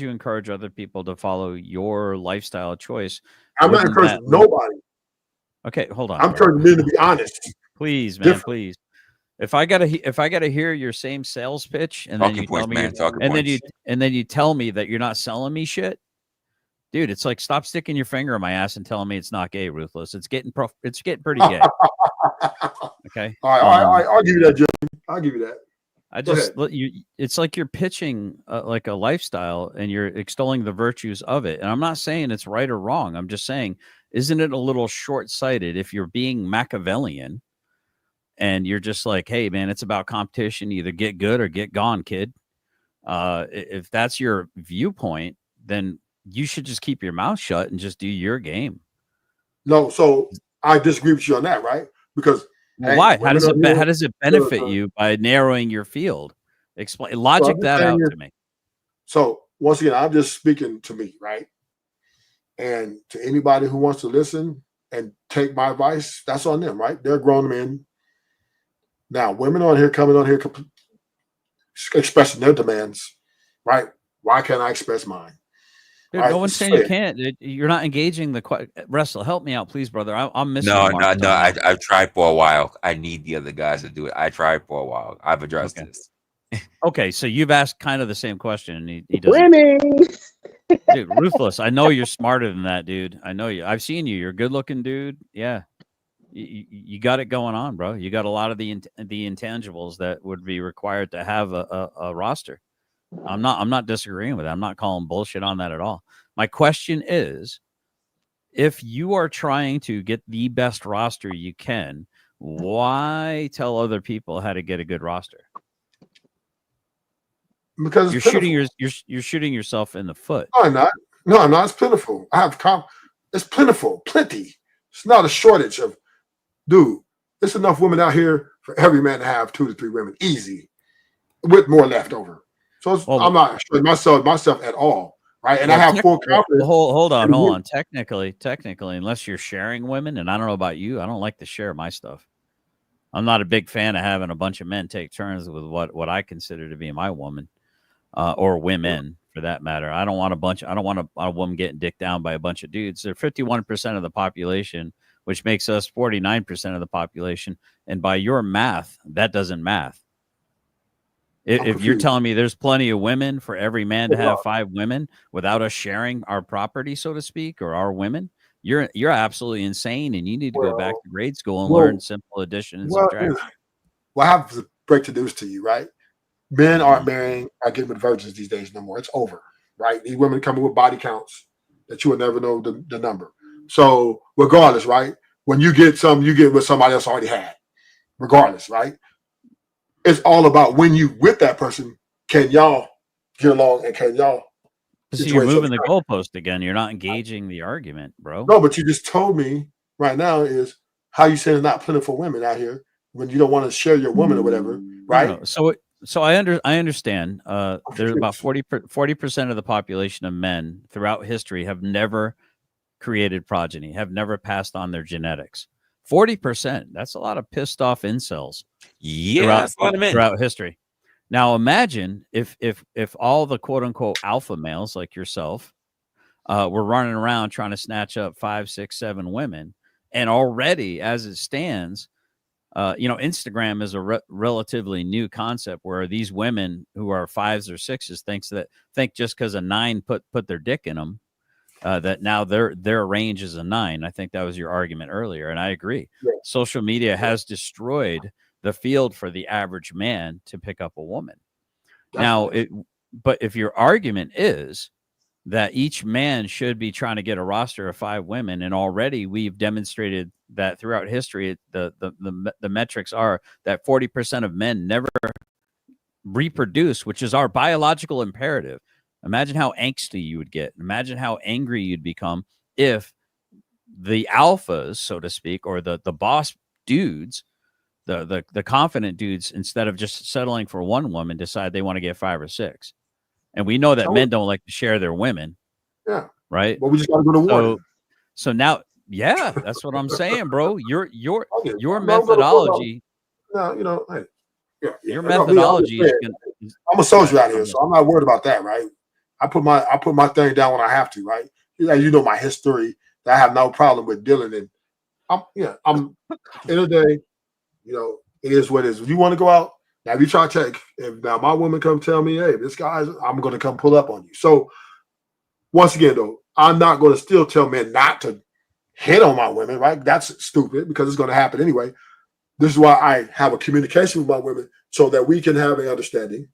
you encourage other people to follow your lifestyle choice? I'm not encouraging nobody. Okay, hold on. I'm encouraging men to be honest. Please, man, please. If I gotta hear your same sales pitch and then you tell me and then you tell me that you're not selling me shit, dude, it's like stop sticking your finger in my ass and telling me it's not gay, Ruthless. It's getting pretty gay. Okay. All right. I'll give you that, Jimmy. I'll give you that. I just let you. It's like you're pitching like a lifestyle and you're extolling the virtues of it. And I'm not saying it's right or wrong. I'm just saying, isn't it a little short-sighted if you're being Machiavellian and you're just like, hey, man, it's about competition. Either get good or get gone, kid. If that's your viewpoint, then you should just keep your mouth shut and just do your game. No, so I disagree with you on that, right? Because why? How does it benefit you by narrowing your field? Explain, logic that out to me. So once again, I'm just speaking to me, right? And to anybody who wants to listen and take my advice, that's on them, right? They're grown men. Now, women on here coming on here expressing their demands, right? Why can't I express mine? Dude, no one's saying you can't. You're not engaging the Resla. Help me out, please, brother. I'm missing. No. I've tried for a while. I need the other guys to do it. I tried for a while. I've addressed this. Okay, so you've asked kind of the same question, and he doesn't. Winning. Dude, Ruthless. I know you're smarter than that, dude. I know you. I've seen you. You're a good-looking dude. Yeah, you got it going on, bro. You got a lot of the intangibles that would be required to have a roster. I'm not disagreeing with that. I'm not calling bullshit on that at all. My question is, if you are trying to get the best roster you can, why tell other people how to get a good roster? Because you're shooting yourself in the foot. No, I'm not. No, I'm not. It's plentiful. It's plentiful, plenty. It's not a shortage of, dude. There's enough women out here for every man to have 2 to 3 women, easy, with more left over. So I'm not showing myself at all, right? And I have full confidence. Hold on. Technically, unless you're sharing women, and I don't know about you, I don't like to share my stuff. I'm not a big fan of having a bunch of men take turns with what I consider to be my woman, or women for that matter. I don't want a woman getting dicked down by a bunch of dudes. They're 51% of the population, which makes us 49% of the population. And by your math, that doesn't math. If you're telling me there's plenty of women for every man to have 5 women without us sharing our property, so to speak, or our women, you're absolutely insane, and you need to go back to grade school and learn simple addition and subtraction. Well, I have to break the news to you, right? Men aren't getting with virgins these days no more. It's over, right? These women coming with body counts that you will never know the number. So regardless, right? When you get what somebody else already had, regardless, right? It's all about when you with that person, can y'all get along and can y'all? So you're moving the goalpost again. You're not engaging the argument, bro. No, but you just told me right now is how you say there's not plentiful women out here when you don't want to share your woman or whatever, right? No. So I understand. There's about 40% of the population of men throughout history have never created progeny, have never passed on their genetics. 40%. That's a lot of pissed off incels. Yeah, that's a lot of men throughout history. Now imagine if all the quote unquote alpha males like yourself were running around trying to snatch up 5, 6, 7 women, and already as it stands, Instagram is a relatively new concept where these women who are 5s or 6s think just because a 9 put their dick in them, that now their range is a 9. I think that was your argument earlier, and I agree. Yeah. Social media has destroyed the field for the average man to pick up a woman. But if your argument is that each man should be trying to get a roster of 5 women, and already we've demonstrated that throughout history, the metrics are that 40% of men never reproduce, which is our biological imperative. Imagine how angsty you would get. Imagine how angry you'd become if the alphas, so to speak, or the boss dudes, the confident dudes, instead of just settling for one woman, decide they want to get 5 or 6. And we know that men don't like to share their women. Yeah. Right. Well, we just got to go to war. So now, yeah, that's what I'm saying, bro. Your methodology. No, hey, your methodology. I'm a soldier out here, so I'm not worried about that, right? I put my thing down when I have to, right? You know my history. That I have no problem with dealing in. I'm end of the day, it is what it is. If you want to go out, now if you try to if now my woman come tell me, hey, this guy's, I'm gonna come pull up on you. So once again, though, I'm not gonna still tell men not to hit on my women, right? That's stupid because it's gonna happen anyway. This is why I have a communication with my women so that we can have an understanding.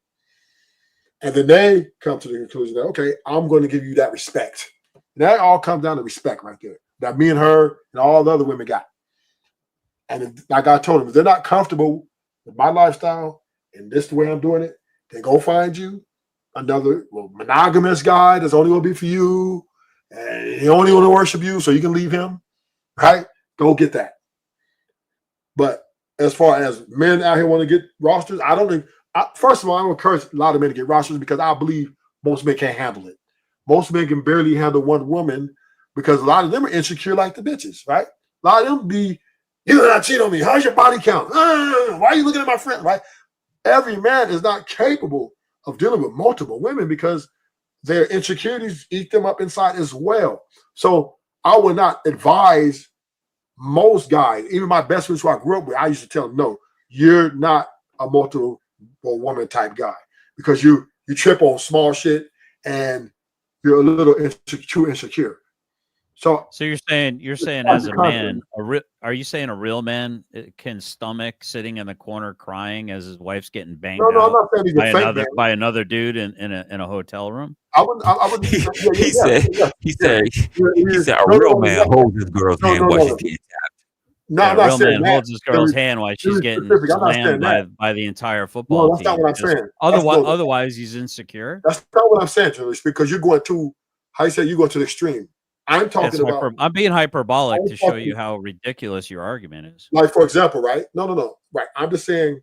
And then they come to the conclusion that, okay, I'm going to give you that respect. And that all comes down to respect right there that me and her and all the other women got. And like I told them, if they're not comfortable with my lifestyle and this is the way I'm doing it, then go find you another monogamous guy that's only going to be for you. And he only want to worship you so you can leave him, right? Go get that. But as far as men out here want to get rosters, I don't think. First of all, I don't encourage a lot of men to get rosters because I believe most men can't handle it. Most men can barely handle one woman because a lot of them are insecure like the bitches, right? A lot of them be, you did not cheat on me. How's your body count? Why are you looking at my friend? Right? Every man is not capable of dealing with multiple women because their insecurities eat them up inside as well. So I would not advise most guys, even my best friends who I grew up with, I used to tell them, no, you're not a multiple woman type guy because you trip on small shit and you're a little too insecure. So you're saying as a man, are you saying a real man can stomach sitting in the corner crying as his wife's getting banged I'm not saying he's out by another dude in a hotel room? I would. He said a real man holds his girl's hand while she's getting tapped. No, I'm a not real saying man that. holds his girl's hand while she's getting slammed by the entire football team. That's not what I'm saying. Otherwise, he's insecure. That's not what I'm saying, Julius, because you're going to, how you say, you're going to the extreme. I'm talking about. I'm being hyperbolic to show you how ridiculous your argument is. Like, for example, right? No. Right. I'm just saying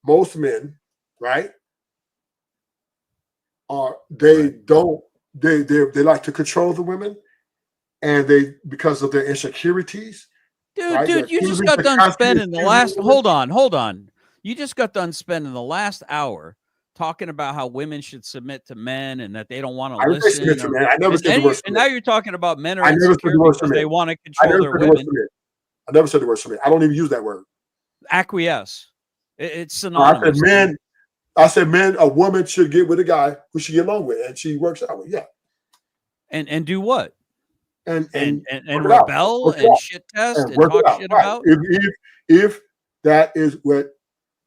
most men, right, they like to control the women and because of their insecurities. Dude, you just got done spending the last. Hold on. You just got done spending the last hour talking about how women should submit to men and that they don't want to listen. I never said the word submit. And now you're talking about men are insecure because they want to control their women. I never said the word submit. I don't even use that word. Acquiesce. It's synonymous. I said men. A woman should get with a guy who she get along with, and she works out with. Yeah. And do what? And rebel and shit test and talk shit about. If that is what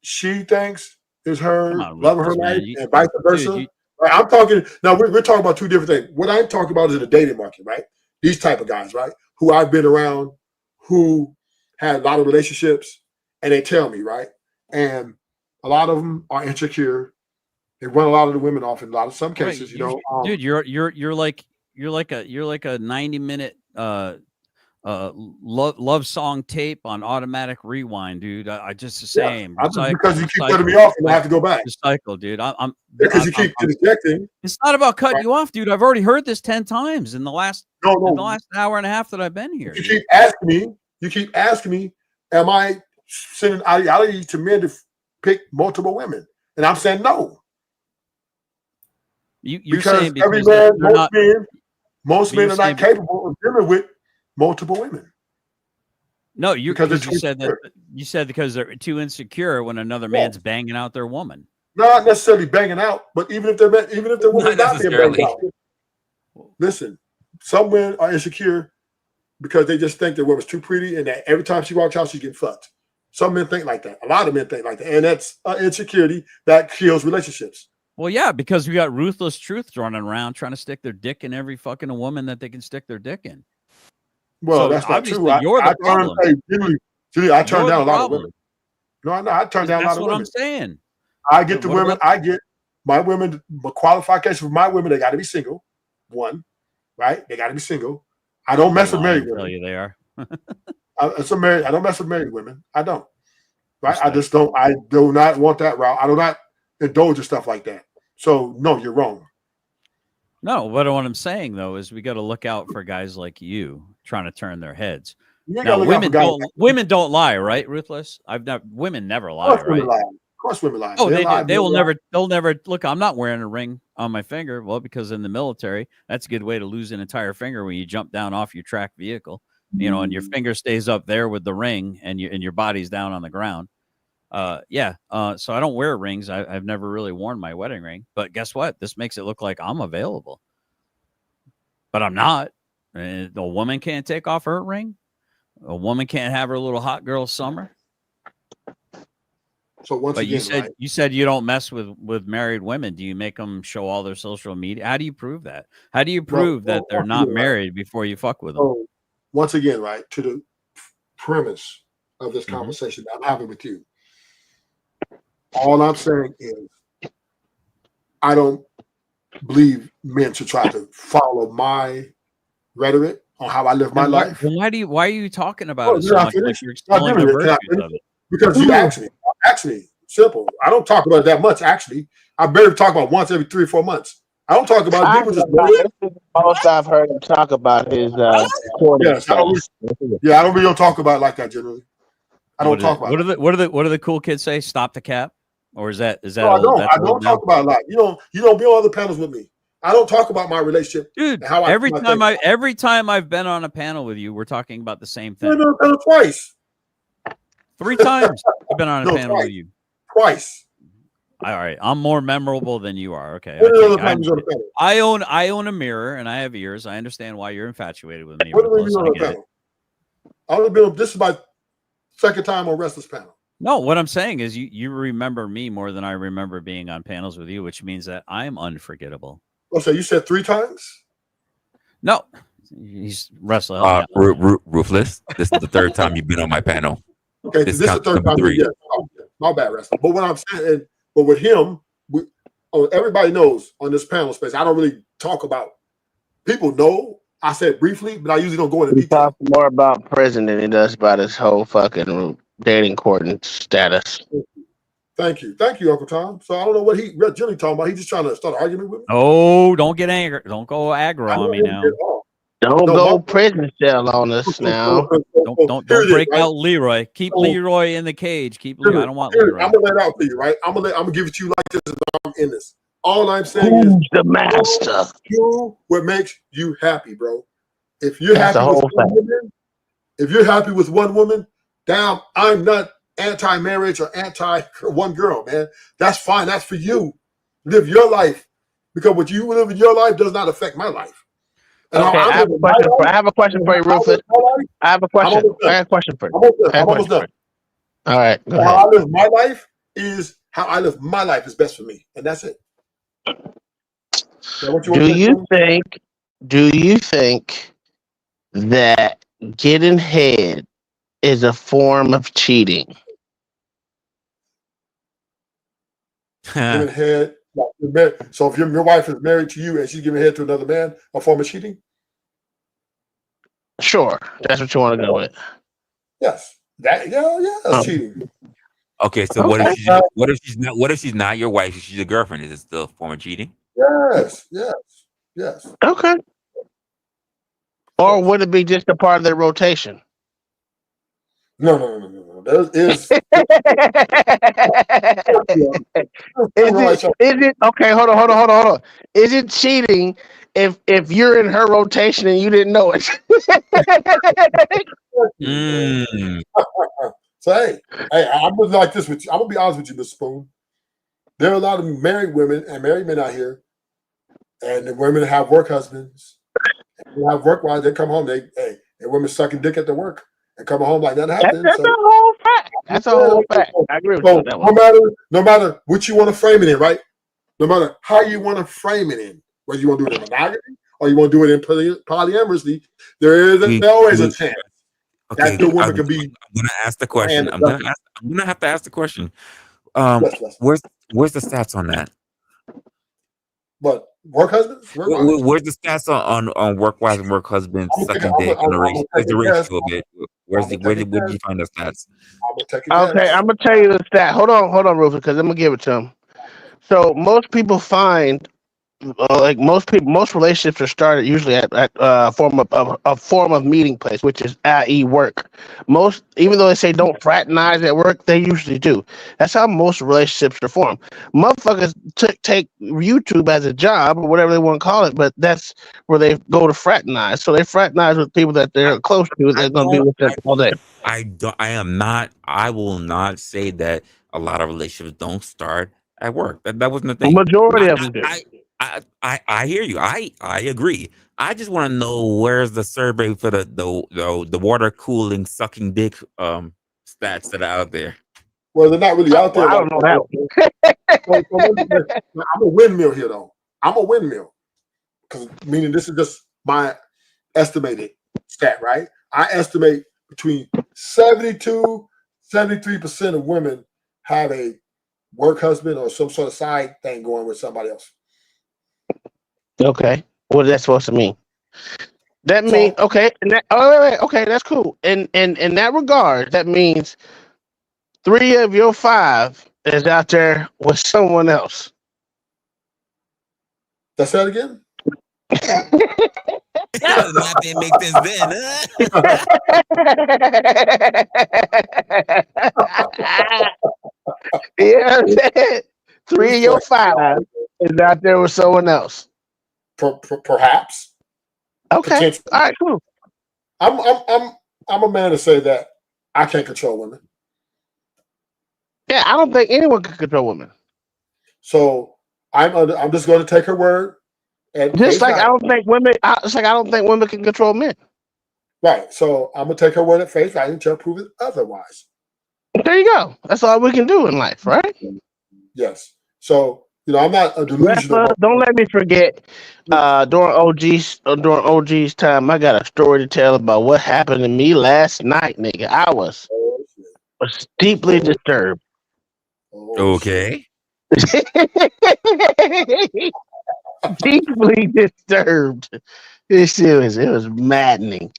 she thinks is her love of her life, and vice versa. Right, I'm talking now. We're talking about two different things. What I'm talking about is in the dating market, right? These type of guys, right? Who I've been around, who had a lot of relationships, and they tell me, right? And a lot of them are insecure. They run a lot of the women off in some cases, dude. You're like a 90-minute love song tape on automatic rewind, dude. I just the Yeah, same. because you keep cutting me off and I have to go back. Recycle, dude. Because you keep interjecting. It's not about cutting you off, dude. I've already heard this 10 times in the last in the last hour and a half that I've been here. You keep asking me, am I sending ideology to men to pick multiple women? And I'm saying no. You're saying because every man, most men are not capable of dealing with multiple women. No, because you said that because they're too insecure when another man's banging out their woman. Not necessarily banging out, but even if the woman's not being banged out. Listen, some men are insecure because they just think their woman's too pretty and that every time she walks out, she's getting fucked. Some men think like that. A lot of men think like that. And that's insecurity that kills relationships. Well, yeah, because we got ruthless truths running around trying to stick their dick in every fucking woman that they can stick their dick in. Well, so that's not true. You're the problem. I turned down a lot of women. No, I turned down a lot of women. That's what I'm saying. I get the women. I get my women. The qualification for my women, they got to be single. One, right? They got to be single. I don't mess with married women. Tell you they are. I don't mess with married women. I don't. Right? I just don't. I do not want that route. I do not indulge in stuff like that. So no, you're wrong. No, what I'm saying though is we got to look out for guys like you trying to turn their heads. Now, women don't lie, right? Ruthless. Women never lie, right? Of course, women lie. Oh, they'll never look. I'm not wearing a ring on my finger. Well, because in the military, that's a good way to lose an entire finger when you jump down off your tracked vehicle. You know, and your finger stays up there with the ring, and your body's down on the ground. So I don't wear rings. I've never really worn my wedding ring, but guess what? This makes it look like I'm available, but I'm not. A woman can't take off her ring. A woman can't have her little hot girl summer. So once again, you said you don't mess with married women. Do you make them show all their social media? How do you prove that? How do you prove that they're not married before you fuck with them? So once again, right, to the premise of this conversation that I'm having with you. All I'm saying is I don't believe men should try to follow my rhetoric on how I live my life. Why are you talking about it so much like you're exploring the virtues of it? Because you asked me. Actually, simple. I don't talk about it that much, actually. I barely talk about once every 3 or 4 months. I don't talk about people just most I've heard him talk about his yes, I don't really talk about it like that generally. I don't talk about it. What do the cool kids say? Stop the cap? Or is that no, I don't talk about it a lot. You don't be on other panels with me. I don't talk about my relationship. Dude, every time I've been on a panel with you, we're talking about the same thing. I've been on a panel twice. 3 times I've been on a panel with you. Twice. All right, I'm more memorable than you are. Okay, I own a mirror and I have ears. I understand why you're infatuated with me. This is my second time on Resla's panel. No, what I'm saying is you remember me more than I remember being on panels with you, which means that I'm unforgettable. Oh, so you said 3 times? No, he's Resla. Ruthless. This is the 3rd time you've been on my panel. Okay, this is the 3rd time. Yeah, my bad, Resla. But what I'm saying, but with him, everybody knows on this panel space, I don't really talk about. People know I said briefly, but I usually don't go into detail. He talks more about prison than he does about his whole fucking dating court status. Thank you, Uncle Tom. So I don't know what he really talking about. He's just trying to start an argument with me. Oh, don't get angry. Don't go aggro on me now. Don't go prison cell on us now. Don't break out Leroy. Keep Leroy in the cage. I don't want Leroy. I'm gonna let it out to you, right? I'm gonna give it to you like this. I'm in this. All I'm saying is the master. Do what makes you happy, bro. If you're happy with one woman, damn, I'm not anti-marriage or anti-one girl, man. That's fine. That's for you. Live your life, because what you live in your life does not affect my life. And okay, I have a question for you, Rufus. I have a question for you. I'm almost done. All right. Go ahead. How I live my life is how I live my life is best for me, and that's it. Do you think that getting head is a form of cheating? Giving head. So if your wife is married to you and she's giving head to another man, a form of cheating? Sure, that's what you want to go with. Yes, that's cheating. Okay, so what if she's what if she's not your wife? If she's a girlfriend, is it still a form of cheating? Yes. Okay. Or would it be just a part of their rotation? No. There is. Is it okay? Hold on. Is it cheating if you're in her rotation and you didn't know it? So hey, I'm gonna like this with you. I'm gonna be honest with you, Mr. Spoon. There are a lot of married women and married men out here, and the women have work husbands. They have work wives. They come home. They women sucking dick at their work and come home like nothing happened. That's a whole fact. That's a whole fact. I agree with you on that one. No matter what you want to frame it in, right? No matter how you want to frame it in, whether you want to do it in monogamy or you want to do it in polyamorously, there is always a chance that the woman can be. I'm gonna ask the question. I'm gonna have to ask the question. Where's the stats on that? But work husbands? Where's the stats on work wives and work husbands sucking dick on the ratio? Where's the ratio of it? Where did you find the stats? Okay, I'm gonna tell you the stat. Hold on, Rufus, because I'm gonna give it to him. So most people find, like most relationships are started usually at a form of meeting place, which is i.e. work. Most, even though they say don't fraternize at work, they usually do. That's how most relationships are formed. Motherfuckers take YouTube as a job or whatever they want to call it, but that's where they go to fraternize. So they fraternize with people that they're close to. They're going to be with them all day. I will not say that a lot of relationships don't start at work. That wasn't the thing. Majority of them do. I hear you. I agree. I just want to know where's the survey for the water cooling sucking dick stats that are out there. Well, they're not really out there. I don't know that. I'm a windmill here, though. I'm a windmill, because meaning this is just my estimated stat, right? I estimate between 73% of women have a work husband or some sort of side thing going with somebody else. Okay, what is that supposed to mean? That means okay, and that, wait, okay, that's cool. And in that regard, that means 3 of your 5 is out there with someone else. That's that again. That didn't make sense then. Yeah, 3 of your 5 is out there with someone else. Perhaps. Okay. All right. Cool. I'm a man to say that I can't control women. Yeah, I don't think anyone can control women. So I'm just going to take her word. And just like I don't think women. It's like I don't think women can control men. Right. So I'm gonna take her word at face value until proven otherwise. There you go. That's all we can do in life, right? Yes. So I'm not a delusional. Don't let me forget. During OG's time, I got a story to tell about what happened to me last night, nigga. I was deeply disturbed. Okay. Deeply disturbed. This shit was maddening.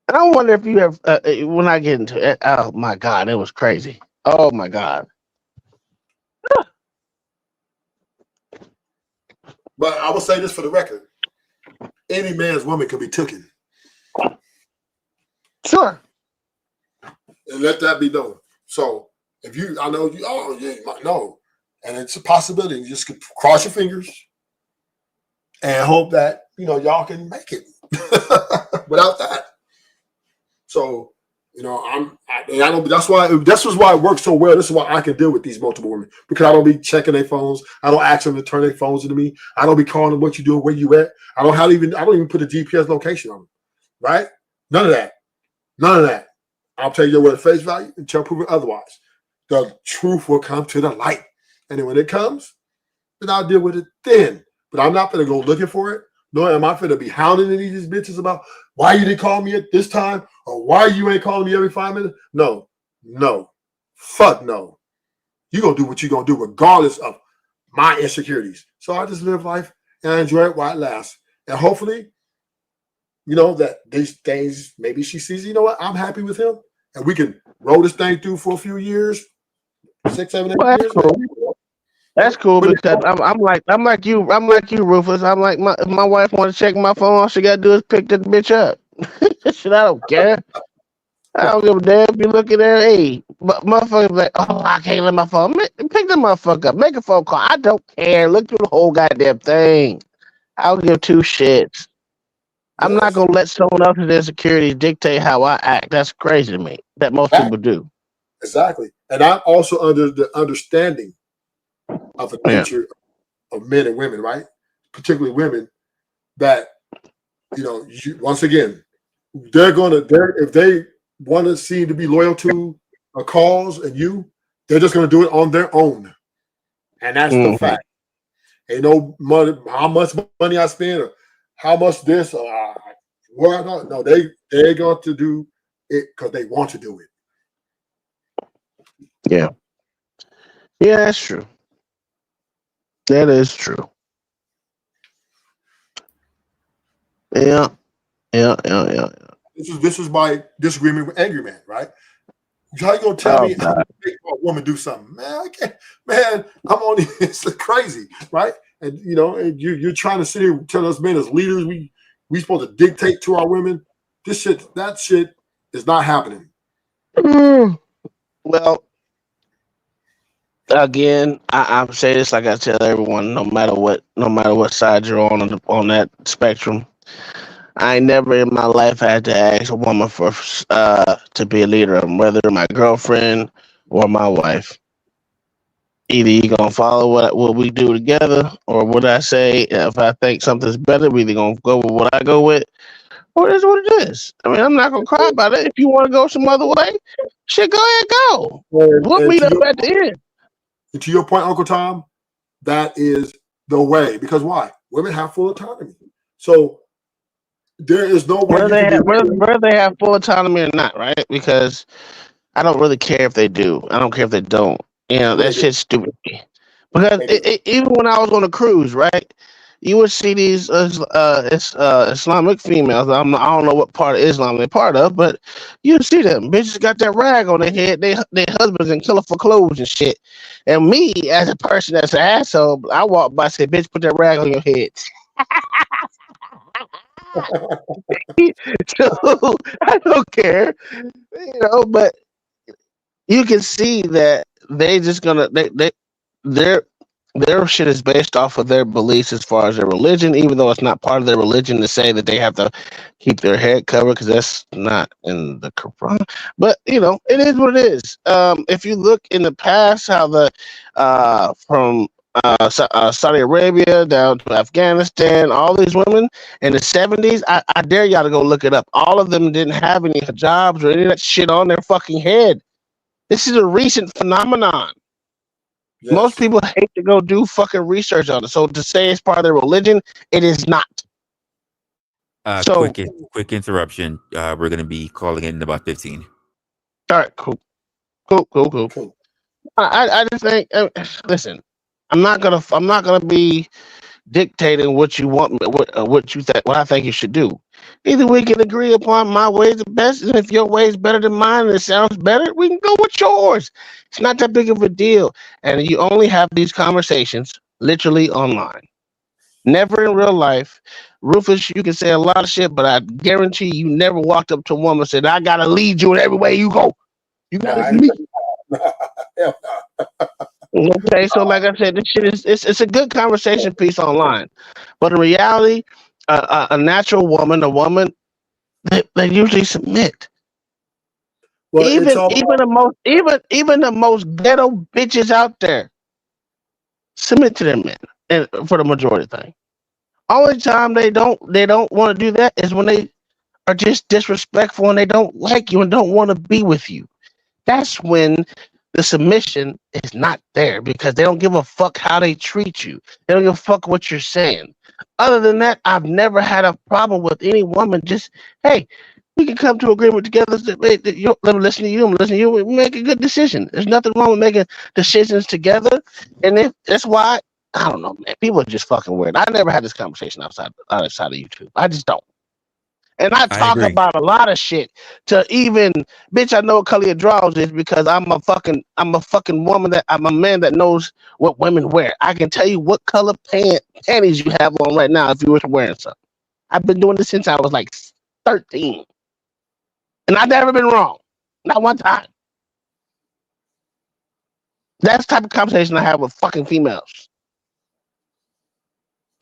I wonder if you have when I get into it. Oh my god, it was crazy. Oh my god. But I will say this for the record: any man's woman can be taken. Sure. And let that be known. So if I know you. Oh, you might know, and it's a possibility. You just cross your fingers and hope that y'all can make it without that. So that's why it works so well. This is why I can deal with these multiple women, because I don't be checking their phones. I don't ask them to turn their phones into me. I don't be calling them what you doing, where you at. I don't even put a GPS location on them. Right? None of that. I'll tell you what at face value until proven otherwise. The truth will come to the light, and then when it comes, then I'll deal with it then. But I'm not going to go looking for it. Nor am I going to be hounding these bitches about why you didn't call me at this time or why you ain't calling me every 5 minutes. No. Fuck no. You're going to do what you're going to do regardless of my insecurities. So I just live life and I enjoy it while it lasts. And hopefully, that these things, maybe she sees, you know what, I'm happy with him, and we can roll this thing through for a few years, 6, 7, 8 Well, years. that's cool But because I'm like you, Rufus. I'm like if my wife want to check my phone, all she gotta do is pick that bitch up. Shit, I don't care. I don't give a damn if you look at her. Hey, motherfucker, like, oh, I can't let my phone. Pick the motherfucker up. Make a phone call. I don't care. Look through the whole goddamn thing. I don't give two shits. I'm not gonna let someone else's insecurities dictate how I act. That's crazy to me. That most people do. Exactly, and I'm also under the understanding of the nature of men and women, right? Particularly women, that once again, if they want to seem to be loyal to a cause and they're just going to do it on their own, and that's the fact. Ain't no money, how much money I spend, or how much this, or what? No, they're going to do it because they want to do it. Yeah, that's true. That is true. Yeah. This is my disagreement with Angry Man, right? How you gonna tell me how to make a woman do something? Man, I can't. Man, I'm only. It's crazy, right? And and you're trying to sit here and tell us men as leaders we supposed to dictate to our women. That shit is not happening. Well, again, I say this like I tell everyone, no matter what side you're on that spectrum. I never in my life had to ask a woman for to be a leader, whether my girlfriend or my wife. Either you gonna follow what we do together, or what I say. If I think something's better, we either gonna go with what I go with, or it is what it is. I mean, I'm not gonna cry about it. If you want to go some other way, shit, go ahead, go. We'll meet up at the end. And to your point, Uncle Tom, that is the way. Because why? Women have full autonomy. So there is no way whether they have full autonomy or not, right? Because I don't really care if they do. I don't care if they don't. That shit's stupid. Because even when I was on a cruise, right, you would see these Islamic females. I don't know what part of Islam they're part of, but you would see them bitches got that rag on their head. They husbands in colorful clothes and shit. And me, as a person that's an asshole, I walk by and say, "Bitch, put that rag on your head." So I don't care, but you can see that they just gonna their shit is based off of their beliefs as far as their religion, even though it's not part of their religion to say that they have to keep their head covered, because that's not in the Quran. But it is what it is. If you look in the past, how the from Saudi Arabia down to Afghanistan, all these women in the 70s, I dare y'all to go look it up. All of them didn't have any hijabs or any of that shit on their fucking head. This is a recent phenomenon. Yes. Most people hate to go do fucking research on it. So to say it's part of their religion, it is not. Quick interruption. We're gonna be calling in about 15. All right, cool. I just think, listen, I'm not gonna be dictating what you want, what you think, what I think you should do. Either we can agree upon my way is the best, and if your way is better than mine and it sounds better, we can go with yours. It's not that big of a deal, and you only have these conversations literally online, never in real life. Rufus, you can say a lot of shit, but I guarantee you never walked up to a woman and said, "I gotta lead you in every way you go. You gotta me." Okay, so like I said, this shit is it's a good conversation piece online, but in reality, a natural woman, a woman, they usually submit. Well, even the most ghetto bitches out there submit to their men, and for the majority thing. Only time they don't want to do that is when they are just disrespectful and they don't like you and don't want to be with you. That's when the submission is not there, because they don't give a fuck how they treat you. They don't give a fuck what you're saying. Other than that, I've never had a problem with any woman. Just, hey, we can come to agreement together. Let me listen to you. I'm listening to you. We make a good decision. There's nothing wrong with making decisions together. And that's why, I don't know, man. People are just fucking weird. I never had this conversation outside of YouTube. I just don't. And I talk about a lot of shit to even, bitch, I know what color your drawers is because I'm a fucking woman I'm a man that knows what women wear. I can tell you what color panties you have on right now if you were wearing some. I've been doing this since I was like 13. And I've never been wrong. Not one time. That's the type of conversation I have with fucking females.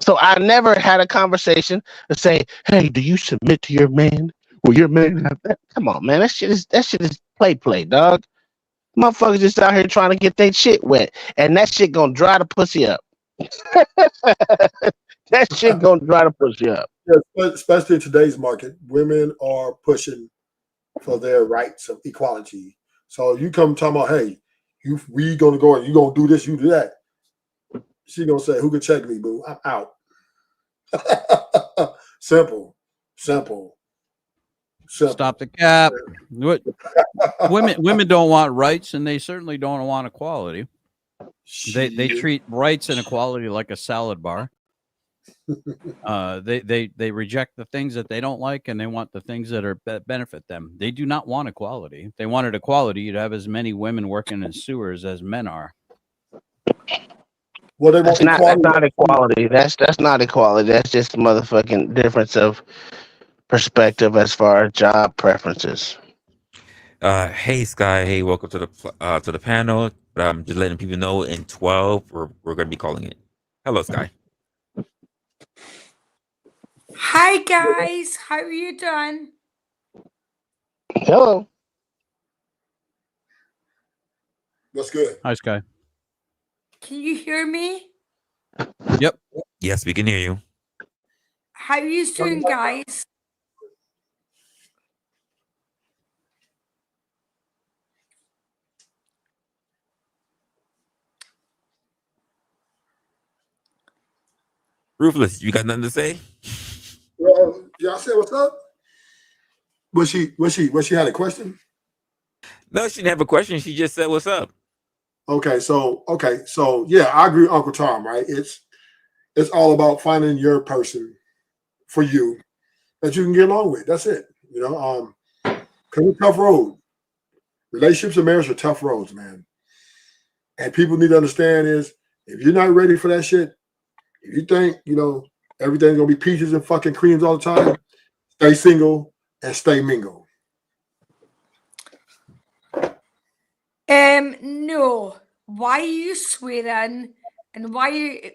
So I never had a conversation to say, hey, do you submit to your man? Will your man have that? Come on, man. That shit is play, dog. Motherfuckers just out here trying to get their shit wet. And that shit gonna dry the pussy up. That shit gonna dry the pussy up. Yeah, especially in today's market, women are pushing for their rights of equality. So you come talking about, hey, we gonna go and you gonna do this, you do that. She gonna say, who can check me, boo? I'm out. Simple. Stop the cap. Women don't want rights, and they certainly don't want equality. They treat rights and equality like a salad bar. They reject the things that they don't like, and they want the things that benefit them. They do not want equality. If they wanted equality, you'd have as many women working in sewers as men are. Well, that's not equality. That's not equality. That's just a motherfucking difference of perspective as far as job preferences. Hey Sky, hey, welcome to the panel. But I'm just letting people know in 12 we're going to be calling it. Hello, Sky. Hi guys, how are you doing? Hello. What's good? Hi, Sky. Can you hear me? Yep. Yes, we can hear you. How are you doing, guys? Ruthless, you got nothing to say? Well, y'all say what's up? Was she had a question? No, she didn't have a question. She just said what's up. Okay, so yeah, I agree with Uncle Tom, right? It's all about finding your person for you that you can get along with. That's it. You know, because it's a tough road. Relationships and marriage are tough roads, man. And people need to understand is if you're not ready for that shit, if you think, you know, everything's gonna be peaches and fucking creams all the time, stay single and stay mingle. No. Why are you swearing and why are you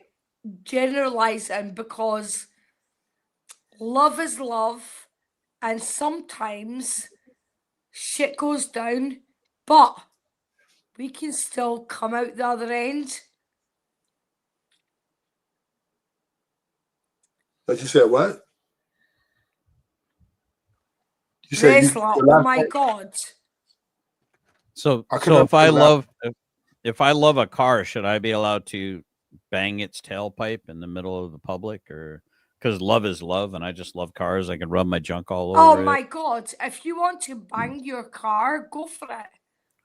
generalizing? Because love is love, and sometimes shit goes down, but we can still come out the other end. But you said what? You said Resla, oh my god. So if I love a car, should I be allowed to bang its tailpipe in the middle of the public, or because love is love and I just love cars, I can rub my junk all over Oh my it? god, if you want to bang your car, go for it.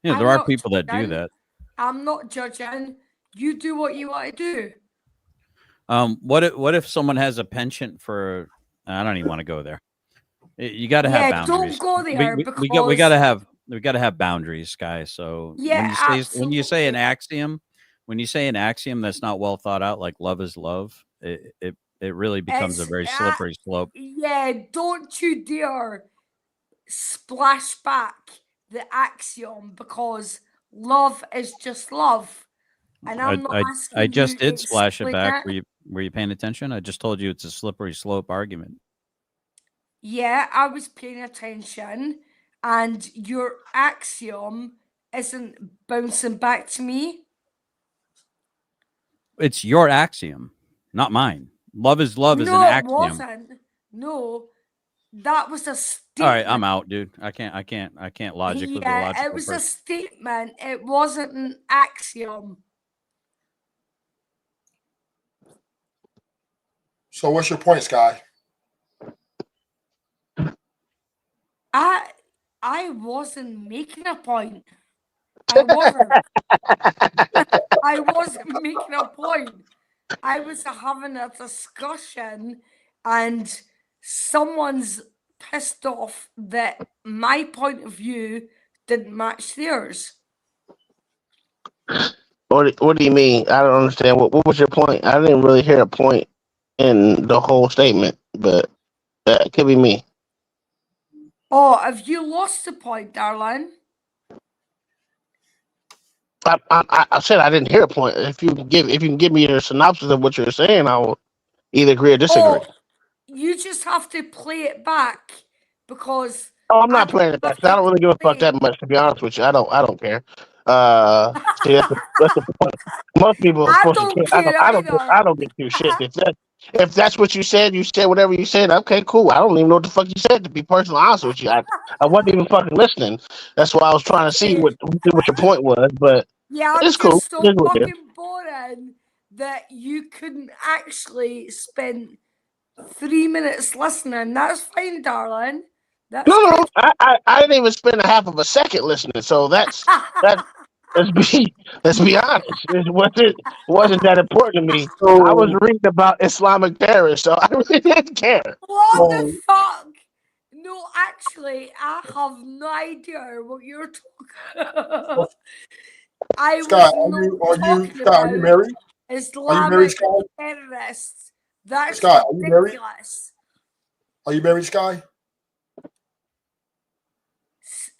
Yeah, there are people that do that. I'm not judging. You do what you want to do. What if someone has a penchant for? I don't even want to go there. You got to have boundaries. Don't go there because we got to have boundaries, guys. So when you say an axiom, that's not well thought out, like love is love, it really becomes a very slippery slope. Yeah, don't you dare splash back the axiom because love is just love. And I'm not asking I just you did splash it back. it. Were you paying attention? I just told you it's a slippery slope argument. Yeah, I was paying attention, and your axiom isn't bouncing back to me. It's your axiom, not mine. Love is love is an axiom. No, it wasn't. No, that was a statement. All right, I'm out, dude. I can't logic with the logical it was a statement. It wasn't an axiom. So what's your point, Sky? I wasn't making a point. I wasn't. I wasn't making a point. I was having a discussion, and someone's pissed off that my point of view didn't match theirs. What do you mean? I don't understand. What was your point? I didn't really hear a point in the whole statement, but that could be me. Oh, have you lost the point, darling? I said I didn't hear a point. If you can give me your synopsis of what you're saying, I will either agree or disagree. Oh, you just have to play it back because Oh, I'm I not don't playing it have back. I to don't really give a fuck explain. that much, to be honest with you. I don't care. See, that's the point. Most people are I supposed to don't care. care either. I don't get two shit. If that's what you said whatever you said. Okay, cool. I don't even know what the fuck you said. To be personally honest with you, I wasn't even fucking listening. That's why I was trying to see what your point was. But Yeah, I'm it's cool. just so It is what it is. fucking boring that you couldn't actually spend 3 minutes listening. That's fine, darling. That's No, good. I didn't even spend a half of a second listening. So that's that. Let's be honest. It wasn't that important to me. I was So, reading about Islamic terrorists, so I really didn't care. What the so fuck? No, actually, I have no idea what you're talking. I was Scott, not talking Scott, are you about married? Are you married, Islamic Scott? terrorists. That's Scott, are you married? ridiculous. Are you married, Sky?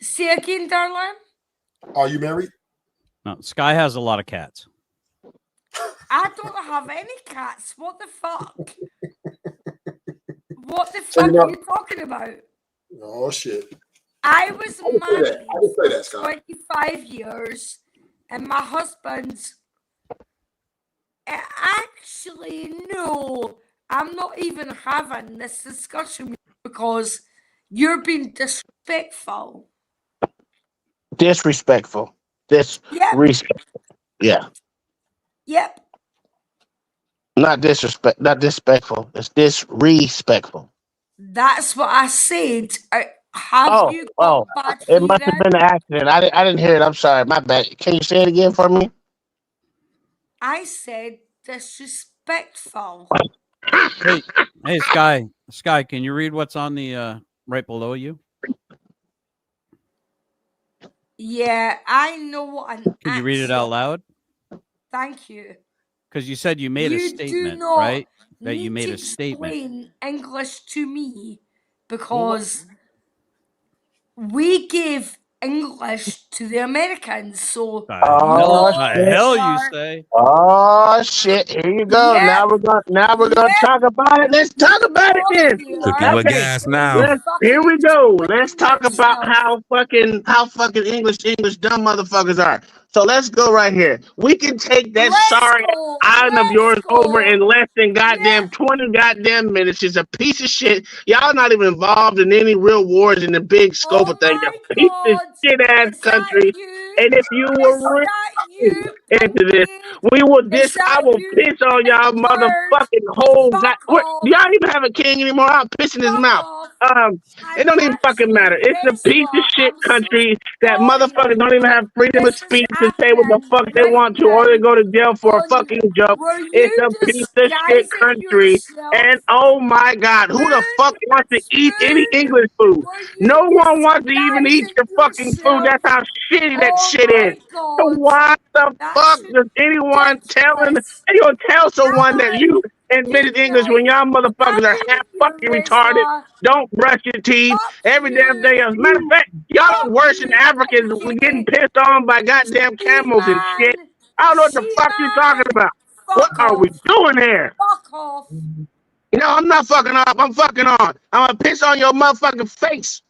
Say again, darling. Are you married? No, Sky has a lot of cats. I don't have any cats. What the fuck? What the So fuck you're are not. you talking about? Oh shit! I was I didn't say that. married I didn't say for that, Scott. 25 years, and my husband's. Actually, no. I'm not even having this discussion with you because you're being disrespectful. Disrespectful. Yep. Yeah. Yep. Not disrespect. Not disrespectful. It's disrespectful. That's what I said. Have Oh, you got bad it must have hearing? been an accident. I didn't hear it. I'm sorry. My bad. Can you say it again for me? I said disrespectful. Hey, Sky, can you read what's on the right below you? Yeah, I know what an Can you read it out loud? Thank you. Because you said you made a You do statement, not right? That you need made to a statement. explain English to me Well, what? because we give English to the Americans. So Oh The shit! hell you say? Oh shit! Here you go. Yep. Now we're gonna Yep. talk about it. Let's talk about it then. Cooking with Okay. gas now. Here we go. Let's Explain talk about yourself. how fucking English dumb motherfuckers are. So let's go right here. We can take that Let's sorry go. island of Let's yours over go. in less than goddamn 20 goddamn minutes. It's a piece of shit. Y'all not even involved in any real wars in the big scope Oh of things. my A piece of God. shit ass Is that country. you? And if you Is were that you, into this, Pinky? Is I that will you, piss on y'all Edward? motherfucking whole Fuck do y'all off. even have a king anymore? I'll piss in his Fuck mouth. off. It And don't even fucking actually, matter. It's a piece of Resla, shit I'm so country that motherfuckers sorry. don't even have freedom of This is speech to say what the happening fuck they right want to, or they now go to jail for a on fucking joke. were It's you a piece of shit disguising country. yourself? And oh my God, who the fuck wants to eat any English food? Were No you one wants to even eat disguising your fucking food. yourself? That's how shitty that Oh shit is. my So God. why the That's fuck does anyone ridiculous. you gonna tell someone that you invented Good English when night. y'all motherfuckers are Happy half New Year, fucking retarded? Resla. Don't brush your teeth. Fuck Every damn thing you. else. Matter of fact, y'all are Fuck worse than you, Africans getting Pinky. pissed on by goddamn camels and She-Man. shit. I don't know what the fuck you talking She-Man. about. What Fuck are we off. doing here? Fuck off. No, I'm not fucking up. I'm fucking on. I'm gonna piss on your motherfucking face.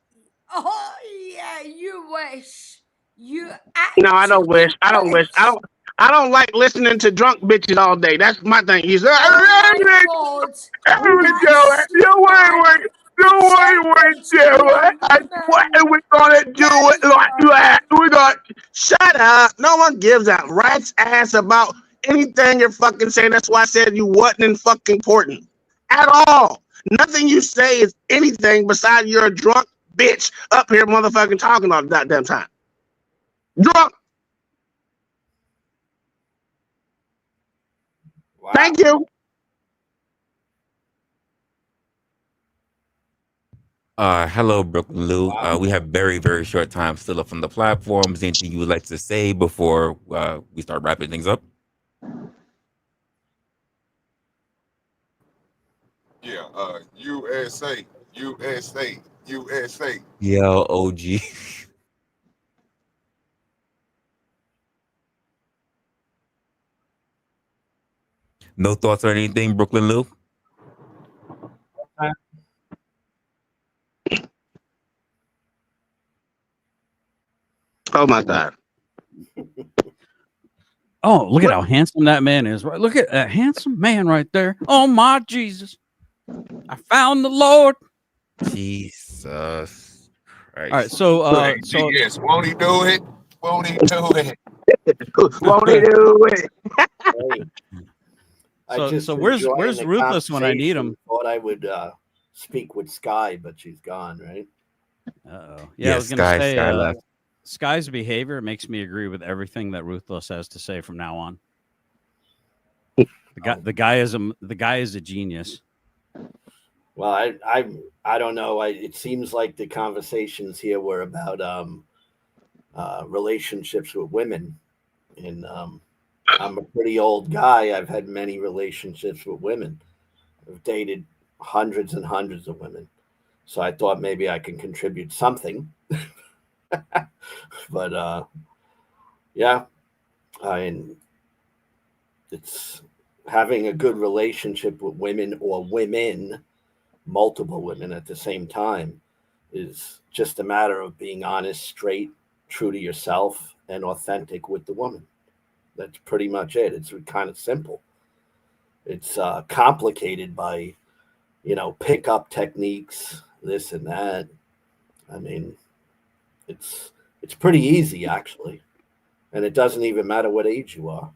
Oh, yeah, you wish. You No, I don't actually wish. I don't wish. wish. I don't like listening to drunk bitches all day. That's my thing. He's Oh my God. That she-man. Gentleman. what are we gonna do it like that? We got shut up. No one gives a rat's ass about anything you're fucking saying. That's why I said you wasn't fucking important at all. Nothing you say is anything besides you're a drunk bitch up here motherfucking talking all the goddamn time. Drunk. Wow. Thank you. Hello, Brooklyn Lou. We have very, very short time still up on the platforms. Anything you would like to say before we start wrapping things up? Yeah, USA, USA, USA. Yo, OG. No thoughts or anything, Brooklyn Lou? Oh my God. Oh, look at how handsome that man is. Right, look at that handsome man right there. Oh my Jesus. I found the Lord. Jesus Christ. All right, so yes, won't he do it? Won't he do it? Won't he do it? So where's Ruthless when I need him? Thought I would speak with Sky, but she's gone, right? Uh-oh. Yeah, I was gonna say Sky's behavior makes me agree with everything that Ruthless has to say from now on. The guy is a genius. Well, I don't know. It seems like the conversations here were about relationships with women, and I'm a pretty old guy. I've had many relationships with women. I've dated hundreds and hundreds of women, so I thought maybe I can contribute something. But yeah, it's having a good relationship with women or women, multiple women at the same time, is just a matter of being honest, straight, true to yourself, and authentic with the woman. That's pretty much it. It's kind of simple. It's complicated by, pickup techniques, this and that. I mean, it's pretty easy, actually. And it doesn't even matter what age you are.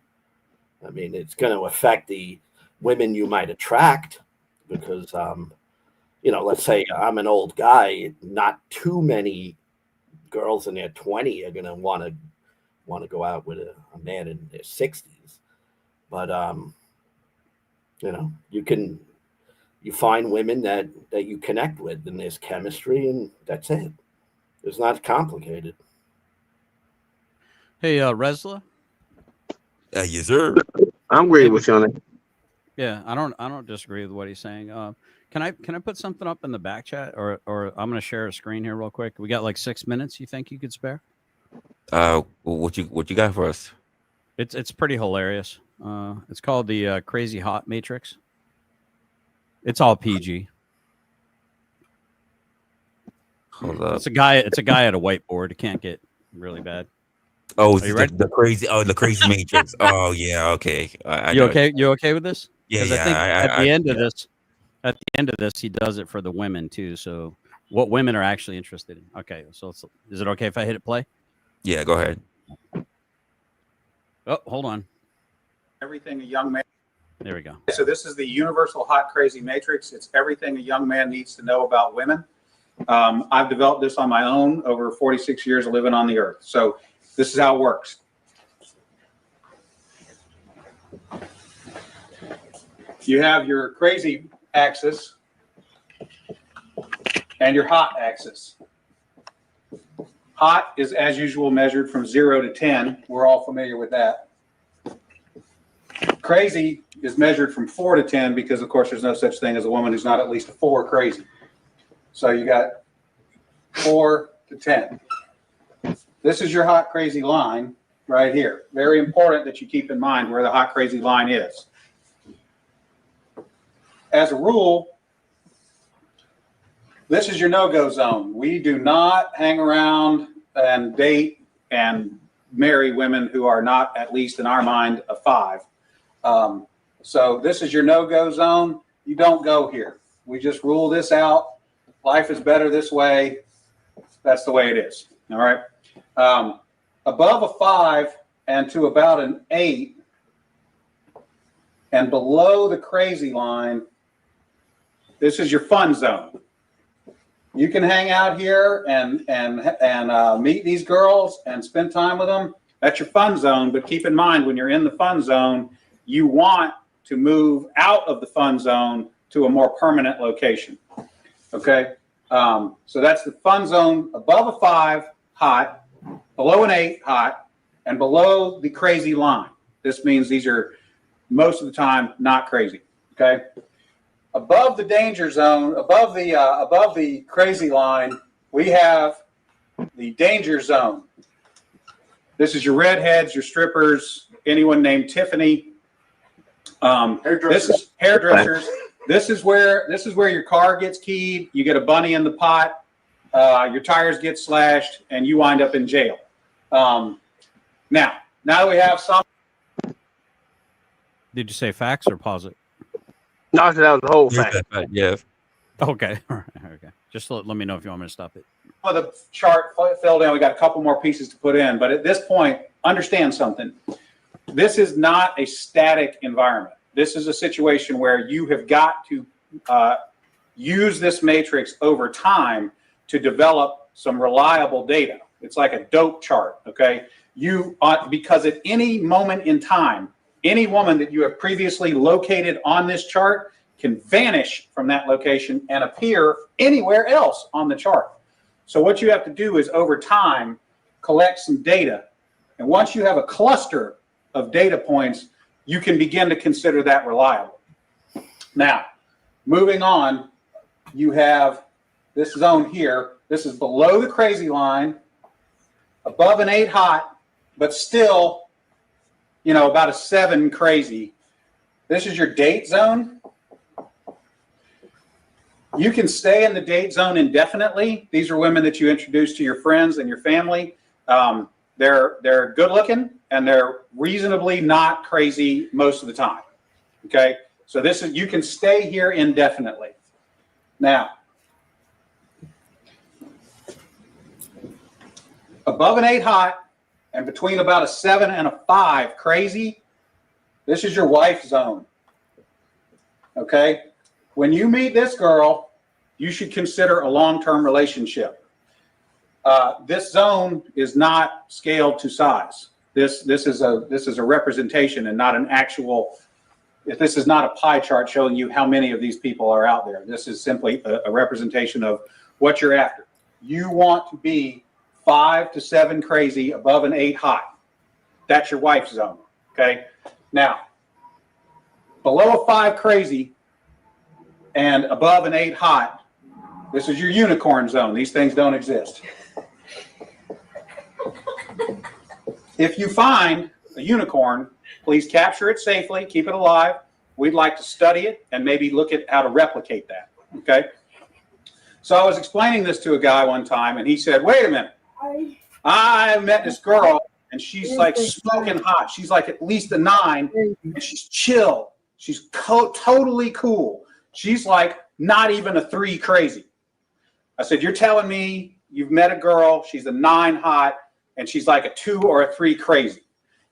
I mean, it's going to affect the women you might attract because, let's say I'm an old guy, not too many girls in their 20s are going to want to go out with a man in their 60s. But, you find women that you connect with and there's chemistry and that's it. It's not complicated. Hey, Resla. Yes, sir. I'm agreeing with you on that. Yeah, I don't disagree with what he's saying. Can I put something up in the back chat, or I'm gonna share a screen here real quick. We got like 6 minutes. You think you could spare? What you got for us? It's pretty hilarious. It's called the Crazy Hot Matrix. It's all PG. Hold up. It's a guy at a whiteboard. It can't get really bad. Oh, is it the crazy Matrix? Oh yeah, okay. You okay? You okay with this? Yeah, I think at the end of this, he does it for the women too. So what women are actually interested in? Okay, so is it okay if I hit it play? Yeah, go ahead. Oh, hold on. Everything a young man. There we go. So this is the universal hot crazy matrix. It's everything a young man needs to know about women. I've developed this on my own over 46 years of living on the earth. So this is how it works. You have your crazy axis and your hot axis. Hot is, as usual, measured from 0 to 10. We're all familiar with that. Crazy is measured from 4 to 10 because, of course, there's no such thing as a woman who's not at least a 4 crazy. So you got 4 to 10. This is your hot crazy line right here. Very important that you keep in mind where the hot crazy line is. As a rule, this is your no-go zone. We do not hang around and date and marry women who are not, at least in our mind, a 5. So this is your no-go zone. You don't go here. We just rule this out. Life is better this way. That's the way it is. All right. Above a 5 and to about an 8 and below the crazy line, this is your fun zone. You can hang out here and meet these girls and spend time with them. That's your fun zone. But keep in mind, when you're in the fun zone, you want to move out of the fun zone to a more permanent location. Okay. So that's the fun zone above a 5, hot, below an 8, hot, and below the crazy line. This means these are most of the time not crazy. Okay. Above the danger zone, above the crazy line, we have the danger zone. This is your redheads, your strippers, anyone named Tiffany. This is hairdressers. This is where your car gets keyed. You get a bunny in the pot. Your tires get slashed, and you wind up in jail. Now that we have some. Did you say facts or pause it? No, that was the whole fact. Yeah. Okay. All right. Okay. Just let me know if you want me to stop it. Well, the chart fell down. We got a couple more pieces to put in, but at this point, understand something. This is not a static environment. This is a situation where you have got to use this matrix over time to develop some reliable data. It's like a dope chart, okay? Because at any moment in time, any woman that you have previously located on this chart can vanish from that location and appear anywhere else on the chart. So what you have to do is over time, collect some data. And once you have a cluster of data points, you can begin to consider that reliable. Now, moving on, you have this zone here. This is below the crazy line, above an 8 hot, but still, about a 7 crazy. This is your date zone. You can stay in the date zone indefinitely. These are women that you introduce to your friends and your family. They're good looking and they're reasonably not crazy most of the time. Okay, so you can stay here indefinitely. Now, above an 8 hot and between about a 7 and a 5 crazy, this is your wife zone. Okay, when you meet this girl, you should consider a long-term relationship. This zone is not scaled to size. This is a representation and not an actual. This is not a pie chart showing you how many of these people are out there. This is simply a representation of what you're after. You want to be 5 to 7 crazy, above an 8 hot. That's your wife zone. Okay. Now, below a 5 crazy and above an 8 hot, this is your unicorn zone. These things don't exist. If you find a unicorn, please capture it safely, keep it alive. We'd like to study it and maybe look at how to replicate that. Okay. So I was explaining this to a guy one time and he said, wait a minute. I met this girl and she's like smoking hot. She's like at least a 9 and she's chill. She's totally cool. She's like not even a 3 crazy. I said, you're telling me you've met a girl, she's a 9 hot, and she's like a 2 or a 3 crazy.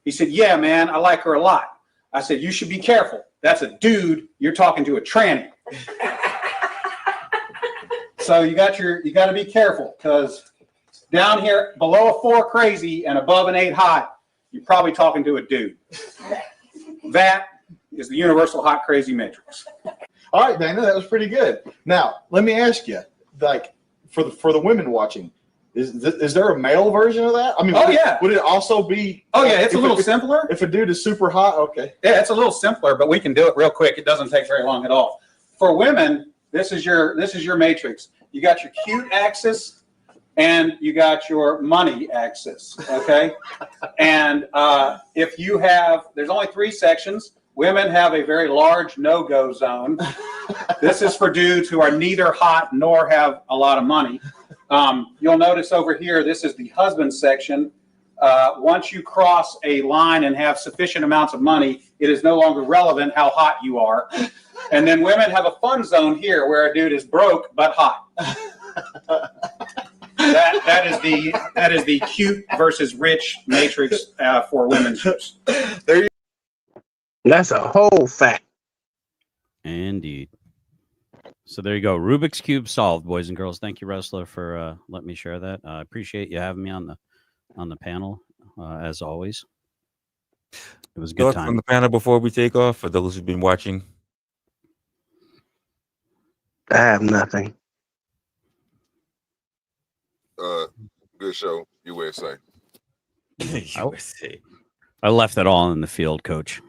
He said, yeah, man, I like her a lot. I said, you should be careful. That's a dude. You're talking to a tranny. So you got to be careful because down here below a 4 crazy and above an 8 hot, you're probably talking to a dude. That is the universal hot crazy matrix. All right, Dana, that was pretty good. Now, let me ask you, like for the women watching, is there a male version of that? I mean, would it also be? Oh yeah, it's a little simpler. If a dude is super hot, okay. Yeah, it's a little simpler, but we can do it real quick. It doesn't take very long at all. For women, this is your matrix. You got your cute axis and you got your money axis. Okay, and if you have, there's only 3 sections. Women have a very large no-go zone. This is for dudes who are neither hot nor have a lot of money. You'll notice over here, this is the husband section. Once you cross a line and have sufficient amounts of money, it is no longer relevant how hot you are. And then women have a fun zone here where a dude is broke but hot. That is the cute versus rich matrix for women's use. That's a whole fact. Indeed. So there you go. Rubik's Cube solved, boys and girls. Thank you, Resla, for letting me share that. I appreciate you having me on the panel, as always. It was a good time. On the panel before we take off, for those who've been watching. I have nothing. Good show, USA. USA. I left it all in the field, Coach.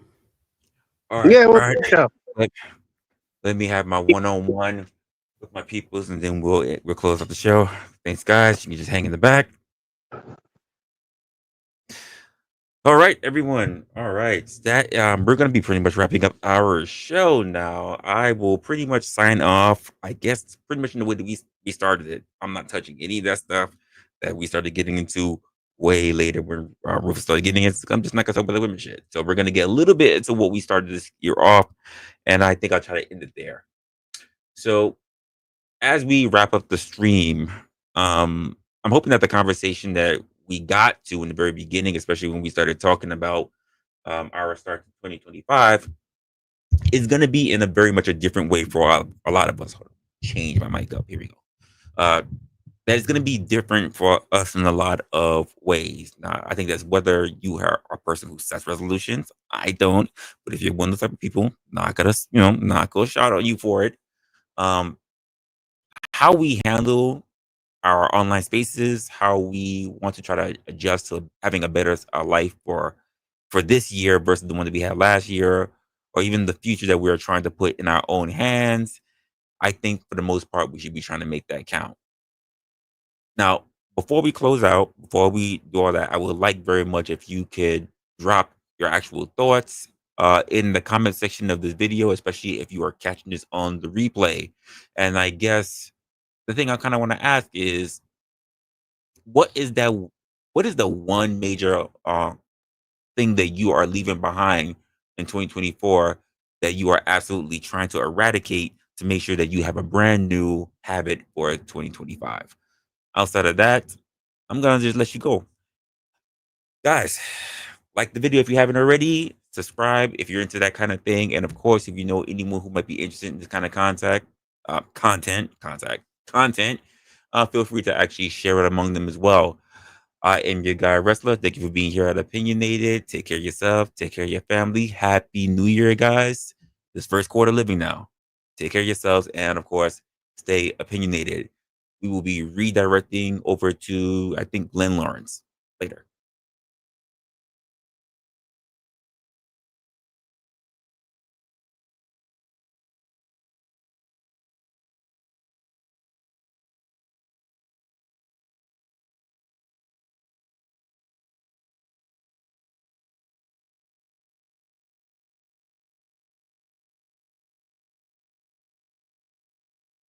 All right, Yeah, all what's right. the show? Let me have my one-on-one with my peoples, and then we'll close up the show. Thanks, guys. You can just hang in the back. All right, everyone. All right, that we're gonna be pretty much wrapping up our show now. I will pretty much sign off. I guess pretty much in the way that we started it. I'm not touching any of that stuff that we started getting into way later when Rufus started getting it. I'm just not gonna talk about the women shit. So we're gonna get a little bit into what we started this year off, and I think I'll try to end it there. So as we wrap up the stream, I'm hoping that the conversation that we got to in the very beginning, especially when we started talking about our start to 2025, is going to be in a very much a different way for a lot of us. Hold on, change my mic up. Here we go. That is going to be different for us in a lot of ways. Now, I think that's whether you are a person who sets resolutions. I don't, but if you're one of the type of people, not gonna shout out you for it. How we handle our online spaces, how we want to try to adjust to having a better life for this year versus the one that we had last year, or even the future that we're trying to put in our own hands. I think for the most part, we should be trying to make that count. Now, before we close out, before we do all that, I would like very much if you could drop your actual thoughts in the comment section of this video, especially if you are catching this on the replay. And I guess the thing I kind of want to ask is, what is the one major thing that you are leaving behind in 2024 that you are absolutely trying to eradicate to make sure that you have a brand new habit for 2025? Outside of that, I'm gonna just let you go. Guys, like the video if you haven't already, subscribe if you're into that kind of thing, and of course, if you know anyone who might be interested in this kind of content, feel free to actually share it among them as well. I am your guy, Resla. Thank you for being here at Opinionated. Take care of yourself. Take care of your family. Happy New Year, guys. This first quarter living now. Take care of yourselves. And of course, stay opinionated. We will be redirecting over to, I think, Glenn Lawrence later.